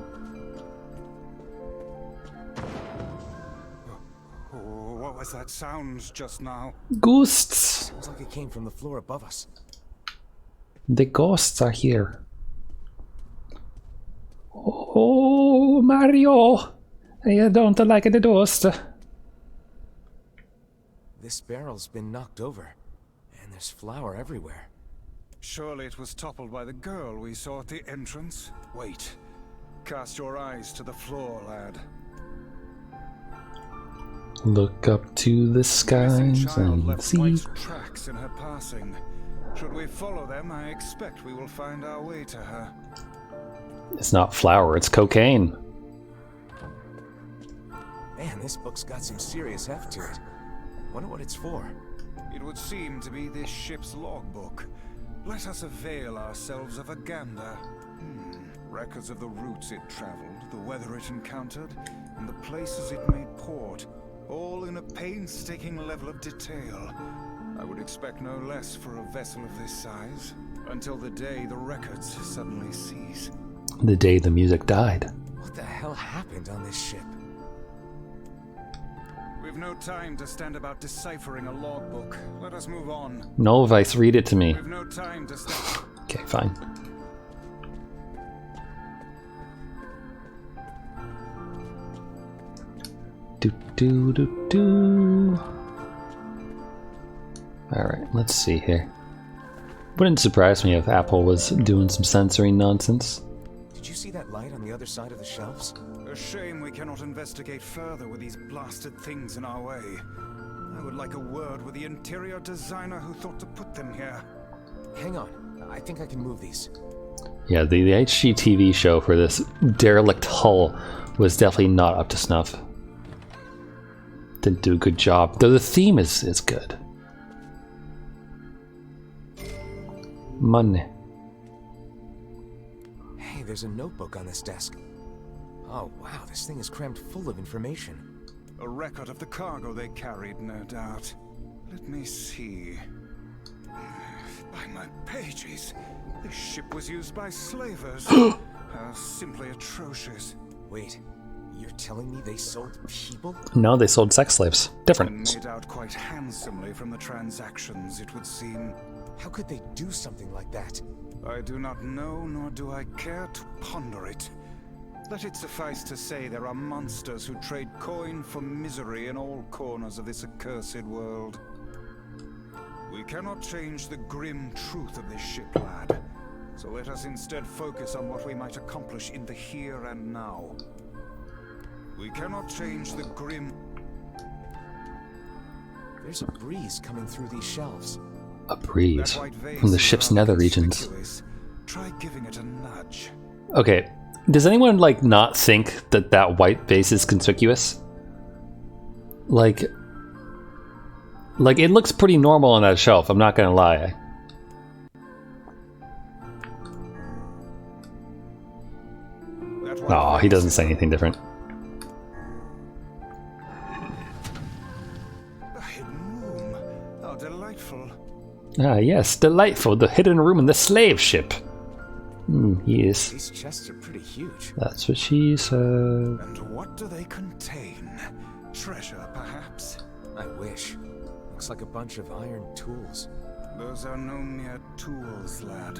What was that sound just now? Ghosts! Sounds like it came from the floor above us. The ghosts are here. Oh, Mario! I don't like the ghost. This barrel's been knocked over, and there's flour everywhere. Surely it was toppled by the girl we saw at the entrance. Wait. Cast your eyes to the floor, lad. Look up to the skies and see. White tracks in her passing. Should we follow them, I expect we will find our way to her. It's not flour, it's cocaine. Man, this book's got some serious heft to it. Wonder what it's for. It would seem to be this ship's logbook. Let us avail ourselves of a gander. Records of the routes it traveled, the weather it encountered, and the places it made port. all in a painstaking level of detail. I would expect no less for a vessel of this size, until the day the records suddenly cease. The day the music died. What the hell happened on this ship? We've no time to stand about deciphering a logbook. Let us move on. No, Vice, read it to me. We've no time to stand. Okay, fine. Do. Alright, let's see here. Wouldn't surprise me if Apple was doing some censoring nonsense. Did you see that light on the other side of the shelves? A shame we cannot investigate further with these blasted things in our way. I would like a word with the interior designer who thought to put them here. Hang on, I think I can move these. Yeah, the HGTV show for this derelict hull was definitely not up to snuff. Didn't do a good job, though the theme is good. Money. Hey, there's a notebook on this desk. Oh wow, this thing is crammed full of information. A record of the cargo they carried, no doubt. Let me see. By my pages, this ship was used by slavers. Simply atrocious. Wait, you're telling me they sold people? No, they sold sex slaves. Different. Made out quite handsomely from the transactions, it would seem. How could they do something like that? I do not know, nor do I care to ponder it. Let it suffice to say there are monsters who trade coin for misery in all corners of this accursed world. We cannot change the grim truth of this ship, lad. So let us instead focus on what we might accomplish in the here and now. We cannot change the grim... There's a breeze coming through these shelves. A breeze from the ship's nether regions. Try giving it a nudge. Okay, does anyone like not think that that white vase is conspicuous? Like it looks pretty normal on that shelf, I'm not gonna lie. Oh, he doesn't say anything different. A hidden room. How delightful. Ah, yes, delightful. The hidden room in the slave ship. Yes. These chests are pretty huge. That's what she said. And what do they contain? Treasure, perhaps? I wish. Looks like a bunch of iron tools. Those are no mere tools, lad.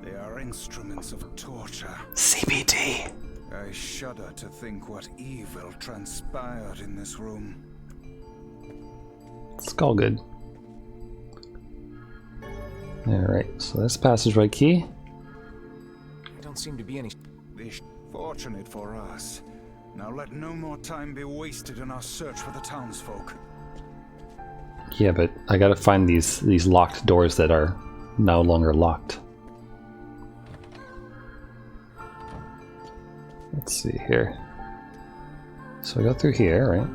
They are instruments of torture. CBD. I shudder to think what evil transpired in this room. It's all good. Alright, so that's passageway key. There don't seem to be any... Fortunate for us. Now let no more time be wasted in our search for the townsfolk. Yeah, but I gotta find these locked doors that are no longer locked. Let's see here. So I go through here, right?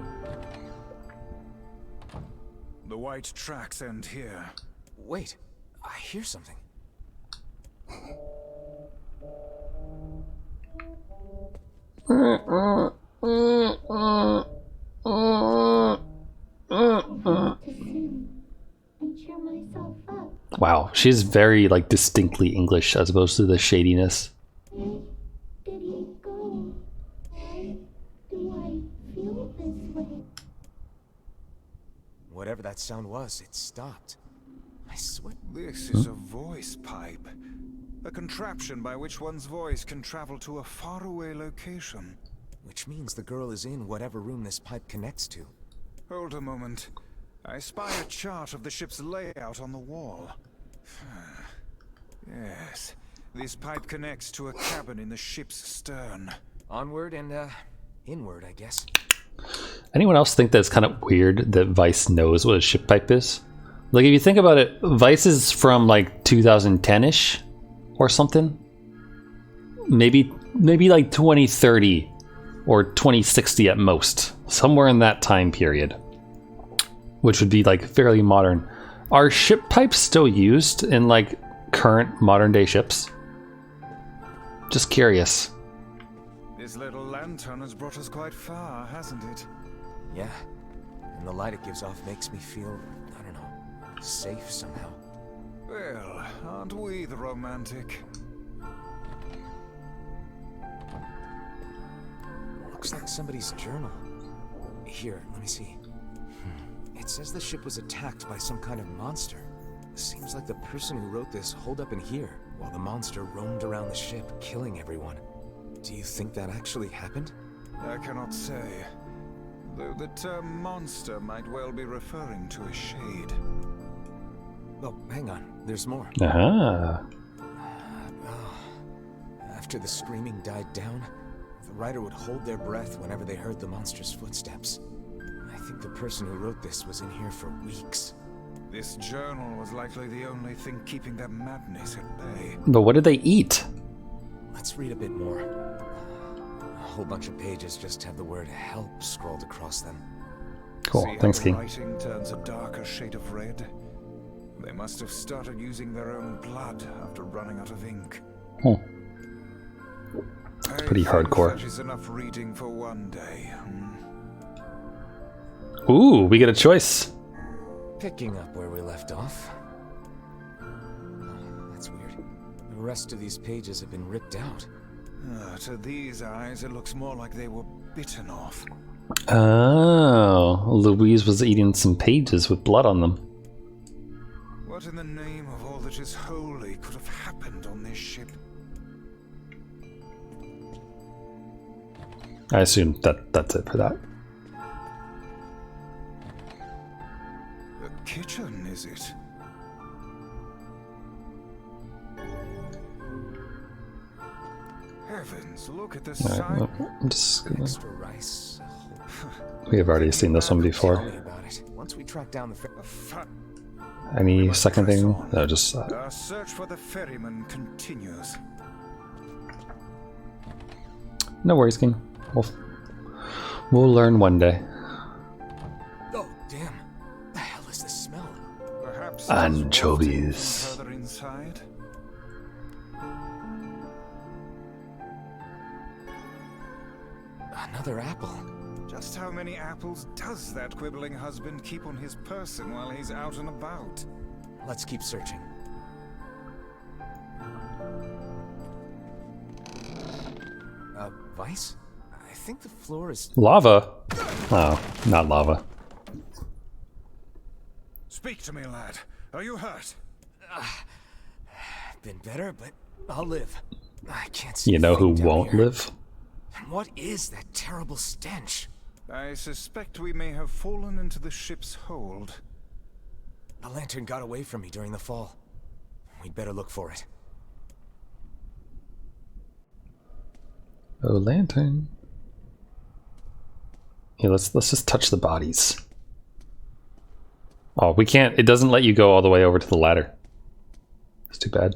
The white tracks end here. Wait, I hear something. Wow, she's very like distinctly English as opposed to the shadiness. Whatever that sound was, it stopped. I swear. This is a voice pipe. A contraption by which one's voice can travel to a faraway location. Which means the girl is in whatever room this pipe connects to. Hold a moment. I spy a chart of the ship's layout on the wall. Yes. This pipe connects to a cabin in the ship's stern. Onward and, inward, I guess. Anyone else think that's kind of weird that Vice knows what a ship pipe is? Like, if you think about it, Vice is from like 2010-ish or something. Maybe like 2030 or 2060 at most. Somewhere in that time period. Which would be like fairly modern. Are ship pipes still used in like current modern day ships? Just curious. This little lantern has brought us quite far, hasn't it? Yeah, and the light it gives off makes me feel, I don't know, safe somehow. Well, aren't we the romantic? Looks like somebody's journal. Here, let me see. It says the ship was attacked by some kind of monster. Seems like the person who wrote this holed up in here, while the monster roamed around the ship, killing everyone. Do you think that actually happened? I cannot say. Though the term monster might well be referring to a shade. Oh, hang on. There's more. Ah. After the screaming died down, the writer would hold their breath whenever they heard the monster's footsteps. I think the person who wrote this was in here for weeks. This journal was likely the only thing keeping their madness at bay. But what did they eat? Let's read a bit more. A whole bunch of pages just have the word help scrolled across them. Cool, See thanks, how King. the writing turns a darker shade of red? They must have started using their own blood after running out of ink. Pretty hardcore. That is enough reading for one day. Ooh, we get a choice. Picking up where we left off. That's weird. The rest of these pages have been ripped out. To these eyes, it looks more like they were bitten off. Oh, Louise was eating some pages with blood on them. What in the name of all that is holy could have happened on this ship? I assume that's it for that. A kitchen, is it? Heavens, look at the sign. I'm just gonna... Extra rice. We have already seen this one before. Tell me about it. Once we track down the Any second thing? No, just Our search for the ferryman continues. no worries, King. We'll learn one day. Oh, damn. The hell is this smell? Perhaps Anchovies. further inside. Another apple. Just how many apples does that quibbling husband keep on his person while he's out and about? Let's keep searching. Vice? I think the floor is... Lava? Oh, not lava. Speak to me, lad. Are you hurt? Been better, but I'll live. I can't see. You know who down won't here. live? And what is that terrible stench? I suspect we may have fallen into the ship's hold. The lantern got away from me during the fall. We'd better look for it. Oh, lantern. Yeah, let's just touch the bodies. Oh, we can't. It doesn't let you go all the way over to the ladder. It's too bad.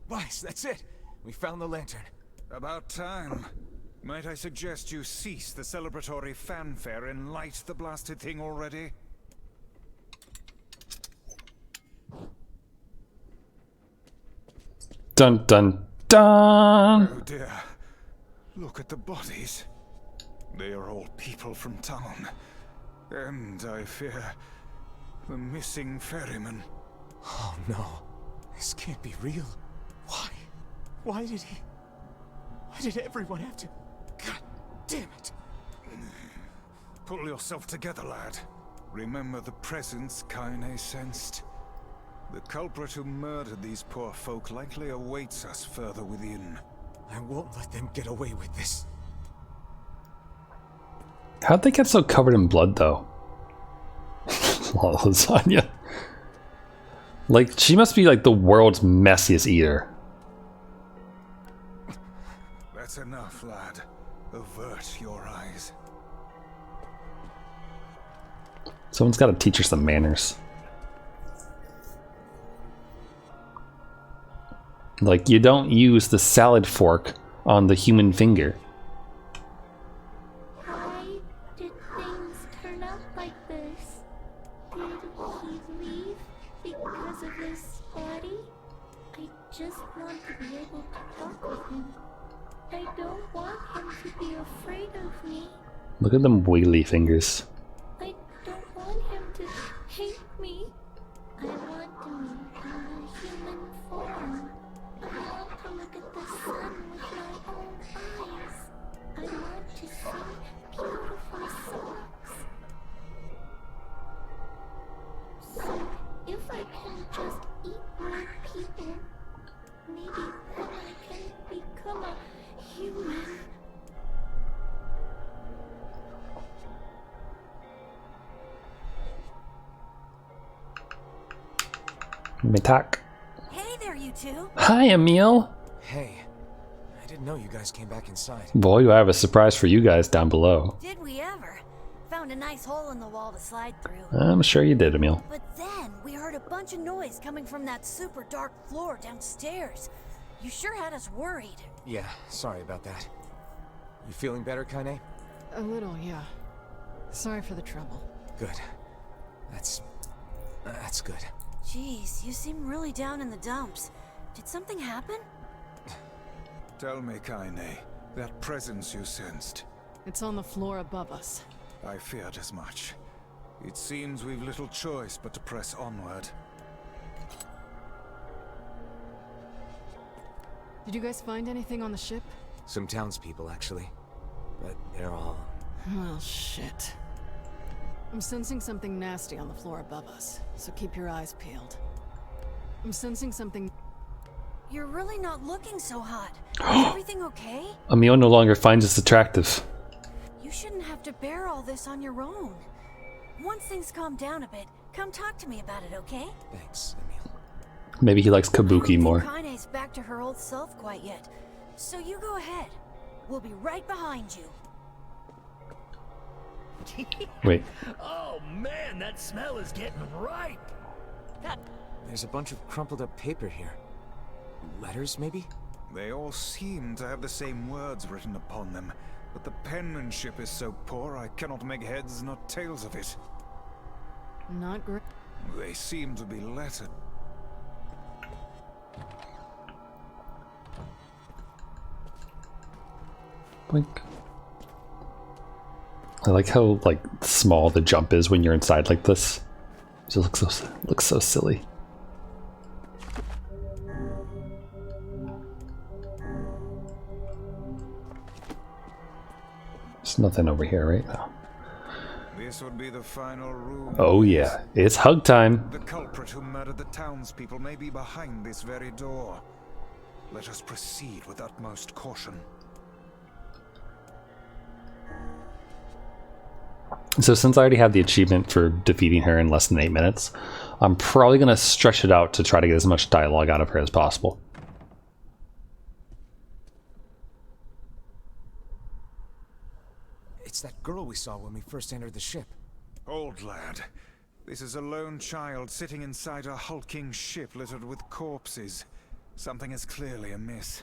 Vice, that's it. We found the lantern. About time. Might I suggest you cease the celebratory fanfare and light the blasted thing already? Dun dun dun! Oh dear. Look at the bodies. They are all people from town. And I fear the missing ferryman. Oh no. This can't be real. Why? Why did everyone have to... God damn it. Pull yourself together, lad. Remember the presence Kaine sensed. The culprit who murdered these poor folk likely awaits us further within. I won't let them get away with this. How'd they get so covered in blood, though? Lasagna. Like, she must be like the world's messiest eater. That's enough, lad. Avert your eyes. Someone's got to teach her some manners. Like, you don't use the salad fork on the human finger. Why did things turn out like this? Did he leave because of his body? I just want to be able to talk with him. I don't want him to be afraid of me. Look at them wiggly fingers. I don't want him to hate me. I want to meet in a human form. I want to look at the sun with my own eyes. I want to sing beautiful songs. So, if I can just eat more people, maybe then I can become a human. Mitak. Hey there, you two. Hi, Emil. Hey, I didn't know you guys came back inside. Boy, I have a surprise for you guys down below. Did we ever? Found a nice hole in the wall to slide through. I'm sure you did, Emil. But then we heard a bunch of noise coming from that super dark floor downstairs. You sure had us worried. Yeah, sorry about that. You feeling better, Kaine? A little, yeah. Sorry for the trouble. Good. That's good. Jeez, you seem really down in the dumps. Did something happen? Tell me, Kaine, that presence you sensed. It's on the floor above us. I feared as much. It seems we've little choice but to press onward. Did you guys find anything on the ship? Some townspeople, actually. But they're all... Well, shit. I'm sensing something nasty on the floor above us, so keep your eyes peeled. I'm sensing something... You're really not looking so hot. Is everything okay? Emil no longer finds us attractive. You shouldn't have to bear all this on your own. Once things calm down a bit, come talk to me about it, okay? Thanks, Emil. Maybe he likes Kabuki more. Kaine's back to her old self quite yet, so you go ahead. We'll be right behind you. Wait. Oh man, that smell is getting ripe. There's a bunch of crumpled up paper here. Letters, maybe? They all seem to have the same words written upon them, but the penmanship is so poor I cannot make heads nor tails of it. Not great. They seem to be lettered. Blink. I like how small the jump is when you're inside like this. It just looks so silly. There's nothing over here right now. This would be the final room. Oh yeah, it's hug time. The culprit who murdered the townspeople may be behind this very door. Let us proceed with utmost caution. So since I already have the achievement for defeating her in less than 8 minutes, I'm probably going to stretch it out to try to get as much dialogue out of her as possible. It's that girl we saw when we first entered the ship. Old lad, this is a lone child sitting inside a hulking ship littered with corpses. Something is clearly amiss.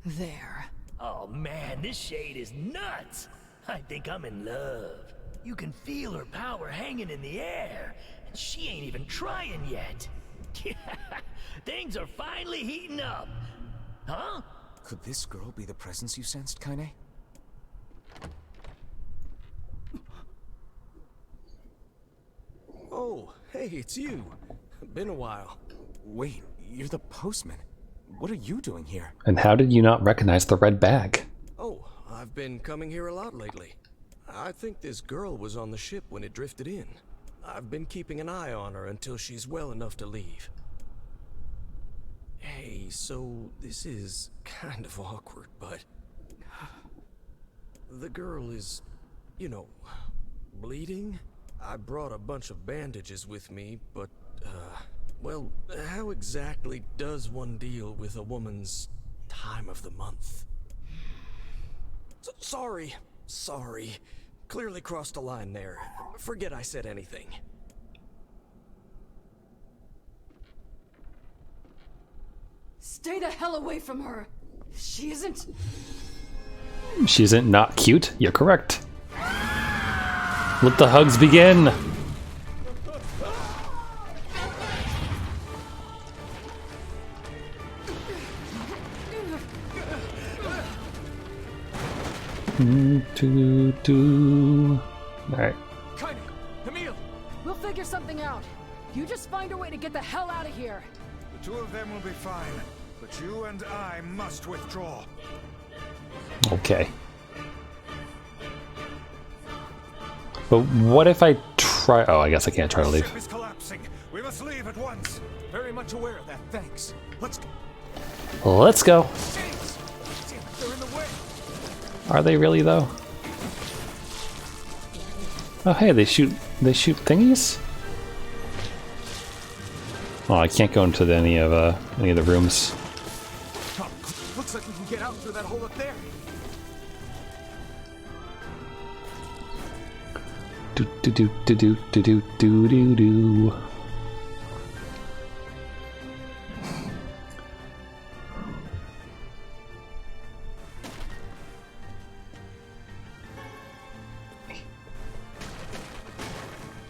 There. Oh man, this shade is nuts. I think I'm in love. You can feel her power hanging in the air, and she ain't even trying yet. Things are finally heating up. Huh? Could this girl be the presence you sensed, Kaine? Oh, hey, it's you. Been a while. Wait, you're the postman. What are you doing here? And how did you not recognize the red bag? Oh, I've been coming here a lot lately. I think this girl was on the ship when it drifted in. I've been keeping an eye on her until she's well enough to leave. Hey, so this is kind of awkward, but... the girl is, you know, bleeding? I brought a bunch of bandages with me, but, well, how exactly does one deal with a woman's time of the month? Sorry. Clearly crossed a line there. Forget I said anything. Stay the hell away from her. She isn't... She isn't not cute? You're correct. Let the hugs begin. Alright. Kind of. Emil! We'll figure something out. You just find a way to get the hell out of here. The two of them will be fine, but you and I must withdraw. Okay. But what if I try? Oh, I guess I can't try to leave. The ship is collapsing. We must leave at once. Very much aware of that. Thanks. Let's go. Let's go. James! Damn it, they're in the way. Are they really though? Oh hey, they shoot thingies? Oh, I can't go into any of the rooms. Oh, looks like we can get out through that hole up there. Do do do do do do do do do do.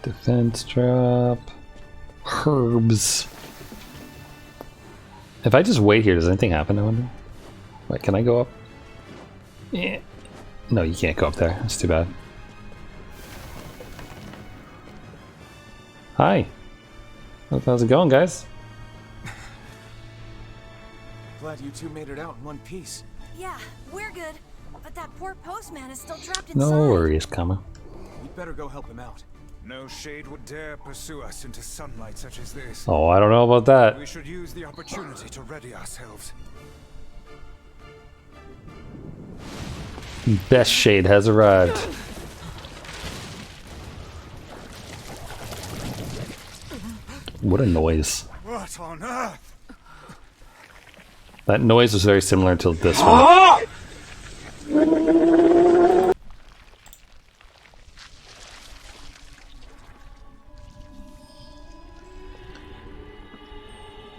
Defense drop. Herbs. If I just wait here, does anything happen, I wonder? Wait, can I go up? Yeah. No, you can't go up there. That's too bad. Hi. How's it going, guys? Glad you two made it out in one piece. Yeah, we're good. But that poor postman is still trapped inside. No worries, Kama. We'd better go help him out. No shade would dare pursue us into sunlight such as this. Oh, I don't know about that. We should use the opportunity to ready ourselves. Best shade has arrived. What a noise. What on earth? That noise was very similar to this one.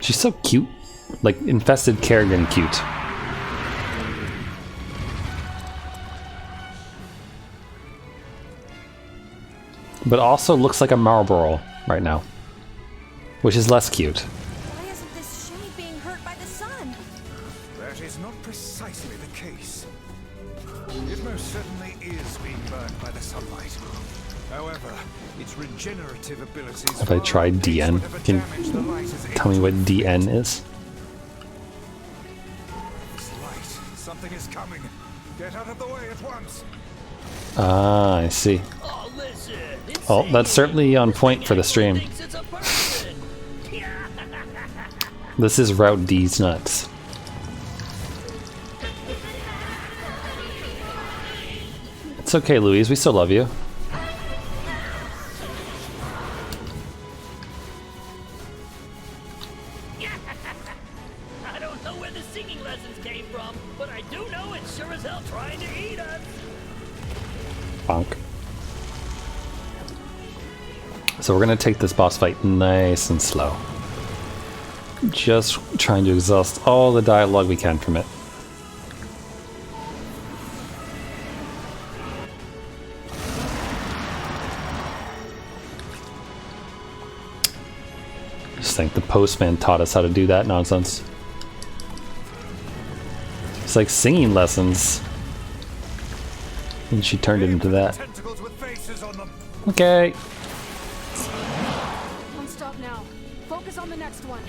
She's so cute. Like infested Kerrigan cute. But also looks like a Marlboro right now. Which is less cute. Why isn't this shade being hurt by the sun? That is not precisely the case. It most certainly is being burned by the sunlight. However, its regenerative abilities... If I try DN, can you tell me what DN is? This light, something is coming. Get out of the way at once. Ah, I see. Oh, that's certainly on point for the stream. This is Route D's nuts. It's okay, Louise. We still love you. I don't know where the singing lessons came from, but I do know it's sure as hell trying to eat us. Bonk. So we're gonna take this boss fight nice and slow. Just trying to exhaust all the dialogue we can from it. Just think the postman taught us how to do that nonsense. It's like singing lessons. And she turned it into that. Okay. Don't stop now. Focus on the next one.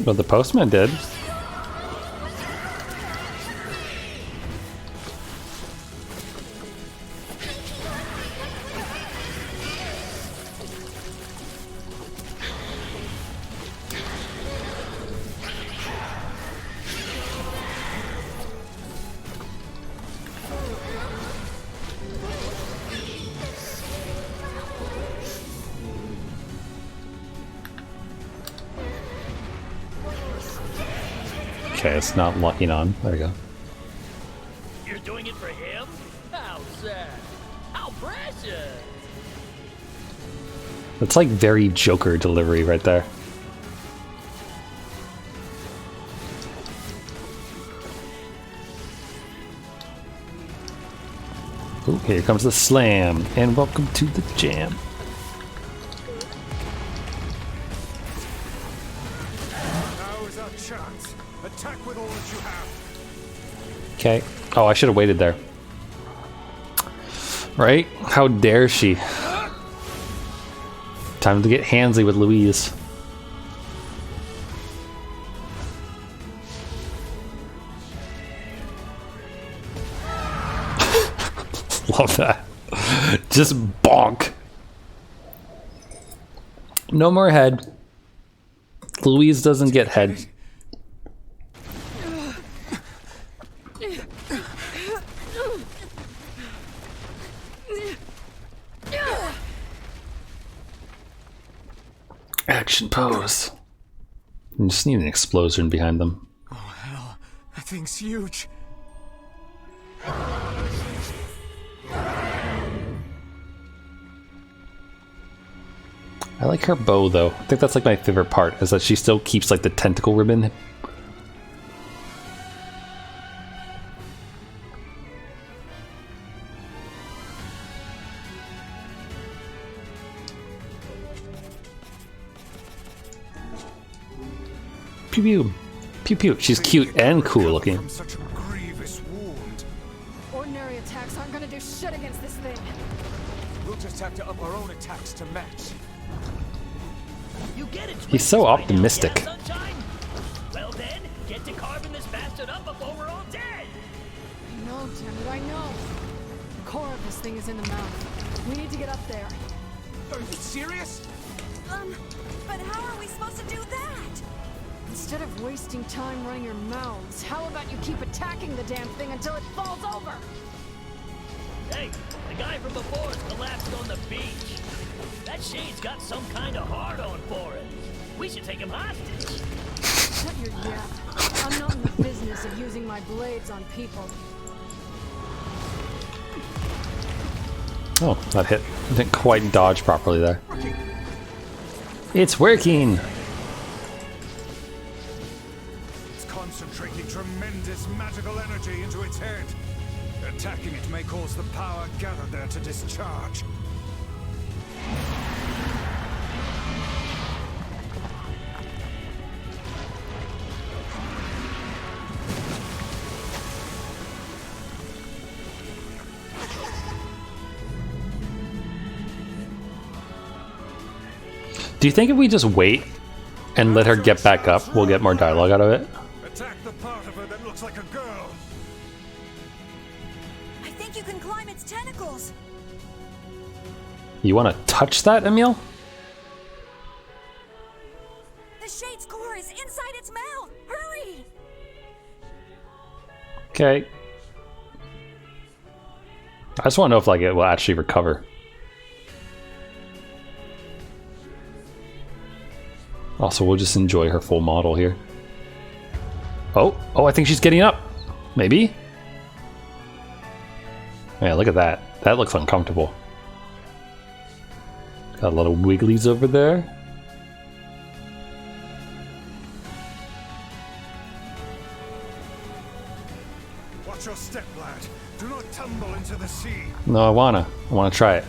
Well, the postman did. Okay, it's not locking on. There we go. You're doing it for him? How sad. How precious. It's like very Joker delivery right there. Ooh, here comes the slam, and welcome to the jam. Now is our chance. Attack with all that you have. Okay. Oh, I should have waited there. Right? How dare she? Time to get handsy with Louise. Love that. Just bonk. No more head. Louise doesn't get head. Action pose. You just need an explosion behind them. Oh hell, that thing's huge. I like her bow though. I think that's like my favorite part, is that she still keeps like the tentacle ribbon. Pew pew. Pew pew. She's cute and cool looking. Ordinary attacks aren't gonna do shit against this thing. We'll just have to up our own attacks to match. You get it. He's so optimistic. Yeah, sunshine? Well then, get to carving this bastard up before we're all dead. I know, damn it, I know. The core of this thing is in the mouth. We need to get up there. Are you serious? But how are we supposed to do that? Instead of wasting time running your mouths, how about you keep attacking the damn thing until it falls over? Hey, the guy from before collapsed on the beach. That shade's got some kind of hard-on for it. We should take him hostage. Shut your yap. I'm not in the business of using my blades on people. Oh, that hit. I didn't quite dodge properly there. It's working! It's concentrating tremendous magical energy into its head. Attacking it may cause the power gathered there to discharge. Do you think if we just wait and let her get back up, we'll get more dialogue out of it? Attack the part of her that looks like a girl. I think you can climb its tentacles. You want to touch that, Emil? The shade's core is inside its mouth. Hurry! Okay. I just want to know if like it will actually recover. Also, we'll just enjoy her full model here. Oh, I think she's getting up. Maybe? Yeah, look at that. That looks uncomfortable. Got a lot of wigglies over there. Watch your step, lad. Do not tumble into the sea. No, I wanna try it.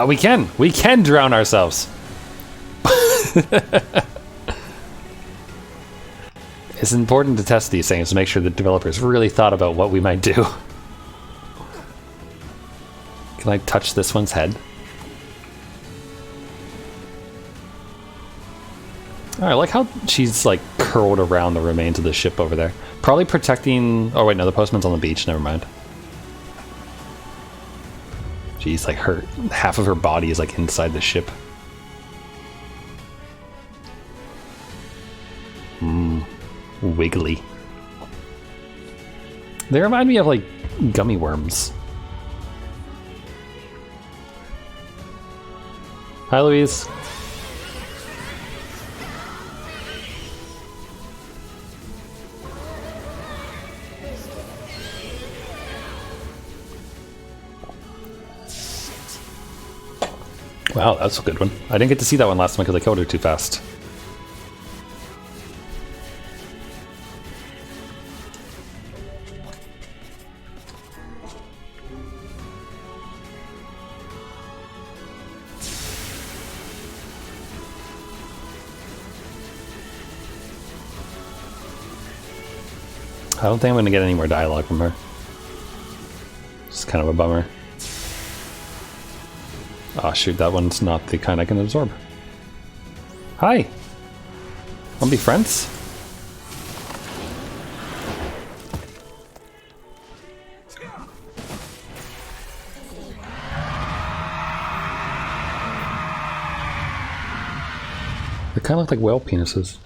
We can drown ourselves. It's important to test these things to make sure the developers really thought about what we might do. Can I touch this one's head? I like how she's like curled around the remains of the ship over there. Probably protecting... Oh wait, no, the postman's on the beach, never mind. Jeez, like half of her body is like inside the ship. Wiggly. They remind me of like gummy worms. Hi, Louise. Wow, that's a good one. I didn't get to see that one last time because I killed her too fast. I don't think I'm gonna get any more dialogue from her. It's kind of a bummer. Oh shoot, that one's not the kind I can absorb. Hi! Wanna be friends? They kind of look like whale penises.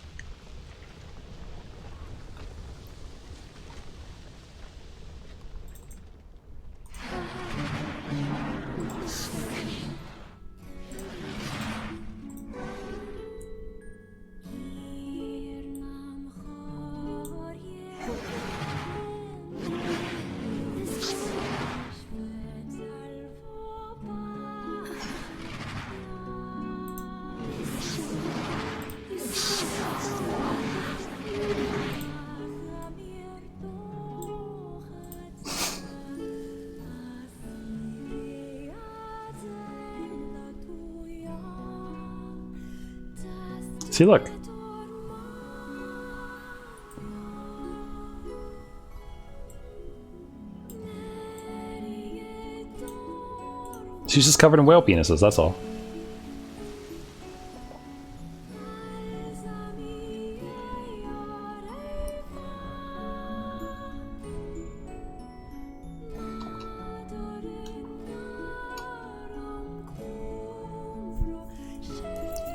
See, look. She's just covered in whale penises, that's all.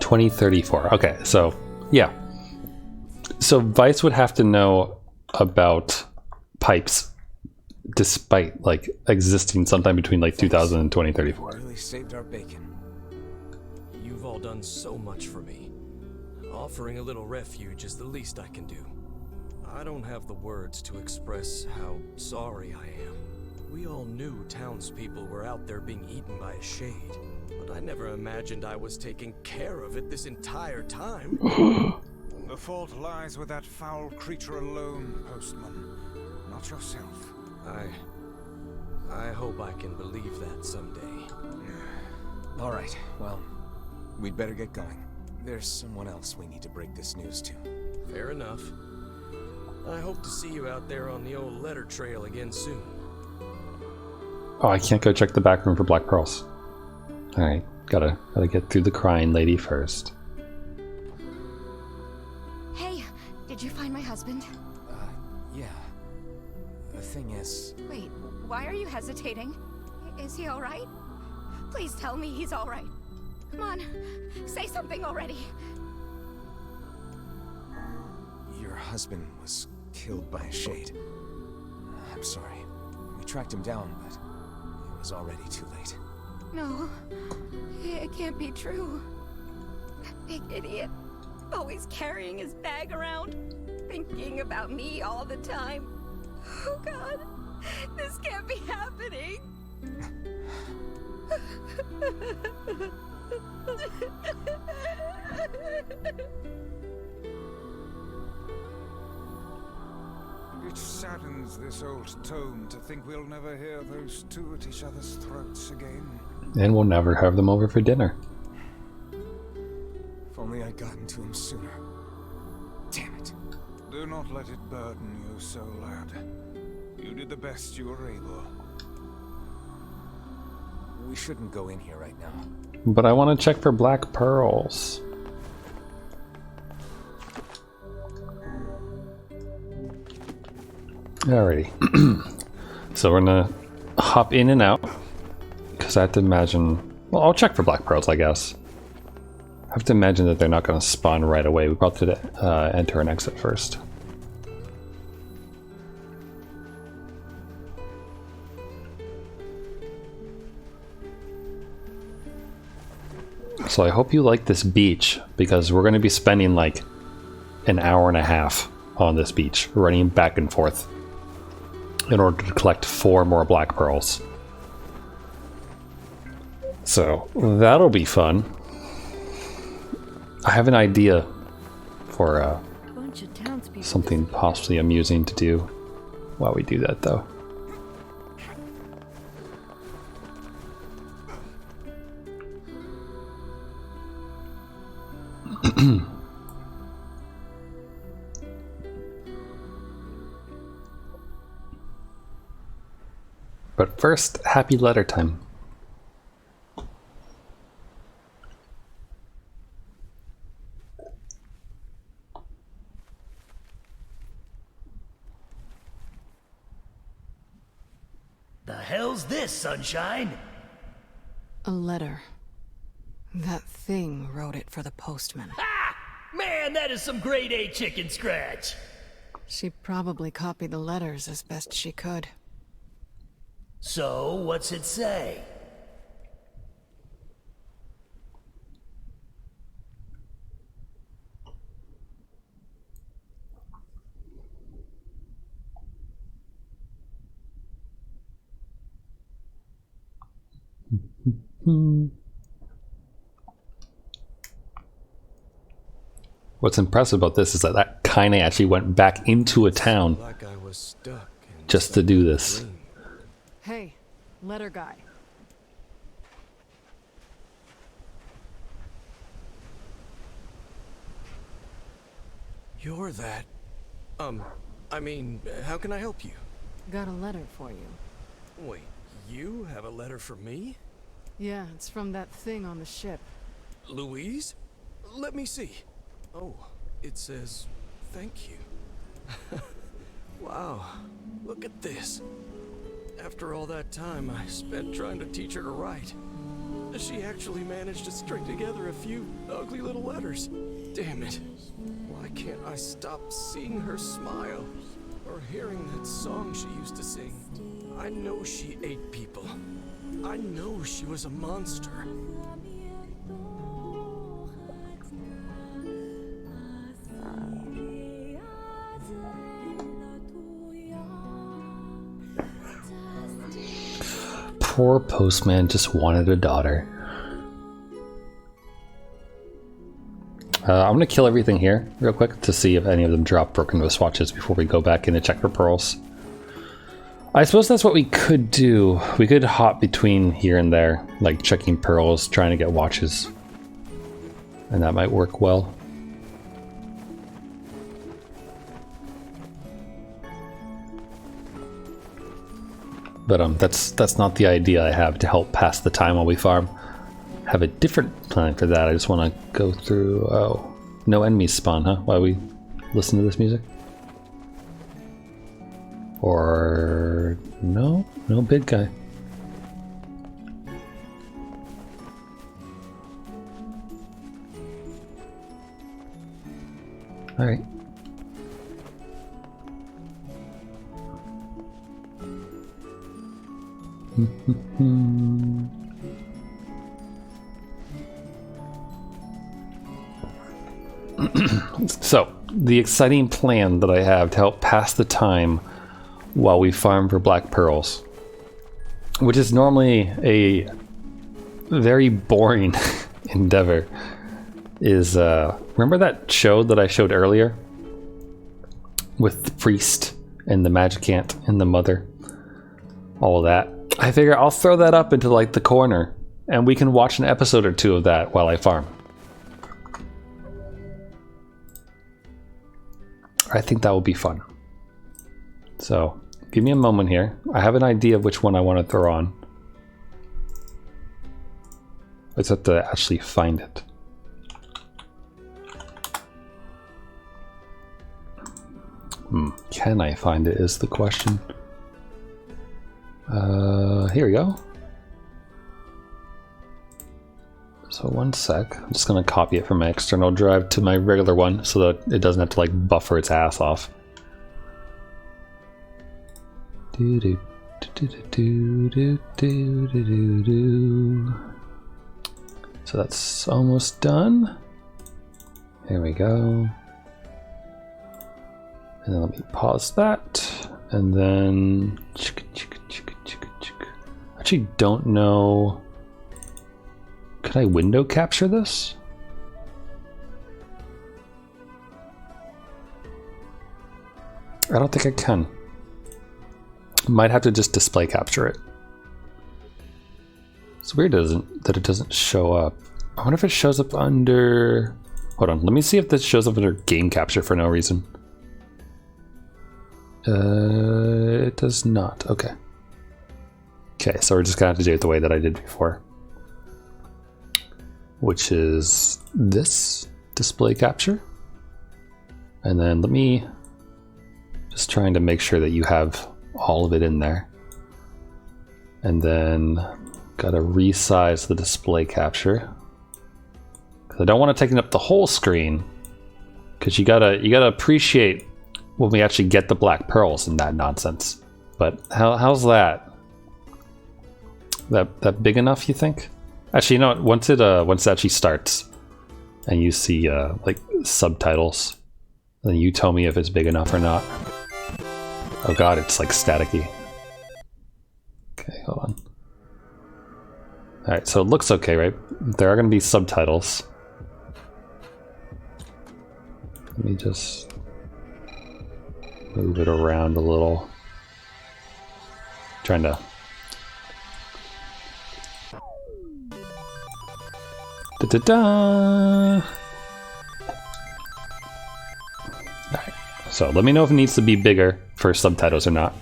$2034. Okay, so yeah. So Vice would have to know about pipes despite like existing sometime between like 2000 and 2034. Really saved our bacon. You've all done so much for me. Offering a little refuge is the least I can do. I don't have the words to express how sorry I am. We all knew townspeople were out there being eaten by a shade, but I never imagined I was taking care of it this entire time. The fault lies with that foul creature alone, Postman, not yourself. I hope I can believe that someday. All right, well, we'd better get going. There's someone else we need to break this news to. Fair enough. I hope to see you out there on the old letter trail again soon. Oh, I can't go check the back room for black pearls. Alright, gotta get through the crying lady first. Hey, did you find my husband? Yeah. The thing is... Wait, why are you hesitating? Is he alright? Please tell me he's alright. Come on, say something already. Your husband was killed by a shade. I'm sorry. We tracked him down, but it was already too late. No, it can't be true. That big idiot, always carrying his bag around, thinking about me all the time. Oh God, this can't be happening. It saddens this old tome to think we'll never hear those two at each other's throats again. And we'll never have them over for dinner. If only I'd gotten to him sooner. Damn it. Do not let it burden you so, lad. You did the best you were able. We shouldn't go in here right now. But I want to check for black pearls. Alrighty. So we're gonna hop in and out. Because I have to imagine... Well, I'll check for black pearls, I guess. I have to imagine that they're not going to spawn right away. We probably have to enter and exit first. So I hope you like this beach, because we're going to be spending like an hour and a half on this beach, running back and forth in order to collect 4 more black pearls. So that'll be fun. I have an idea for something possibly amusing to do while we do that, though. But first, happy letter time. The hell's this, Sunshine? A letter. That thing wrote it for the postman. Ha! Man, that is some grade A chicken scratch. She probably copied the letters as best she could. So, what's it say? What's impressive about this is that Kaine actually went back into a town Like I was stuck in just to do this. Hey, letter guy. You're that. I mean, how can I help you? Got a letter for you. Wait, you have a letter for me? Yeah, it's from that thing on the ship. Louise? Let me see. Oh, it says, thank you. Wow, look at this. After all that time I spent trying to teach her to write, she actually managed to string together a few ugly little letters. Damn it. Why can't I stop seeing her smile? Or hearing that song she used to sing? I know she ate people. I know she was a monster. Poor postman just wanted a daughter. I'm gonna kill everything here real quick to see if any of them drop broken wrist watches before we go back in to check for pearls. I suppose that's what we could do. We could hop between here and there, like checking pearls, trying to get watches. And that might work well. But that's not the idea I have to help pass the time while we farm. I have a different plan for that. I just want to go through... Oh, no enemies spawn, huh? While we listen to this music? Or... No? No big guy. Alright. So, the exciting plan that I have to help pass the time while we farm for black pearls, which is normally a very boring endeavor, is remember that show that I showed earlier with the priest and the magicant and the mother, all of that? I figure I'll throw that up into like the corner and we can watch an episode or two of that while I farm. I think that will be fun. So give me a moment here. I have an idea of which one I want to throw on. I just have to actually find it. Can I find it is the question. Here we go. So one sec, I'm just gonna copy it from my external drive to my regular one so that it doesn't have to like buffer its ass off. So that's almost done. Here we go. And then let me pause that. And then I actually don't know. Could I window capture this? I don't think I can. Might have to just display capture it. It's weird that it doesn't show up. I wonder if it shows up under... Hold on, let me see if this shows up under game capture for no reason. It does not. Okay. Okay, so we're just gonna have to do it the way that I did before, which is this display capture. And then let me just trying to make sure that you have all of it in there. And then gotta resize the display capture. I don't want to take up the whole screen, because you gotta appreciate when we actually get the black pearls in that nonsense. But how's that? That big enough, you think? Actually, you know what? Once it actually starts, and you see like subtitles, then you tell me if it's big enough or not. Oh god, it's like staticky. Okay, hold on. All right, so it looks okay, right? There are going to be subtitles. Let me just move it around a little. Trying to. Da-da-da! Alright, so let me know if it needs to be bigger for subtitles or not.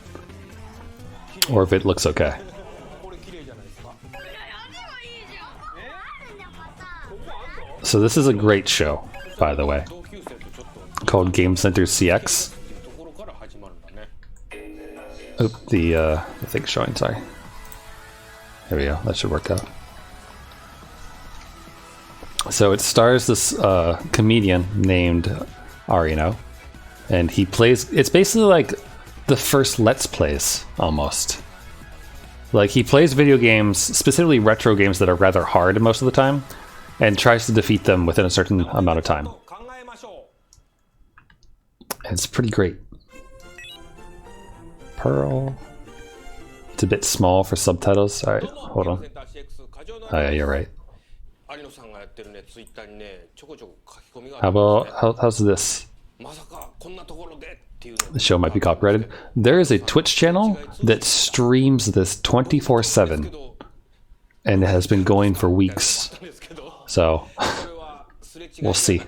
Or if it looks okay. So this is a great show, by the way, called Game Center CX. Oop, the thing's showing, sorry. There we go, that should work out. So it stars this comedian named Arino, and he plays, it's basically like the first Let's Plays, almost. Like, he plays video games, specifically retro games that are rather hard most of the time, and tries to defeat them within a certain amount of time. And it's pretty great. Pearl. It's a bit small for subtitles. Alright, hold on. Oh yeah, you're right. How about, how's this? The show might be copyrighted. There is a Twitch channel that streams this 24/7, and it has been going for weeks. So, we'll see.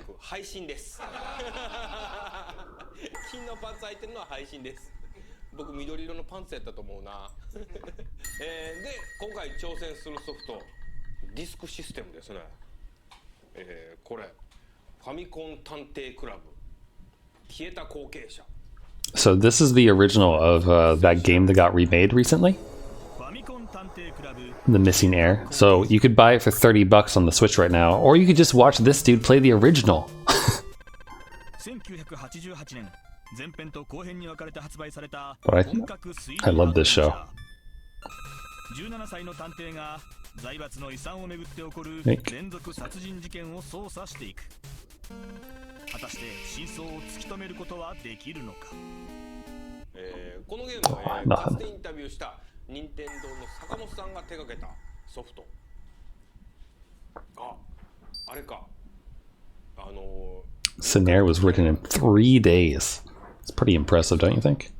僕緑色のパンツやったと思うなで今回挑戦するソフトディスクシステムですねこれファミコン探偵クラブ消えた後継者 So this is the original of that game that got remade recently, The Missing Heir. So you could buy it for $30 on the Switch right now, or you could just watch this dude play the original. But I love this show. Scenario was written in 3 days. It's pretty impressive, don't you think?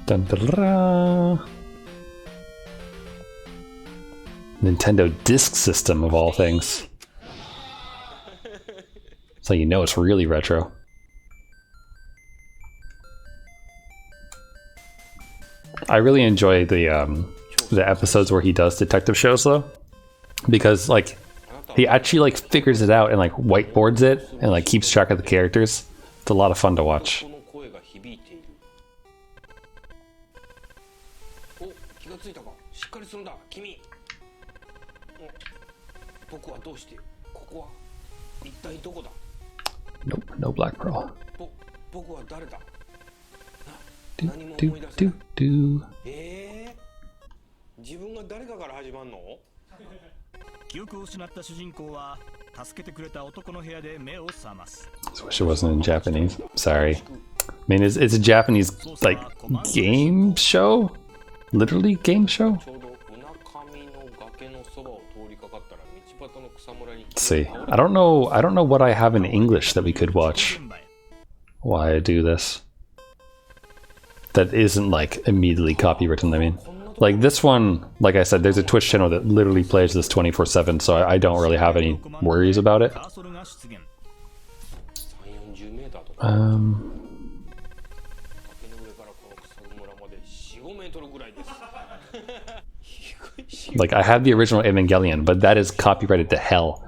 Dun, dun, dun. Nintendo Disk System of all things. So you know it's really retro. I really enjoy the episodes where he does detective shows though, because like he actually like figures it out and like whiteboards it and like keeps track of the characters. It's a lot of fun to watch. Nope, no black pearl. Do. I wish it wasn't in Japanese. Sorry. I mean, it's a Japanese like game show, literally game show. Let's see. I don't know what I have in English that we could watch while I do this. that isn't like immediately copywritten. I mean, like this one, like I said, there's a Twitch channel that literally plays this 24/7, so I don't really have any worries about it. Like I have the original Evangelion, but that is copyrighted to hell.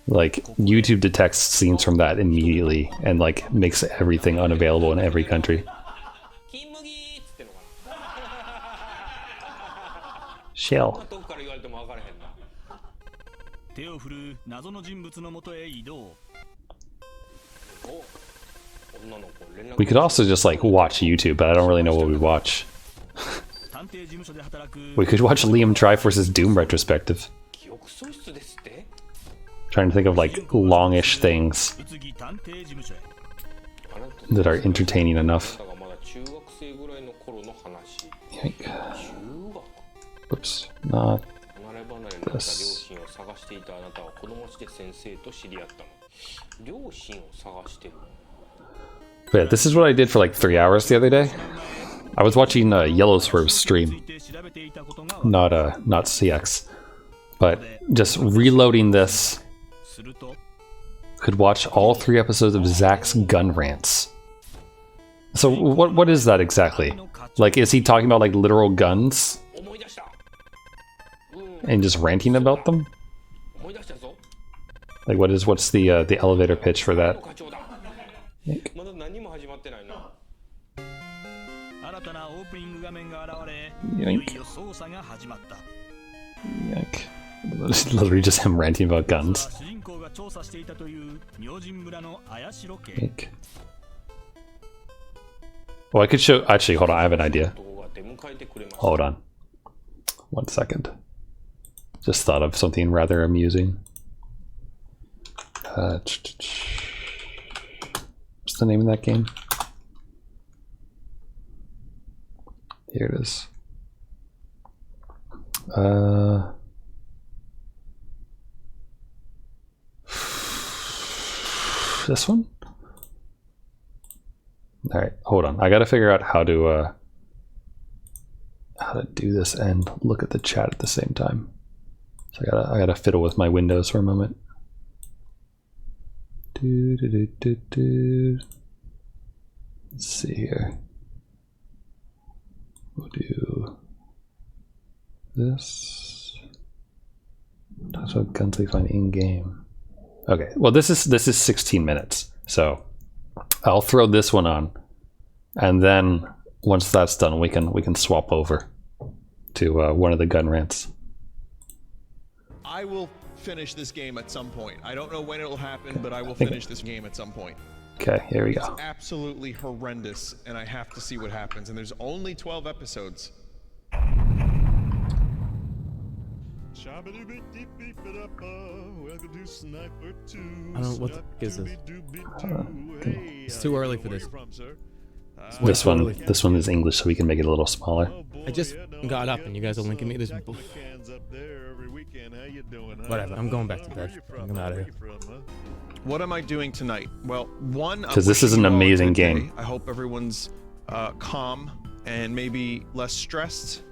Like YouTube detects scenes from that immediately and like makes everything unavailable in every country. Shell. We could also just like watch YouTube, but I don't really know what we watch. We could watch Liam Triforce's Doom retrospective. Trying to think of like longish things that are entertaining enough. Oops, not this. But yeah, this is what I did for like 3 hours the other day. I was watching Yellow Swerve's stream, not CX, but just reloading this. Could watch all 3 episodes of Zach's gun rants. So what is that exactly? Like, is he talking about like literal guns and just ranting about them? Like, what's the elevator pitch for that? Yoink. Yoink. It's literally just him ranting about guns. Yoink. Oh, I could show. Actually, hold on. I have an idea. Hold on. 1 second. Just thought of something rather amusing. What's the name of that game? Here it is. This one? All right, hold on. I gotta figure out how to do this and look at the chat at the same time. So I gotta fiddle with my windows for a moment. Let's see here. We'll do this. That's what guns we find in game. Okay, well this is 16 minutes, so I'll throw this one on, and then once that's done, we can swap over to one of the gun rants. I will finish this game at some point. I don't know when it'll happen, but I will finish this game at some point. Okay, here we go. It's absolutely horrendous, and I have to see what happens. And there's only 12 episodes. I don't know what the fuck is this. It's too early for this. This one is English, so we can make it a little smaller. I just got up and you guys are linking me this. Whatever, I'm going back to bed. I'm out of here. What am I doing tonight? Well, one, because this is an amazing game. I hope everyone's calm and maybe less stressed.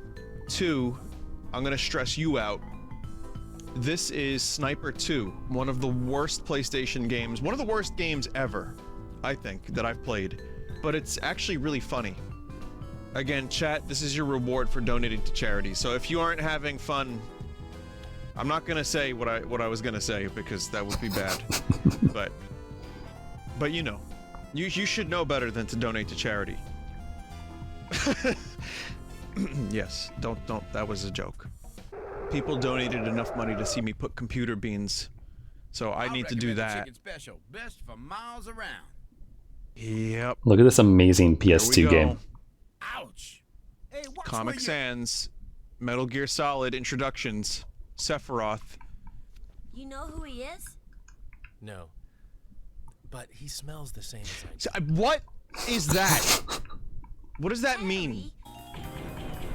2, I'm gonna stress you out. This is Sniper 2, one of the worst PlayStation games, one of the worst games ever, I think, that I've played. But it's actually really funny. Again, chat, this is your reward for donating to charity. So if you aren't having fun, I'm not gonna say what I was gonna say because that would be bad. but you know, you should know better than to donate to charity. Yes, don't. That was a joke. People donated enough money to see me put computer beans, so I need to do that. Chicken special, best for miles around. Yep. Look at this amazing PS2 game. Ouch. Hey, Comic Sans, Metal Gear Solid introductions, Sephiroth. You know who he is? No. But he smells the same as I do. What is that? What does that mean?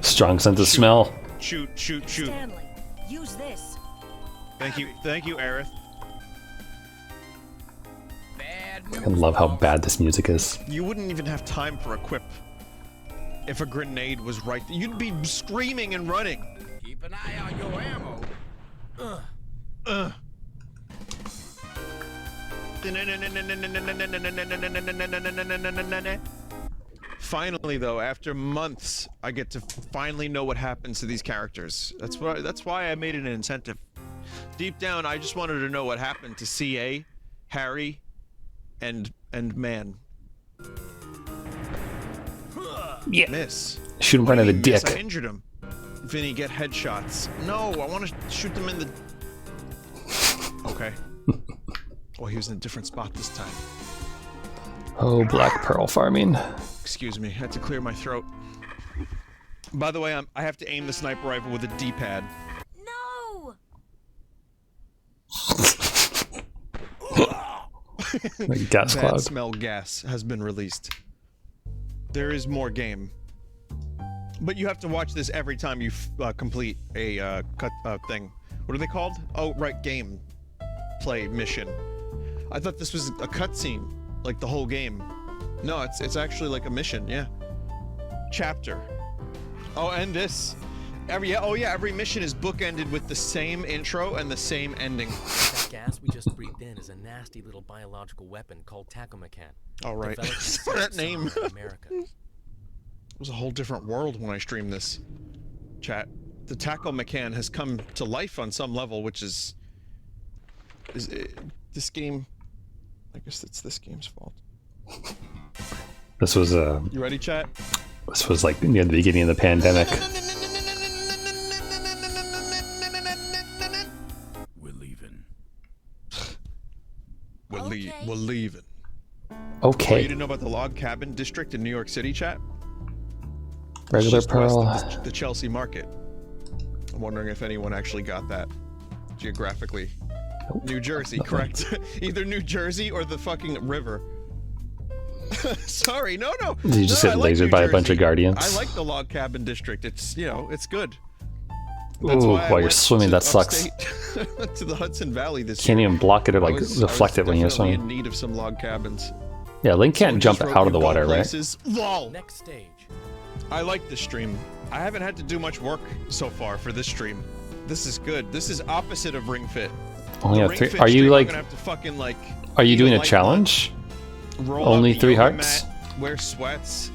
Strong sense of smell. Shoot. Stanley, use this. Thank you, Aerith. I love how bad this music is. You wouldn't even have time for a quip. if a grenade was right there. You'd be screaming and running. Keep an eye on your ammo. Finally, though, after months, I get to finally know what happens to these characters. That's why I made it an incentive. Deep down, I just wanted to know what happened to CA, Harry, and Man. Yeah. Miss. Shoot him right in the Miss, dick. I injured him. Vinny, get headshots. No, I want to shoot them in the... Okay. Oh, he was in a different spot this time. Oh, black pearl farming. Excuse me, I had to clear my throat. By the way, I have to aim the sniper rifle with a D-pad. No! Like gas Bad cloud. smell gas has been released. There is more game. But you have to watch this every time you complete a thing. What are they called? Oh, right, game. Play mission. I thought this was a cutscene, like the whole game. No, it's actually like a mission, yeah. Chapter. Oh, and this. Every mission is bookended with the same intro and the same ending. That gas we just breathed in is a nasty little biological weapon called tachomecan. All right. That name. America. It was a whole different world when I streamed this. Chat. The tachomecan has come to life on some level, which is this game. I guess it's this game's fault. This was You ready, chat? This was like near the beginning of the pandemic. We're leaving. We're leaving. Okay. Oh, you didn't know about the log cabin district in New York City, chat? Regular It's just west pearl. of the Chelsea Market. I'm wondering if anyone actually got that geographically. New Jersey, correct? Either New Jersey or the fucking river. Sorry, no. You just No, get I like lasered New by a bunch of Jersey. guardians. I like the log cabin district. It's, it's good. Ooh, while you're swimming, that sucks. Upstate to the Hudson Valley this Can't year. even block it or like I was deflect it when you're definitely swimming. in need of some log cabins. Yeah, Link can't Someone jump just wrote out of the you go water, right? places. Lol. Next stage. I like this stream. I haven't had to do much work so far for this stream. This is good. This is opposite of Ring Fit. Only The have Ring 3. Fit Are you stream, I'm like? gonna have to fucking like. Are you eat doing a light challenge? lunch, roll Only up the 3 yoga hearts? mat, wear sweats.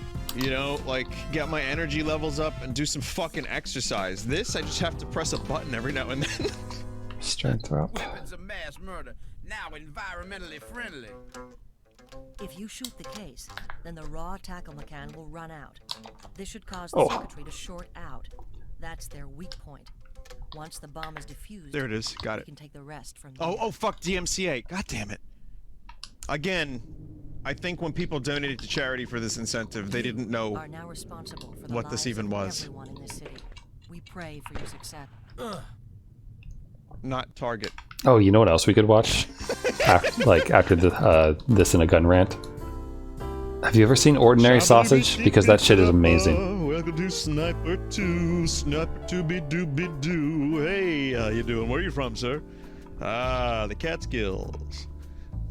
Like get my energy levels up and do some fucking exercise. This I just have to press a button every now and then. Strength up. Weapons of mass murder, now environmentally friendly. If you shoot the case, then the raw tachomecan will run out. This should cause Oh. the circuitry to short out. That's their weak point. Once the bomb is defused, There it is. Got you it. can take the rest from there. Oh, fuck DMCA. God damn it. Again, I think when people donated to charity for this incentive, they didn't know Are now responsible for the what this lives even of was. everyone in this city. We pray for your success. Not Target. Oh, you know what else we could watch? After this in a gun rant. Have you ever seen Ordinary Sausage? Because that shit is amazing. Welcome to Sniper 2, Sniper 2-be-doo-be-doo. Hey, how you doing? Where are you from, sir? Ah, the Catskills.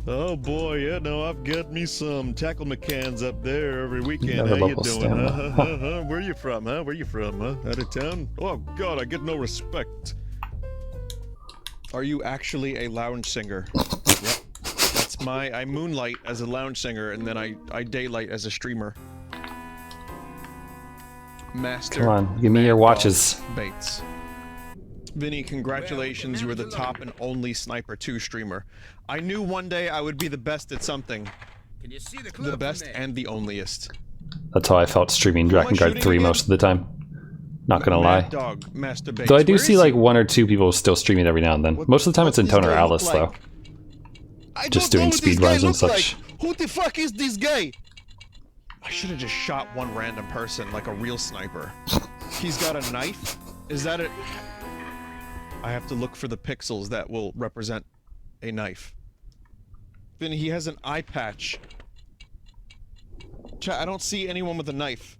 Oh boy, yeah, no, I've got me some tachomecan's up there every weekend. Never How you local doing? stamina. Where you from, huh? Where you from, huh? Out of town? Oh god, I get no respect. Are you actually a lounge singer? Yep. That's I moonlight as a lounge singer, and then I daylight as a streamer. Master. Come on, give me your watches. Bates. Vinny, congratulations, you were the top and only Sniper 2 streamer. I knew one day I would be the best at something. Can you see the The best and the onlyest. That's how I felt streaming Drakengard 3 most of the time. Not gonna lie. Mad Dog, Master Bates. Though I do Where see is like he? 1 or 2 people still streaming every now and then. Most of the time it's in Toner Alice though. Just doing speed runs and such. Who the fuck is this guy? I should have just shot one random person like a real sniper. He's got a knife? Is that it? I have to look for the pixels that will represent a knife. Then he has an eye patch. Chat, I don't see anyone with a knife.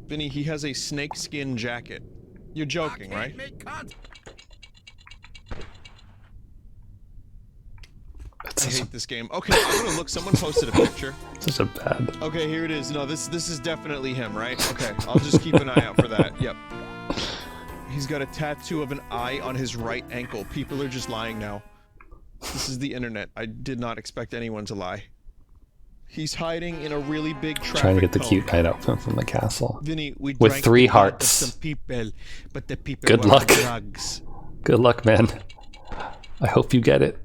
Vinny, he has a snakeskin jacket. You're joking, right? I hate this game. Okay, I'm gonna look. Someone posted a picture. Such a bad. Okay, here it is. No, this is definitely him, right? Okay, I'll just keep an eye out for that. Yep. He's got a tattoo of an eye on his right ankle. People are just lying now. This is the internet. I did not expect anyone to lie. He's hiding in a really big traffic Trying to get the cone. cute knight outfit from the castle. Vinny, we with drank 3 the blood of hearts. some people, but the people Good were luck. drugs. Good luck, man. I hope you get it.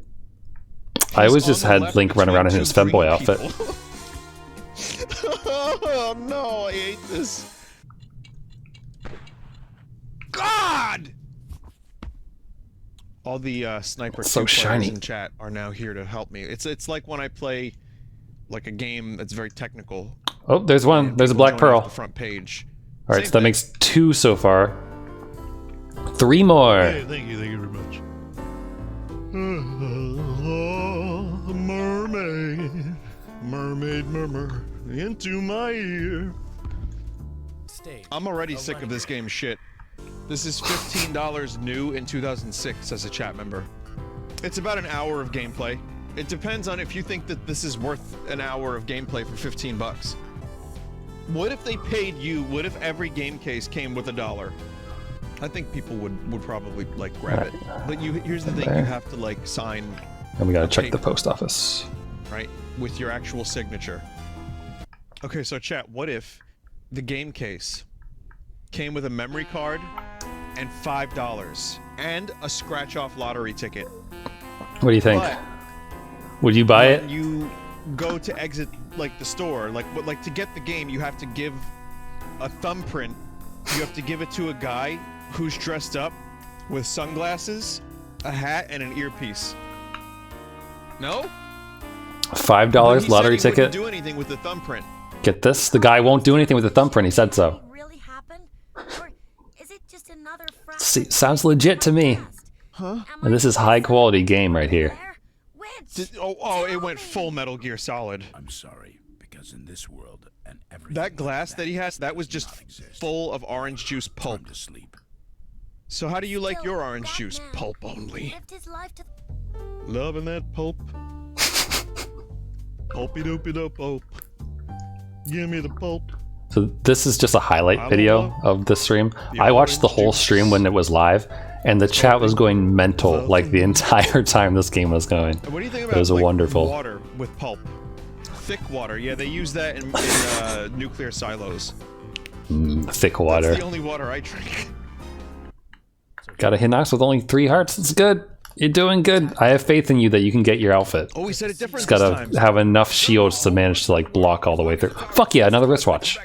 I He's always on just the had left Link run around in his between two femboy green outfit. people. Oh no, I hate this. God! All the Sniper So 2 players shiny. in chat are now here to help me. It's like when I play like a game that's very technical. Oh, there's one. There's a People black don't have pearl. The front page. All right, so that makes 2 so far. 3 more. Hey, thank you very much. Mermaid, mermaid, murmur into my ear. I'm already sick of this game shit. This is $15 new in 2006 as a chat member. It's about an hour of gameplay. It depends on if you think that this is worth an hour of gameplay for 15 bucks. What if they paid you, what if every game case came with $1? I think people would probably like grab it. But here's the thing, you have to like sign. And we gotta a check the paper, post office. right? With your actual signature. Okay, so chat, what if the game case came with a memory card and $5 and a scratch-off lottery ticket? What do you think? But Would you buy it? when you go to exit like the store, like to get the game, you have to give a thumbprint. You have to give it to a guy who's dressed up with sunglasses, a hat, and an earpiece. No? $5 But he lottery said he wouldn't ticket. do anything with the thumbprint. Get this? The guy won't do anything with the thumbprint. He said so. Really happen? Or is it just another See, sounds legit to me. Huh? And this is high quality game right here. It went full Metal Gear Solid. I'm sorry, because in this world and everything That glass that he has, that was just full of orange juice pulp. to sleep. So how do you like your orange juice? Pulp only. Loving that pulp. Pulpy doopy doop pulp. Give me the pulp. So this is just a highlight video of the stream. I watched the whole stream when it was live, and the chat was going mental like the entire time this game was going. What do you think It about was like, wonderful. water with pulp? Thick water. Yeah, they use that in nuclear silos. Thick water. That's the only water I drink. Got a Hinox with only 3 hearts. It's good. You're doing good. I have faith in you that you can get your outfit. Oh, we said it different Just this gotta time. have enough shields to manage to like block all the way through. Fuck yeah, another wristwatch.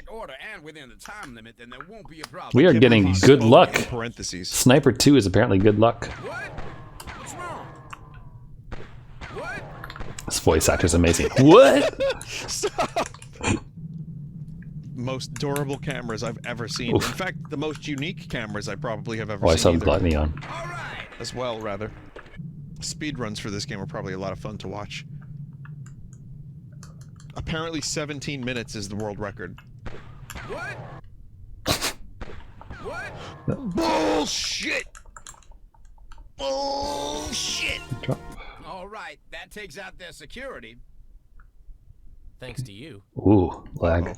We are getting good luck. Parentheses. Sniper 2 is apparently good luck. This voice actor is amazing. What? Stop. Most durable cameras I've ever seen. Oof. In fact, the most unique cameras I probably have ever Oh, I seen. saw either. Gluttony on. As well, rather. Speedruns for this game are probably a lot of fun to watch. Apparently 17 minutes is the world record. Bullshit! Bullshit! All right, that takes out their security. Thanks to you. Ooh, lag.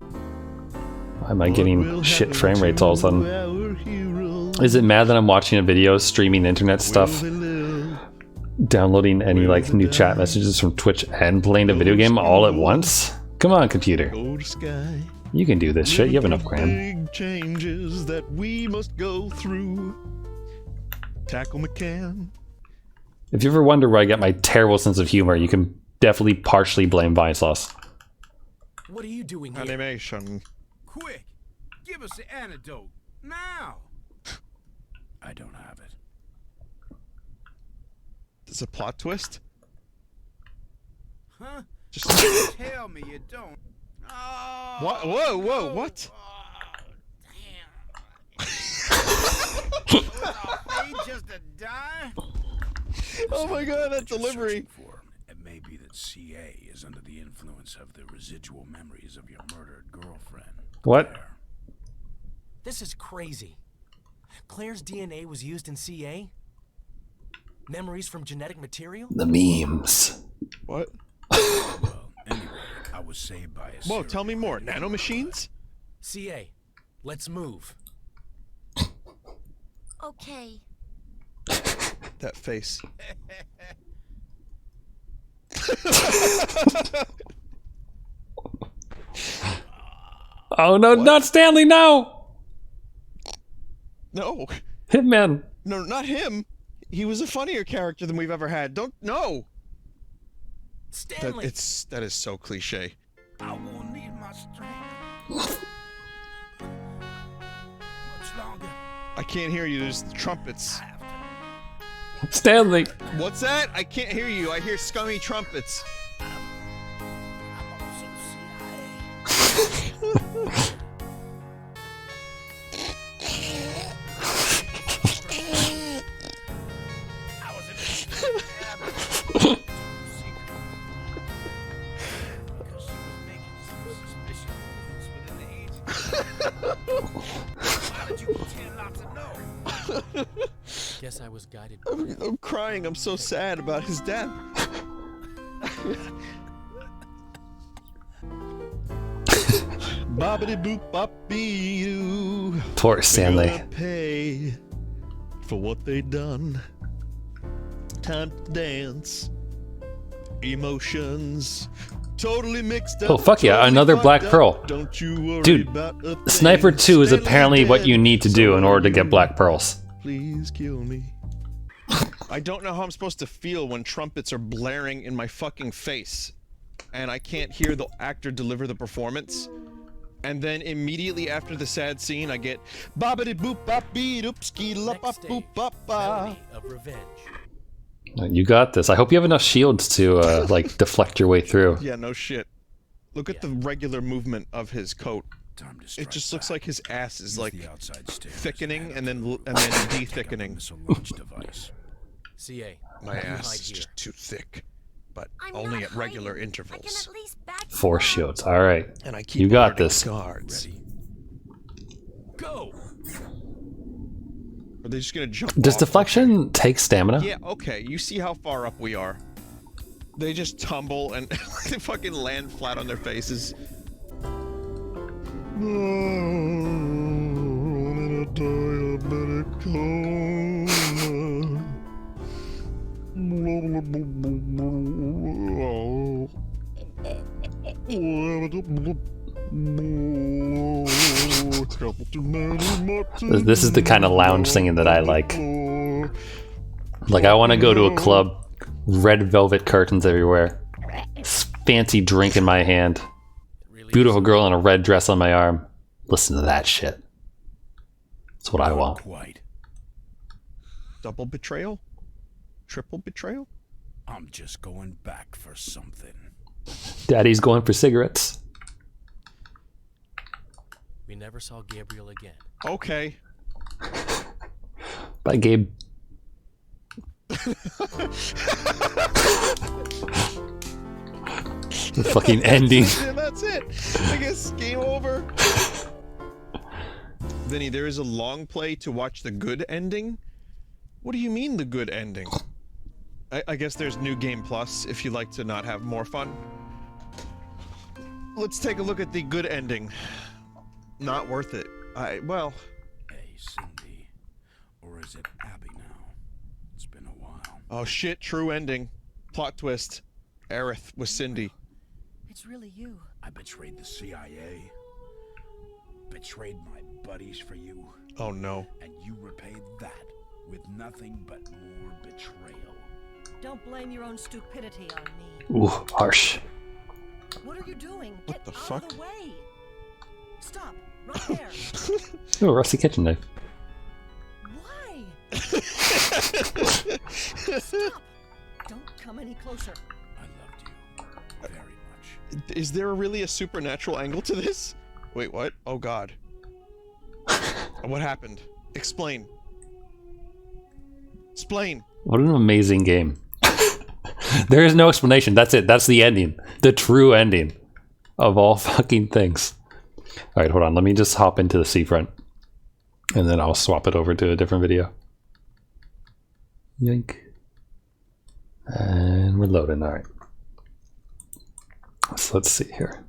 Why am I getting shit frame rates all of a sudden? Is it mad that I'm watching a video, streaming internet stuff, downloading any like new chat messages from Twitch and playing a video game all at once? Come on, computer. You can do this shit. You have enough RAM. Big changes that we must go through. Tackle McCann. If you ever wonder where I get my terrible sense of humor, you can definitely partially blame Vinesauce. What are you doing here? Animation. Quick, give us the antidote now. I don't have it. It's a plot twist? Huh? Just Tell me you don't. Oh, what? Whoa, whoa, what? Just to die? Oh my god, that delivery. It may be that CA is under the influence of the residual memories of your murdered girlfriend. What? This is crazy. Claire's DNA was used in CA? Memories from genetic material? The memes. What? Well, anyway, I was saved by a Whoa, tell me more. Nanomachines? CA, let's move. Okay. That face. Oh no, not Stanley, no! No. Hitman. No, not him. He was a funnier character than we've ever had. Don't, no! Stanley! That is so cliche. I won't need my strength. Much longer. I can't hear you. There's trumpets. Stanley. What's that? I can't hear you. I hear scummy trumpets. Guess I was guided. I'm crying. I'm so sad about his death. Bobbity boop boppy doo. Poor Stanley. They're gonna pay for what they done. Time to dance. Emotions totally mixed up. Oh fuck yeah, totally another Black fucked Pearl. up. Don't you worry Dude, about a thing. Sniper 2 is Stanley apparently what dead. you need to do in order to get Black Pearls. Please kill me. I don't know how I'm supposed to feel when trumpets are blaring in my fucking face and I can't hear the actor deliver the performance. And then immediately after the sad scene, I get bobbity boop bop beep doopski la bop boop bop ba. Of revenge. You got this. I hope you have enough shields to like deflect your way through. Yeah, no shit. Look at the regular movement of his coat. It just looks like his ass is like thickening and then de-thickening. CA, My ass is just too thick, but only at regular intervals. 4 shields. All right. And I keep You got guarding this. guards. Go. Are they just gonna jump Does off? deflection take stamina? Yeah, okay. You see how far up we are. They just tumble and they fucking land flat on their faces. This is the kind of lounge singing that I like. Like, I want to go to a club, red velvet curtains everywhere, fancy drink in my hand, beautiful girl in a red dress on my arm. Listen to that shit. That's what I want. Double betrayal? Triple betrayal? I'm just going back for something. Daddy's going for cigarettes. We never saw Gabriel again. Okay. Bye, Gabe. The fucking ending. That's it. I guess game over. Vinny, there is a long play to watch the good ending? What do you mean the good ending? I guess there's New Game Plus if you like to not have more fun. Let's take a look at the good ending. Not worth it. Well... Hey, Cindy. Or is it Abby now? It's been a while. Oh shit, true ending. Plot twist. Aerith was Cindy. It's really you. I betrayed the CIA. Betrayed my buddies for you. Oh no. And you repaid that with nothing but more betrayal. Don't blame your own stupidity on me. Ooh, harsh. What are you doing? What Get the out fuck? of the way. Stop. Right there. Ooh, a rusty kitchen knife. Why? Stop. Don't come any closer. I loved you very much. Is there really a supernatural angle to this? Wait, what? Oh god. What happened? Explain. Explain. What an amazing game. There is no explanation. That's it. That's the ending. The true ending of all fucking things. All right, hold on. Let me just hop into the seafront, and then I'll swap it over to a different video. Yoink. And we're loading. All right. So let's see here.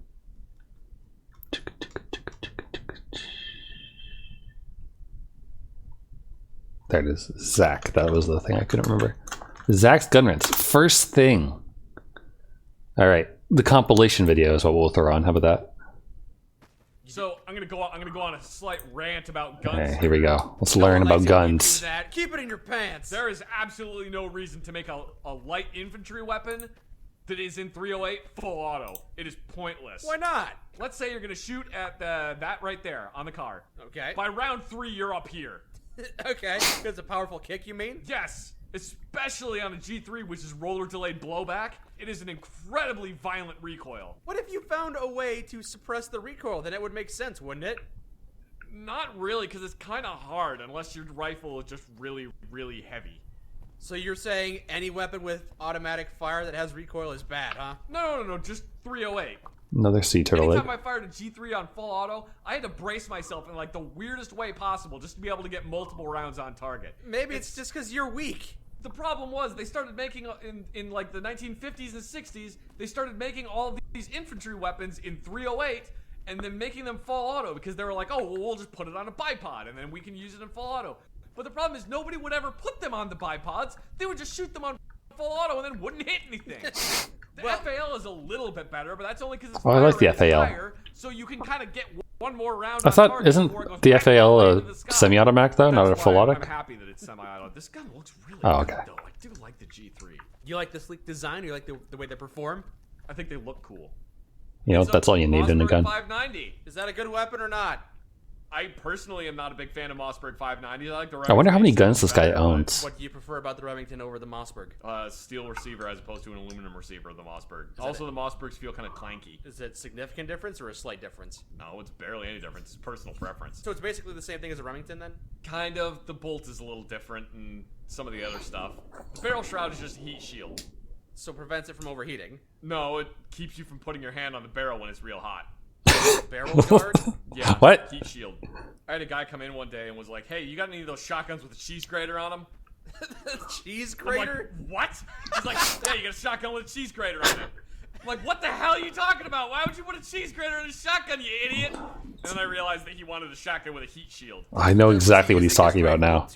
There it is. Zach. That was the thing I couldn't remember. Zach's gun runs. First thing. All right. The compilation video is what we'll throw on. How about that? So I'm gonna go on a slight rant about guns. Okay, here we go. Let's learn about guns. Keep it in your pants. There is absolutely no reason to make a light infantry weapon that is in 308 full auto. It is pointless. Why not? Let's say you're gonna shoot at that right there on the car. Okay. By round 3, you're up here. Okay, it's a powerful kick, you mean? Yes, especially on a G3, which is roller delayed blowback. It is an incredibly violent recoil. What if you found a way to suppress the recoil? Then it would make sense, wouldn't it? Not really, because it's kind of hard unless your rifle is just really, really heavy. So you're saying any weapon with automatic fire that has recoil is bad, huh? No, just 308. Another sea turtle egg. Anytime I fired a G3 on full auto, I had to brace myself in like the weirdest way possible just to be able to get multiple rounds on target. Maybe it's just because you're weak. The problem was they started making, in like the 1950s and 60s, they started making all of these infantry weapons in 308 and then making them full auto because they were like, oh, well, we'll just put it on a bipod and then we can use it in full auto. But the problem is nobody would ever put them on the bipods. They would just shoot them on full auto and then wouldn't hit anything. The FAL is a little bit better, but that's only because it's I like the FAL. higher, so you can kind of get one more round I on thought, target isn't before it goes the back FAL up a into the sky. semi-automatic though, not a That's full why auto? I'm happy that it's semi-auto. This gun looks really Oh, good, okay. though. I do like the G3. You like the sleek design, or you like the way they perform? I think they look cool. You know, that's all you need in a gun. 590. Is that a good weapon or not? I personally am not a big fan of Mossberg 590s. I like the I wonder how many Remington guns this guy better, owns. What do you prefer about the Remington over the Mossberg? Steel receiver as opposed to an aluminum receiver of the Mossberg. Is Also, the Mossbergs feel kind of clanky. Is it significant difference or a slight difference? No, it's barely any difference. It's personal preference. So it's basically the same thing as a Remington then? Kind of. The bolt is a little different and some of the other stuff. The barrel shroud is just a heat shield. So it prevents it from overheating? No, it keeps you from putting your hand on the barrel when it's real hot. Barrel guard? Yeah. What? Heat shield. I had a guy come in one day and was like, hey, you got any of those shotguns with a cheese grater on them? Cheese I'm like, grater? what? He's like, yeah, you got a shotgun with a cheese grater on it. I'm like, what the hell are you talking about? Why would you put a cheese grater in a shotgun, you idiot? And then I realized that he wanted a shotgun with a heat shield. I know exactly what he's talking about now.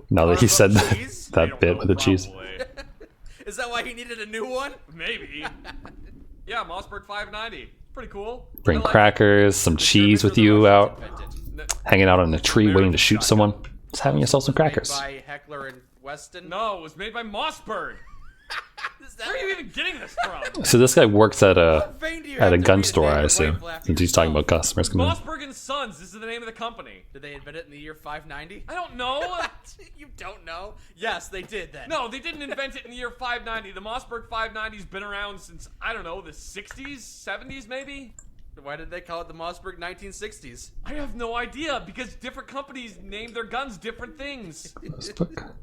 Now that he said that bit with the cheese. Is that why he needed a new one? Maybe. Yeah, Mossberg 590. Pretty cool. Bring crackers, some cheese with you out, hanging out on a tree waiting to shoot someone. Just having yourself some crackers. By Heckler and Weston? No, it was made by Mossberg. Where are you even getting this from? So this guy works at a gun store, I assume, since he's talking about customers coming in. Mossberg and Sons. This is the name of the company. Did they invent it in the year 590? I don't know. You don't know? Yes, they did then. No, they didn't invent it in the year 590. The Mossberg 590's been around since, I don't know, the 60s, 70s maybe? Why did they call it the Mossberg 1960s? I have no idea, because different companies name their guns different things.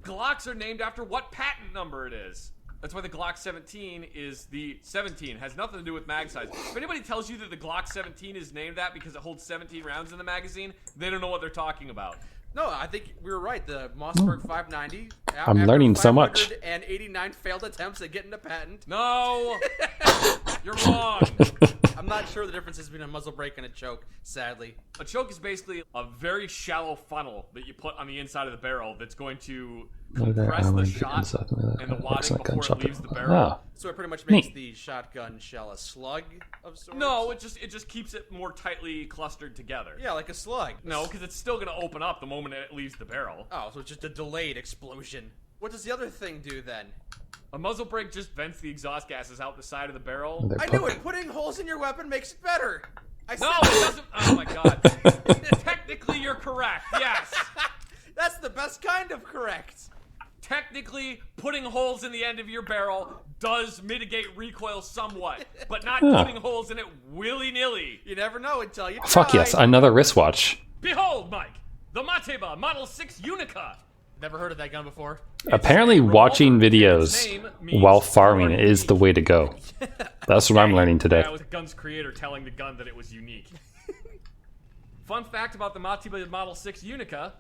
Glocks are named after what patent number it is. That's why the Glock 17 is the 17. It has nothing to do with mag size. If anybody tells you that the Glock 17 is named that because it holds 17 rounds in the magazine, they don't know what they're talking about. No, I think we were right. The Mossberg 590. I'm learning so much. 589 failed attempts at getting a patent. No! You're wrong! I'm not sure the difference between a muzzle brake and a choke, sadly. A choke is basically a very shallow funnel that you put on the inside of the barrel that's going to compress the shot and the wadding before it leaves the barrel. So it pretty much makes the shotgun shell a slug of sorts? No, it just keeps it more tightly clustered together. Yeah, like a slug. No, because it's still going to open up the moment it leaves the barrel. Oh, so it's just a delayed explosion. What does the other thing do then? A muzzle brake just vents the exhaust gases out the side of the barrel. I knew it! Putting holes in your weapon makes it better! No, it doesn't! Oh my god. Technically, you're correct, yes! That's the best kind of correct! Technically, putting holes in the end of your barrel does mitigate recoil somewhat, but not putting holes in it willy-nilly. You never know until you try. Fuck yes, another wristwatch. Behold, Mike, the Mateba Model 6 Unica. Never heard of that gun before. Apparently watching videos while farming is the way to go. That's what I'm learning today. That was the gun's creator telling the gun that it was unique. Fun fact about the Mateba Model 6 Unica,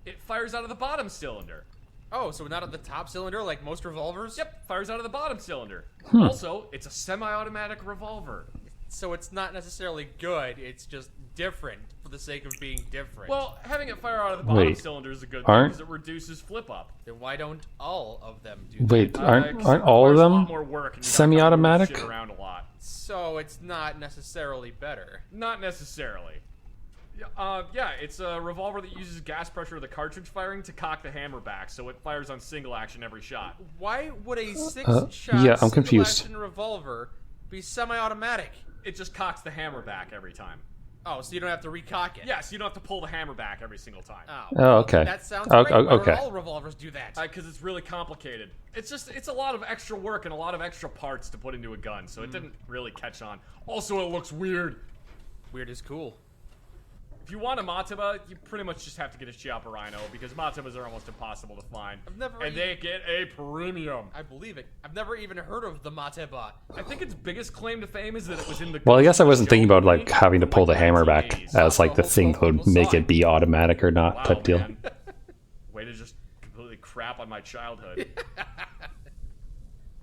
it fires out of the bottom cylinder. Oh, so not at the top cylinder like most revolvers? Yep, fires out of the bottom cylinder. Hmm. Also, it's a semi-automatic revolver. So it's not necessarily good, it's just different for the sake of being different. Well, having it fire out of the bottom Wait, cylinder is a good thing aren't- because it reduces flip up. Then why don't all of them do Wait, that? aren't all of requires a lot them more work and you gotta semi-automatic? move shit around a lot. So it's not necessarily better. Not necessarily. Yeah, it's a revolver that uses gas pressure of the cartridge firing to cock the hammer back, so it fires on single action every shot. Why would a six-shot yeah, I'm confused. single-action revolver be semi-automatic? It just cocks the hammer back every time. Oh, so you don't have to recock it? Yeah, so you don't have to pull the hammer back every single time. Oh, okay. That sounds Oh, great. oh, Why don't okay. all revolvers do that? Because it's really complicated. It's a lot of extra work and a lot of extra parts to put into a gun, so it didn't really catch on. Also, it looks weird. Weird is cool. If you want a Mateba, you pretty much just have to get a Chiappa Rhino, because Matebas are almost impossible to find. And they get a premium. I believe it. I've never even heard of the Mateba. I think its biggest claim to fame is that it was in the... Well, I guess I wasn't thinking about like having to pull the hammer back as like the thing that would make it be automatic or not type deal. Man. Way to just completely crap on my childhood.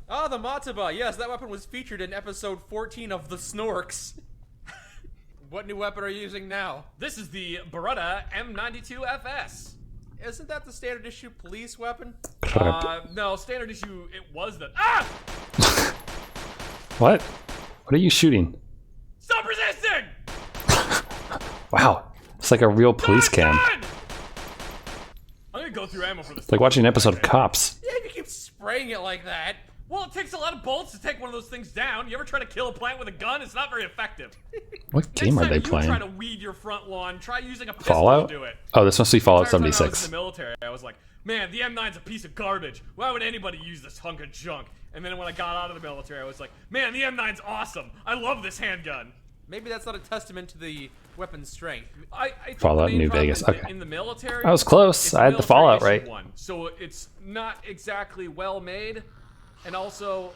Ah, the Mateba. Yes, that weapon was featured in episode 14 of The Snorks. What new weapon are you using now? This is the Beretta M92FS. Isn't that the standard issue police weapon? No, standard issue, it was the... Ah! What? What are you shooting? Stop resisting! Wow, it's like a real police cam. I'm gonna go through ammo for this. It's like watching an episode of Cops. Yeah, you keep spraying it like that. Well, it takes a lot of bullets to take one of those things down. You ever try to kill a plant with a gun? It's not very effective. What game are they Next time you playing? try to weed your front lawn, try using a pistol Fallout? to do it. Oh, this must be Fallout Entire time I was 76. in the military, I was like, man, the M9's a piece of garbage. Why would anybody use this hunk of junk? And then when I got out of the military, I was like, man, the M9's awesome. I love this handgun. Maybe that's not a testament to the weapon's strength. I think Fallout the main New problem Vegas, in the- okay. In the military, I was close. it's I had the military Fallout issue right. one, so it's not exactly well made, and also,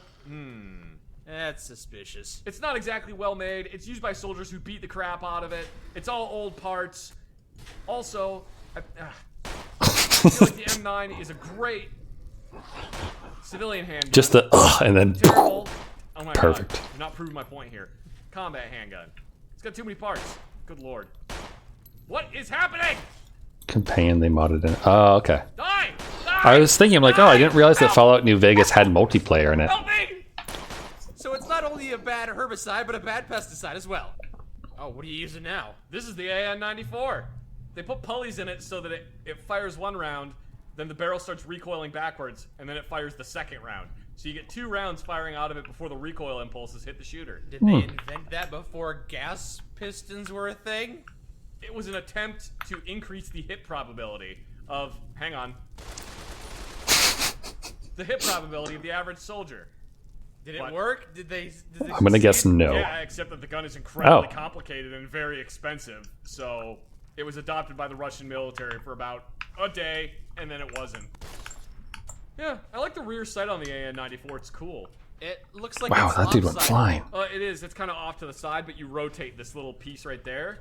That's suspicious. it's not exactly well made. It's used by soldiers who beat the crap out of it. It's all old parts. Also, I feel like the M9 is a great civilian handgun. Just the and then Terrible. Oh my perfect. God. You're not proving my point here. Combat handgun. It's got too many parts. Good lord. What is happening? Companion they modded in. Oh, okay. Die! I was thinking, I'm like, oh, I didn't realize that Fallout New Vegas had multiplayer in it. Help me! So it's not only a bad herbicide, but a bad pesticide as well. Oh, what are you using now? This is the AN-94. They put pulleys in it so that it fires one round, then the barrel starts recoiling backwards, and then it fires the second round. So you get 2 rounds firing out of it before the recoil impulses hit the shooter. Did they invent that before gas pistons were a thing? It was an attempt to increase the hit probability of, hang on, the hit probability of the average soldier. Did it work? Did they I'm gonna guess no. Yeah, except that the gun is incredibly Oh. complicated and very expensive. So it was adopted by the Russian military for about a day, and then it wasn't. Yeah, I like the rear sight on the AN-94. It's cool. It looks like Wow, it's that dude went lopsided. flying. It is. It's kind of off to the side, but you rotate this little piece right there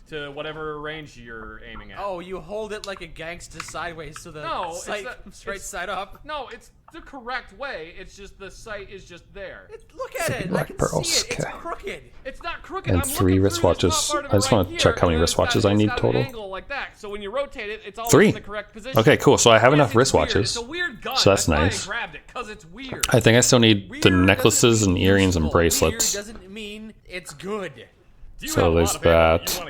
to whatever range you're aiming at. Oh, you hold it like a gangster sideways so the No, sight it's comes right side up. No, it's the correct way. It's just the sight is just there. Look at it. I Black can pearls, see it. It's okay. crooked. It's not crooked. And I'm 3 looking through this wristwatches. top part of I it just want right to check how here, many and then wristwatches I need it's got total. An angle like that. So when you rotate it, it's always 3. in the correct position. Okay, cool. So I have enough Yes, it's weird. wristwatches. It's a weird gun. So that's why nice. I grabbed it, 'cause it's weird. I think I still need the necklaces and earrings and Weird bracelets. doesn't mean it's good. So there's that.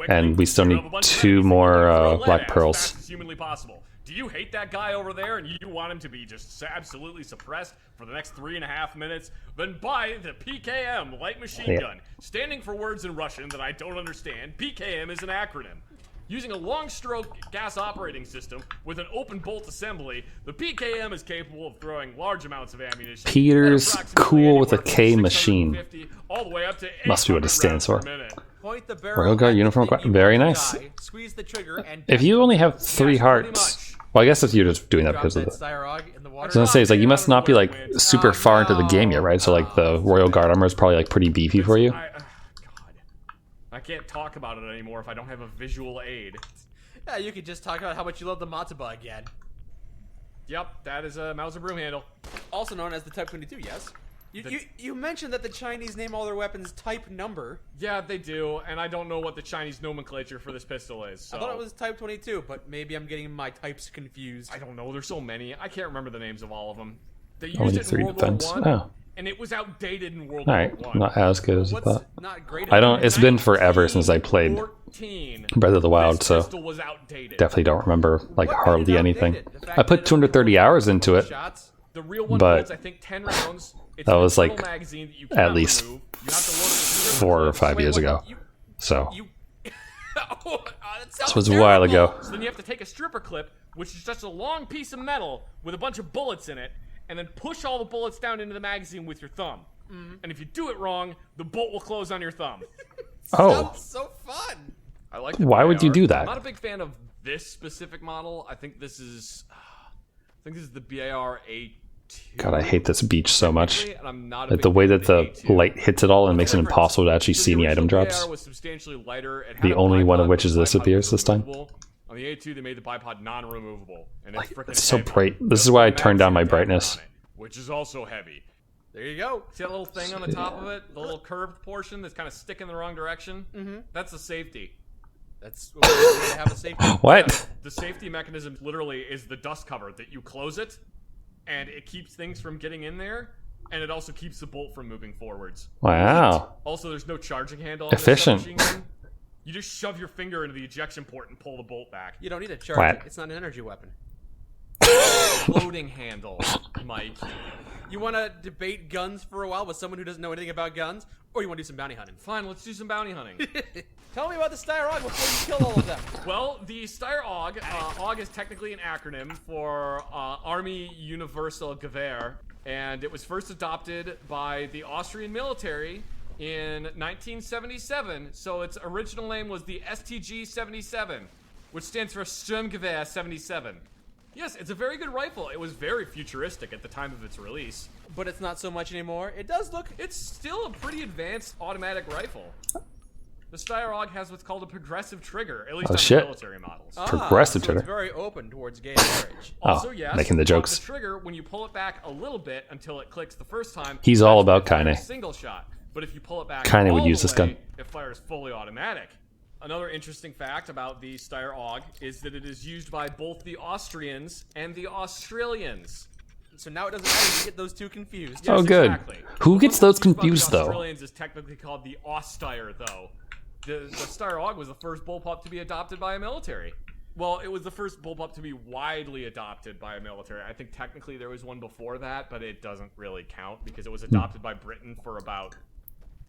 And we still need 2 more black pearls. As fast as humanly possible. Do you hate that guy over there and you want him to be just absolutely suppressed for the next 3.5 minutes? Then buy the PKM light machine Yeah. gun. Standing for words in Russian that I don't understand, PKM is an acronym. Using a long-stroke gas operating system with an open bolt assembly, the PKM is capable of throwing large amounts of ammunition. Peter's at approximately cool with a anywhere K from machine. 650 all the way up to Must be what it 800 stands rounds for. per minute. Point the barrel Royal Guard at the uniform. thing you Very want to nice. die, squeeze the trigger and If you only have 3 hearts, well, I guess if you're just doing that drop because of that the. Cyrog in the I water. was gonna say, it's like you must not be like super far into the game yet, right? So like the Royal Guard armor is probably like pretty beefy for you. God. I can't talk about it anymore if I don't have a visual aid. Yeah, you could just talk about how much you love the Mateba again. Yep, that is a Mauser broom handle. Also known as the Type 22, yes? You mentioned that the Chinese name all their weapons type number. Yeah, they do, and I don't know what the Chinese nomenclature for this pistol is. So. I thought it was type 22, but maybe I'm getting my types confused. I don't know. There's so many. I can't remember the names of all of them. They used Only it in 3 World defense. War I, Oh. and it was outdated in World Alright, War I. not as good as I thought. Not great I don't. It's been forever since I played 14, Breath of the Wild, this so pistol was outdated. definitely don't remember like hardly anything. I put 230 hours into it, The real one but holds, I think, 10 rounds. It's that an was like internal magazine that you at cannot least remove. You have to load it with 4 or 5 years ago. So That this was a while ago. So then you have to take a stripper clip, which is just a long piece of metal with a bunch of bullets in it, and then push all the bullets down into the magazine with your thumb. And if you do it wrong, the bolt will close on your thumb. Oh. Sounds so fun. I like the Why would you BAR. do that? I'm not a big fan of this specific model. I think this is the BAR A2. God, I hate this beach so much. And I'm not a Like big the way fan that of the light hits it all and makes it impossible to actually see any item drops. BAR was substantially lighter. It had The a only one of bipod, which but is the this bipod appears was this time. removable. On the A2, they made the bipod non-removable, and it's freaking It's so heavy. bright. This is why I turned down my brightness. Which is also heavy. There you go. See that little thing on the top of it? The little curved portion that's kind of sticking in the wrong direction? Mm-hmm. That's the safety. That's what we need to have a safety. What? The safety mechanism literally is the dust cover that you close it, and it keeps things from getting in there, and it also keeps the bolt from moving forwards. Wow. Also, there's no charging handle on Efficient. this submachine gun. You just shove your finger into the ejection port and pull the bolt back. You don't need to charge What? it. It's not an energy weapon. Loading handle, Mike. You want to debate guns for a while with someone who doesn't know anything about guns? Or you want to do some bounty hunting? Fine, let's do some bounty hunting. Tell me about the Steyr before you kill all of them. Well, the Steyr AUG, AUG is technically an acronym for Army Universal Gewehr, and it was first adopted by the Austrian military in 1977, so its original name was the STG-77, which stands for Sturmgewehr 77. Yes, it's a very good rifle. It was very futuristic at the time of its release. But it's not so much anymore. It does look... It's still a pretty advanced automatic rifle. The Steyr AUG has what's called a progressive trigger, at least on the military models. Progressive so trigger. It's very open towards gay marriage. Also, yes, making the jokes. The trigger, when you pull it back a little bit until it clicks the first time, He's all that's about when it fires Kaine. a single shot. But if you pull it back Kaine would all use the this gun. way, it fires fully automatic. Another interesting fact about the Steyr AUG is that it is used by both the Austrians and the Australians. So now it doesn't matter to get those two confused. Oh, good. Exactly. Who gets those The one confused, used by the though? Australians is technically called the Osteyr, though. The Steyr AUG was the first bullpup to be adopted by a military. Well, it was the first bullpup to be widely adopted by a military. I think technically there was one before that, but it doesn't really count because it was adopted by Britain for about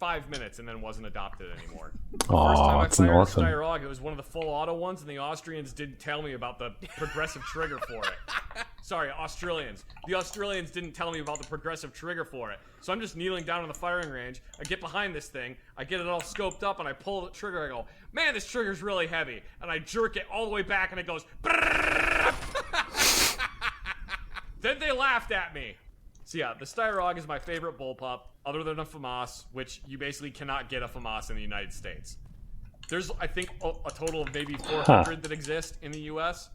5 minutes and then wasn't adopted anymore. The first time I It's an fired a orphan. Steyr AUG, it was one of the full auto ones, and the Austrians didn't tell me about the progressive trigger for it. Sorry, Australians. The Australians didn't tell me about the progressive trigger for it. So I'm just kneeling down on the firing range. I get behind this thing. I get it all scoped up, and I pull the trigger. I go, man, this trigger's really heavy. And I jerk it all the way back, and it goes... Then they laughed at me. So yeah, the Steyr AUG is my favorite bullpup, other than a FAMAS, which you basically cannot get a FAMAS in the United States. There's, I think, a total of maybe 400 that exist in the U.S.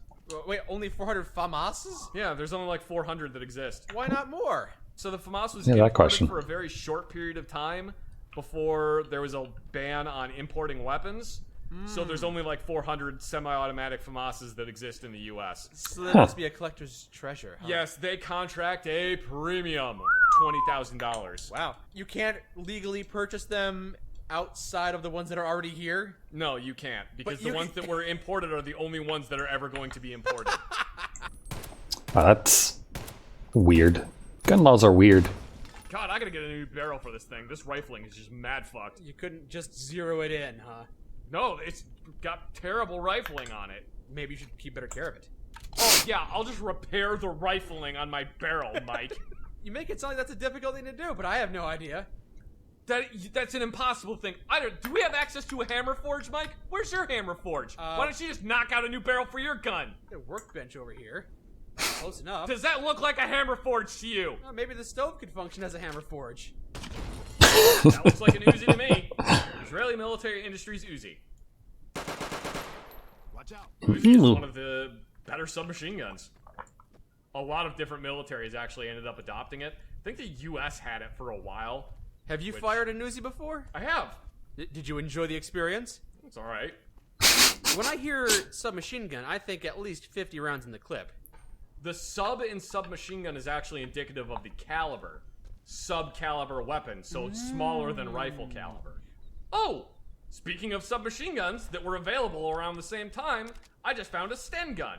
Wait, only 400 FAMASs? Yeah, there's only like 400 that exist. Why not more? So the FAMAS was Yeah, that imported question. for a very short period of time before there was a ban on importing weapons. So there's only like 400 semi-automatic FAMASs that exist in the U.S. So that must be a collector's treasure, huh? Yes, they contract a premium, $20,000. Wow. You can't legally purchase them outside of the ones that are already here? No, you can't, because But the ones that were imported are the only ones that are ever going to be imported. That's weird. Gun laws are weird. God, I gotta get a new barrel for this thing. This rifling is just mad fucked. You couldn't just zero it in, huh? No, it's got terrible rifling on it. Maybe you should keep better care of it. Oh yeah, I'll just repair the rifling on my barrel, Mike. You make it sound like that's a difficult thing to do, but I have no idea. That's an impossible thing. Do we have access to a hammer forge, Mike? Where's your hammer forge? Why don't you just knock out a new barrel for your gun? A workbench over here. Close enough. Does that look like a hammer forge to you? Well, maybe the stove could function as a hammer forge. That looks like an Uzi to me. Israeli Military Industries Uzi. Watch out. Uzi is one of the better submachine guns. A lot of different militaries actually ended up adopting it. think the U.S. had it for a while. Have you fired a Uzi before? I have. Did you enjoy the experience? It's all right. When I hear submachine gun, I think at least 50 rounds in the clip. The sub in submachine gun is actually indicative of the caliber. Sub-caliber weapon, so it's smaller than rifle caliber. Oh! Speaking of submachine guns that were available around the same time, I just found a Sten gun.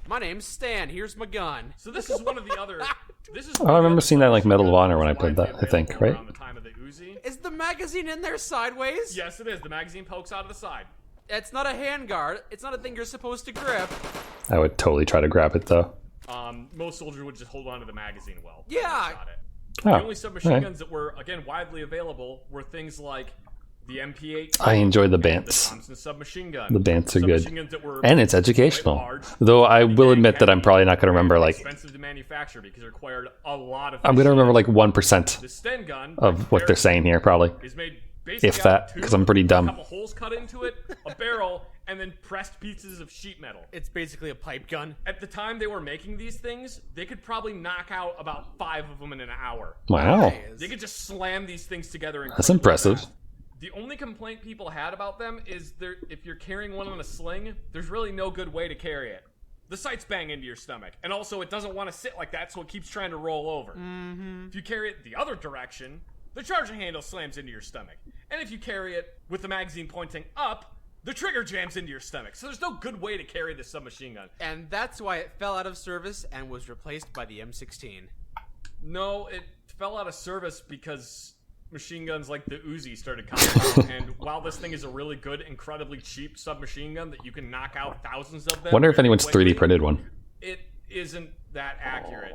My name's Stan. Here's my gun. So this is one of the other... Oh, I remember seeing that in, like Medal of Honor when I played that, I think, right? The time of the Uzi. Is the magazine in there sideways? Yes, it is. The magazine pokes out of the side. It's not a handguard. It's not a thing you're supposed to grip. I would totally try to grab it, though. Most soldiers would just hold on to the magazine well. Yeah. Oh, the only submachine right. guns that were, again, widely available were things like the MP8. I enjoy the Bants. The Thompson submachine gun. The Bants are good. Guns that were And it's educational. Though I will admit that I'm probably not going to remember, like... expensive to manufacture because it required a lot of... I'm going to remember, like, 1% the Sten gun, of what they're saying here, probably. Is made basically If that, because I'm pretty a dumb. couple holes cut into it, a barrel, and then pressed pieces of sheet metal. It's basically a pipe gun. At the time they were making these things, they could probably knock out about 5 of them in an hour. Wow. They could just slam these things together. That's impressive. The only complaint people had about them is if you're carrying one on a sling, there's really no good way to carry it. The sights bang into your stomach, and also it doesn't want to sit like that, so it keeps trying to roll over. If you carry it the other direction, the charging handle slams into your stomach. And if you carry it with the magazine pointing up, the trigger jams into your stomach. So there's no good way to carry the submachine gun. And that's why it fell out of service and was replaced by the M16. No, it fell out of service because machine guns like the Uzi started coming out. And while this thing is a really good, incredibly cheap submachine gun that you can knock out thousands of them... Wonder if anyone's 3D printed one. It isn't that accurate.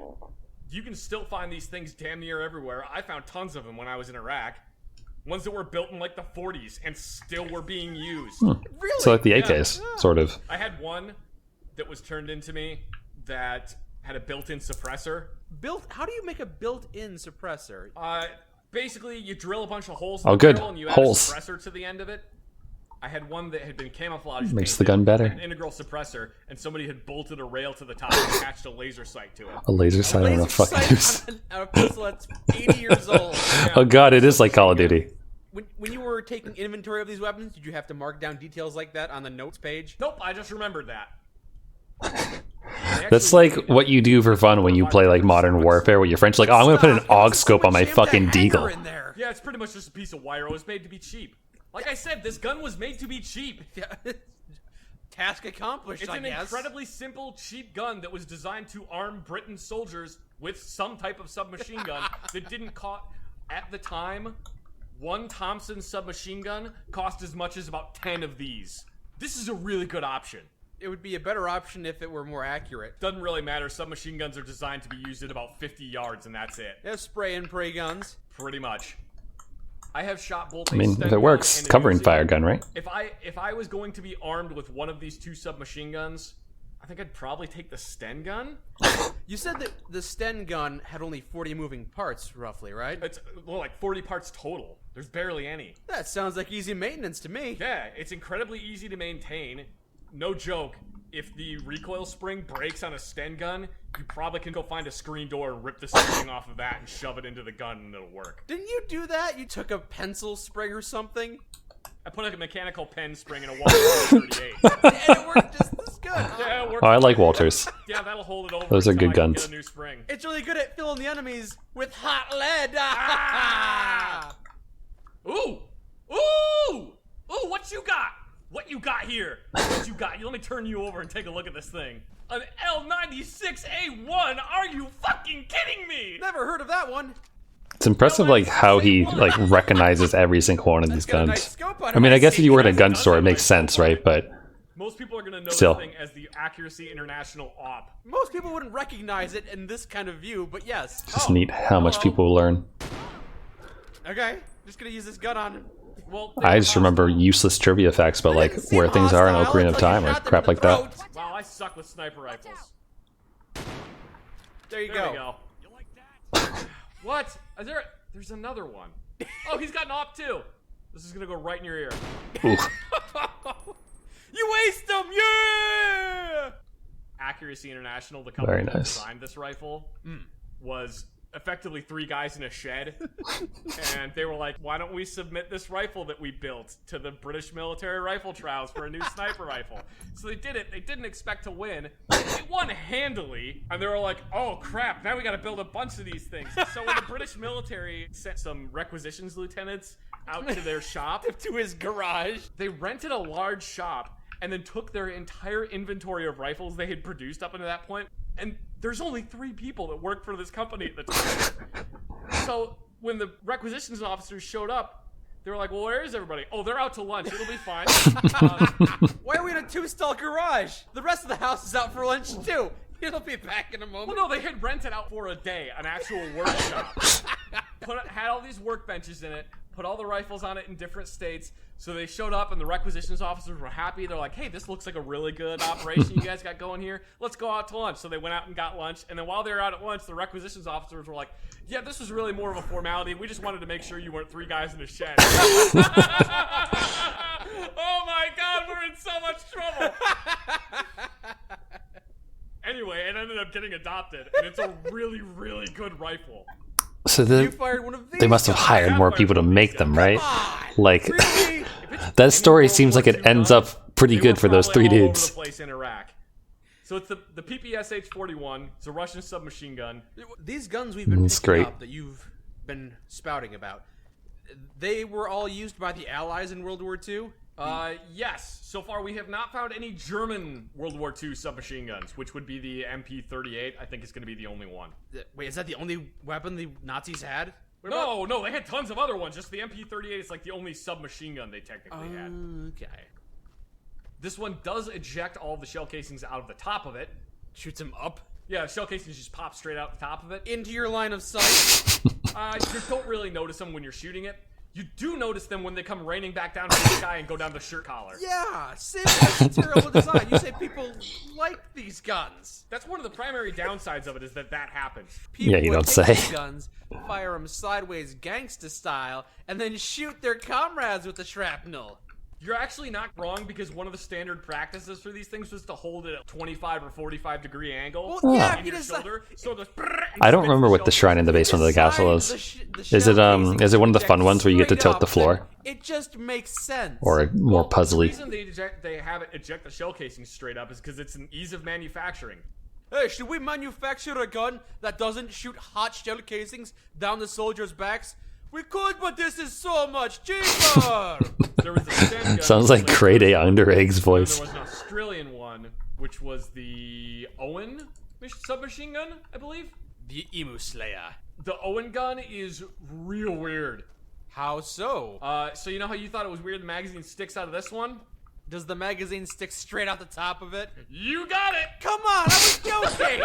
You can still find these things damn near everywhere. I found tons of them when I was in Iraq. Ones that were built in like the 40s and still were being used. Really? So like the AKs, sort of. I had one that was turned into me that had a built-in suppressor. How do you make a built-in suppressor? Basically, you drill a bunch of holes in Oh, the good. barrel and you add Holes. a suppressor to the end of it. I had one that had been camouflage Makes painted, the gun better. an integral suppressor, and somebody had bolted a rail to the top and attached a laser sight to it. A laser sight on a fucking use. A pistol that's 80 years old. Oh god, it is like Call of Duty. When you were taking inventory of these weapons, did you have to mark down details like that on the notes page? Nope, I just remembered that. That's like what you do for fun when you play like Modern Warfare with your friends. Like, oh, I'm gonna put an AUG scope on my fucking deagle. Yeah, it's pretty much just a piece of wire. It was made to be cheap. Like I said, this gun was made to be cheap. Task accomplished, It's I an guess. incredibly simple, cheap gun that was designed to arm Britain's soldiers with some type of submachine gun that didn't cost, at the time, one Thompson submachine gun cost as much as about 10 of these. This is a really good option. It would be a better option if it were more accurate. Doesn't really matter. Submachine guns are designed to be used at about 50 yards, and that's it. They have spray and pray guns. Pretty much. I have shot both. I mean, if it works, covering fire gun, right? If I was going to be armed with one of these two submachine guns, I think I'd probably take the Sten gun. You said that the Sten gun had only 40 moving parts, roughly, right? It's like 40 parts total. There's barely any. That sounds like easy maintenance to me. Yeah, it's incredibly easy to maintain. No joke. If the recoil spring breaks on a Sten gun, you probably can go find a screen door and rip the spring off of that and shove it into the gun and it'll work. Didn't you do that? You took a pencil spring or something? I put like a mechanical pen spring in a Walter 38. And it worked just as good. Yeah, it worked. Oh, I like Walters. Yeah, that'll hold it over. Those are until good I can guns. Get a new spring. It's really good at filling the enemies with hot lead. Ooh! Ooh! Ooh, what you got? What you got here? What you got? Let me turn you over and take a look at this thing. An L96A1? Are you fucking kidding me? Never heard of that one. It's impressive, like, how he, like, recognizes every single one of these guns. I mean, I guess if you were at a gun store, it makes sense, right? But most people are going to know still. this thing as the Accuracy International AWP. Most people wouldn't recognize it in this kind of view, but yes. It's just neat how much people learn. Okay, just gonna use this gun on. Well, I just remember useless trivia facts about, like, where things are in Ocarina of Time or crap like that. Wow, I suck with sniper rifles. There you go. You like that? What? Is there? There's another one. Oh, he's got an AWP too. This is gonna go right in your ear. Ooh. You waste them, yeah! Accuracy International, the company that designed this rifle, was effectively 3 guys in a shed. And they were like, why don't we submit this rifle that we built to the British military rifle trials for a new sniper rifle? So they did it. They didn't expect to win. They won handily. And they were like, oh crap, now we gotta build a bunch of these things. So when the British military sent some requisitions lieutenants out to their shop, to his garage, they rented a large shop and then took their entire inventory of rifles they had produced up until that point. And there's only 3 people that worked for this company at the time. So when the requisitions officers showed up, they were like, well, where is everybody? Oh, they're out to lunch. It'll be fine. Why are we in a 2-stall garage? The rest of the house is out for lunch too. It'll be back in a moment. Well, no, they had rented out for a day an actual workshop. Had all these workbenches in it, put all the rifles on it in different states. So they showed up and the requisitions officers were happy. They're like, hey, this looks like a really good operation you guys got going here. Let's go out to lunch. So they went out and got lunch. And then while they were out at lunch, the requisitions officers were like, yeah, this was really more of a formality. We just wanted to make sure you weren't 3 guys in a shed. Oh my God, we're in so much trouble. Anyway, it ended up getting adopted. And it's a really, really good rifle. So they must have hired more people to make them, right? Like, that story seems like it ends up pretty good for those 3 dudes. All over the place in Iraq. So it's the PPSH-41. It's a Russian submachine gun. These guns we've been picking up that you've been spouting about, they were all used by the Allies in World War II? Yes. So far, we have not found any German World War II submachine guns, which would be the MP-38. I think it's going to be the only one. Wait, is that the only weapon the Nazis had? No, they had tons of other ones. Just the MP-38 is like the only submachine gun they technically had. Okay. This one does eject all the shell casings out of the top of it. Shoots them up? Yeah, shell casings just pop straight out the top of it. Into your line of sight? You don't really notice them when you're shooting it. You do notice them when they come raining back down from the sky and go down the shirt collar. Yeah, that's a terrible design. You say people like these guns. That's one of the primary downsides of it, is that happens. People Yeah, you don't take say. these guns, fire them sideways gangsta style, and then shoot their comrades with the shrapnel. You're actually not wrong, because one of the standard practices for these things was to hold it at 25 or 45 degree angle in your shoulder, so it goes. I don't remember what the shrine in the basement of the castle is. Is it one of the fun ones where you get to tilt the floor? It just makes sense. Or more puzzly? The reason they have it eject the shell casing straight up is because it's an ease of manufacturing. Hey, should we manufacture a gun that doesn't shoot hot shell casings down the soldiers' backs? We could, but this is so much cheaper! There was a Sten gun. Sounds like grade A Underegg's voice. There was an Australian one, which was the Owen submachine gun, I believe. The Emu Slayer. The Owen gun is real weird. How so? So you know how you thought it was weird the magazine sticks out of this one? Does the magazine stick straight out the top of it? You got it! Come on, I was joking!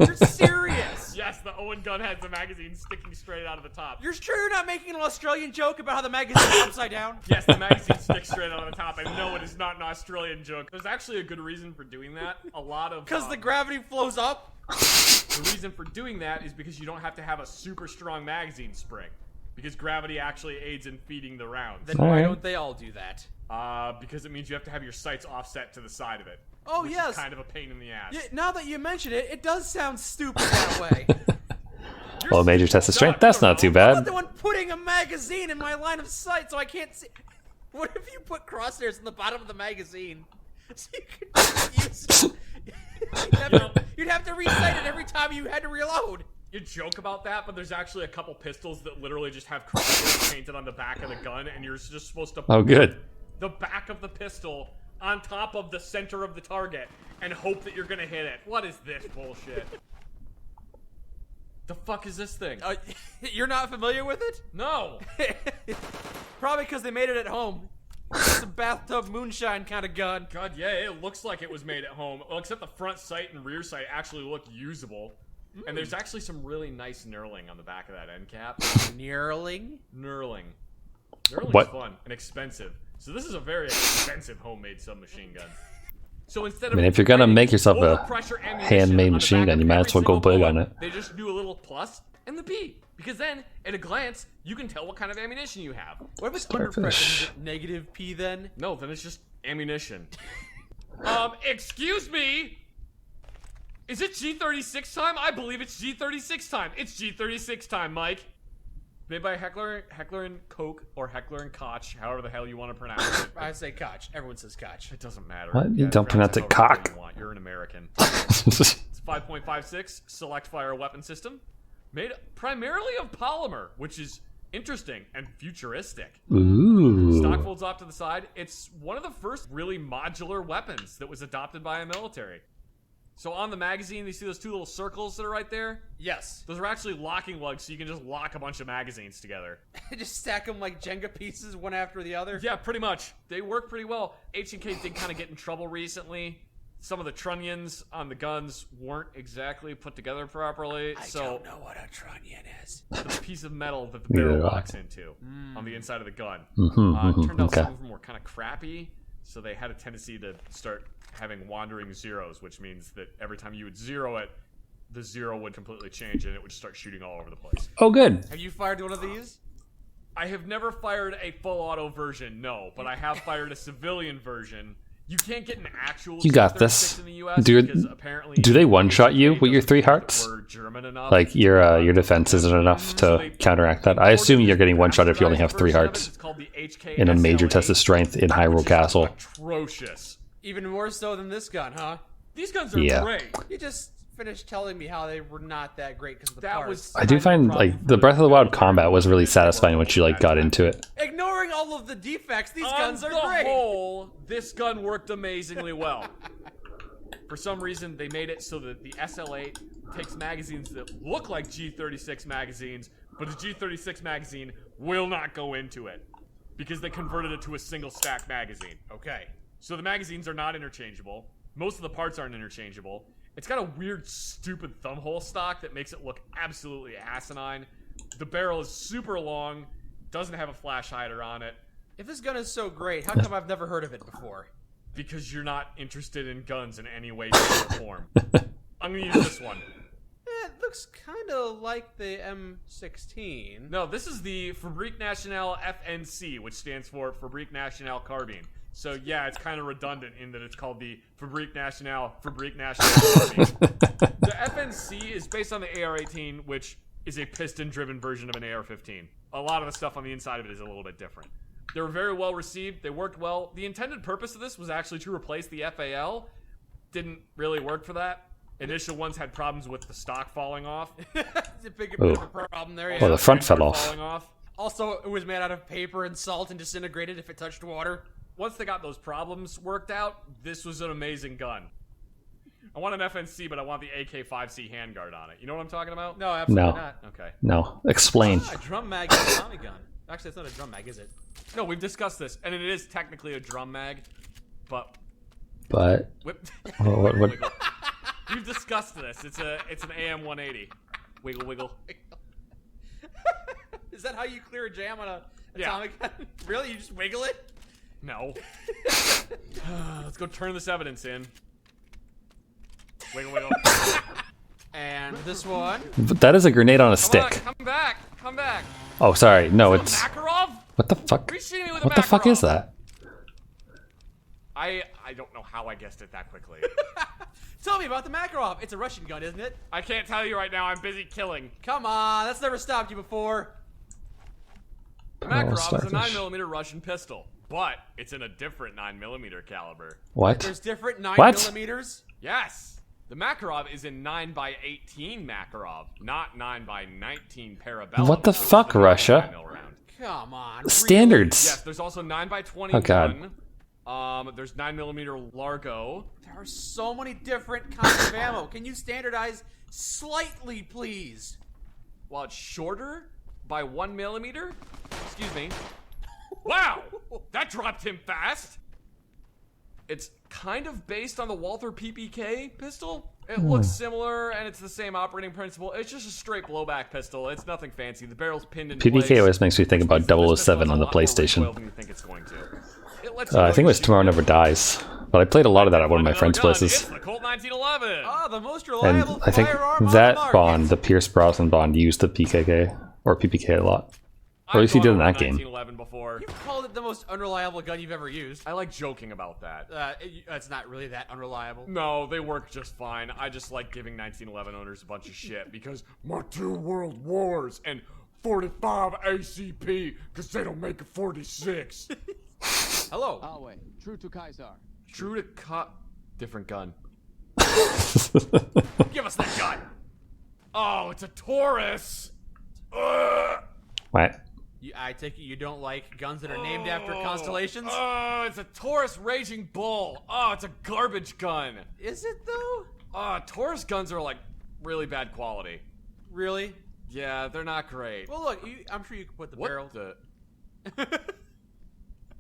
You're serious! Yes, the Owen gun has the magazine sticking straight out of the top. You're sure you're not making an Australian joke about how the magazine is upside down? Yes, the magazine sticks straight out of the top. I know it is not an Australian joke. There's actually a good reason for doing that. A lot of... Because the gravity flows up? The reason for doing that is because you don't have to have a super strong magazine spring. Because gravity actually aids in feeding the rounds. Then why don't they all do that? Because it means you have to have your sights offset to the side of it. Oh, which yes. is kind of a pain in the ass. Yeah, now that you mention it, it does sound stupid that way. Well, major test of strength. That's not too I'm bad. not the one putting a magazine in my line of sight so I can't see. What if you put crosshairs in the bottom of the magazine? So you could use it. You'd have to recite it every time you had to reload. You joke about that, but there's actually a couple pistols that literally just have crosshairs painted on the back of the gun, and you're just supposed to Oh, good. the back of the pistol on top of the center of the target and hope that you're gonna hit it. What is this bullshit? The fuck is this thing? You're not familiar with it? No. Probably because they made it at home. It's a bathtub moonshine kind of gun. God, yeah, it looks like it was made at home. Well, except the front sight and rear sight actually look usable. And there's actually some really nice knurling on the back of that end cap. Knurling? Knurling. Knurling's What? fun and expensive. So this is a very expensive homemade submachine gun. So instead I of mean, if you're gonna make yourself a overpressure ammunition handmade on the machine back gun, of you might every as well go single big bullet, on it. They just do a little plus and the B. Because then, at a glance, you can tell what kind of ammunition you have. What if it's under pressure? Is it negative P then? No, then it's just ammunition. Excuse me! Is it G36 time? I believe it's G36 time. It's G36 time, Mike. Made by Heckler and Koch, or Heckler and Koch, however the hell you want to pronounce it. I say Koch. Everyone says Koch. It doesn't matter. What? You don't pronounce it cock? You're an American. It's 5.56 select fire weapon system, made primarily of polymer, which is interesting and futuristic. Ooh. Stock folds off to the side. It's one of the first really modular weapons that was adopted by a military. So on the magazine, you see those two little circles that are right there? Yes. Those are actually locking lugs, so you can just lock a bunch of magazines together. Just stack them like Jenga pieces, one after the other? Yeah, pretty much. They work pretty well. H&K did kind of get in trouble recently. Some of the trunnions on the guns weren't exactly put together properly. I don't know what a trunnion is. The piece of metal that the barrel locks into on the inside of the gun. Turned out some of them were kind of crappy, so they had a tendency to start having wandering zeros, which means that every time you would zero it, the zero would completely change and it would start shooting all over the place. Oh, good. Have you fired one of these? I have never fired a full auto version, no, but I have fired a civilian version. You can't get an actual You got this. in the US Dude, because apparently do they one-shot you with your 3 hearts? we're German enough. Like, your defense isn't enough to counteract that. I assume you're getting one-shot if you only have 3 hearts. It's called the HK In a major SLA, test of strength in Hyrule Castle. atrocious. Even more so than this gun, huh? These guns are great. You just finished telling me how they were not that great because of the parts. I do find, like, the Breath of the Wild combat was really satisfying once you, like, got into it. Ignoring all of the defects, these guns are On great. the whole, this gun worked amazingly well. For some reason, they made it so that the SL8 takes magazines that look like G36 magazines, but a G36 magazine will not go into it because they converted it to a single stack magazine. Okay. So the magazines are not interchangeable. Most of the parts aren't interchangeable. It's got a weird, stupid thumbhole stock that makes it look absolutely asinine. The barrel is super long, doesn't have a flash hider on it. If this gun is so great, how come I've never heard of it before? Because you're not interested in guns in any way, shape, or form. I'm gonna use this one. It looks kind of like the M16. No, this is the Fabrique Nationale FNC, which stands for Fabrique Nationale Carbine. So yeah, it's kind of redundant in that it's called the Fabrique Nationale Carbine. The FNC is based on the AR-18, which is a piston-driven version of an AR-15. A lot of the stuff on the inside of it is a little bit different. They were very well received. They worked well. The intended purpose of this was actually to replace the FAL. Didn't really work for that. Initial ones had problems with the stock falling off. It's a bit of a problem there. Well, the front fell off. Falling off. Also, it was made out of paper and salt and disintegrated if it touched water. Once they got those problems worked out, this was an amazing gun. I want an FNC, but I want the AK-5C handguard on it. You know what I'm talking about? No, absolutely not. Okay. No. Explain. A drum mag is a Tommy gun. Actually, it's not a drum mag, is it? No, we've discussed this, and it is technically a drum mag, but... But... Whip. what? We've discussed this. It's an AM-180. Wiggle, wiggle. Is that how you clear a jam on a Yeah. Tommy gun? Really? You just wiggle it? No. Let's go turn this evidence in. Wiggle, wiggle. And this one. But that is a grenade on a stick. Come back. Come back. Oh, sorry. No, it's... Makarov? What the fuck? Are you shooting me with a What the fuck Makarov? is that? I don't know how I guessed it that quickly. Tell me about the Makarov. It's a Russian gun, isn't it? I can't tell you right now. I'm busy killing. Come on. That's never stopped you before. The Makarov is a 9mm Russian pistol, but it's in a different 9mm caliber. What? There's different 9 What? millimeters? Yes. The Makarov is in 9x18 Makarov, not 9x19 Parabellum. What the fuck, Russia? Come on. Standards. Yes, there's also 9x21. Oh, God. There's 9mm Largo. There are so many different kinds of ammo. Can you standardize slightly, please? While it's shorter by 1mm. Excuse me. Wow! That dropped him fast! It's kind of based on the Walther PPK pistol. It looks similar, and it's the same operating principle. It's just a straight blowback pistol. It's nothing fancy. The barrel's pinned in place. PPK always makes me think about 007 on the PlayStation. Than you think it's going to. I think it was Tomorrow Never Dies. But I played a lot of that at one of my friends' places. It's the Colt 1911. Ah, the most And reliable I think firearm on the that market. Bond, the Pierce Brosnan Bond, used the PKK, or PPK a lot. Or at least he did in I've that gone game. over 1911 before. You've called it the most unreliable gun you've ever used. I like joking about that. It's not really that unreliable. No, they work just fine. I just like giving 1911 owners a bunch of shit because my 2 world wars and 45 ACP because they don't make a 46. Hello. Always true to Kaiser. True to different gun. Give us that gun. Oh, it's a Taurus. What? I take it you don't like guns that are named after constellations? Oh, it's a Taurus Raging Bull. Oh, it's a garbage gun. Is it though? Taurus guns are like really bad quality. Really? Yeah, they're not great. Well, look, I'm sure you could put the barrel. Yeah, the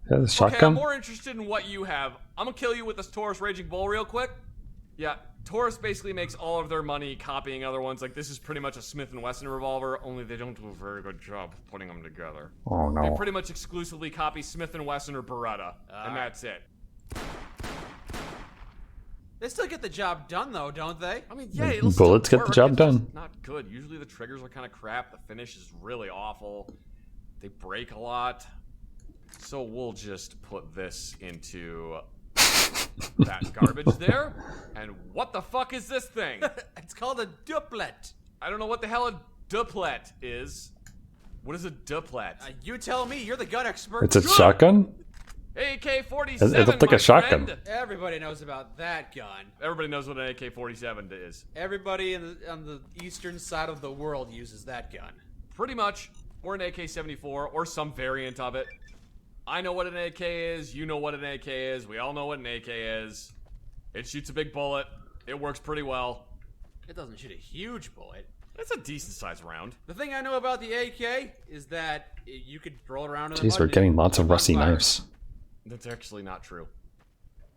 Okay, I'm shotgun? more interested in what you have. I'm gonna kill you with this Taurus Raging Bull real quick. Yeah, Taurus basically makes all of their money copying other ones. Like, this is pretty much a Smith & Wesson revolver, only they don't do a very good job putting them together. Oh, no. They pretty much exclusively copy Smith & Wesson or Beretta, and that's it. They still get the job done, though, don't they? I mean, yeah, it'll still Bullets get the work. job It's done. just not good. Usually the triggers are kind of crap. The finish is really awful. They break a lot. So we'll just put this into that garbage there. And what the fuck is this thing? It's called a duplet. I don't know what the hell a duplet is. What is a duplet? You tell me. You're the gun expert. It's a shotgun? AK-47. It looked like my a shotgun. friend. Everybody knows about that gun. Everybody knows what an AK-47 is. Everybody on the eastern side of the world uses that gun. Pretty much. Or an AK-74, or some variant of it. I know what an AK is, you know what an AK is, we all know what an AK is. It shoots a big bullet, it works pretty well. It doesn't shoot a huge bullet. It's a decent sized round. The thing I know about the AK is that you could throw it around in the Jeez, mud we're and getting lots of rusty fire. knives. That's actually not true.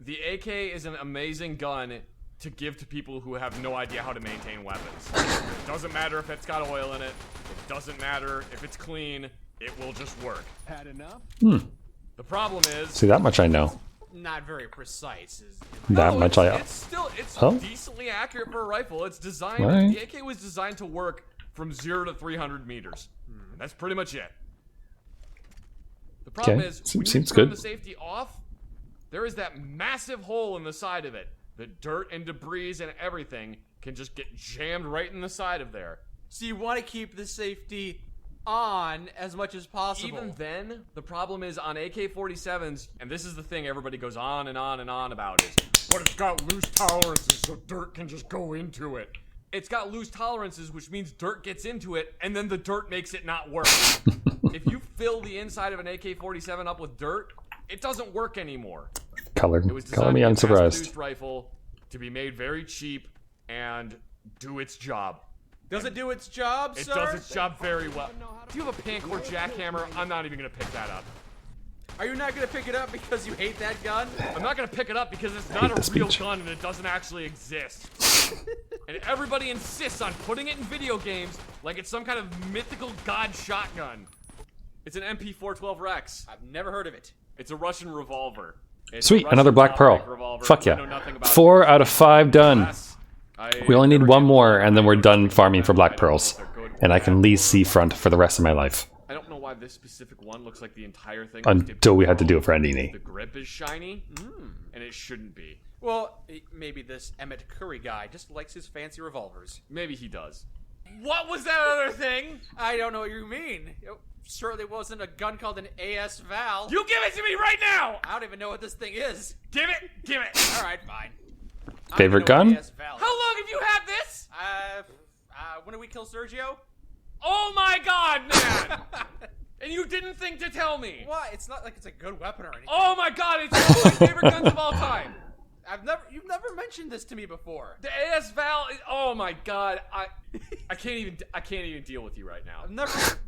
The AK is an amazing gun to give to people who have no idea how to maintain weapons. It doesn't matter if it's got oil in it, it doesn't matter if it's clean, it will just work. Had enough? The problem is... See, that much I know. Not very precise. That No, much it's Oh. decently accurate for a rifle. It's designed. Right. The AK was designed to work from 0 to 300 meters. And that's pretty much it. The problem Okay, is when you seems turn good. the safety off, there is that massive hole in the side of it. The dirt and debris and everything can just get jammed right in the side of there. So you want to keep the safety on as much as possible. Even then, the problem is on AK-47s, and this is the thing everybody goes on and on and on about, is, but it's got loose tolerances so dirt can just go into it. It's got loose tolerances, which means dirt gets into it, and then the dirt makes it not work. If you fill the inside of an AK-47 up with dirt, it doesn't work anymore. Color It was me designed to be a unsurprised. mass-produced rifle to be made very cheap and do its job. Does it do its job, It sir? does its job very well. Do you have a Pancore jackhammer? I'm not even gonna pick that up. Are you not going to pick it up because you hate that gun? I'm not gonna pick it up because it's not hate a this real speech. gun and it doesn't actually exist. And everybody insists on putting it in video games like it's some kind of mythical god shotgun. It's an MP412 Rex. I've never heard of it. It's a Russian revolver. It's a Sweet, Russian another Black Pearl. automatic revolver. Fuck I know yeah. nothing about 4 it. out of 5 done. Yes. We only need one more, and then we're done farming for Black Pearls. And I can leave Seafront for the rest of my life. I don't know why this specific one looks like the entire thing. Until we had to do it for Andini. The grip is shiny, and it shouldn't be. Well, maybe this Emmett Curry guy just likes his fancy revolvers. Maybe he does. What was that other thing? I don't know what you mean. It certainly wasn't a gun called an AS Val. You give it to me right now! I don't even know what this thing is. Give it! Give it! Alright, fine. Favorite gun? How long have you had this? When did we kill Sergio? Oh my god, man! And you didn't think to tell me! Why? It's not like it's a good weapon or anything. Oh my god, it's one of my favorite guns of all time! You've never mentioned this to me before. The AS Val is, oh my god, I can't even deal with you right now.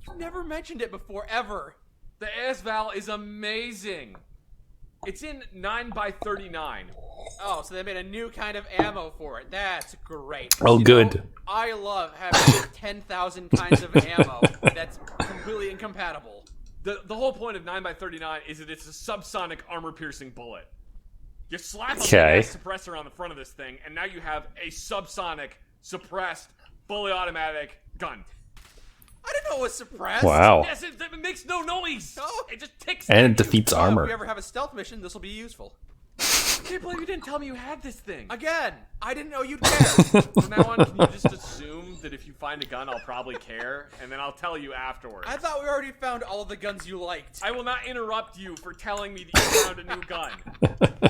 You've never mentioned it before, ever. The AS Val is amazing. It's in 9x39. Oh, so they made a new kind of ammo for it. That's great. Oh, You good. know, I love having 10,000 kinds of ammo that's completely incompatible. The whole point of 9x39 is that it's a subsonic armor-piercing bullet. You slap a Okay. big-ass suppressor on the front of this thing, and now you have a subsonic, suppressed, fully automatic gun. I didn't know it was suppressed. Wow. Yes, it makes no noise. It just ticks. And it defeats If armor. we ever have a stealth mission, this will be useful. I can't believe you didn't tell me you had this thing. Again, I didn't know you'd care. From now on, can you just assume that if you find a gun, I'll probably care, and then I'll tell you afterwards? I thought we already found all of the guns you liked. I will not interrupt you for telling me that you found a new gun.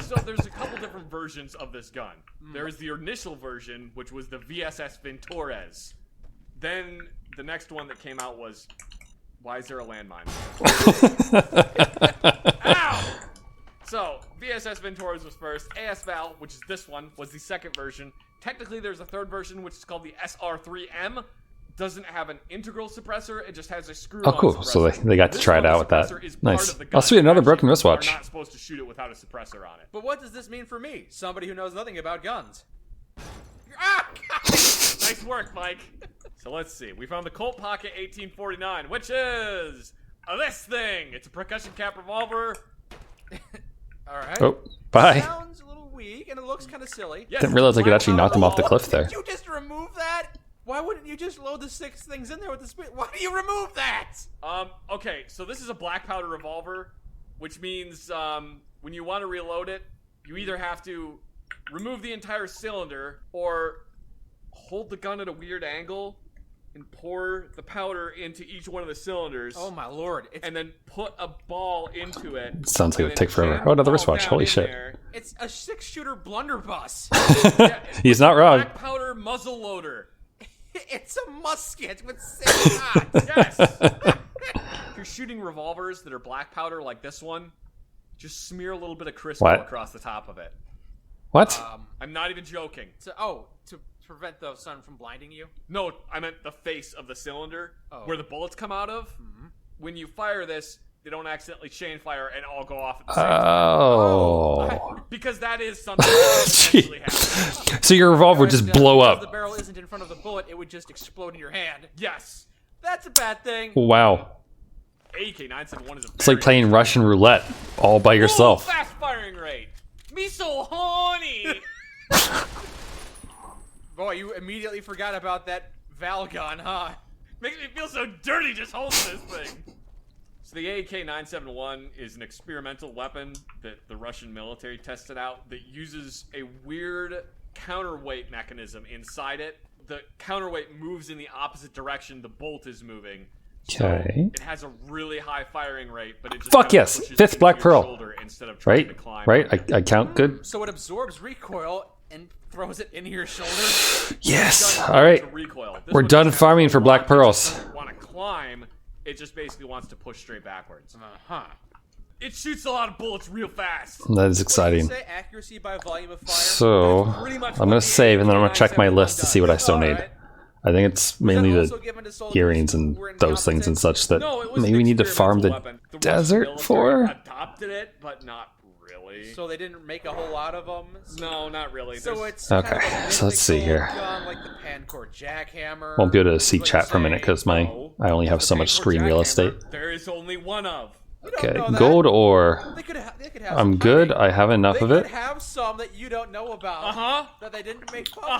So there's a couple different versions of this gun. There is the initial version, which was the VSS Ventores. Then the next one that came out was, why is there a landmine? Ow! So, VSS Ventures was first. AS Val, which is this one, was the second version. Technically, there's a third version, which is called the SR3M. Doesn't have an integral suppressor, it just has a screw-on Oh, cool. suppressor. So they got to This try it one, out the with suppressor is that. part Nice. of the Oh, gun. sweet. Another You broken actually wristwatch. are not supposed to shoot it without a suppressor on it. But what does this mean for me, somebody who knows nothing about guns? Nice work, Mike. So let's see. We found the Colt Pocket 1849, which is this thing. It's a percussion cap revolver. All right. Oh, bye. Sounds a little weak, and it looks kind of silly. Yes, Didn't realize I could actually knock them off the cliff there. Did you just remove that? Why wouldn't you just load the 6 things in there with the spit? Why do you remove that? Okay, so this is a black powder revolver, which means when you want to reload it, you either have to remove the entire cylinder or hold the gun at a weird angle and pour the powder into each one of the cylinders. Oh my lord. And then put a ball into it. Sounds like it and would take then forever. jam Oh, another the ball wristwatch. down Holy in shit. there. It's a 6-shooter blunderbuss. He's not wrong. Black powder muzzle loader. It's a musket with 6 shots. Yes. If you're shooting revolvers that are black powder like this one, just smear a little bit of Crisco What? across the top of it. What? I'm not even joking. To prevent the sun from blinding you? No, I meant the face of the cylinder Oh. where the bullets come out of. When you fire this, they don't accidentally chain fire and all go off at the same time. Oh. Because that is something that potentially happens. So your revolver would just blow Because the up. barrel isn't in front of the bullet, it would just explode in your hand. Yes. That's a bad thing. Wow. AK-971 is a It's like playing Russian roulette all by yourself. Ooh, fast firing rate. Me so horny. Boy, you immediately forgot about that Val gun, huh? Makes me feel so dirty just holding this thing. So the AK-971 is an experimental weapon that the Russian military tested out that uses a weird counterweight mechanism inside it. The counterweight moves in the opposite direction the bolt is moving. Okay. It has a really high firing rate, but it just Fuck kinda yes. pushes 5th into Black your Pearl. shoulder instead of trying Right? to climb Right? up. I count good? So it absorbs recoil and throws it into your shoulder? Yes. All right. We're done farming for Black Pearls. Doesn't want to climb. It just basically wants to push straight backwards. Uh-huh. It shoots a lot of bullets real fast. That is exciting. Say accuracy by volume of fire? So, I'm going to save and then I'm going to check my list to see what I still need. I think it's mainly the earrings and those things and such that maybe we need to farm the desert for. Adopted it, but not really. So they didn't make a whole lot of them? No, not really. So it's Okay, kind of a so let's see here. gun, like the Pancore jackhammer. Won't be able to see chat for a minute because I only have so much screen real estate. There is only one of. Okay, gold ore. They could have I'm good. I have enough of They it. could have some that you don't know about. That they didn't make public.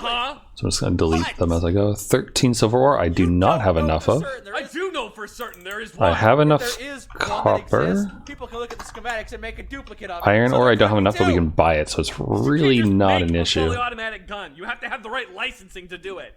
So I'm just going to delete them as I go. 13 silver ore. I do not have enough of. I do know for certain there is one. I have enough There is one that copper. exists. People can look at the schematics and make a duplicate of it. Iron So ore, there I don't have could be enough, but we two. can buy it, so it's really not an issue. Fully automatic gun. You have to have the right licensing to do it.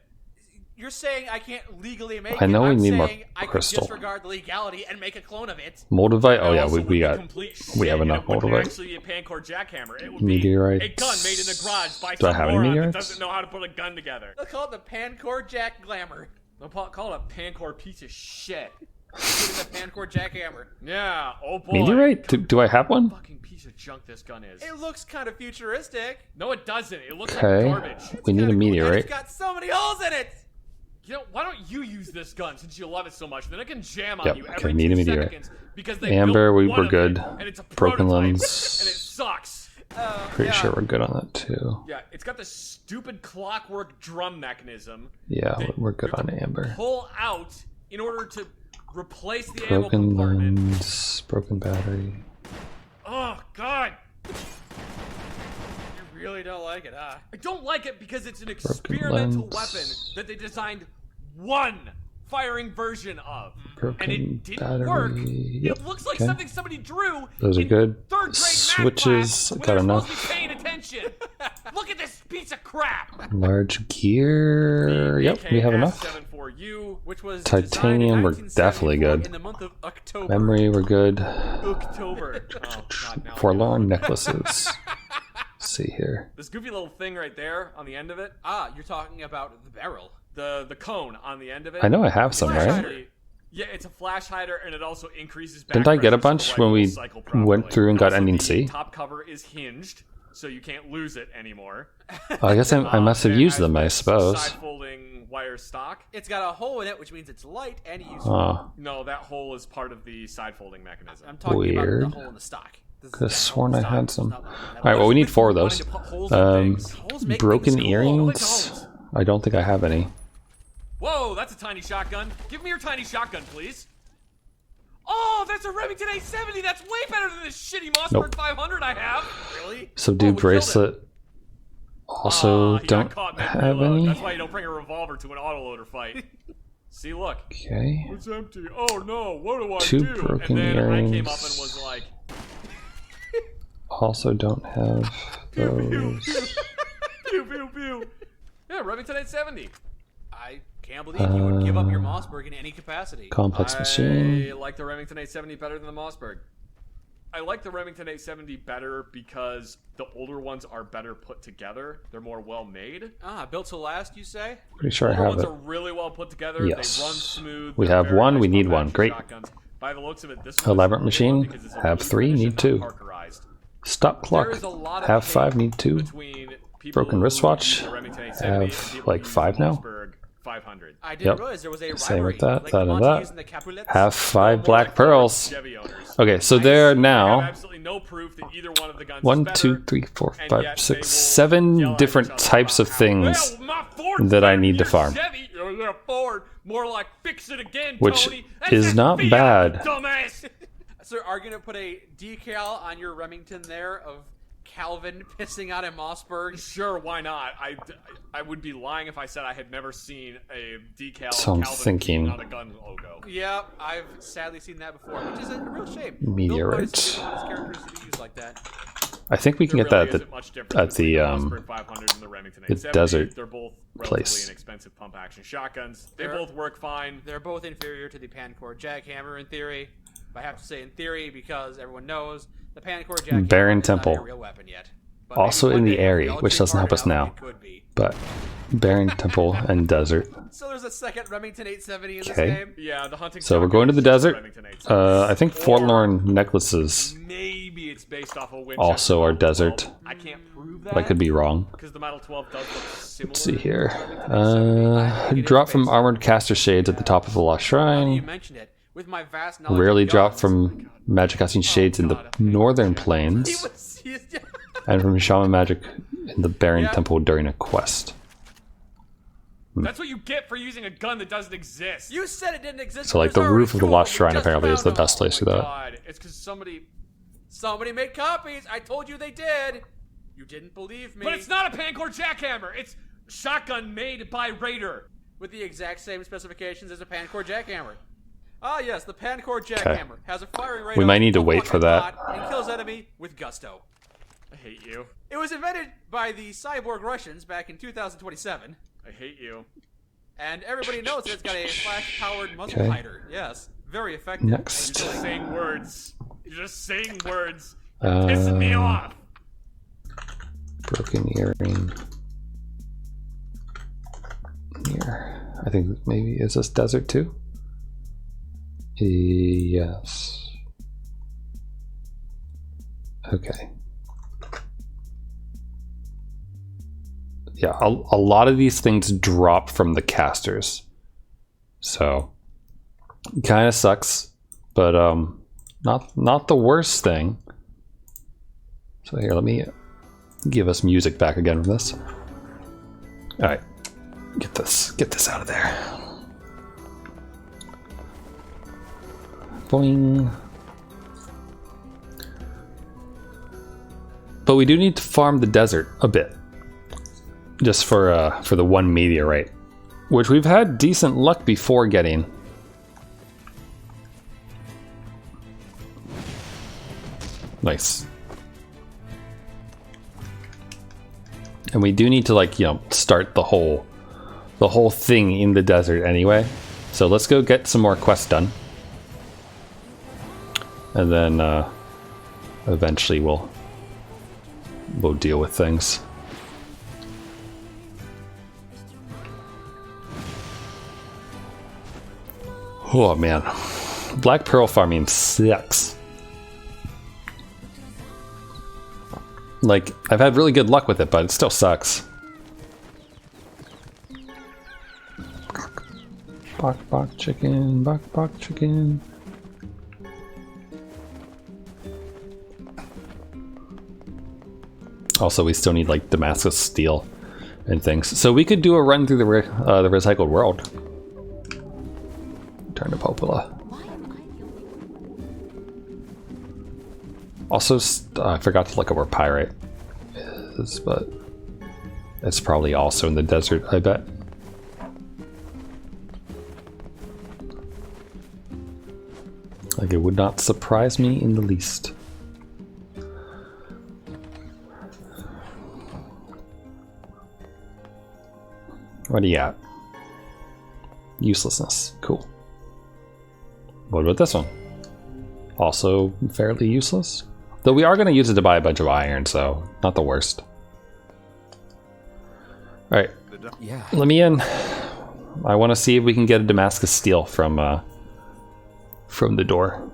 You're saying I can't legally make I know it. we I'm need more saying I could crystal. disregard the legality and make a clone of it. Moldavite? Oh yeah, Also we got. complete We have shit. enough It wouldn't moldavite. actually be a Pancore jackhammer. It would Meteorite. be a gun made in a garage by Do I some have any moron that meteorites? doesn't know how to put a gun together. They'll call it the Pancore Jack Glamour. They'll call it a Pancore piece of shit. Including the Pancore Jackhammer. Yeah. Oh boy. Meteorite? Do I have one? Fucking piece of junk this gun is. It looks kind of futuristic. No, it doesn't. It looks Okay. like garbage. We need a And meteorite. it's got so many holes in it. You know, why don't you use this gun since you love it so much? Then it can jam on Yep, you okay, every need a 2 meteorite. seconds because they Amber, built we one were of good. it, and it's a Broken prototype, lens. and it sucks. Pretty sure we're good on that too. Yeah, it's got this stupid clockwork drum mechanism. Yeah, that we're good you have on to amber. Pull out in order to replace the ammo Broken compartment. lens, broken battery. Oh God! You really don't like it, huh? I don't like it because it's an experimental weapon lens. that they designed one firing version of. Broken And it didn't battery. work. Yep. It looks like Okay. something somebody drew. Those are in good. third grade Switches. math class when Got they're enough. supposed to be paying attention. Look at this piece of crap. Large gear. Yep, we have enough. AKS-74U, which was Titanium, we're definitely good. in the month of October. Memory, we're good. October. Oh, God, now. Forlorn necklaces. Let's see here. This goofy little thing right there on the end of it. Ah, you're talking about the barrel. The cone on the end of it. I know I have some, Flash right? hider. Yeah, it's a flash hider, and it also increases back Didn't I get a pressure so bunch the when rifle we will cycle properly. went through and got Also, ending the C? top cover is hinged, so you can't lose it anymore. Well, I guess I must have and used it has them, I this suppose. Side-folding wire stock. It's got a hole in it, which means it's light and useful. Oh. No, that hole is part of the side-folding mechanism. I'm talking Weird. about the hole in the stock. Could have sworn I had some. Alright, well, we need 4 of those. Broken earrings. I don't think I have any. Whoa, that's a tiny shotgun. Give me your tiny shotgun, please. Oh, that's a Remington 870. That's way better than this shitty Mossberg Nope. 500 I have. Really? Subdued bracelet. Also, He don't got caught have mid-reload. any. That's why you don't bring a revolver to an autoloader fight. See, look. Okay. It's empty. Oh no, what do I 2 do? broken and then I came up and earrings. was like, Also, don't have those. pew, pew, pew. Yeah, Remington 870. I can't believe you would give up your Mossberg in any capacity. Complex machine. I like the Remington 870 better than the Mossberg. I like the Remington 870 better because the older ones are better put together. They're more well made. Ah, built to last, you say? Pretty sure I older have ones it. are really well put together. Yes. They run smooth. We They're have very 1, nice we need pump 1. action Great. shotguns. By the looks of it, this one Elaborate is machine. really good because it's a Have blue 3, finish need and 2. Parkerized. Stop clock. There is a lot of Have hate 5, need 2. between people Broken who wristwatch. use the Remington 870 and Have people like who use 5 the now. Mossberg 500. I didn't Yep. realize there was a Same with rivalry, that, like that, the and Montagues that. and the Capulets. Have 5 more black like pearls. Chevy owners. Okay, so there I have now. absolutely no proof that either one of the guns 1, is better, 2, 3, 4, and 5, yet 6, they will yell 7 at different each other types of about how, things "Well, my Ford's that I better need than to your farm. Chevy." Yeah, Ford. More like fix it again, Which Tony. That's is that not Fiat, bad. you dumbass. So are you gonna put a decal on your Remington there of Calvin pissing out a Mossberg? Sure, why not? I would be lying if I said I had never seen a decal So of I'm Calvin thinking- on a gun logo. Yeah, I've sadly seen that before, which is a real shame. Meteorite. Bill Price didn't want his characters to be used like that. I think we can There get that really at isn't much the difference at the between Mossberg 500 and the Remington the 870. desert They're both relatively place. inexpensive pump action shotguns. They They're- both work fine. They're both inferior to the Pancore Jackhammer in theory. I have to say in theory because everyone knows the Pancore Jackhammer Baron is not Temple. a real weapon yet. But Also maybe in one the day, if we area, all which dream doesn't help hard us enough, now. it could be. But Baron Temple and desert. So there's a second Remington 870 in this Okay. game. Yeah, the hunting. So we're shotgun going to the is just a desert. Remington 870. I think Forlorn necklaces Maybe it's based off of Winchester also are Model 12. desert. I can't prove But I could be wrong. because the Model 12 does look similar. Let's see here. Drop from armored caster shades at the top of the Lost You Shrine. mentioned it. With my vast knowledge Rarely of drop guns, from magic casting shades in the northern plains. And from shaman magic in the Baron Temple during a quest. That's what you get for using a gun that doesn't exist. You said it didn't exist. So like the roof of the Lost Shrine apparently is the best place for that. God, it's because somebody made copies. I told you they did. You didn't believe me. But it's not a Pancore Jackhammer. It's shotgun made by Raider. With the exact same specifications as a Pancore Jackhammer. Ah, yes, the Pancore Jackhammer has a firing rate We might need to of wait for 1 that. knot and kills enemy with gusto. I hate you. It was invented by the cyborg Russians back in 2027. I hate you. And everybody knows it's got a flash-powered muzzle Okay. hider. Yes, very effective. Next. You're just saying words. You're just saying words. Pissing me off. Broken earring. Here. I think maybe, is this desert too? Yes. Okay. Yeah, a lot of these things drop from the casters. So, kind of sucks, but not the worst thing. So here, let me give us music back again from this. All right, get this out of there. Boing. But we do need to farm the desert a bit, just for the 1 meteorite, which we've had decent luck before getting. Nice. And we do need to, like, you know, start the whole thing in the desert anyway. So let's go get some more quests done. And then eventually we'll deal with things. Oh man, Black Pearl farming sucks. Like, I've had really good luck with it, but it still sucks. Bok chicken, bok chicken. Also, we still need like Damascus steel and things, so we could do a run through the recycled world. Turn to Popola. Also, I forgot to look up where pyrite is, but it's probably also in the desert, I bet. Like, it would not surprise me in the least. What are you at? Uselessness. Cool. What about this one? Also fairly useless. Though we are going to use it to buy a bunch of iron, so not the worst. Alright. Yeah. Let me in. I want to see if we can get a Damascus steel from the door.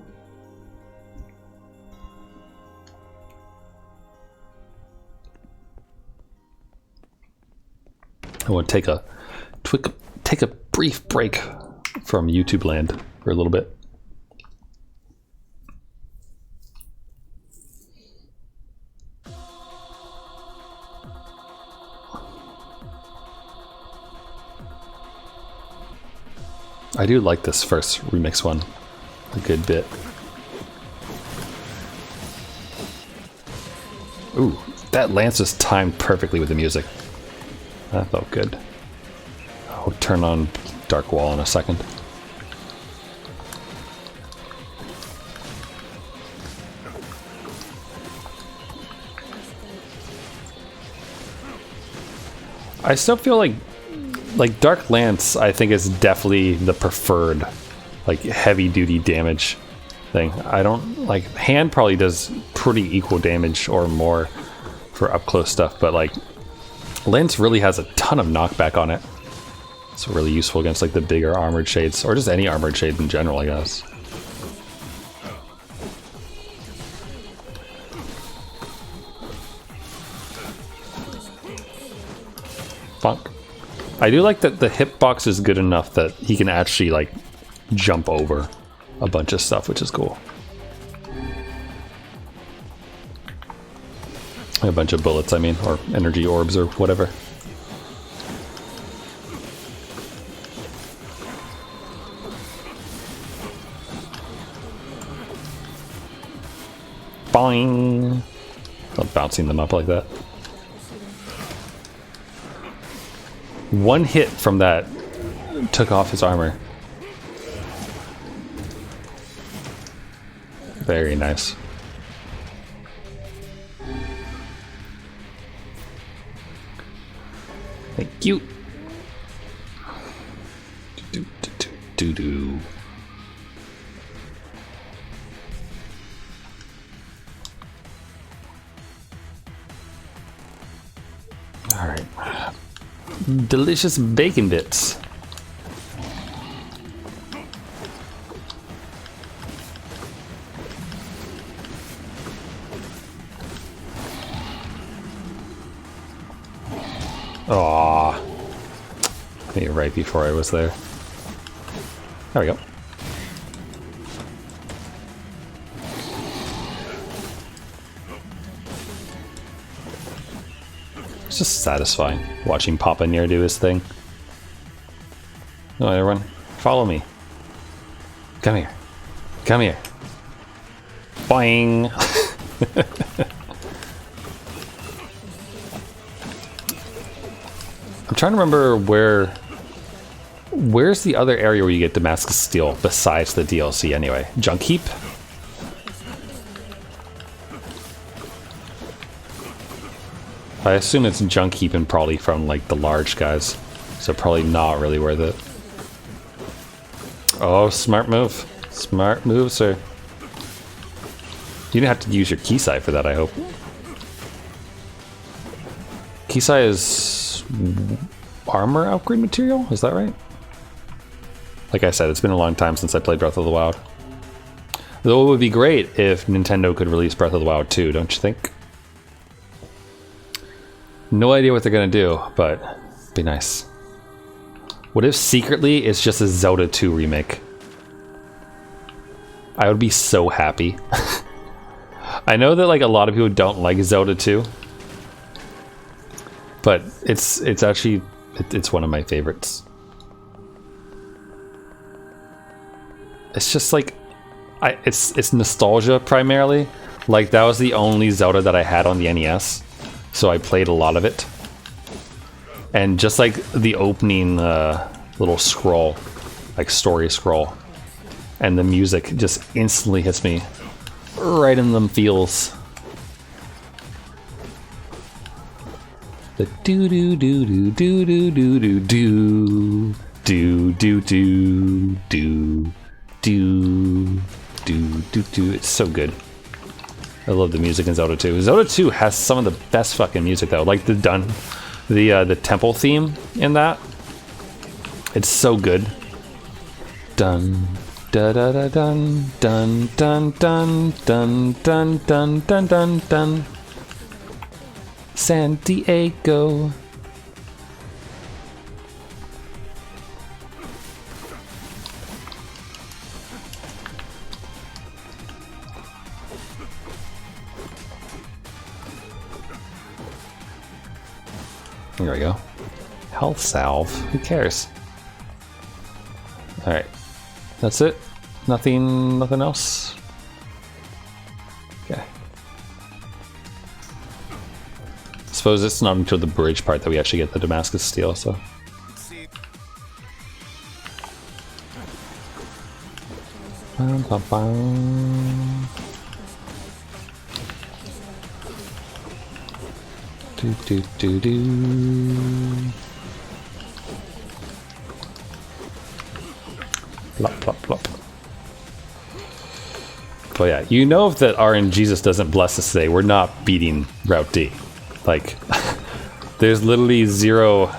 I want to take a brief break from YouTube land for a little bit. I do like this first remix one a good bit. Ooh, that lance is timed perfectly with the music. That felt good. I'll turn on Dark Wall in a second. I still feel like Dark Lance, I think, is definitely the preferred, like, heavy duty damage thing. I don't, like, hand probably does pretty equal damage or more for up close stuff, but like Lance really has a ton of knockback on it. It's really useful against like the bigger armored shades, or just any armored shade in general, I guess. Bonk. I do like that the hitbox is good enough that he can actually like jump over a bunch of stuff, which is cool. A bunch of bullets, I mean, or energy orbs or whatever. Boing! Not bouncing them up like that. One hit from that took off his armor. Very nice. Thank you. Do. All right. Delicious bacon bits. Aww. I think right before I was there. There we go. It's just satisfying watching Papa Nier do his thing. No, everyone, follow me. Come here. Come here. Boing! I'm trying to remember where Where's the other area where you get Damascus Steel besides the DLC anyway? Junk Heap? I assume it's Junk Heap and probably from like the large guys. So probably not really worth it. Oh, smart move. Smart move, sir. You didn't have to use your Kisai for that, I hope. Kisai is armor upgrade material? Is that right? Like I said, it's been a long time since I played Breath of the Wild. Though it would be great if Nintendo could release Breath of the Wild 2, don't you think? No idea what they're gonna do, but it'd be nice. What if secretly it's just a Zelda 2 remake? I would be so happy. I know that like a lot of people don't like Zelda 2, but it's actually it's one of my favorites. It's just like it's nostalgia primarily. Like that was the only Zelda that I had on the NES, so I played a lot of it. And just like the opening little scroll, like story scroll, and the music just instantly hits me right in them feels. The do do do do do do do do do do do do do do do do. It's so good. I love the music in Zelda 2. Zelda 2 has some of the best fucking music though, like the temple theme in that. It's so good. Dun da da da dun dun dun dun dun dun dun dun dun dun. San Diego. There we go. Health salve. Who cares? All right. That's it. Nothing else. Okay. Suppose it's not until the bridge part that we actually get the Damascus Steel. So. Bum, bum, bum. Do do do do. Plop plop plop. But yeah, you know if that RNGesus doesn't bless us today, we're not beating Route D. Like, there's literally zero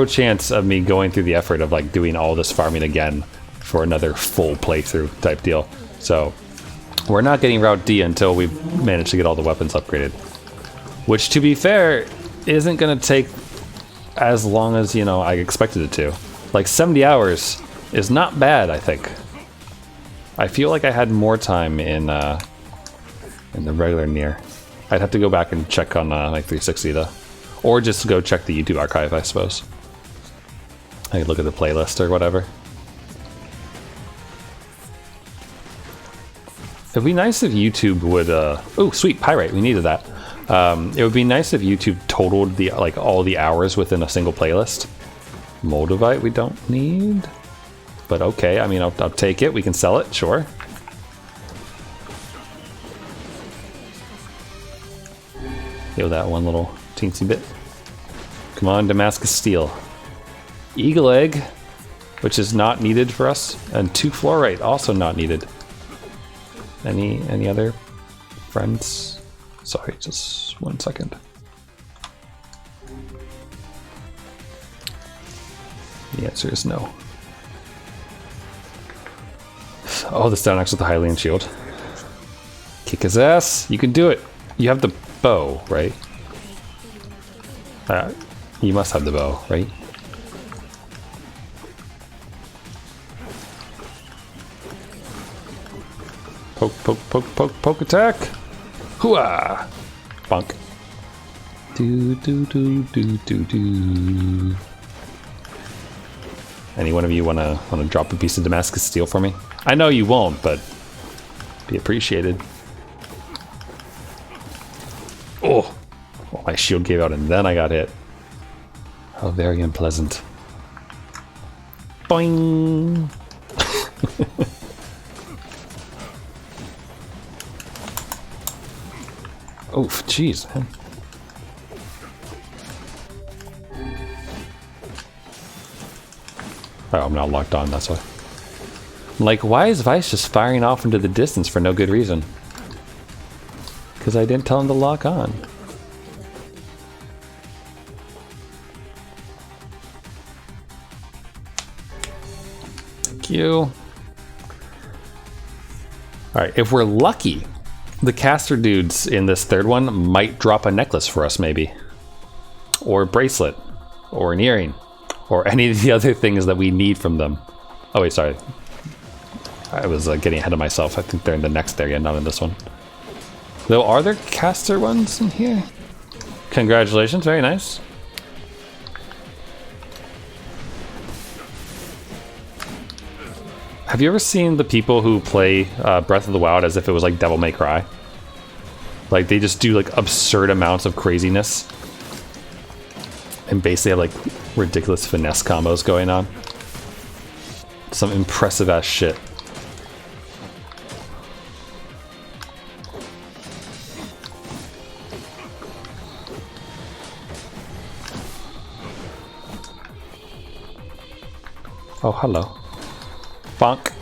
chance of me going through the effort of like doing all this farming again for another full playthrough type deal. So we're not getting Route D until we manage to get all the weapons upgraded. Which, to be fair, isn't going to take as long as, you know, I expected it to. Like, 70 hours is not bad, I think. I feel like I had more time in the regular Nier. I'd have to go back and check on, like, 360, though. Or just go check the YouTube archive, I suppose. I could look at the playlist or whatever. It'd be nice if YouTube would, oh, sweet, pyrite, we needed that. It would be nice if YouTube totaled the all the hours within a single playlist. Moldavite we don't need, but okay. I mean, I'll take it. We can sell it, sure. Yo, that one little teensy bit. Come on, Damascus Steel. Eagle Egg, which is not needed for us, and 2 fluorite, also not needed. Any other friends? Sorry, just 1 second. The answer is no. Oh, this down next with the Hylian shield. Kick his ass. You can do it. You have the bow, right? You must have the bow, right? Poke, poke, poke, poke, poke attack. Hooah! Bonk. Do do do do do do. Any one of you wanna drop a piece of Damascus Steel for me? I know you won't, but be appreciated. Oh, well, my shield gave out and then I got hit. How very unpleasant. Boing! Oof, jeez, man. Oh, I'm not locked on, that's why. Like, why is Vice just firing off into the distance for no good reason? Because I didn't tell him to lock on. Thank you. Alright, if we're lucky, the caster dudes in this third one might drop a necklace for us, maybe. Or a bracelet. Or an earring. Or any of the other things that we need from them. Oh wait, sorry. I was getting ahead of myself. I think they're in the next area, not in this one. Though, are there caster ones in here? Congratulations, very nice. Have you ever seen the people who play Breath of the Wild as if it was like Devil May Cry? Like, they just do like absurd amounts of craziness. And basically have like ridiculous finesse combos going on. Some impressive ass shit. Oh, hello. Bonk.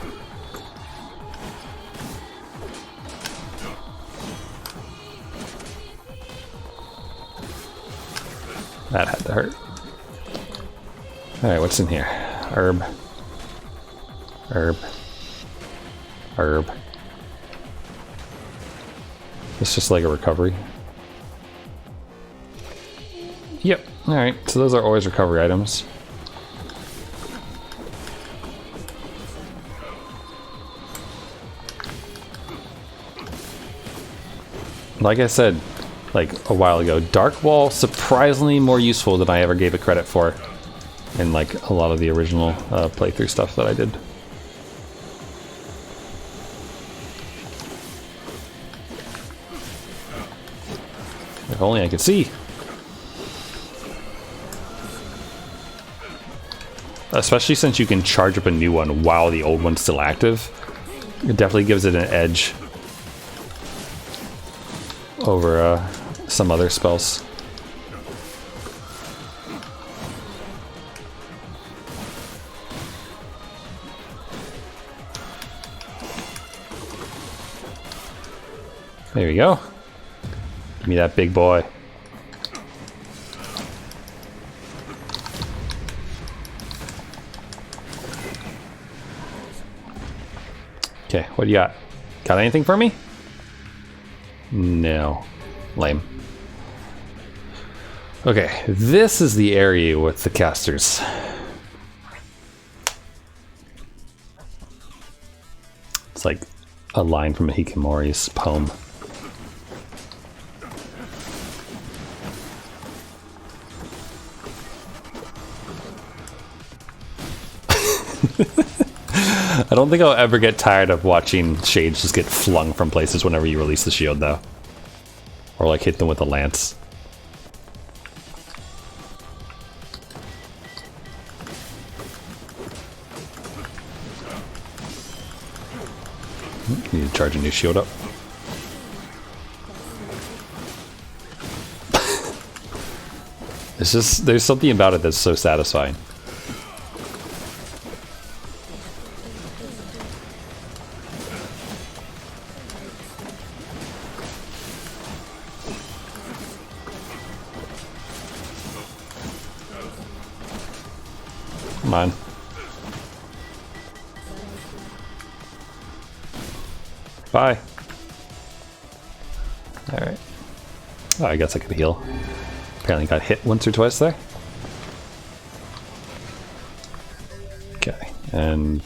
That had to hurt. Alright, what's in here? Herb. Herb. Herb. It's just like a recovery. Yep. Alright, so those are always recovery items. Like I said, like a while ago, Dark Wall surprisingly more useful than I ever gave it credit for in like a lot of the original playthrough stuff that I did. If only I could see. Especially since you can charge up a new one while the old one's still active. It definitely gives it an edge over some other spells. There we go. Give me that big boy. Okay, what do you got? Got anything for me? No. Lame. Okay, this is the area with the casters. It's like a line from a Hikikomori's poem. I don't think I'll ever get tired of watching shades just get flung from places whenever you release the shield, though. Or like hit them with a lance. Need to charge a new shield up. It's just, there's something about it that's so satisfying. Come on. Bye. Alright. Oh, I guess I could heal. Apparently got hit once or twice there. Okay, and...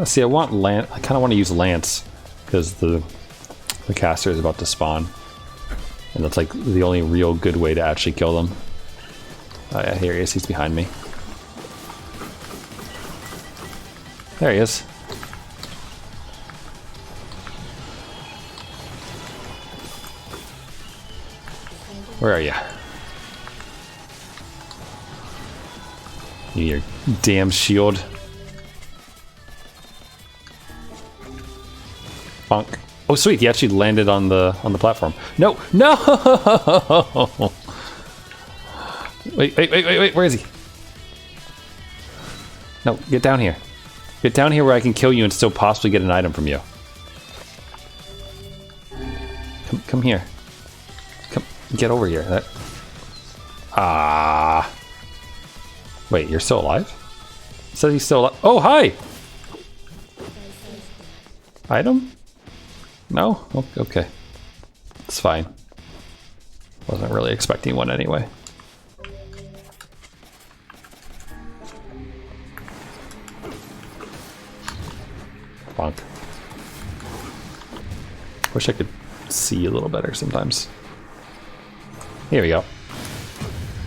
see, I want Lance. I kind of want to use Lance, because the caster is about to spawn. And that's like the only real good way to actually kill them. Oh yeah, here he is. He's behind me. There he is. Where are you? Your damn shield. Bonk. Oh sweet, he actually landed on the platform. No! No! Wait, where is he? No, get down here. Get down here where I can kill you and still possibly get an item from you. Come here. Come, get over here. Wait, you're still alive? It says he's still alive. Oh, hi! Item? No? Oh, okay. It's fine. Wasn't really expecting one anyway. Bonk. Wish I could see a little better sometimes. Here we go.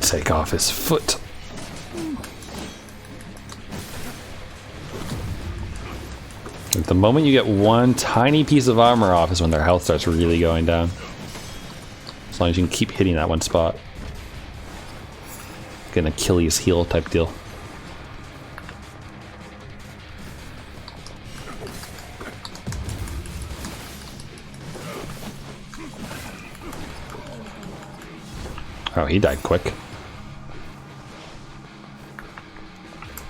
Take off his foot. The moment you get one tiny piece of armor off is when their health starts really going down. As long as you can keep hitting that one spot. Like an Achilles heel type deal. Oh, he died quick.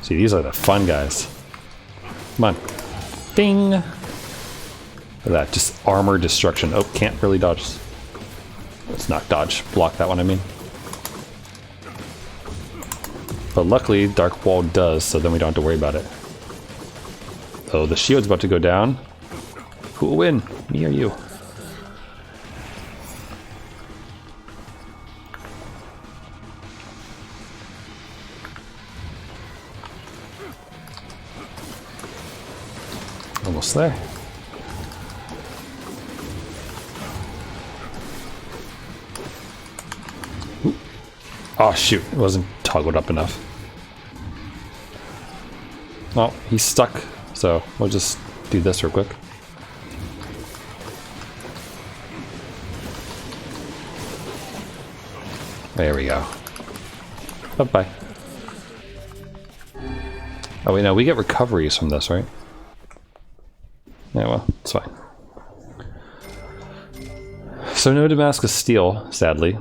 See, these are the fun guys. Come on. Ding! Look at that, just armor destruction. Oh, can't really dodge. Let's not dodge. Block that one, I mean. But luckily, Dark Wall does, so then we don't have to worry about it. Oh, the shield's about to go down. Who will win? Me or you? Almost there. Ooh. Oh shoot, it wasn't toggled up enough. Well, he's stuck, so we'll just do this real quick. There we go. Bye-bye. Oh wait, no, we get recoveries from this, right? Yeah, well, it's fine. So no Damascus steel, sadly.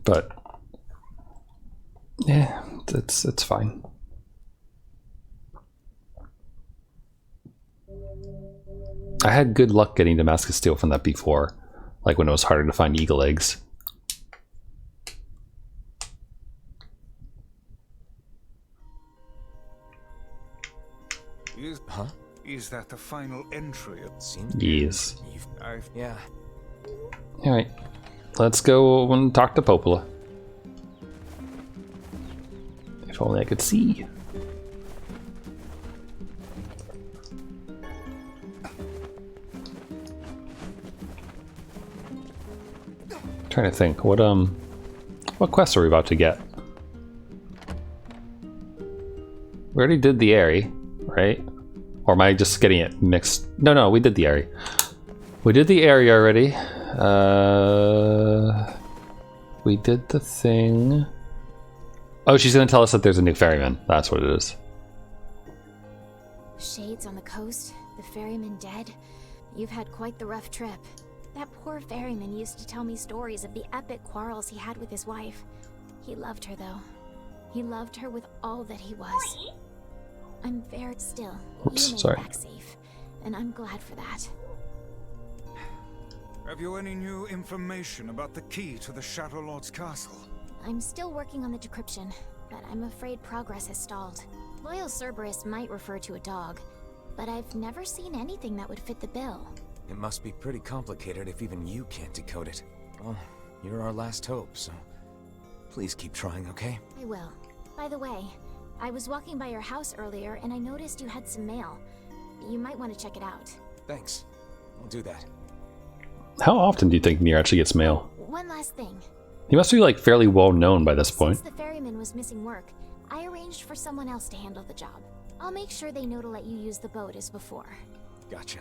But yeah, it's fine. I had good luck getting Damascus steel from that before, like when it was harder to find eagle eggs. Huh? Is that the final entry? Yes. Yeah. Alright. Let's go and talk to Popola. If only I could see. Trying to think, what quests are we about to get? We already did the Airy, right? Or am I just getting it mixed? No, we did the Airy. We did the Airy already. We did the thing. Oh, she's gonna tell us that there's a new ferryman. That's what it is. Shades on the coast, the ferryman dead. You've had quite the rough trip. That poor ferryman used to tell me stories of the epic quarrels he had with his wife. He loved her, though. He loved her with all that he was. I'm very still. Oops, you made sorry. it back safe, and I'm glad for that. Have you any new information about the key to the Shadowlord's castle? I'm still working on the decryption, but I'm afraid progress has stalled. Loyal Cerberus might refer to a dog, but I've never seen anything that would fit the bill. It must be pretty complicated if even you can't decode it. Well, you're our last hope, so please keep trying, okay? I will. By the way, I was walking by your house earlier and I noticed you had some mail. You might want to check it out. Thanks. I'll do that. How often do you think Nier actually gets mail? One last thing. He must be like fairly well known by this point. Since the ferryman was missing work, I arranged for someone else to handle the job. I'll make sure they know to let you use the boat as before. Gotcha.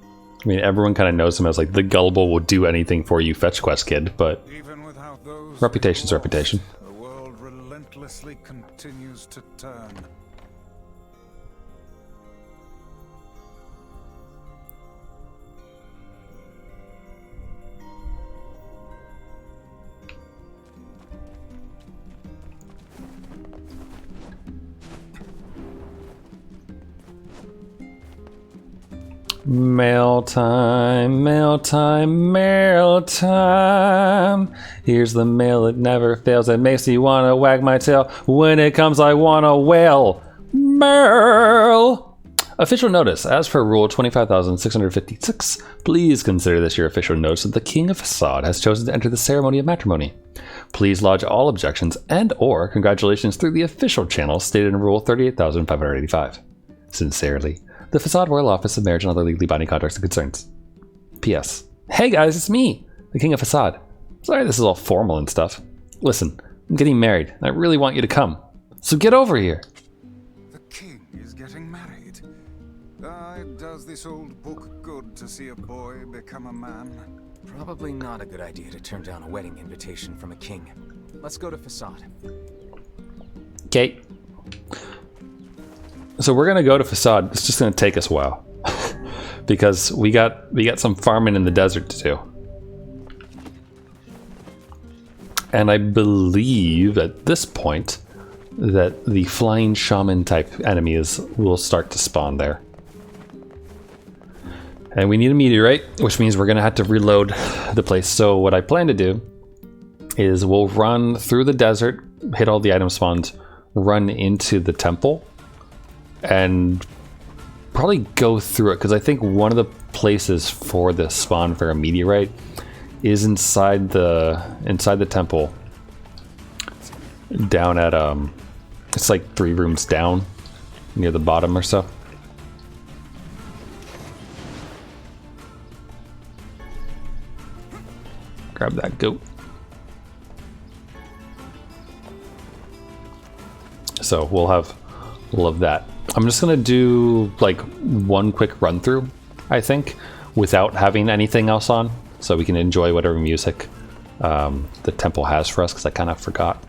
I mean, everyone kind of knows him as like the gullible will do anything for you fetch quest kid, but Even without those reputation's reputation. the world relentlessly continues to turn. Mail time, mail time, mail time. Here's the mail, it never fails. It makes me want to wag my tail. When it comes, I want to wail. Mail! Official notice. As per Rule 25,656, please consider this your official notice that the King of Facade has chosen to enter the ceremony of matrimony. Please lodge all objections and or congratulations through the official channel stated in Rule 38,585. Sincerely, the Facade Royal Office of Marriage and other legally binding contracts and concerns. P.S. Hey guys, it's me, the King of Facade. Sorry this is all formal and stuff. Listen, I'm getting married, and I really want you to come. So get over here. The king is getting married. Does this old book good to see a boy become a man? Probably not a good idea to turn down a wedding invitation from a king. Let's go to Facade. Okay. So we're gonna go to Facade. It's just gonna take us a while because we got some farming in the desert to do, and I believe at this point that the flying shaman type enemies will start to spawn there, and we need a meteorite, which means we're gonna have to reload the place. So what I plan to do is we'll run through the desert, hit all the item spawns, run into the temple, and probably go through it, because I think one of the places for the spawn for a meteorite is inside the temple, down at it's like 3 rooms down near the bottom or so. Grab that goat. So we'll have that. I'm just gonna do like one quick run through, I think, without having anything else on, so we can enjoy whatever music the temple has for us, because I kind of forgot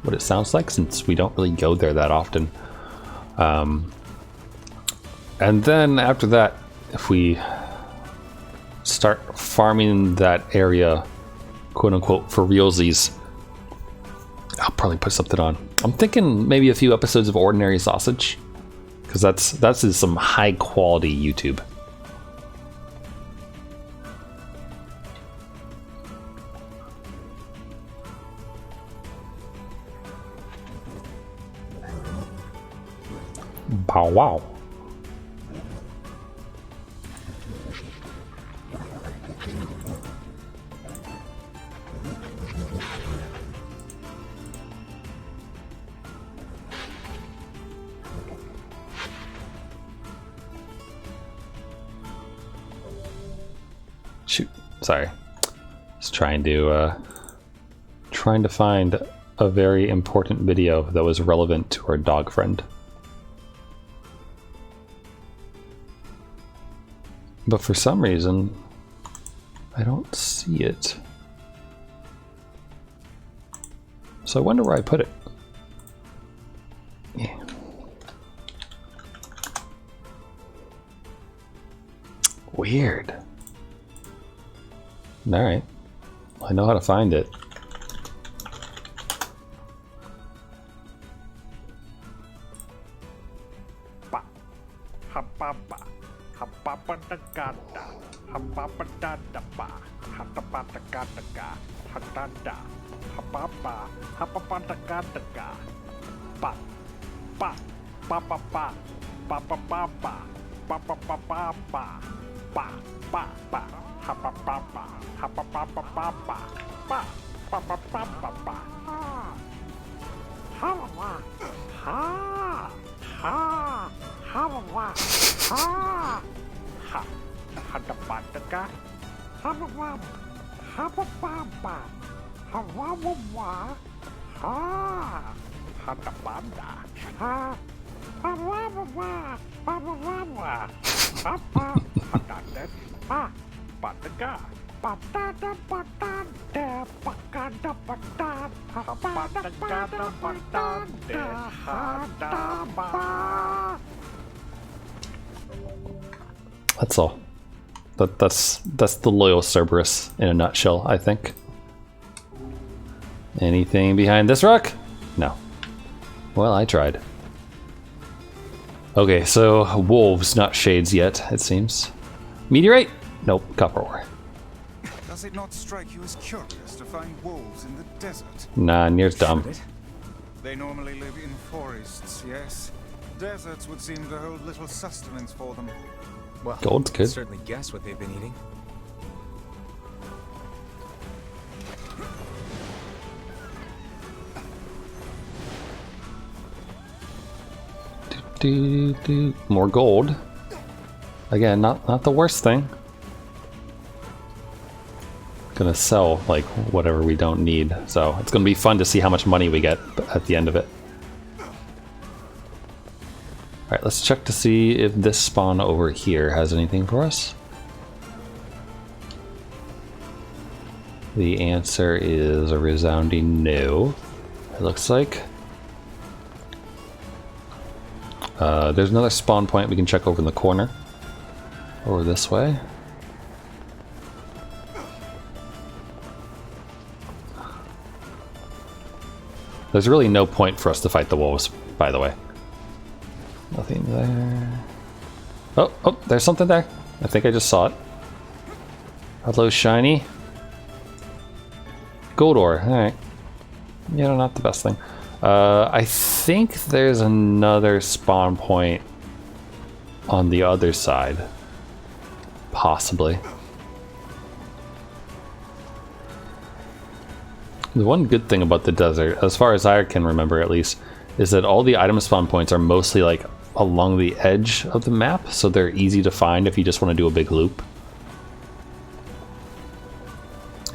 what it sounds like since we don't really go there that often. And then after that, if we start farming that area, quote unquote, for realsies, I'll probably put something on. I'm thinking maybe a few episodes of Ordinary Sausage, because that's some high quality YouTube. Bow wow. Shoot, sorry. Just trying to find a very important video that was relevant to our dog friend. But for some reason, I don't see it. So I wonder where I put it. Yeah. Weird. Alright. I know how to find it. That's all. That's the loyal Cerberus in a nutshell, I think. Anything behind this rock? No. Well, I tried. Okay, so wolves, not shades yet, it seems. Meteorite? Nope, copper ore. Does it not strike you as curious to find wolves in the desert? Nah, Nier's dumb. They normally live in forests, yes. Deserts would seem to hold little sustenance for them. Well, Gold's I can good. certainly guess what they've been eating. More gold. Again, not the worst thing. Gonna sell like whatever we don't need, so it's gonna be fun to see how much money we get at the end of it. Alright, let's check to see if this spawn over here has anything for us. The answer is a resounding no, it looks like. There's another spawn point we can check over in the corner. Over this way. There's really no point for us to fight the wolves, by the way. Nothing there. Oh, there's something there. I think I just saw it. Hello, shiny. Gold ore, alright. Yeah, not the best thing. I think there's another spawn point on the other side. Possibly. The one good thing about the desert, as far as I can remember at least, is that all the item spawn points are mostly like along the edge of the map, so they're easy to find if you just want to do a big loop.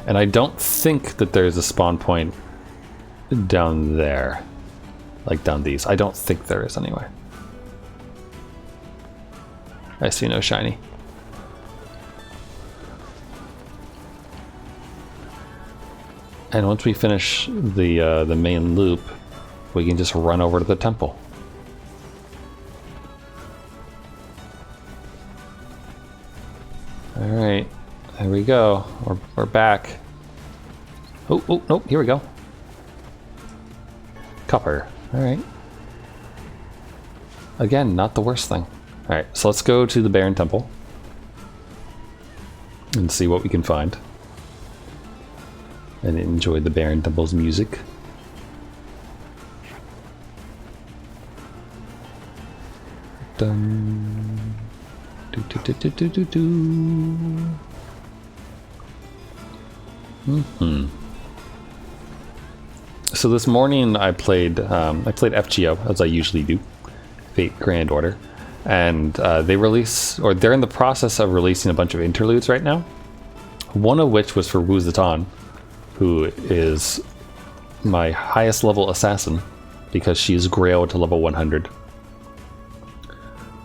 And I don't think that there's a spawn point down there, like down these. I don't think there is anyway. I see no shiny. And once we finish the main loop, we can just run over to the temple. All right, there we go. We're back. Oh, nope, here we go. Copper. All right. Again, not the worst thing. All right, so let's go to the Barren Temple and see what we can find. And enjoy the Barren Temple's music. Dun. Do, do, do, do, do, do, do. So this morning I played FGO, as I usually do, Fate Grand Order, and they're in the process of releasing a bunch of interludes right now. One of which was for Wu Zetian, who is my highest level assassin because she is Grail to level 100.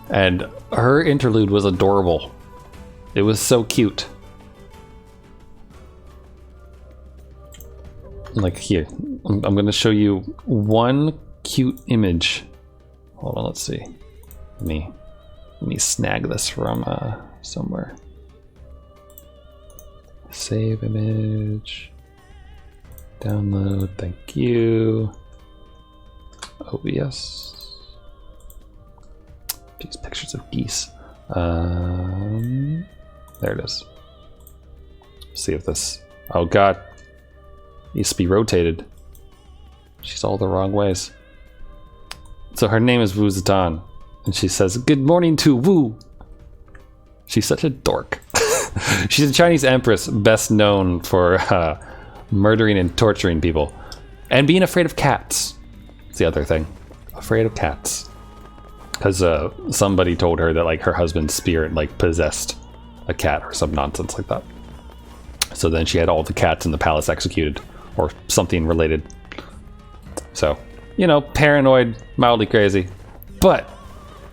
And her interlude was adorable. It was so cute. Like here, I'm going to show you one cute image. Hold on, let's see. Let me snag this from somewhere. Save image. Download, thank you. OBS. These pictures of geese. There it is. See if this. Oh god. Needs to be rotated. She's all the wrong ways. So her name is Wu Zetian, and she says, "Good morning to Wu." She's such a dork. She's a Chinese empress, best known for murdering and torturing people, and being afraid of cats. It's the other thing. Afraid of cats. Because somebody told her that like her husband's spirit like possessed a cat or some nonsense like that. So then she had all the cats in the palace executed, or something related. So, you know, paranoid, mildly crazy, but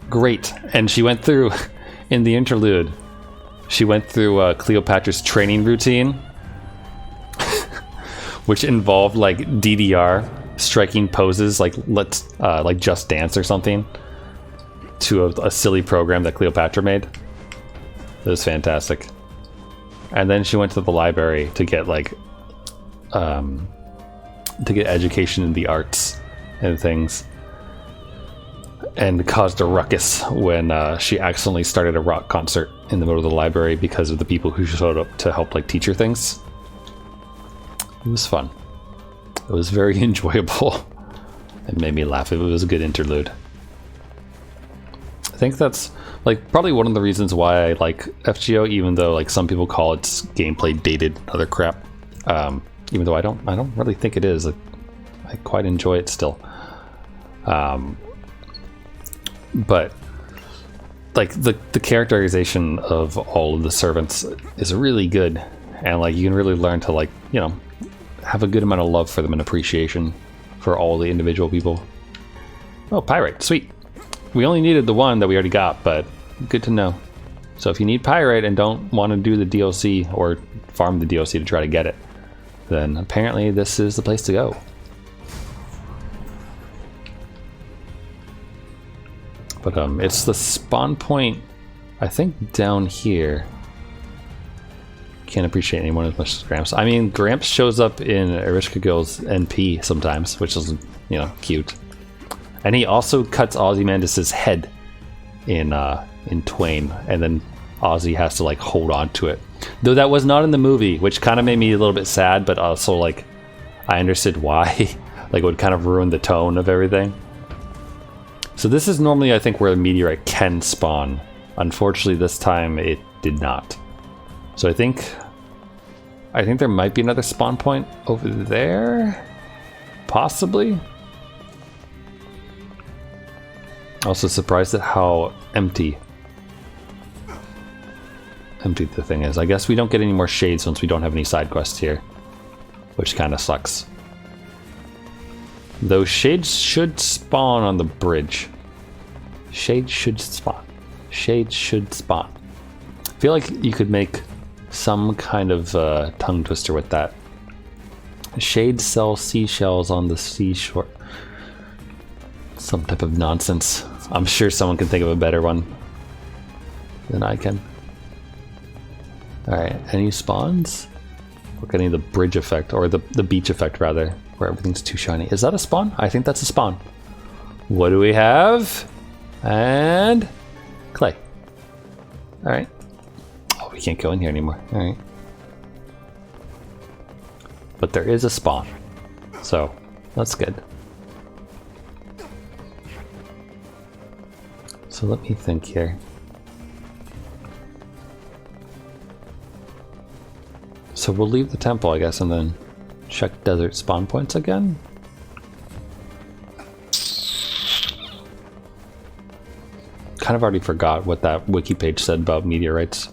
great. And she went through in the interlude. she went through Cleopatra's training routine, which involved like DDR striking poses like Just Dance or something to a silly program that Cleopatra made. It was fantastic. And then she went to the library to get like to get education in the arts and things, and caused a ruckus when she accidentally started a rock concert in the middle of the library because of the people who showed up to help like teach her things. It was fun. It was very enjoyable. It made me laugh. It was a good interlude. I think that's like probably one of the reasons why I like FGO, even though like some people call its gameplay dated and other crap. Even though I don't really think it is. I quite enjoy it still. But like the characterization of all of the servants is really good, and like you can really learn to like, you know, have a good amount of love for them and appreciation for all the individual people. Oh, pyrite, sweet. We only needed the one that we already got, but good to know. So if you need pyrite and don't want to do the DLC or farm the DLC to try to get it, then apparently this is the place to go. But it's the spawn point, I think, down here. Can't appreciate anyone as much as Gramps. I mean, Gramps shows up in Erishkagil's NP sometimes, which is, you know, cute. And he also cuts Ozymandias' head in twain, and then Ozzy has to like hold on to it. Though that was not in the movie, which kind of made me a little bit sad, but also like I understood why. Like it would kind of ruin the tone of everything. So this is normally, I think, where a meteorite can spawn. Unfortunately, this time it did not. So I think there might be another spawn point over there, possibly. Also surprised at how empty the thing is. I guess we don't get any more shades once we don't have any side quests here, which kind of sucks. Those shades should spawn on the bridge. Shades should spawn. Shades should spawn. I feel like you could make some kind of tongue twister with that. Shades sell seashells on the seashore. Some type of nonsense. I'm sure someone can think of a better one than I can. Alright, any spawns? We're getting the bridge effect, or the beach effect rather, where everything's too shiny. Is that a spawn? I think that's a spawn. What do we have? And clay. Alright. Oh, we can't go in here anymore. Alright. But there is a spawn. So, that's good. So let me think here. So we'll leave the temple, I guess, and then check desert spawn points again. Kind of already forgot what that wiki page said about meteorites.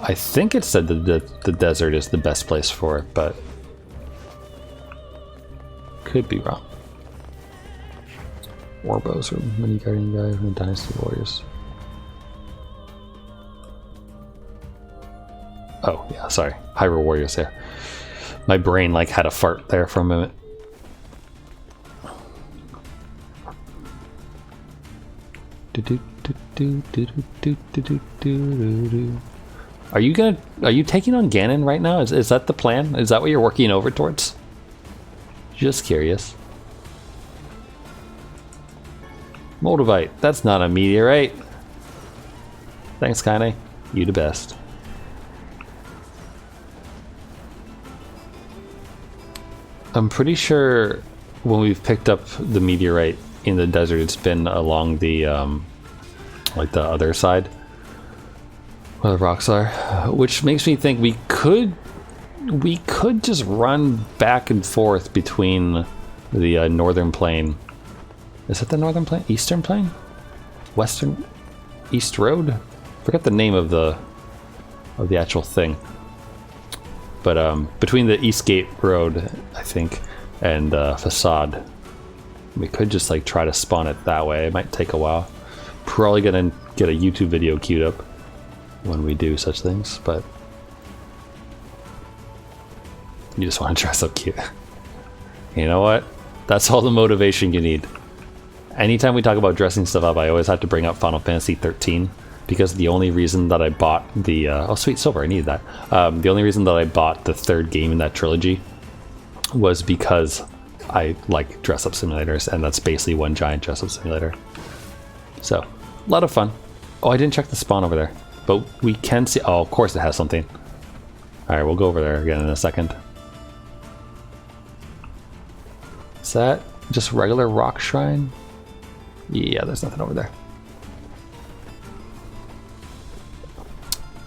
I think it said that the desert is the best place for it, but could be wrong. Orbos or mini guardian guy from the Dynasty Warriors. Oh yeah, sorry, Hyrule Warriors. Yeah, my brain like had a fart there for a minute. Are you taking on Ganon right now? Is that the plan? Is that what you're working over towards? Just curious. Moldavite, that's not a meteorite. Thanks, Kaine. You the best. I'm pretty sure when we've picked up the meteorite in the desert, it's been along the like the other side where the rocks are, which makes me think we could just run back and forth between the northern plain. Is it the northern plain? Eastern plain? Western? East Road? Forget the name of the actual thing. But between the Eastgate Road, I think, and Facade, we could just like try to spawn it that way. It might take a while. Probably gonna get a YouTube video queued up. when we do such things, but you just want to dress up cute. You know what? That's all the motivation you need. Anytime we talk about dressing stuff up, I always have to bring up Final Fantasy 13, because the only reason that I bought the oh sweet silver, I needed that. The only reason that I bought the third game in that trilogy was because I like dress up simulators, and that's basically one giant dress up simulator. So, a lot of fun. Oh, I didn't check the spawn over there, but we can see. Oh, of course it has something. All right, we'll go over there again in a second. Is that just regular rock shrine? Yeah, there's nothing over there.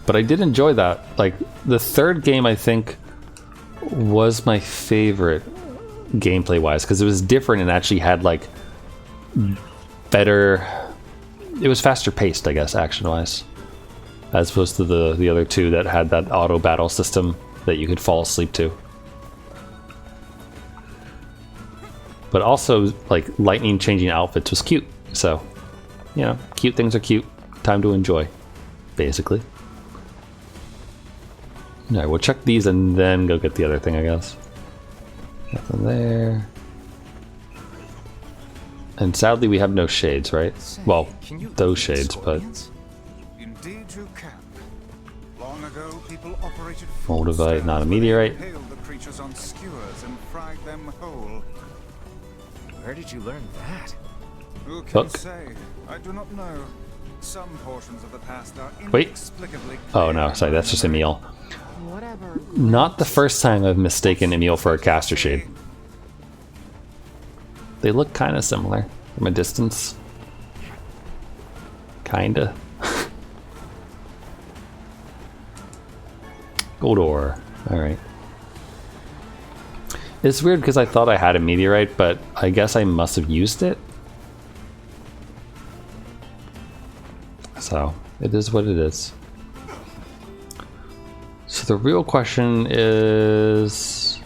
But I did enjoy that. Like, the third game, I think, was my favorite gameplay wise, because it was different and actually had like better, it was faster paced, I guess, action wise, as opposed to the other two that had that auto battle system that you could fall asleep to. But also, like, lightning changing outfits was cute. So, you know, cute things are cute. Time to enjoy, basically. Alright, we'll check these and then go get the other thing, I guess. Nothing there. And sadly, we have no shades, right? Well, those shades, but... Indeed you can. Long ago, people operated Moldavite, not a meteorite. impaled the creatures on skewers and fried them whole. Where did you learn that? Who can Book. say? I do not know. Some portions of the past are Wait. inexplicably Oh no, sorry, that's just Emil. Not the first time I've mistaken Emil for a caster shade. They look kind of similar from a distance. Kinda. Gold ore. Alright. It's weird because I thought I had a meteorite, but I guess I must have used it. So, it is what it is. So the real question is,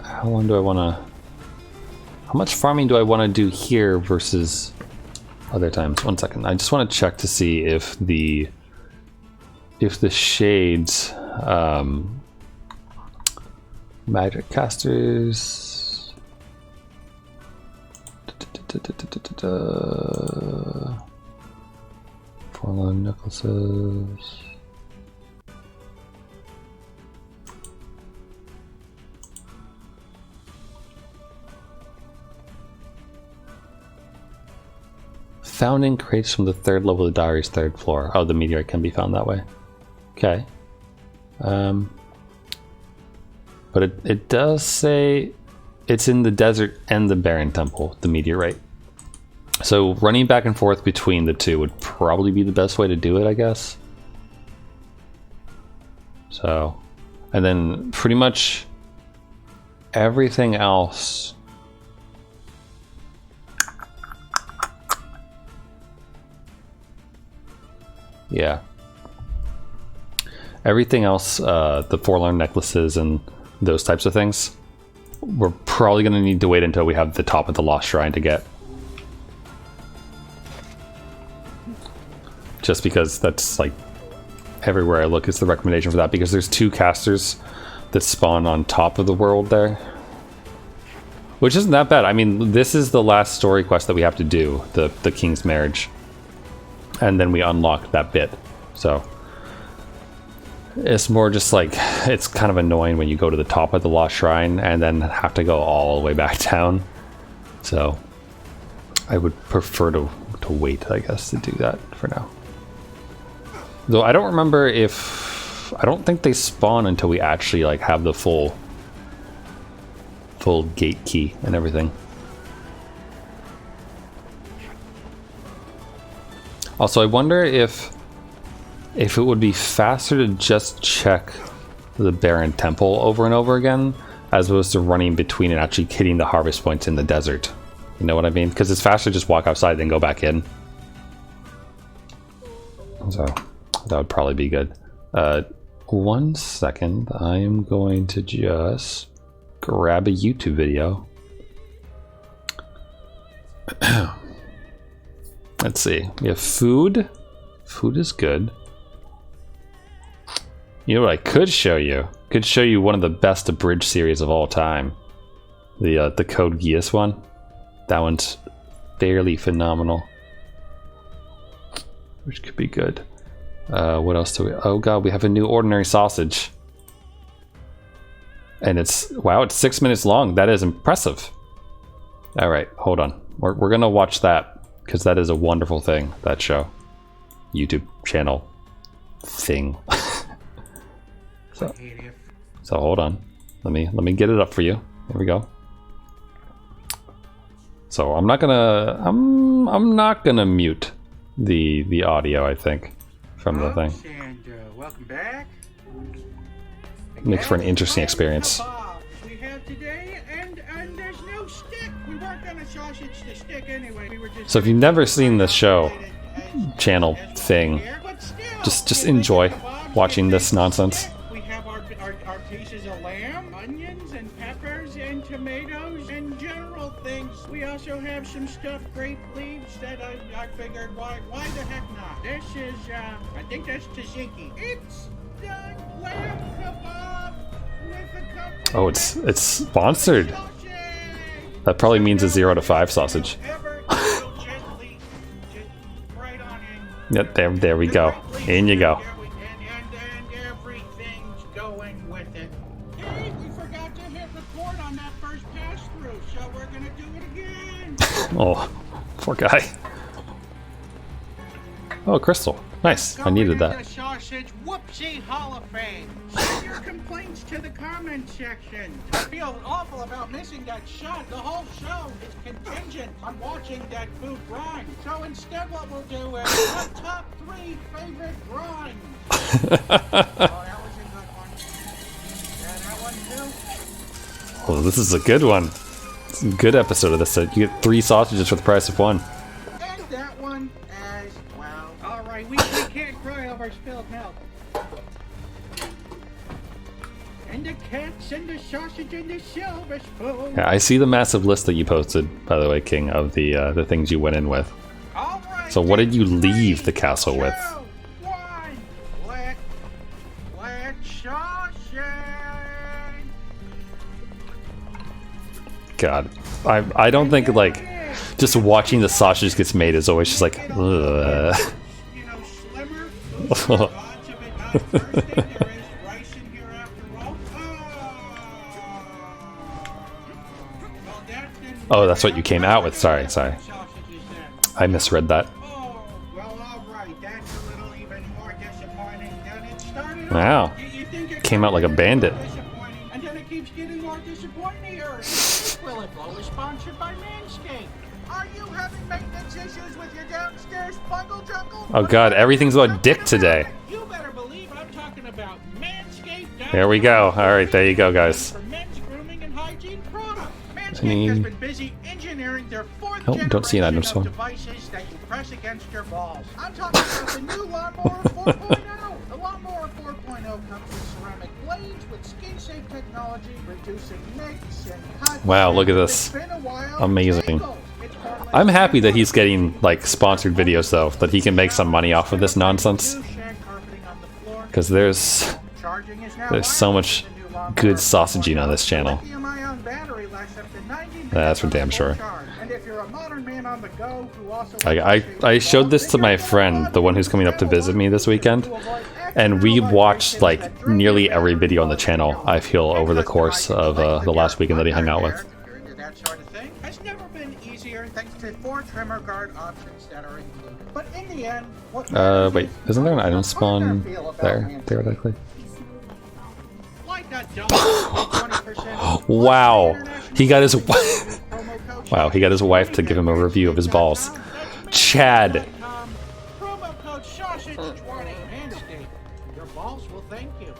how long do I want to, how much farming do I want to do here versus other times? 1 second, I just want to check to see if the shades, magic casters, forlorn necklaces. Found in crates from the 3rd level of the diary's 3rd floor. Oh, the meteorite can be found that way. Okay. But it does say it's in the desert and the barren temple, the meteorite. So running back and forth between the two would probably be the best way to do it, I guess. So, and then pretty much everything else. Yeah. Everything else, the forlorn necklaces and those types of things, we're probably going to need to wait until we have the top of the Lost Shrine to get. Just because that's like everywhere I look is the recommendation for that, because there's 2 casters that spawn on top of the world there. Which isn't that bad. I mean, this is the last story quest that we have to do, the King's Marriage. And then we unlock that bit. So it's more just like, it's kind of annoying when you go to the top of the Lost Shrine and then have to go all the way back down. So I would prefer to wait, I guess, to do that for now. Though I don't remember if, I don't think they spawn until we actually like have the full gate key and everything. Also, I wonder if it would be faster to just check the barren temple over and over again, as opposed to running between and actually hitting the harvest points in the desert. You know what I mean? Because it's faster to just walk outside then go back in. So that would probably be good. 1 second, I am going to just grab a YouTube video. Let's see, we have food, Food is good. You know what I could show you? Could show you one of the best abridged series of all time. The Code Geass one. That one's fairly phenomenal. Which could be good. What else do we... Oh god, we have a new ordinary sausage. And it's... Wow, it's 6 minutes long. That is impressive. Alright, hold on. We're gonna watch that. Because that is a wonderful thing, that show. YouTube channel thing. So hold on. Let me get it up for you. Here we go. So I'm not gonna mute the audio, I think, from the thing. And welcome back. Makes for an interesting experience. We have today, and there's no stick. We weren't gonna sausage the stick anyway. We were just. So if you've never seen this show channel thing, just enjoy watching this nonsense. We have our pieces of lamb, onions and peppers and tomatoes and general things. We also have some stuffed grape leaves that I figured why the heck not? This is I think that's tzatziki. It's the lamb kebab with a company. Oh, it's sponsored. That probably means a 0 to 5 sausage. Yep, there we go. In you go. And everything's going with it. Hey, we forgot to hit record on that first pass through, so we're gonna do it again. Oh, poor guy. Oh, crystal. Nice. I needed that. The Sausage Whoopsie Hall of Fame. Send your complaints to the comment section. I feel awful about missing that shot. The whole show is contingent on watching that food grind. So instead what we'll do is our top 3 favorite grinds. Oh, that was a good one. Yeah, that one too. Oh, this is a good one. It's a good episode of this. You get 3 sausages for the price of 1. And that one as well. Alright, we can't cry over spilled milk. And the cats and the sausage and the silver spoon. Yeah, I see the massive list that you posted, by the way, King, of the things you went in with. So what did you leave the castle with? Let's sausage. God, I don't think like just watching the sausage gets made is always just like ugh. Oh, that's what you came out with. Sorry. I misread that. Wow. Came out like a bandit. And then it keeps getting more disappointing. Will It Blow is sponsored by Manscaped. Are you having maintenance issues with your downstairs bungle jungle? Oh god, everything's about dick today. You better believe I'm talking about Manscaped. There we go. Alright, there you go, guys. For men's grooming and hygiene products. Manscaped has been busy engineering their 4th don't see an item generation of spawn. devices that you press against your balls. I'm talking about the new Lawnmower 4.0. The Lawnmower 4.0 comes with ceramic blades with skin-safe technology, reducing nicks and cuts. Wow, look at this. Amazing. I'm happy that he's getting like sponsored videos though, that he can make some money off of this nonsense. Because there's so much good sausaging on this channel. That's for damn sure. I showed this to my friend, the one who's coming up to visit me this weekend, and we watched like nearly every video on the channel, I feel, over the course of the last weekend that he hung out with. That sort of thing has never been easier thanks to 4 trimmer guard options that are included. But in the end, what Wait, isn't there an item spawn there, theoretically? Wow, he got his wow, he got his wife to give him a review of his balls. Chad. Promo code sausage20 Manscaped. Your balls will thank you.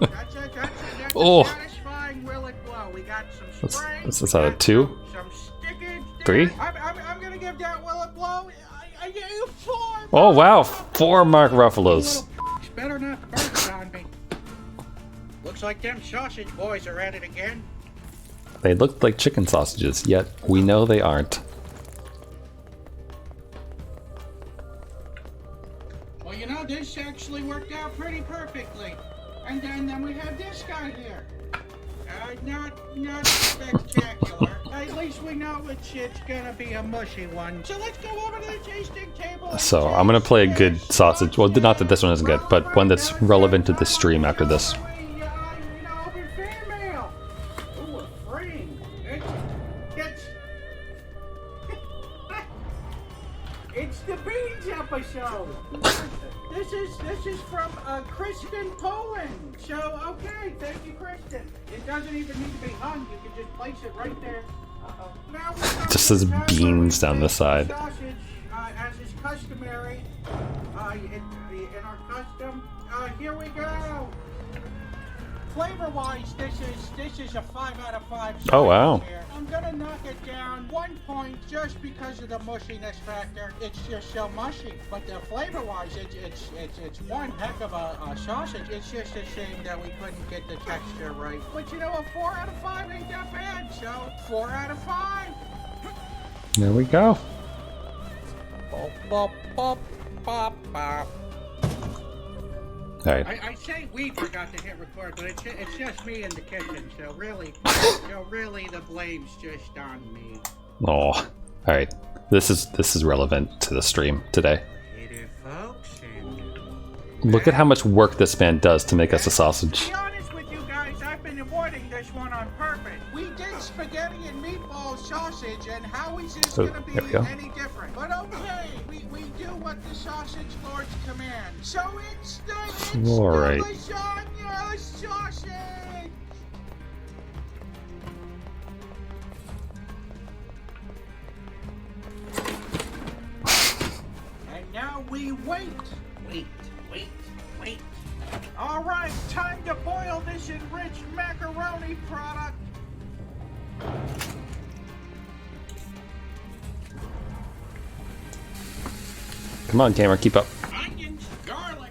Gotcha. Oh. Satisfying Will It Blow. We got some spray. That's a 2? 3? I'm gonna give that Will It Blow. I gave you 4. Oh wow, 4 Mark Ruffalo's. Better not burn it on me. Looks like them sausage boys are at it again. They looked like chicken sausages, yet we know they aren't. actually worked out pretty perfectly. And then we have this guy here. Not spectacular. At least we know it's gonna be a mushy one. So let's go over to the tasting table. So I'm gonna play a good sausage. Well, not that this one isn't good, but one that's relevant to the stream after this. It's the Beans episode. This is from Kristen, Poland. So okay, thank you, Kristen. It doesn't even need to be hung. You can just place it right there. Now It just says beans down the side. sausage, as is customary, in our custom. Here we go. Flavor-wise, this is a 5 out of 5. Oh wow. Here. I'm gonna knock it down 1 point just because of the mushiness factor. It's just so mushy. But the flavor-wise, it's one heck of a sausage. It's just a shame that we couldn't get the texture right. But you know, a 4 out of 5 ain't that bad. So 4 out of 5. There we go. Bop, bop, bop, bop, bop. All right. I say we forgot to hit record, but it's just me in the kitchen, so really the blame's just on me. Oh, all right. This is relevant to the stream today. Folks, Look at how much work this man does to make us a sausage. to be honest with you guys, I've been avoiding this one on purpose. We did spaghetti and meatball sausage, and how is this Oh, gonna be there we go. any different? But okay, we do what the sausage lords command. So it's the All right. lasagna sausage. And now we wait. All right, time to boil this enriched macaroni product. Come on, camera, keep up. Onions, garlic.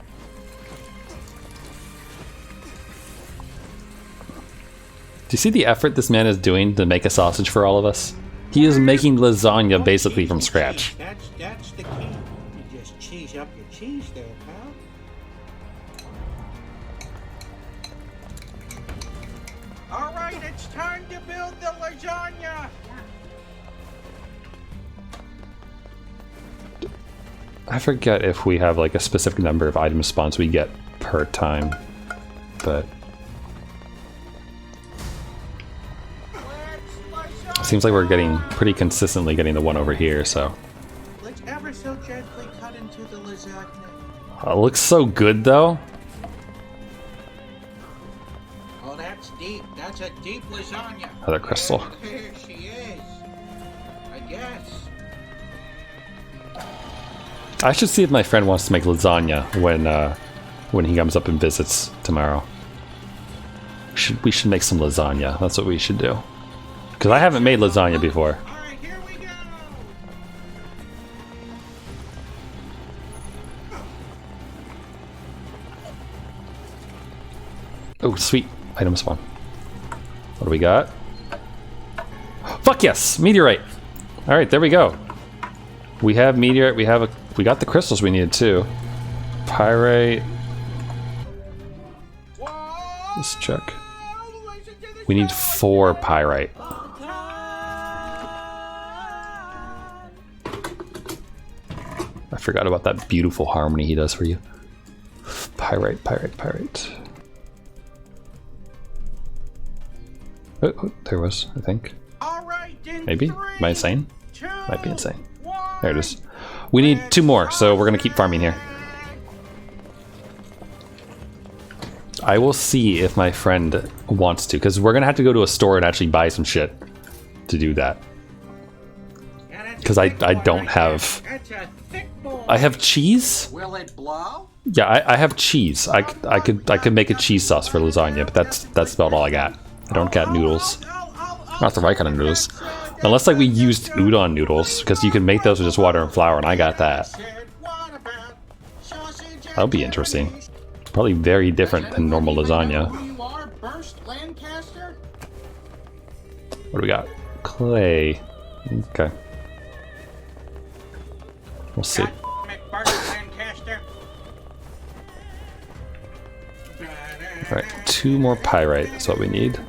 Do you see the effort this man is doing to make a sausage for all of us? He is making lasagna basically from scratch. That's the key. You just cheese up your cheese there, pal. All right, it's time to build the lasagna. I forget if we have like a specific number of item spawns we get per time, but it seems like we're getting pretty consistently getting the one over here, so. Let's ever so gently cut into the lasagna. It looks so good though. Oh, that's deep. That's a deep lasagna. Another crystal. There she is. I guess. I should see if my friend wants to make lasagna when he comes up and visits tomorrow. We should make some lasagna. That's what we should do. Because I haven't made lasagna before. Oh, sweet. Item spawn. What do we got? Fuck yes! Meteorite! Alright, there we go. We have meteorite, we got the crystals we needed too. Pyrite. Let's check. We need 4 pyrite. I forgot about that beautiful harmony he does for you. Pyrite, pyrite, pyrite. Oh, there was, I think. Maybe? Am I insane? Might be insane. There it is. We need 2 more, so we're gonna keep farming here. I will see if my friend wants to, because we're gonna have to go to a store and actually buy some shit to do that. Because I don't have... I have cheese? Will it blow? Yeah, I have cheese. I could make a cheese sauce for lasagna, but that's about all I got. I don't got noodles. Not the right kind of noodles. Unless like we used udon noodles, because you can make those with just water and flour, and I got that. That'll be interesting. Probably very different than normal lasagna. What do we got? Clay. Okay. We'll see. Alright, 2 more pyrite is what we need.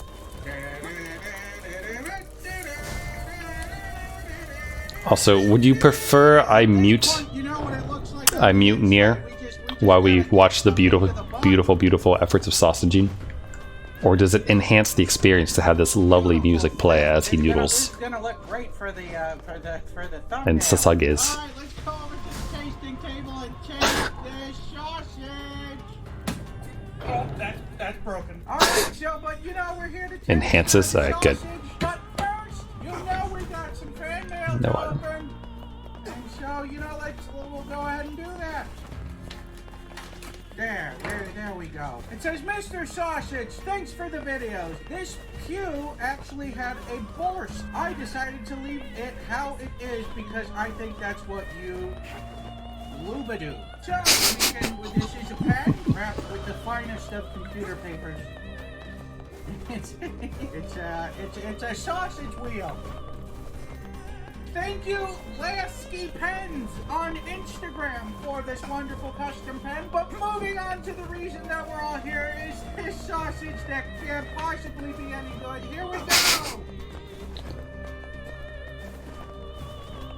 Also, would you prefer I mute Nier while we watch the beautiful efforts of sausaging? Or does it enhance the experience to have this lovely music play as he noodles? It's gonna look great for the thumbnail. And sasages. All right, let's go over to the tasting table and taste this sausage. Oh, that's broken. All right, so but you know we're here to taste Enhances? the Good. sausage, but first, you know we got some fan mail No, to I- open, and so you know we'll go ahead and do that. There we go. It says, Mr. Sausage, thanks for the videos. This pew actually had a burst. I decided to leave it how it is because I think that's what you loobadoo. So, this is a pen wrapped with the finest of computer papers. It's a sausage wheel. Thank you, Lasky Pens on Instagram for this wonderful custom pen. But moving on to the reason that we're all here is this sausage that can't possibly be any good. Here we go.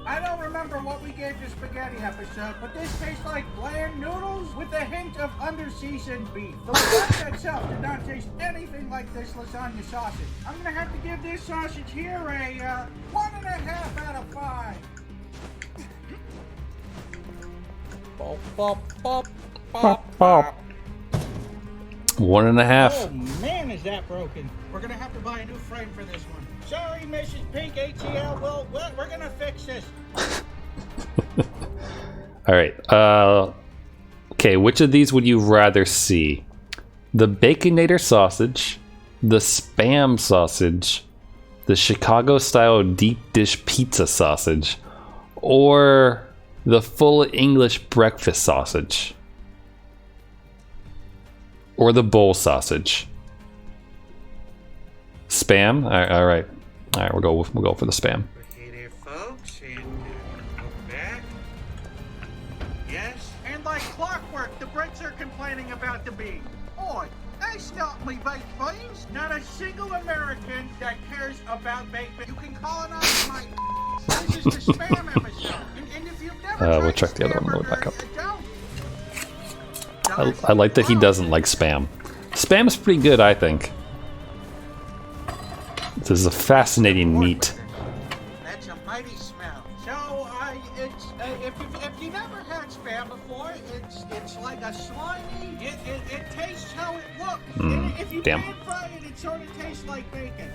I don't remember what we gave the spaghetti episode, but this tastes like bland noodles with a hint of under-seasoned beef. The lasagna itself did not taste anything like this lasagna sausage. I'm gonna have to give this sausage here a 1.5 out of 5. Pop, pop. 1.5. Oh man, is that broken. We're gonna have to buy a new frame for this one. Sorry, Mrs. Pink ATL. Well, we're gonna fix this. Alright, okay, which of these would you rather see? The Baconator sausage, the Spam sausage, the Chicago-style deep dish pizza sausage, or the full English breakfast sausage? Or the bowl sausage? Spam? Alright, we'll go for the Spam. Okay there, folks, and look back. Yes, and like clockwork, the Brits are complaining about the beef. Oi, that's not me baked beans. Not a single American that cares about baked beans. You can colonize my. This is the Spam episode. And if you've never We'll check the other one when we back up. I like that he doesn't like Spam. Spam is pretty good, I think. This is a fascinating meat. That's a mighty smell. So, if you never had Spam before, it's like a slimy. It tastes how it looks. And if you Damn. pan fry it, it sort of tastes like bacon.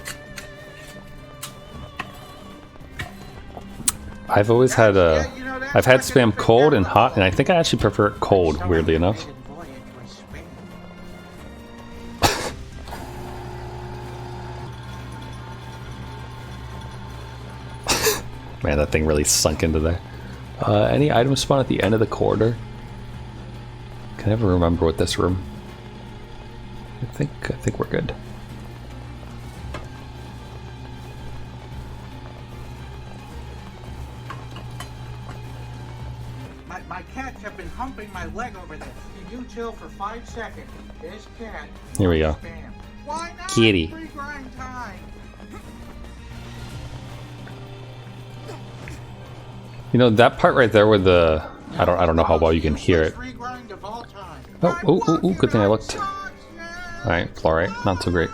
I've always had I've had Spam cold and hot, and I think I actually prefer it cold, weirdly enough. Man, that thing really sunk into there. Any items spawn at the end of the corridor? Can I ever remember what this room? I think we're good. My cats have been humping my leg over this. Can you chill for 5 seconds? This cat. Here we go. Spam. Why not? Kitty. Free grind time. You know that part right there where the I don't know how well you can hear it. Oh, good thing I looked. Alright, fluorite, not so great.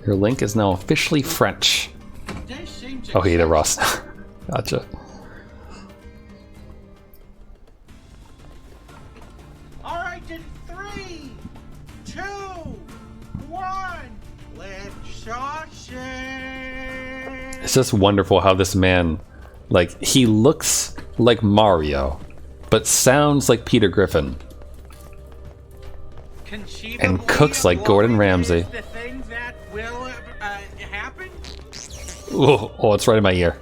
Your link is now officially French. Oh, he ate a Ross. Gotcha. Alright, in 3, 2, 1, let's sausage. It's just wonderful how this man, like, he looks like Mario, but sounds like Peter Griffin. And cooks like Gordon Ramsay. The thing that will happen? Oh, it's right in my ear.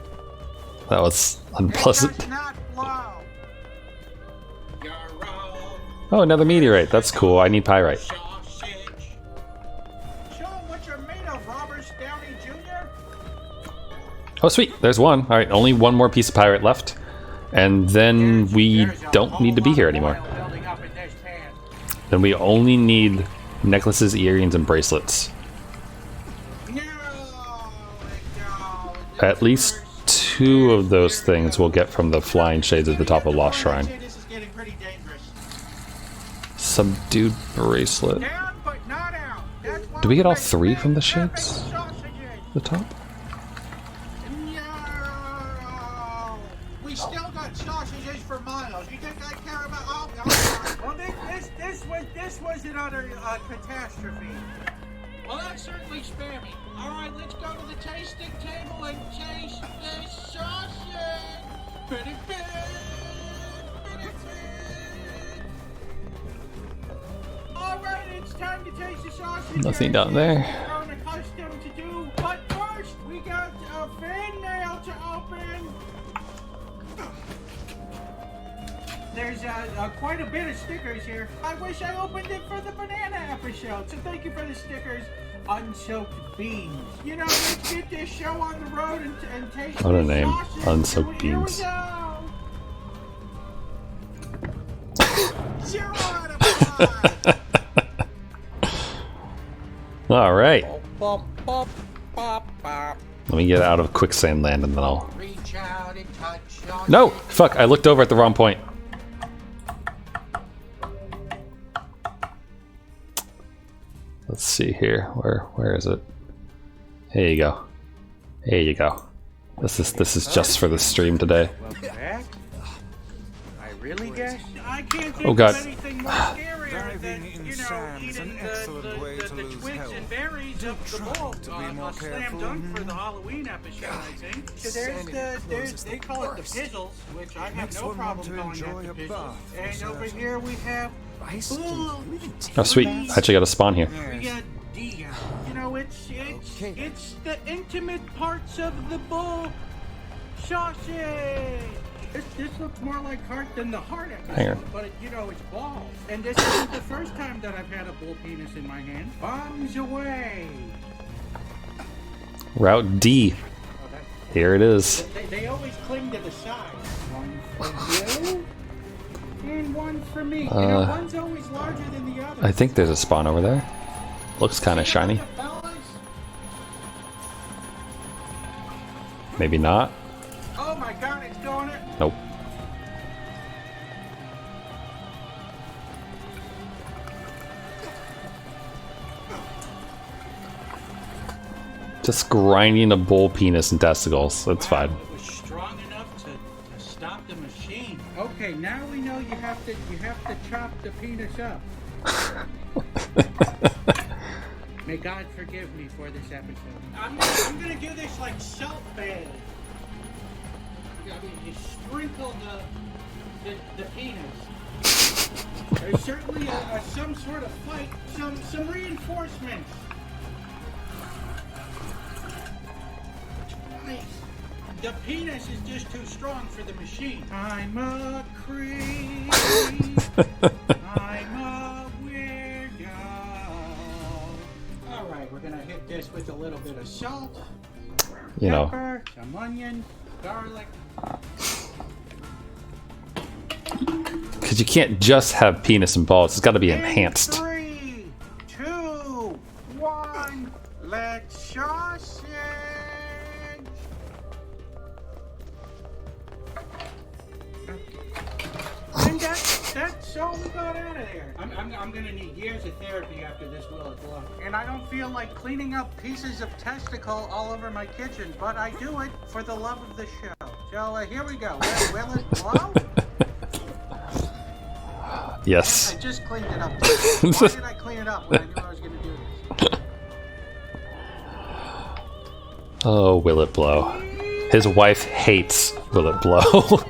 That was unpleasant. Oh, another meteorite. That's cool. I need pyrite. Show them what you're made of, Robert Downey Jr. Oh, sweet. There's one. All right, only one more piece of pyrite left. And then we don't need to be here anymore. Then we only need necklaces, earrings, and bracelets. At least 2 of those things we'll get from the flying shades at the top of Lost Shrine. Subdued bracelet. Do we get all 3 from the shades? The top? We still got sausages for miles. You think I care about all? Well, this was another catastrophe. Well, that's certainly spammy. All right, let's go to the tasting table and taste this sausage. Pretty good. All right, it's time to taste the sausage. Nothing down there. I'm accustomed to do, but first we got a fan mail to open. There's quite a bit of stickers here. I wish I opened it for the banana episode, so thank you for the stickers. Unsoaked beans. You know, let's get this show on the road and taste What a this name. sausage. Unsoaked Here we beans. go. 0 out of 5. All right. Bop, bop, bop, bop. Let me get out of quicksand land and then I'll... Reach out and touch your No! Fuck, I looked over at the wrong point. Let's see here. Where is it? Here you go. Here you go. This is just for the stream today. Welcome back. I really guess I can't think Oh god. of anything more scarier than, you know, eating the twigs and berries of the bowl. A slam dunk for the Halloween episode, I think. So they call it the pizzles, which I have no problem calling that the pizzles. And over here we have Oh sweet, I actually got a spawn here. we got Dia. You know, it's the intimate parts of the bull sausage. This looks more like heart than the heart Hang episode, on. but you know, it's balls. And this isn't the first time that I've had a bull penis in my hand. Bombs away. Route D. Here it is. They always cling to the side. One for you, and one for me. You know, one's always larger than the other. I think there's a spawn over there. Looks kind of shiny. Maybe not. Oh my god, it's going it. Nope. Just grinding a bull penis and testicles. That's fine. It was strong enough to stop the machine. Okay, now we know you have to chop the penis up. May God forgive me for this episode. I'm gonna do this like salt bath. I mean, you sprinkle the penis. There's certainly some sort of fight, some reinforcements. Nice. The penis is just too strong for the machine. I'm a creep. I'm a weirdo. All right, we're gonna hit this with a little bit of salt, You know. pepper, some onion, garlic. Because you can't just have penis and balls. It's got to be enhanced. 3, 2, 1. Let's sausage. And that's all we got out of there. I'm gonna need years of therapy after this will it blow. And I don't feel like cleaning up pieces of testicle all over my kitchen, but I do it for the love of the show. So here we go. Will it blow? Yes. I just cleaned it up. Why did I clean it up when I knew I was gonna do this? Oh, will it blow? His wife hates will it blow.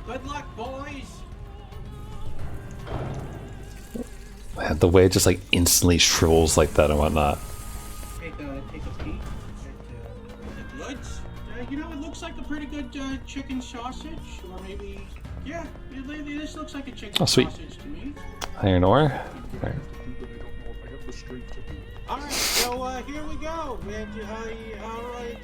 Good luck, boys. Man, the way it just like instantly shrivels like that and whatnot. Take a peek at the goods. You know, it looks like a pretty good chicken sausage, or maybe Yeah, this looks like a chicken Oh, sweet. sausage to me. Iron ore. Right. Alright, so here we go. And, alright.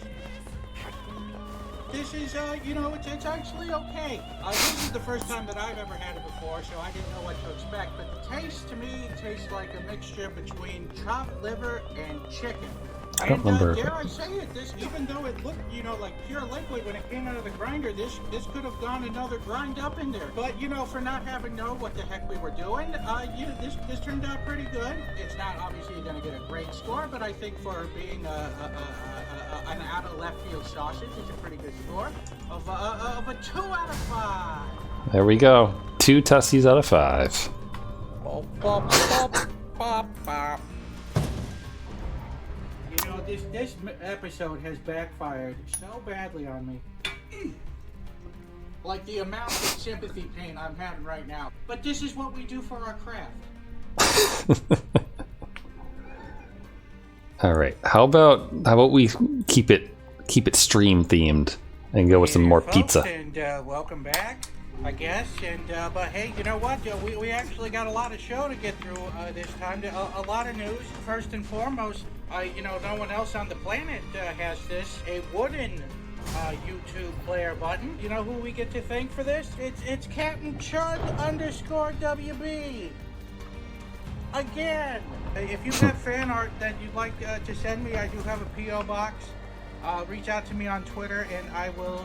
This is, you know, it's actually okay. This is the first time that I've ever had it before, so I didn't know what to expect. But the taste to me tastes like a mixture between chopped liver and chicken. I don't remember. Dare I say it, this, even though it looked, you know, like pure liquid when it came out of the grinder, this could have gone another grind up in there. But, you know, for not having known what the heck we were doing, this turned out pretty good. It's not obviously going to get a great score, but I think for being an out of left field sausage, it's a pretty good score of a 2 out of 5. There we go. 2 Tussies out of 5. Bop, bop, bop, bop, bop. You know, this episode has backfired so badly on me. Like the amount of sympathy pain I'm having right now. But this is what we do for our craft. All right. How about we keep it stream themed and go with some more folks, pizza. And welcome back, I guess. And but hey, you know what? We actually got a lot of show to get through this time. A lot of news. First and foremost, you know, no one else on the planet has this. A wooden YouTube player button. You know who we get to thank for this? It's Captain Chud _WB. Again, if you have fan art that you'd like to send me, I do have a P.O. box. Reach out to me on Twitter and I will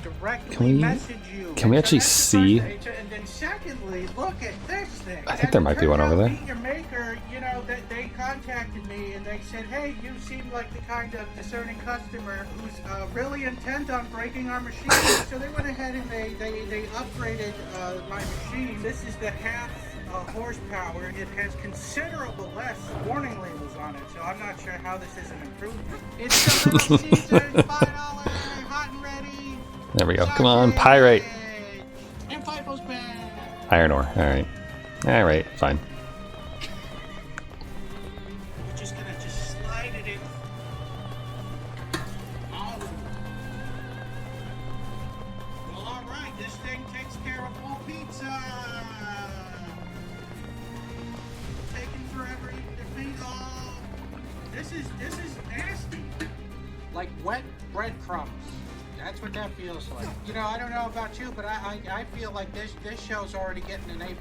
directly message you. Can we actually see? And then secondly, look at this thing. I think there might be one over there. Meet Your Maker, you know, they contacted me and they said, hey, you seem like the kind of discerning customer who's really intent on breaking our machine. So they went ahead and they upgraded my machine. This is the half horsepower. It has considerable less warning labels on it, so I'm not sure how this is an improvement. It's the Little Caesars, $5, hot and ready. There we go. Come on, pyrite. And FIFO's back. Iron ore. All right. All right. Fine. We're just gonna slide it in. Oh. Well, all right. This thing takes care of all pizza. Forever eating the meat. Oh, this is nasty. Like wet breadcrumbs. That's what that feels like. You know, I don't know about you, but I feel like this show's already getting an A+.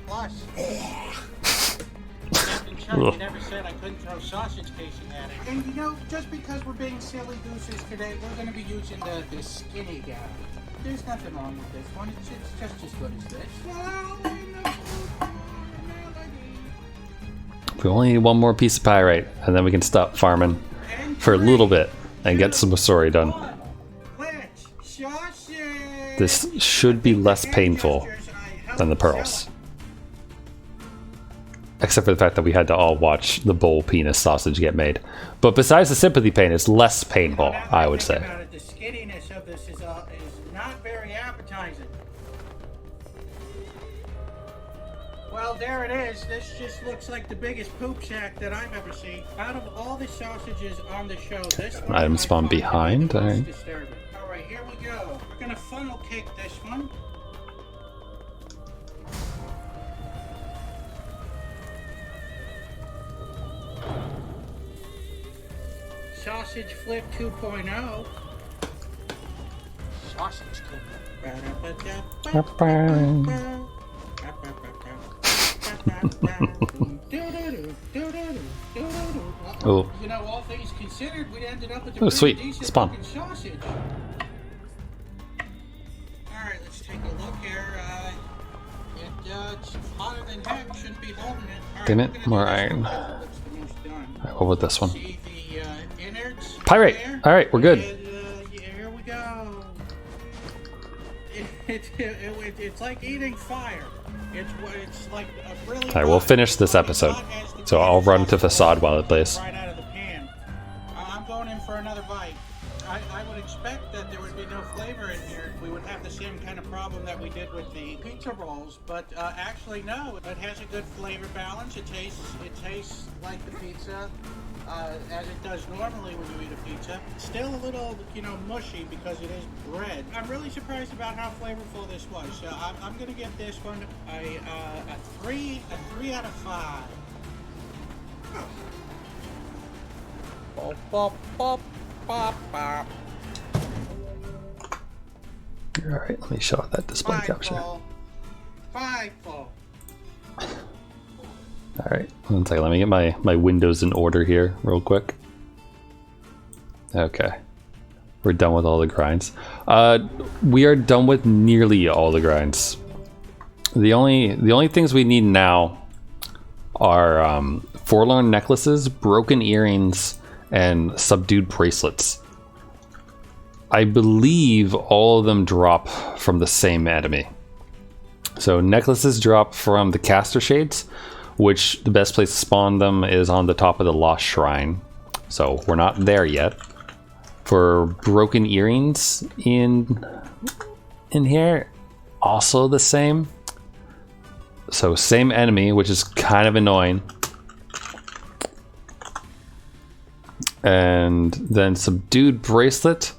Captain Chuck, you never said I couldn't throw sausage casing at it. And you know, just because we're being silly gooses today, we're going to be using the skinny guy. There's nothing wrong with this one. It's just as good as this. We only need one more piece of pyrite, and then we can stop farming for a little bit and get some story done. This should be less painful than the pearls. Except for the fact that we had to all watch the bowl penis sausage get made. But besides the sympathy pain, it's less painful, I would say. The skinniness of this is not very appetizing. Well, there it is. This just looks like the biggest poop sack that I've ever seen. Out of all the sausages on the show, this one Item spawn behind. All right. All right, here we go. We're gonna funnel cake this one. Sausage flip 2.0. Sausage Oh. You know, all things considered, we ended up with a sweet. decent Spawn. looking sausage. Alright, let's take a look here. It's hotter than heck. Shouldn't be holding it. All right, Damn it, more iron. Alright, What about this one? see the innards Pyrite! there? Alright, we're good. Here we go. It's like eating fire. It's like a really Alright, we'll finish this episode. So I'll run to Facade while it plays. right out of the pan. I'm going in for another bite. I would expect that there would be no flavor in here. We would have the same kind of problem that we did with the pizza rolls, but actually no. It has a good flavor balance. It tastes like the pizza. as it does normally when you eat a pizza. Still a little, mushy because it is bread. I'm really surprised about how flavorful this was. So I'm gonna give this one a 3 out of 5. Bop, bop, bop, bop, bop. Alright, let me show that display capture. Alright, one second, let me get my windows in order here real quick. Okay. We're done with all the grinds. We are done with nearly all the grinds. The only things we need now are forlorn necklaces, broken earrings, and subdued bracelets. I believe all of them drop from the same enemy. So necklaces drop from the caster shades, which the best place to spawn them is on the top of the Lost Shrine. So we're not there yet. For broken earrings in here, also the same. So same enemy, which is kind of annoying. And then subdued bracelet.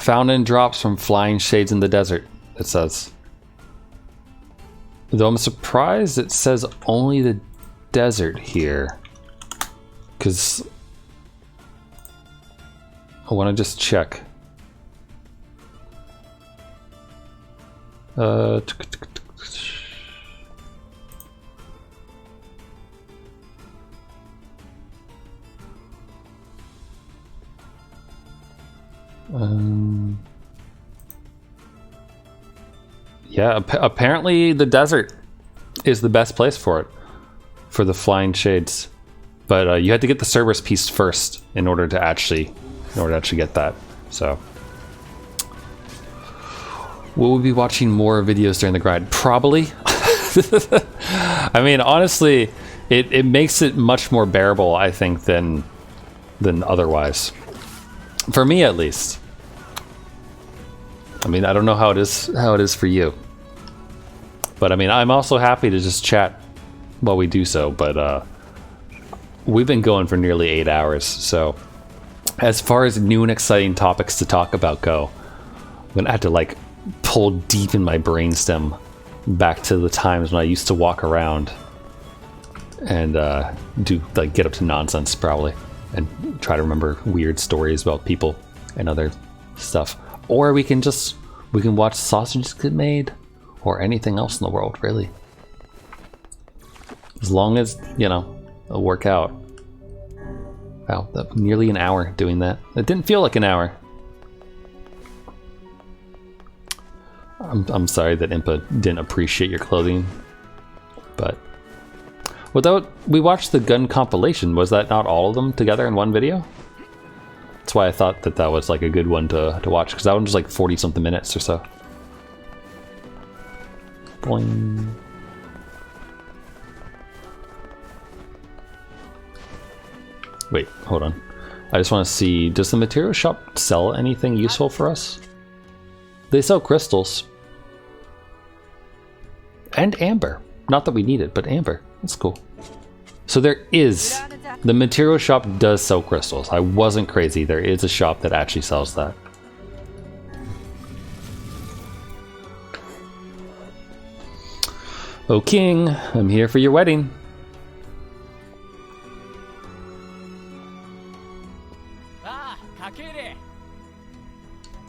Found in drops from flying shades in the desert, it says. Though I'm surprised it says only the desert here. Because I want to just check. Yeah, apparently the desert is the best place for it, for the flying shades. But you had to get the Cerberus piece first in order to actually get that. So will we be watching more videos during the grind? Probably. I mean, honestly, it makes it much more bearable, I think, than otherwise. For me, at least. I mean, I don't know how it is for you. But I mean, I'm also happy to just chat while we do so, but we've been going for nearly 8 hours, so as far as new and exciting topics to talk about go, I'm gonna have to like pull deep in my brainstem back to the times when I used to walk around and get up to nonsense probably and try to remember weird stories about people and other stuff. Or we can watch sausages get made or anything else in the world, really. As long as, it'll work out. Wow, nearly an hour doing that. It didn't feel like an hour. I'm sorry that Impa didn't appreciate your clothing, but we watched the gun compilation. Was that not all of them together in one video? That's why I thought that was like a good one to watch, because that one was like 40 something minutes or so. Boing. Wait, hold on. I just want to see, does the material shop sell anything useful for us? They sell crystals. And amber. Not that we need it, but amber. That's cool. So there is, the material shop does sell crystals. I wasn't crazy. There is a shop that actually sells that. Oh King, I'm here for your wedding.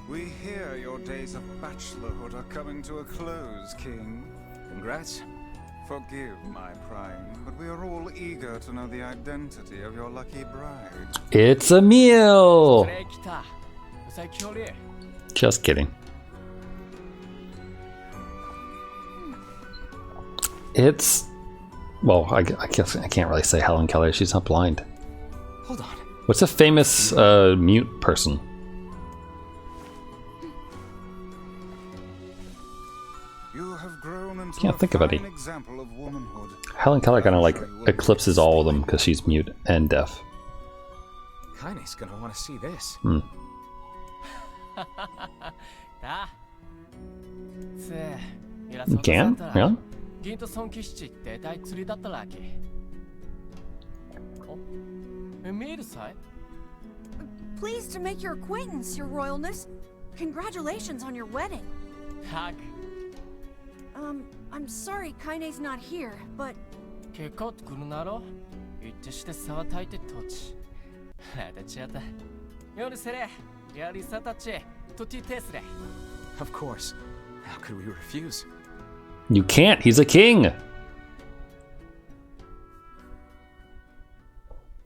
We hear your days of bachelorhood are coming to a close, King. Congrats. Forgive my prying, but we are all eager to know the identity of your lucky bride. It's a meal! Just kidding. It's... well, I guess I can't really say Helen Keller. She's not blind. Hold on. What's a famous mute person? You have grown into Can't think of any. example of womanhood. Helen Keller kind of like eclipses all of them because she's mute and deaf. Kaine's gonna want to see this. Hmm. You can? Really? Pleased to make your acquaintance, Your Royalness. Congratulations on your wedding. I'm sorry Kaine's not here, but... Of course. How could we refuse? You can't, he's a king!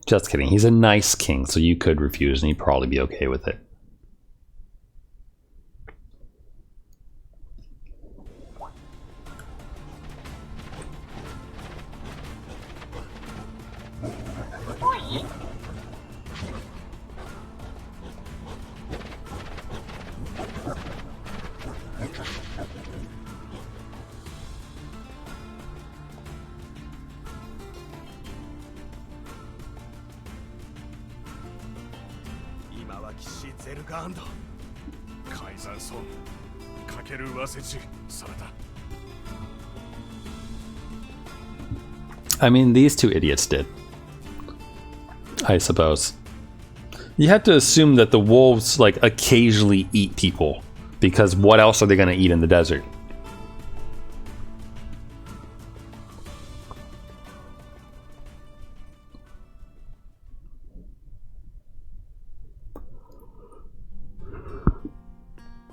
Just kidding, he's a nice king, so you could refuse and he'd probably be okay with it. I mean, these two idiots did. I suppose. You have to assume that the wolves, like, occasionally eat people. Because what else are they gonna eat in the desert?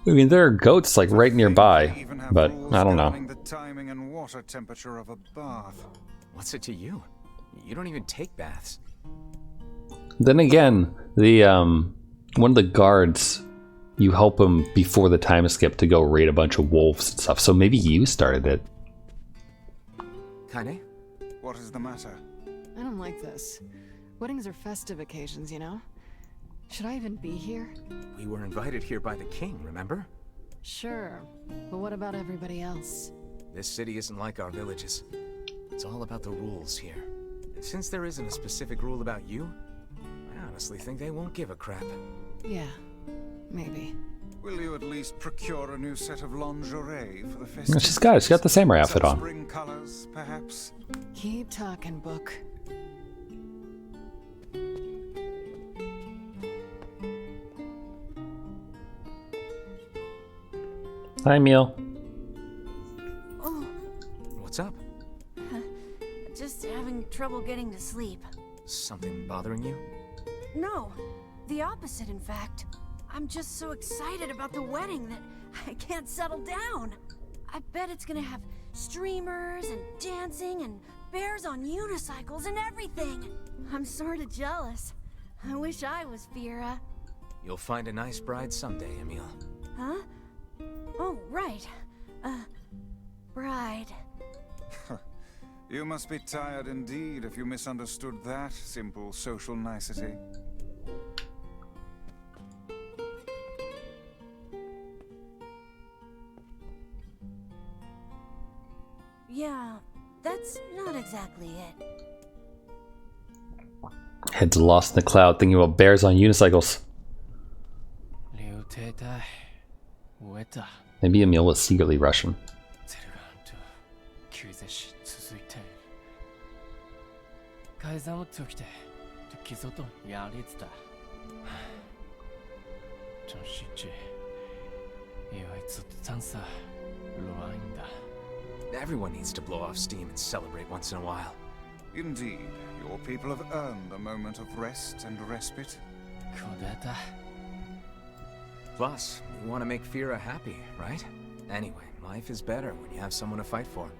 I mean, there are goats, like, right nearby. But, I don't know. The timing and water temperature of a bath. What's it to you? You don't even take baths. Then again, the one of the guards, you help him before the time skip to go raid a bunch of wolves and stuff. So maybe you started it. Kaine? What is the matter? I don't like this. Weddings are festive occasions, you know? Should I even be here? We were invited here by the king, remember? Sure, but what about everybody else? This city isn't like our villages. It's all about the rules here. And since there isn't a specific rule about you, I honestly think they won't give a crap. Yeah, maybe. Will you at least procure a new set of lingerie for the festival? She's got the samurai outfit on. Spring colors, perhaps? Keep talking, book. Hi, Emil. Oh. What's up? Just having trouble getting to sleep. Something bothering you? No, the opposite, in fact. I'm just so excited about the wedding that I can't settle down. I bet it's gonna have streamers and dancing and bears on unicycles and everything. I'm sorta jealous. I wish I was Fira. You'll find a nice bride someday, Emil. Huh? Oh, right. Bride. You must be tired indeed if you misunderstood that simple social nicety. Yeah, that's not exactly it. Heads lost in the cloud thinking about bears on unicycles. Maybe Emil was secretly Russian. Everyone needs to blow off steam and celebrate once in a while. Indeed, your people have earned a moment of rest and respite. Plus, you want to make Fira happy, right? Anyway, life is better when you have someone to fight for.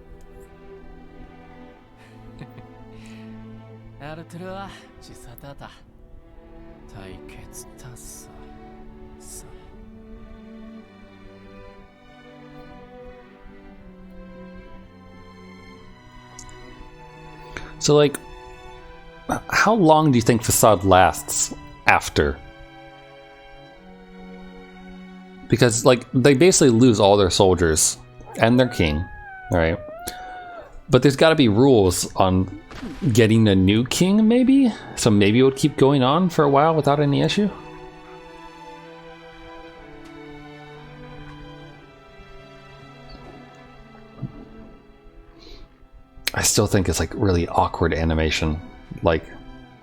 So, like, how long do you think Facade lasts after? Because, like, they basically lose all their soldiers and their king, right? But there's got to be rules on getting a new king, maybe? So maybe it would keep going on for a while without any issue? I still think it's like really awkward animation. Like,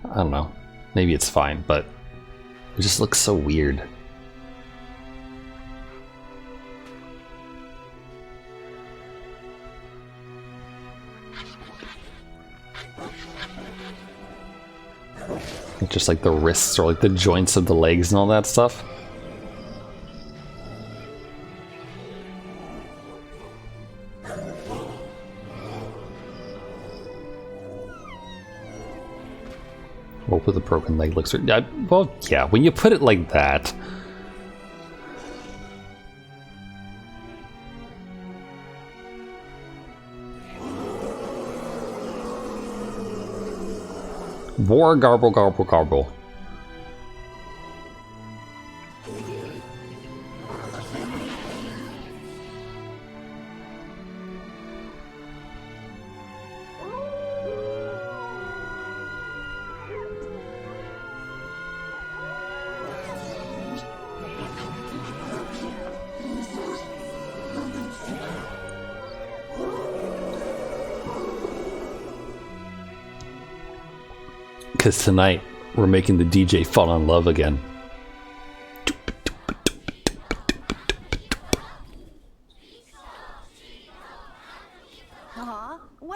I don't know. Maybe it's fine, but it just looks so weird. Just like the wrists or like the joints of the legs and all that stuff. Rope with a broken leg looks... well, yeah, when you put it like that... War garble garble garble. Because tonight, we're making the DJ fall in love again.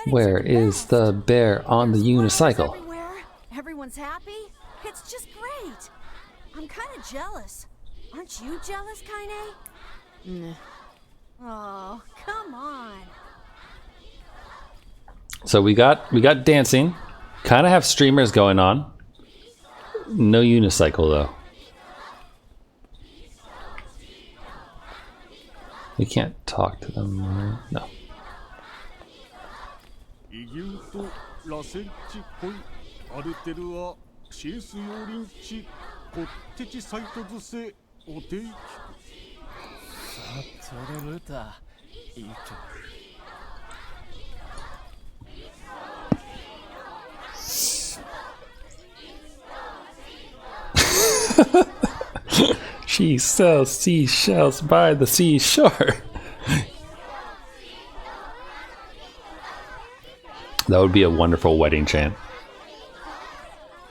Where is the bear on the unicycle? Everyone's happy? It's just great. I'm kind of jealous. Aren't you jealous, Kaine? Nah. Oh, come on. So we got dancing. Kind of have streamers going on. No unicycle though. We can't talk to them. No. She sells seashells by the seashore. That would be a wonderful wedding chant.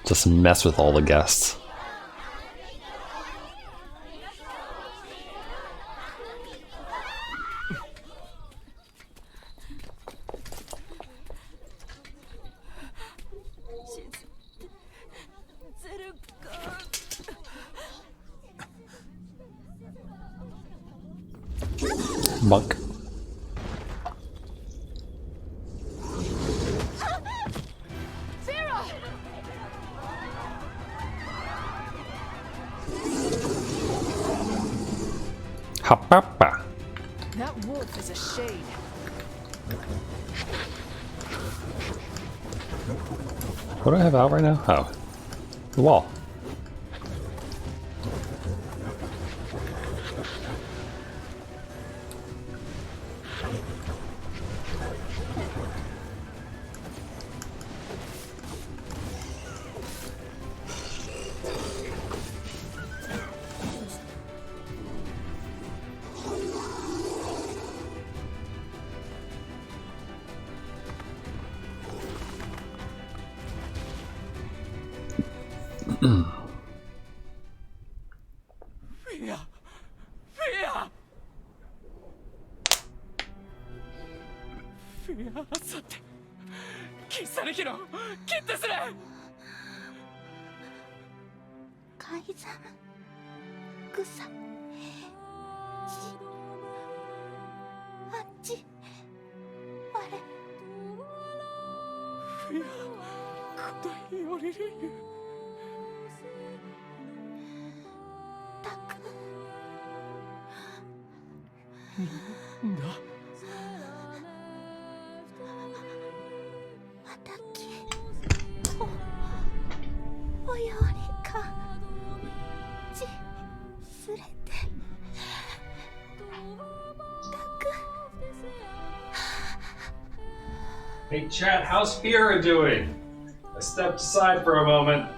Just mess with all the guests. Monk. Hapapa. That wolf is a shade. What do I have out right now? Oh, the wall. Hey chat, how's Fira doing? I stepped aside for a moment.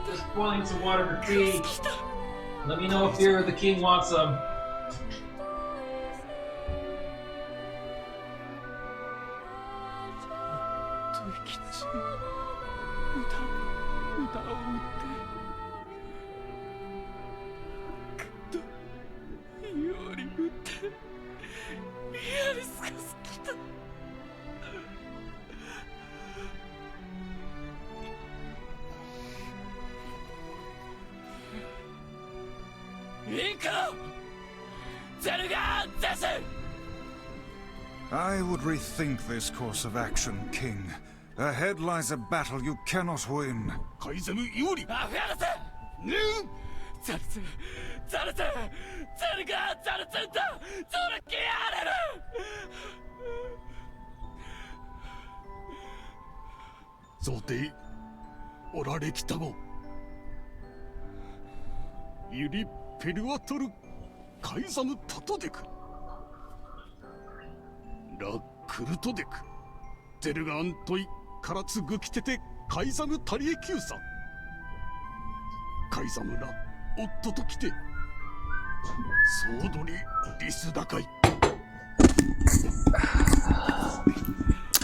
Just boiling some water for tea. Let me know if the king wants some. I would rethink this course of action, King. Ahead lies a battle you cannot win.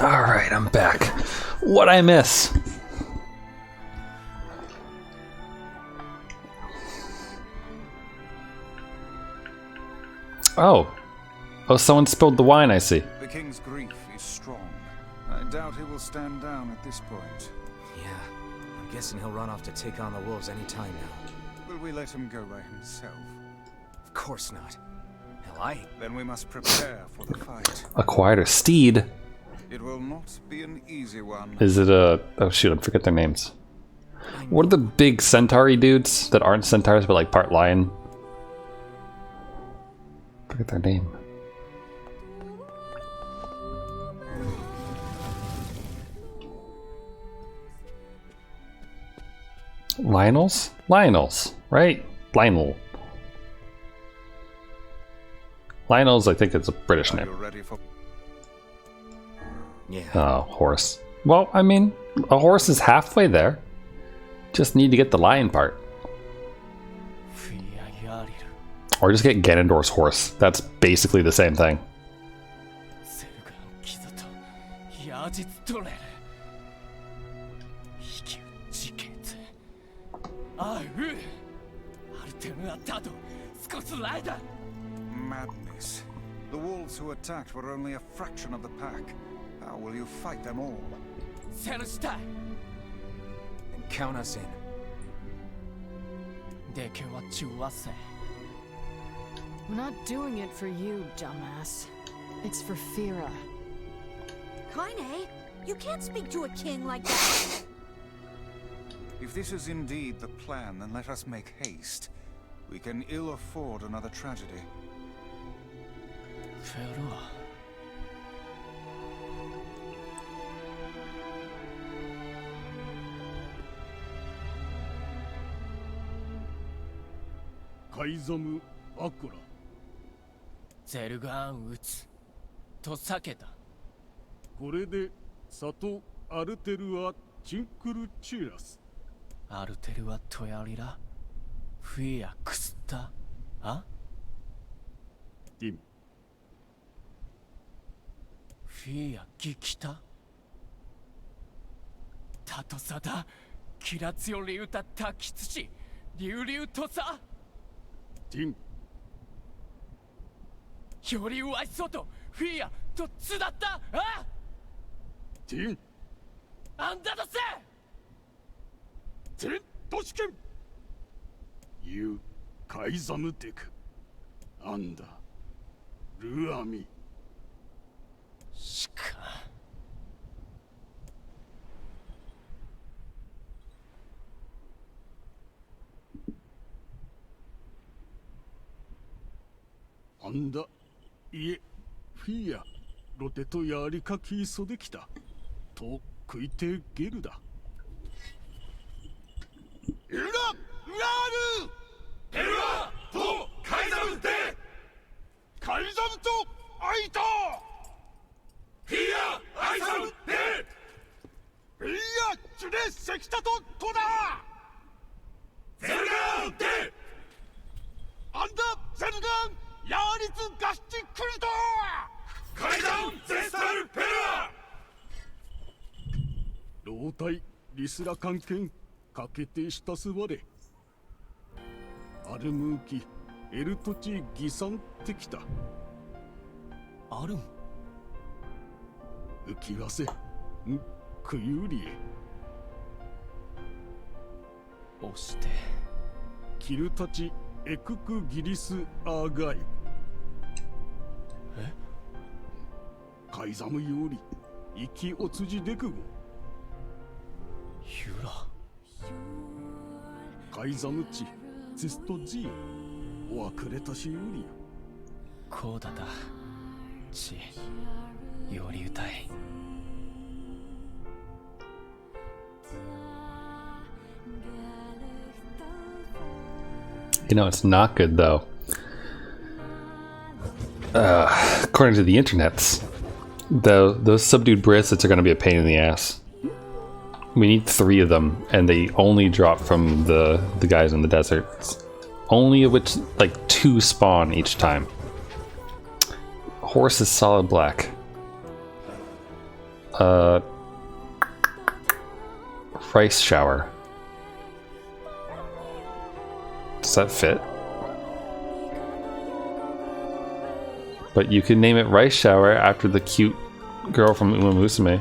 Alright, I'm back. What'd I miss? Oh, someone spilled the wine, I see. The king's grief is strong. I doubt he will stand down at this point. Yeah, I'm guessing he'll run off to take on the wolves any time now. Will we let him go by himself? Of course not. Hell, Then we must prepare for the fight. A quieter steed? It will not be an easy one. Is it a... Oh shoot, I forget their names. What are the big centaur dudes that aren't centaurs but like part lion? Forget their name. Lionels, right? Lionel. Lionel's, I think it's a British name. Yeah. Oh, horse. Well, I mean, a horse is halfway there. Just need to get the lion part. Or just get Ganondorf's horse. That's basically the same thing. Madness. The wolves who attacked were only a fraction of the pack. How will you fight them all? Then count us in. We're not doing it for you, dumbass. It's for Fira. Kaine, you can't speak to a king like that. If this is indeed the plan, then let us make haste. We can ill afford another tragedy. Fira. Kaizamu Akura. ゼルガーン撃つと避けた。これで里アルテルはチンクルチーラス。アルテルはトヤリラ。フィアクスタ。あ？ディム。フィアギキタ。タトサダ。キラツヨリウタタキツチ。リュウリュウトサ。ディム。よりうわいそうとフィアとつだったあティンあんだとせティントシケンユーカイザムテクアンダルアミしかアンダいえ、フィア、ロテとやりかきそできた。と食いてゲルだ。エルラ・ウラールエルラとカイザムでカイザムとアイタフィア・アイザムで老体リスラ関係かけてしたすわれアルムーキエルトチギサンってきたアルム浮きわせんクユリエ押してキルたちエククギリスアーガイえカイザムより生きおつじでくごユラカイザムチツストジーおわくれたしよりこうだだちより歌いYou know, it's not good though. According to the internets, those subdued bracelets are going to be a pain in the ass. We need 3 of them, and they only drop from the guys in the deserts. Only of which, like, 2 spawn each time. Horse is solid black. Rice shower. Does that fit? But you can name it Rice Shower after the cute girl from Uma Musume.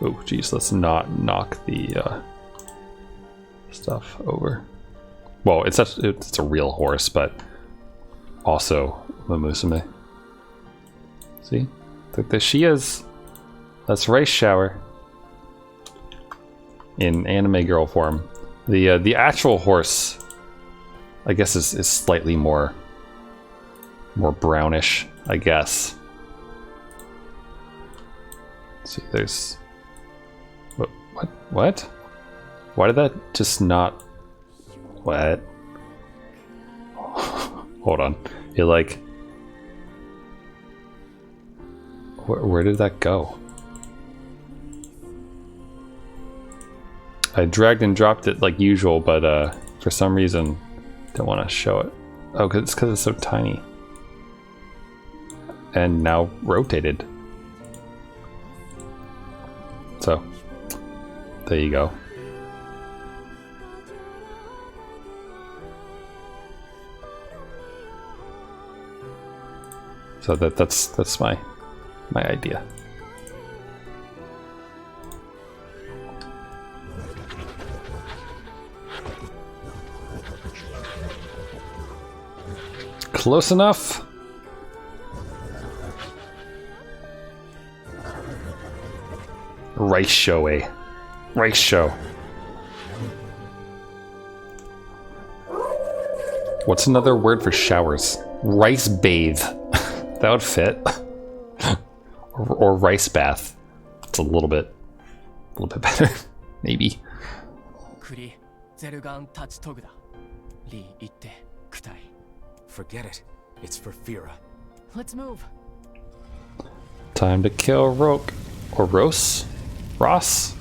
Oh, geez, let's not knock the stuff over. Well, it's a real horse, but also Uma Musume. See? There she is. That's Rice Shower. In anime girl form. The actual horse, I guess, is slightly more brownish, I guess. Let's see, there's what? Why did that just not? What? Hold on, it like where did that go? I dragged and dropped it like usual, but for some reason, don't want to show it. Oh, it's because it's so tiny. And now rotated. So, there you go. So that's my idea. Close enough. Rice show, eh? Rice show. What's another word for showers? Rice bathe. That would fit. or rice bath. It's a little bit better, maybe. Forget it. It's for Fira. Let's move. Time to kill Roke. Or Rose? Ross?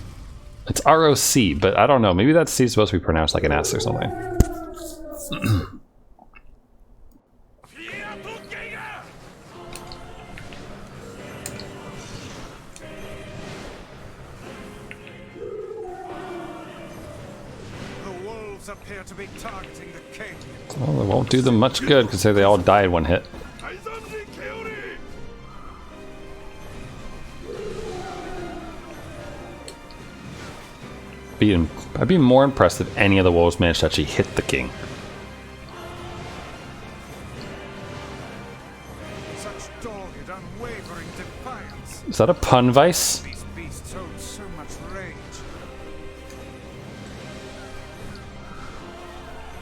It's R-O-C, but I don't know. Maybe that C is supposed to be pronounced like an S or something. The wolves appear to be targeting the king. Well, it won't do them much good because they all die in one hit. I'd be more impressed if any of the wolves managed to actually hit the king. Such dogged, unwavering defiance. Is that a pun, Vice? These beasts hold so much rage.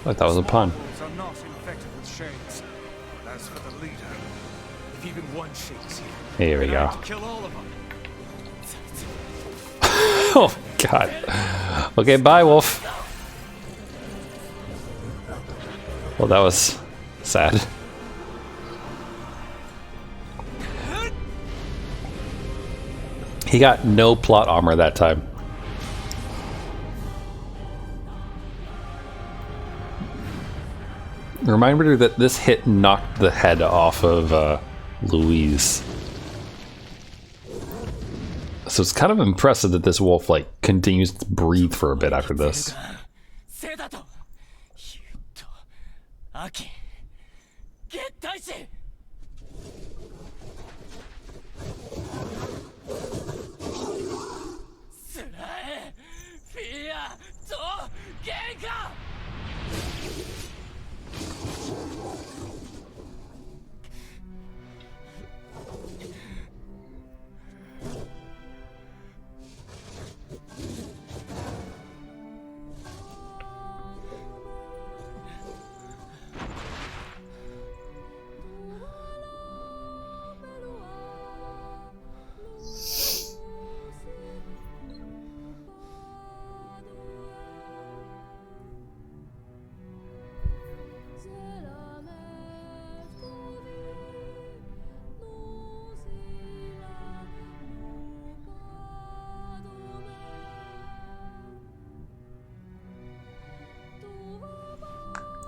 I thought that was a pun. Wolves are not infected with shades. But as for the leader, if even one shade is here, here we then I go. have to kill all of them. Oh God. Okay, bye, wolf. Well, that was sad. He got no plot armor that time. Reminder that this hit knocked the head off of Louise. So it's kind of impressive that this wolf like continues to breathe for a bit after this.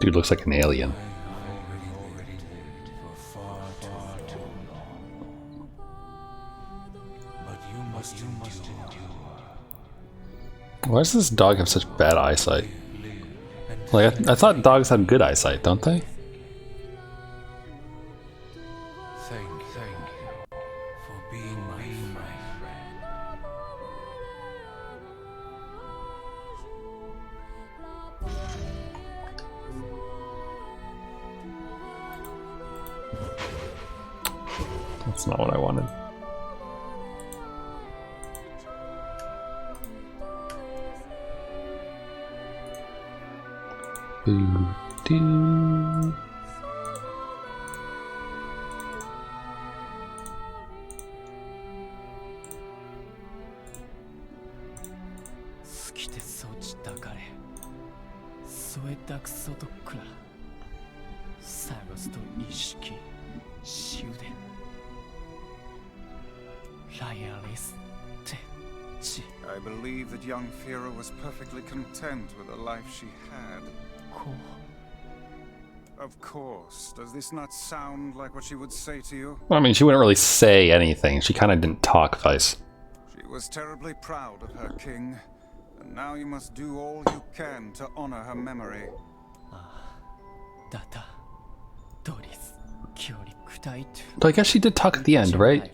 Dude looks like an alien. Why does this dog have such bad eyesight? Like, I thought dogs had good eyesight, don't they? Thank you for being my friend. That's not what I wanted. Boo-doo. I believe that young Fira was perfectly content with the life she had. Of course. Does this not sound like what she would say to you? Well, I mean, she wouldn't really say anything. She kind of didn't talk, Vice. She was terribly proud of her king, and now you must do all you can to honor her memory. But I guess she did talk at the end, right?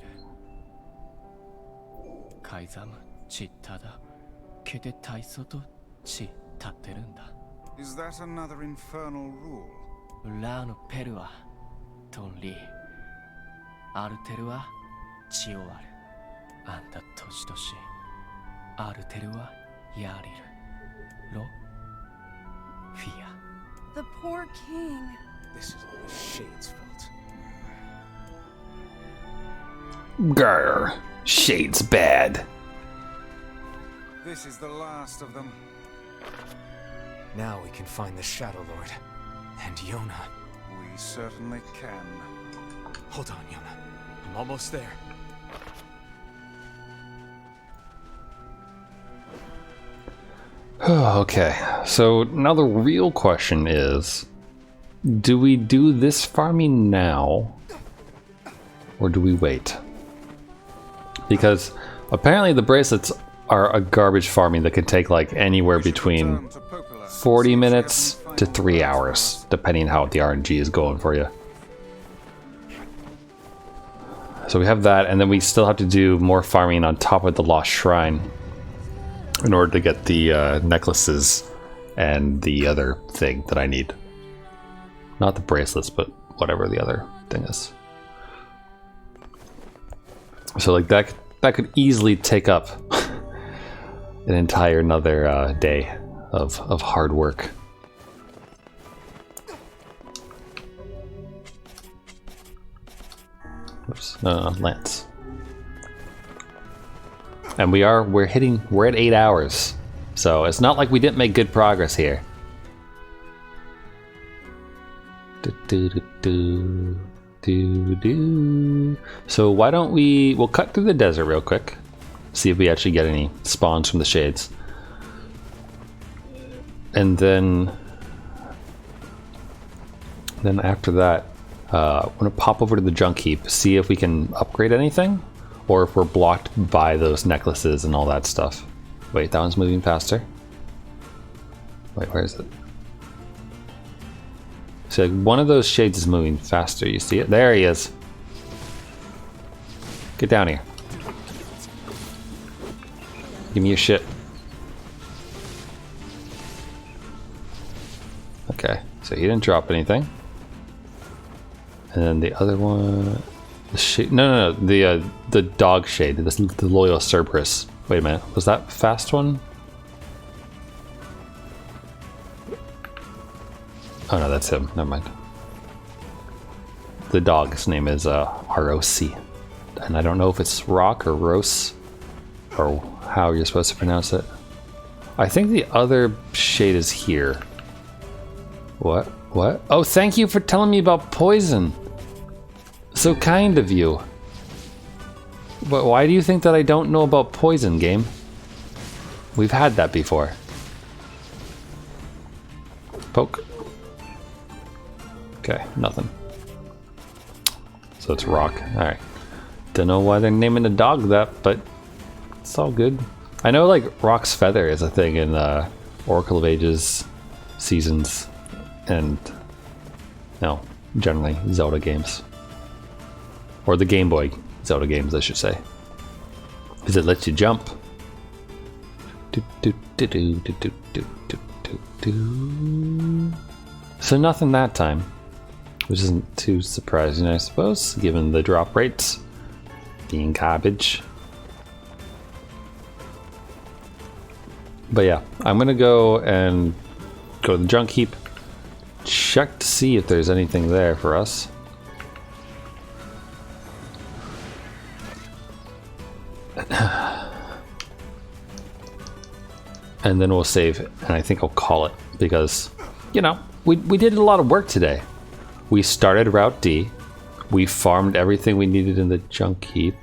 Is that another infernal rule? The poor king. This is all the Shade's fault. Grr. Shade's bad. This is the last of them. Now we can find the Shadowlord. And Yona. We certainly can. Hold on, Yona. I'm almost there. Okay, so now the real question is, do we do this farming now, or do we wait? Because apparently the bracelets are a garbage farming that can take like anywhere between 40 minutes to 3 hours, depending how the RNG is going for you. So we have that, and then we still have to do more farming on top of the Lost Shrine in order to get the necklaces and the other thing that I need. Not the bracelets, but whatever the other thing is. So like that could easily take up an entire another day of hard work. Oops, Lance. And we're at 8 hours. So it's not like we didn't make good progress here. So why don't we'll cut through the desert real quick. See if we actually get any spawns from the shades. And then Then after that, I'm gonna pop over to the junk heap, see if we can upgrade anything, or if we're blocked by those necklaces and all that stuff. Wait, that one's moving faster. Wait, where is it? So one of those shades is moving faster. You see it? There he is. Get down here. Give me your shit. Okay, so he didn't drop anything. And then the other one, the shade. No, the dog shade. The loyal Cerberus. Wait a minute, was that fast one? Oh no, that's him. Never mind. The dog's name is ROC, and I don't know if it's Rock or Rose, or how you're supposed to pronounce it. I think the other shade is here. What? What? Oh, thank you for telling me about poison. So kind of you. But why do you think that I don't know about poison, game? We've had that before. Poke. Okay, nothing. So it's Rock. Alright. Don't know why they're naming the dog that, but it's all good. I know like Rock's Feather is a thing in Oracle of Ages seasons and no, generally Zelda games. Or the Game Boy Zelda games, I should say. Because it lets you jump. So nothing that time. Which isn't too surprising, I suppose, given the drop rates being garbage. But yeah, I'm gonna go and go to the junk heap, check to see if there's anything there for us. And then we'll save it, and I think I'll call it, because, you know, we did a lot of work today. We started Route D, we farmed everything we needed in the junk heap.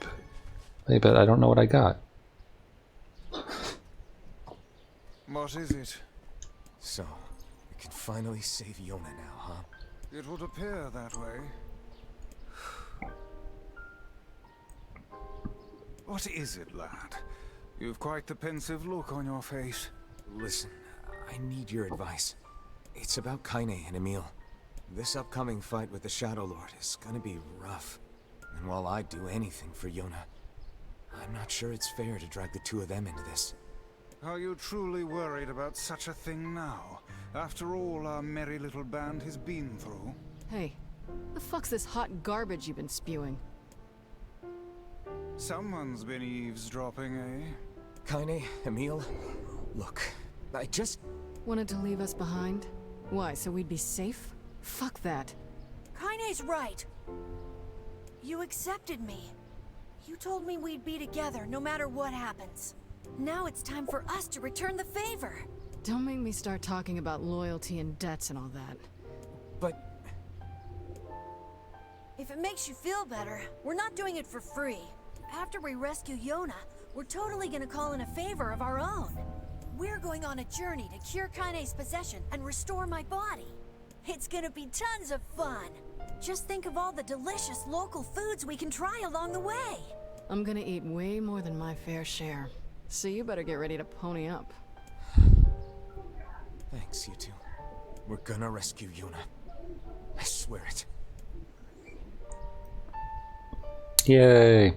Hey, but I don't know what I got. What is it? So, we can finally save Yona now, huh? It would appear that way. What is it, lad? You've quite the pensive look on your face. Listen, I need your advice. It's about Kaine and Emil. This upcoming fight with the shadowlord is gonna be rough. And while I'd do anything for Yona, I'm not sure it's fair to drag the two of them into this. Are you truly worried about such a thing now? After all our merry little band has been through? Hey, the fuck's this hot garbage you've been spewing? Someone's been eavesdropping, eh? Kaine, Emil, look, I just... Wanted to leave us behind? Why, so we'd be safe? Fuck that. Kaine's right. You accepted me. You told me we'd be together no matter what happens. Now it's time for us to return the favor. Don't make me start talking about loyalty and debts and all that. But... If it makes you feel better, we're not doing it for free. After we rescue Yona, we're totally gonna call in a favor of our own. We're going on a journey to cure Kaine's possession and restore my body. It's gonna be tons of fun. Just think of all the delicious local foods we can try along the way. I'm gonna eat way more than my fair share. So you better get ready to pony up. Thanks, you two. We're gonna rescue Yona. I swear it. Yay.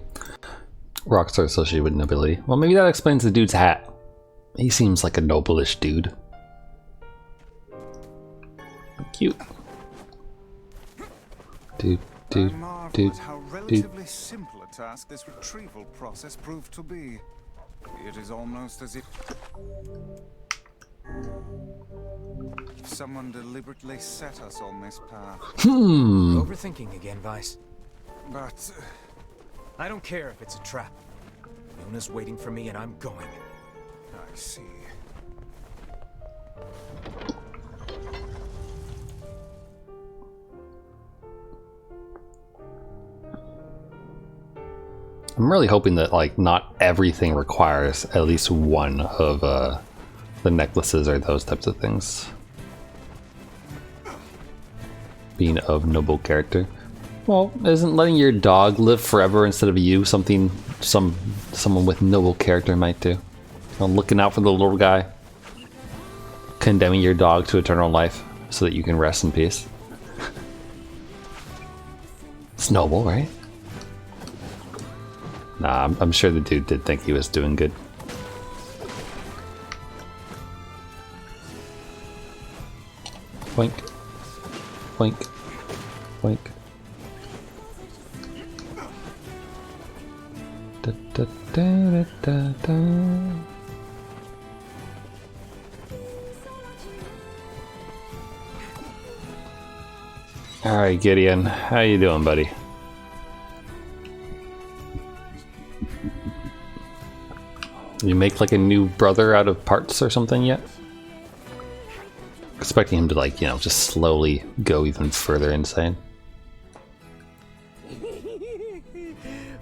Rocks are associated with nobility. Well, maybe that explains the dude's hat. He seems like a noble-ish dude. Cute. I marvel at how relatively simple a task this retrieval process proved to be. It is almost as if someone deliberately set us on this path. Overthinking again, Vice. But I don't care if it's a trap. Yona's waiting for me and I'm going. I see. I'm really hoping that like not everything requires at least one of the necklaces or those types of things. being of noble character. Well, isn't letting your dog live forever instead of you something someone with noble character might do? You know, looking out for the little guy, condemning your dog to eternal life so that you can rest in peace. It's noble, right? Nah, I'm sure the dude did think he was doing good. Boink. Boink. Boink. Da, da, da, da, da. All right, Gideon, how you doing, buddy? You make like a new brother out of parts or something yet? Expecting him to, like, you know, just slowly go even further insane.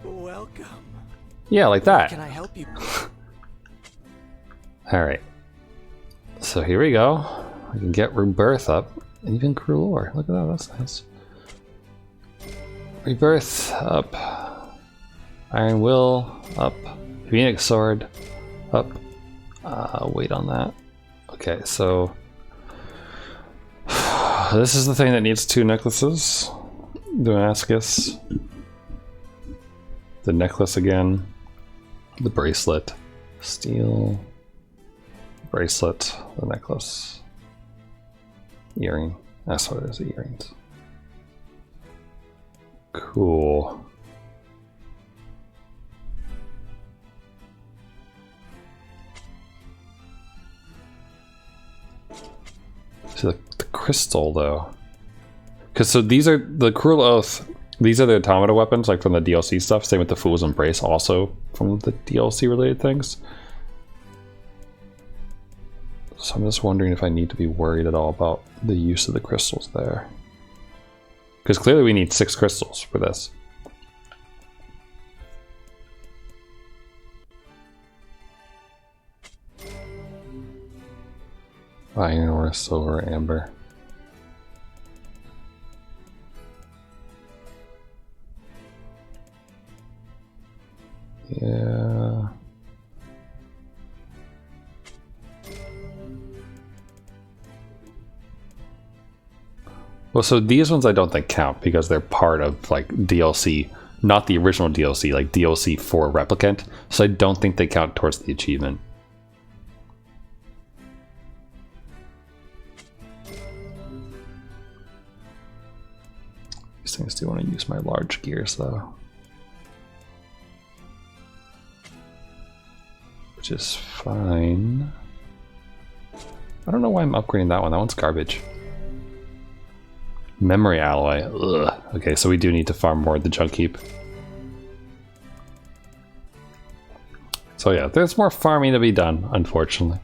Welcome. Yeah, like that. Can I help you? Alright. So here we go. I can get Rebirth up. And even Cruel Ore. Look at that, that's nice. Rebirth up. Iron Will up. Phoenix Sword up. Wait on that. Okay, so this is the thing that needs 2 necklaces. Damascus. The necklace again. The bracelet. Steel. Bracelet. The necklace. Earring. That's what it is, the earrings. Cool. So the crystal, though. Because so these are the Cruel Oath. These are the automata weapons, like from the DLC stuff. Same with the Fool's Embrace, also from the DLC related things. So I'm just wondering if I need to be worried at all about the use of the crystals there. Because clearly we need 6 crystals for this. Iron ore, silver, amber. Yeah. Well, so these ones I don't think count because they're part of like DLC, not the original DLC, like DLC for Replicant. So I don't think they count towards the achievement. These things do want to use my large gears though. Which is fine. I don't know why I'm upgrading that one. That one's garbage. Memory alloy. Ugh. Okay, so we do need to farm more at the junk heap. So yeah, there's more farming to be done, unfortunately.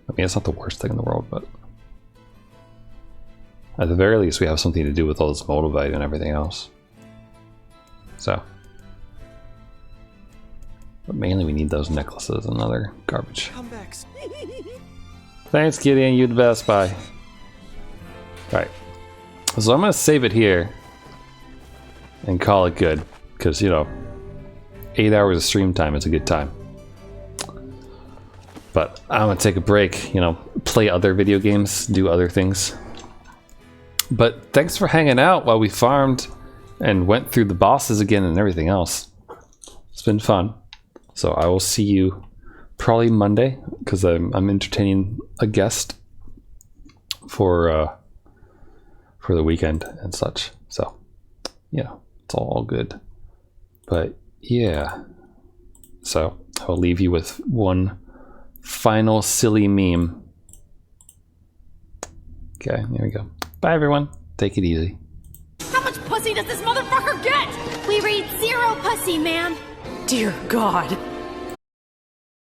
I mean, it's not the worst thing in the world, but at the very least we have something to do with all this moldavite and everything else. So. But mainly we need those necklaces and other garbage. Thanks, Gideon. You the best. Bye. Alright. So I'm going to save it here and call it good. Because, you know, 8 hours of stream time is a good time. But I'm going to take a break, you know, play other video games, do other things. But thanks for hanging out while we farmed and went through the bosses again and everything else. It's been fun. So I will see you probably Monday because I'm entertaining a guest for the weekend and such. So yeah, it's all good. But yeah, so I'll leave you with one final silly meme. Okay, there we go. Bye everyone. Take it easy. How much pussy does this motherfucker get? We read 0 pussy, ma'am. Dear God.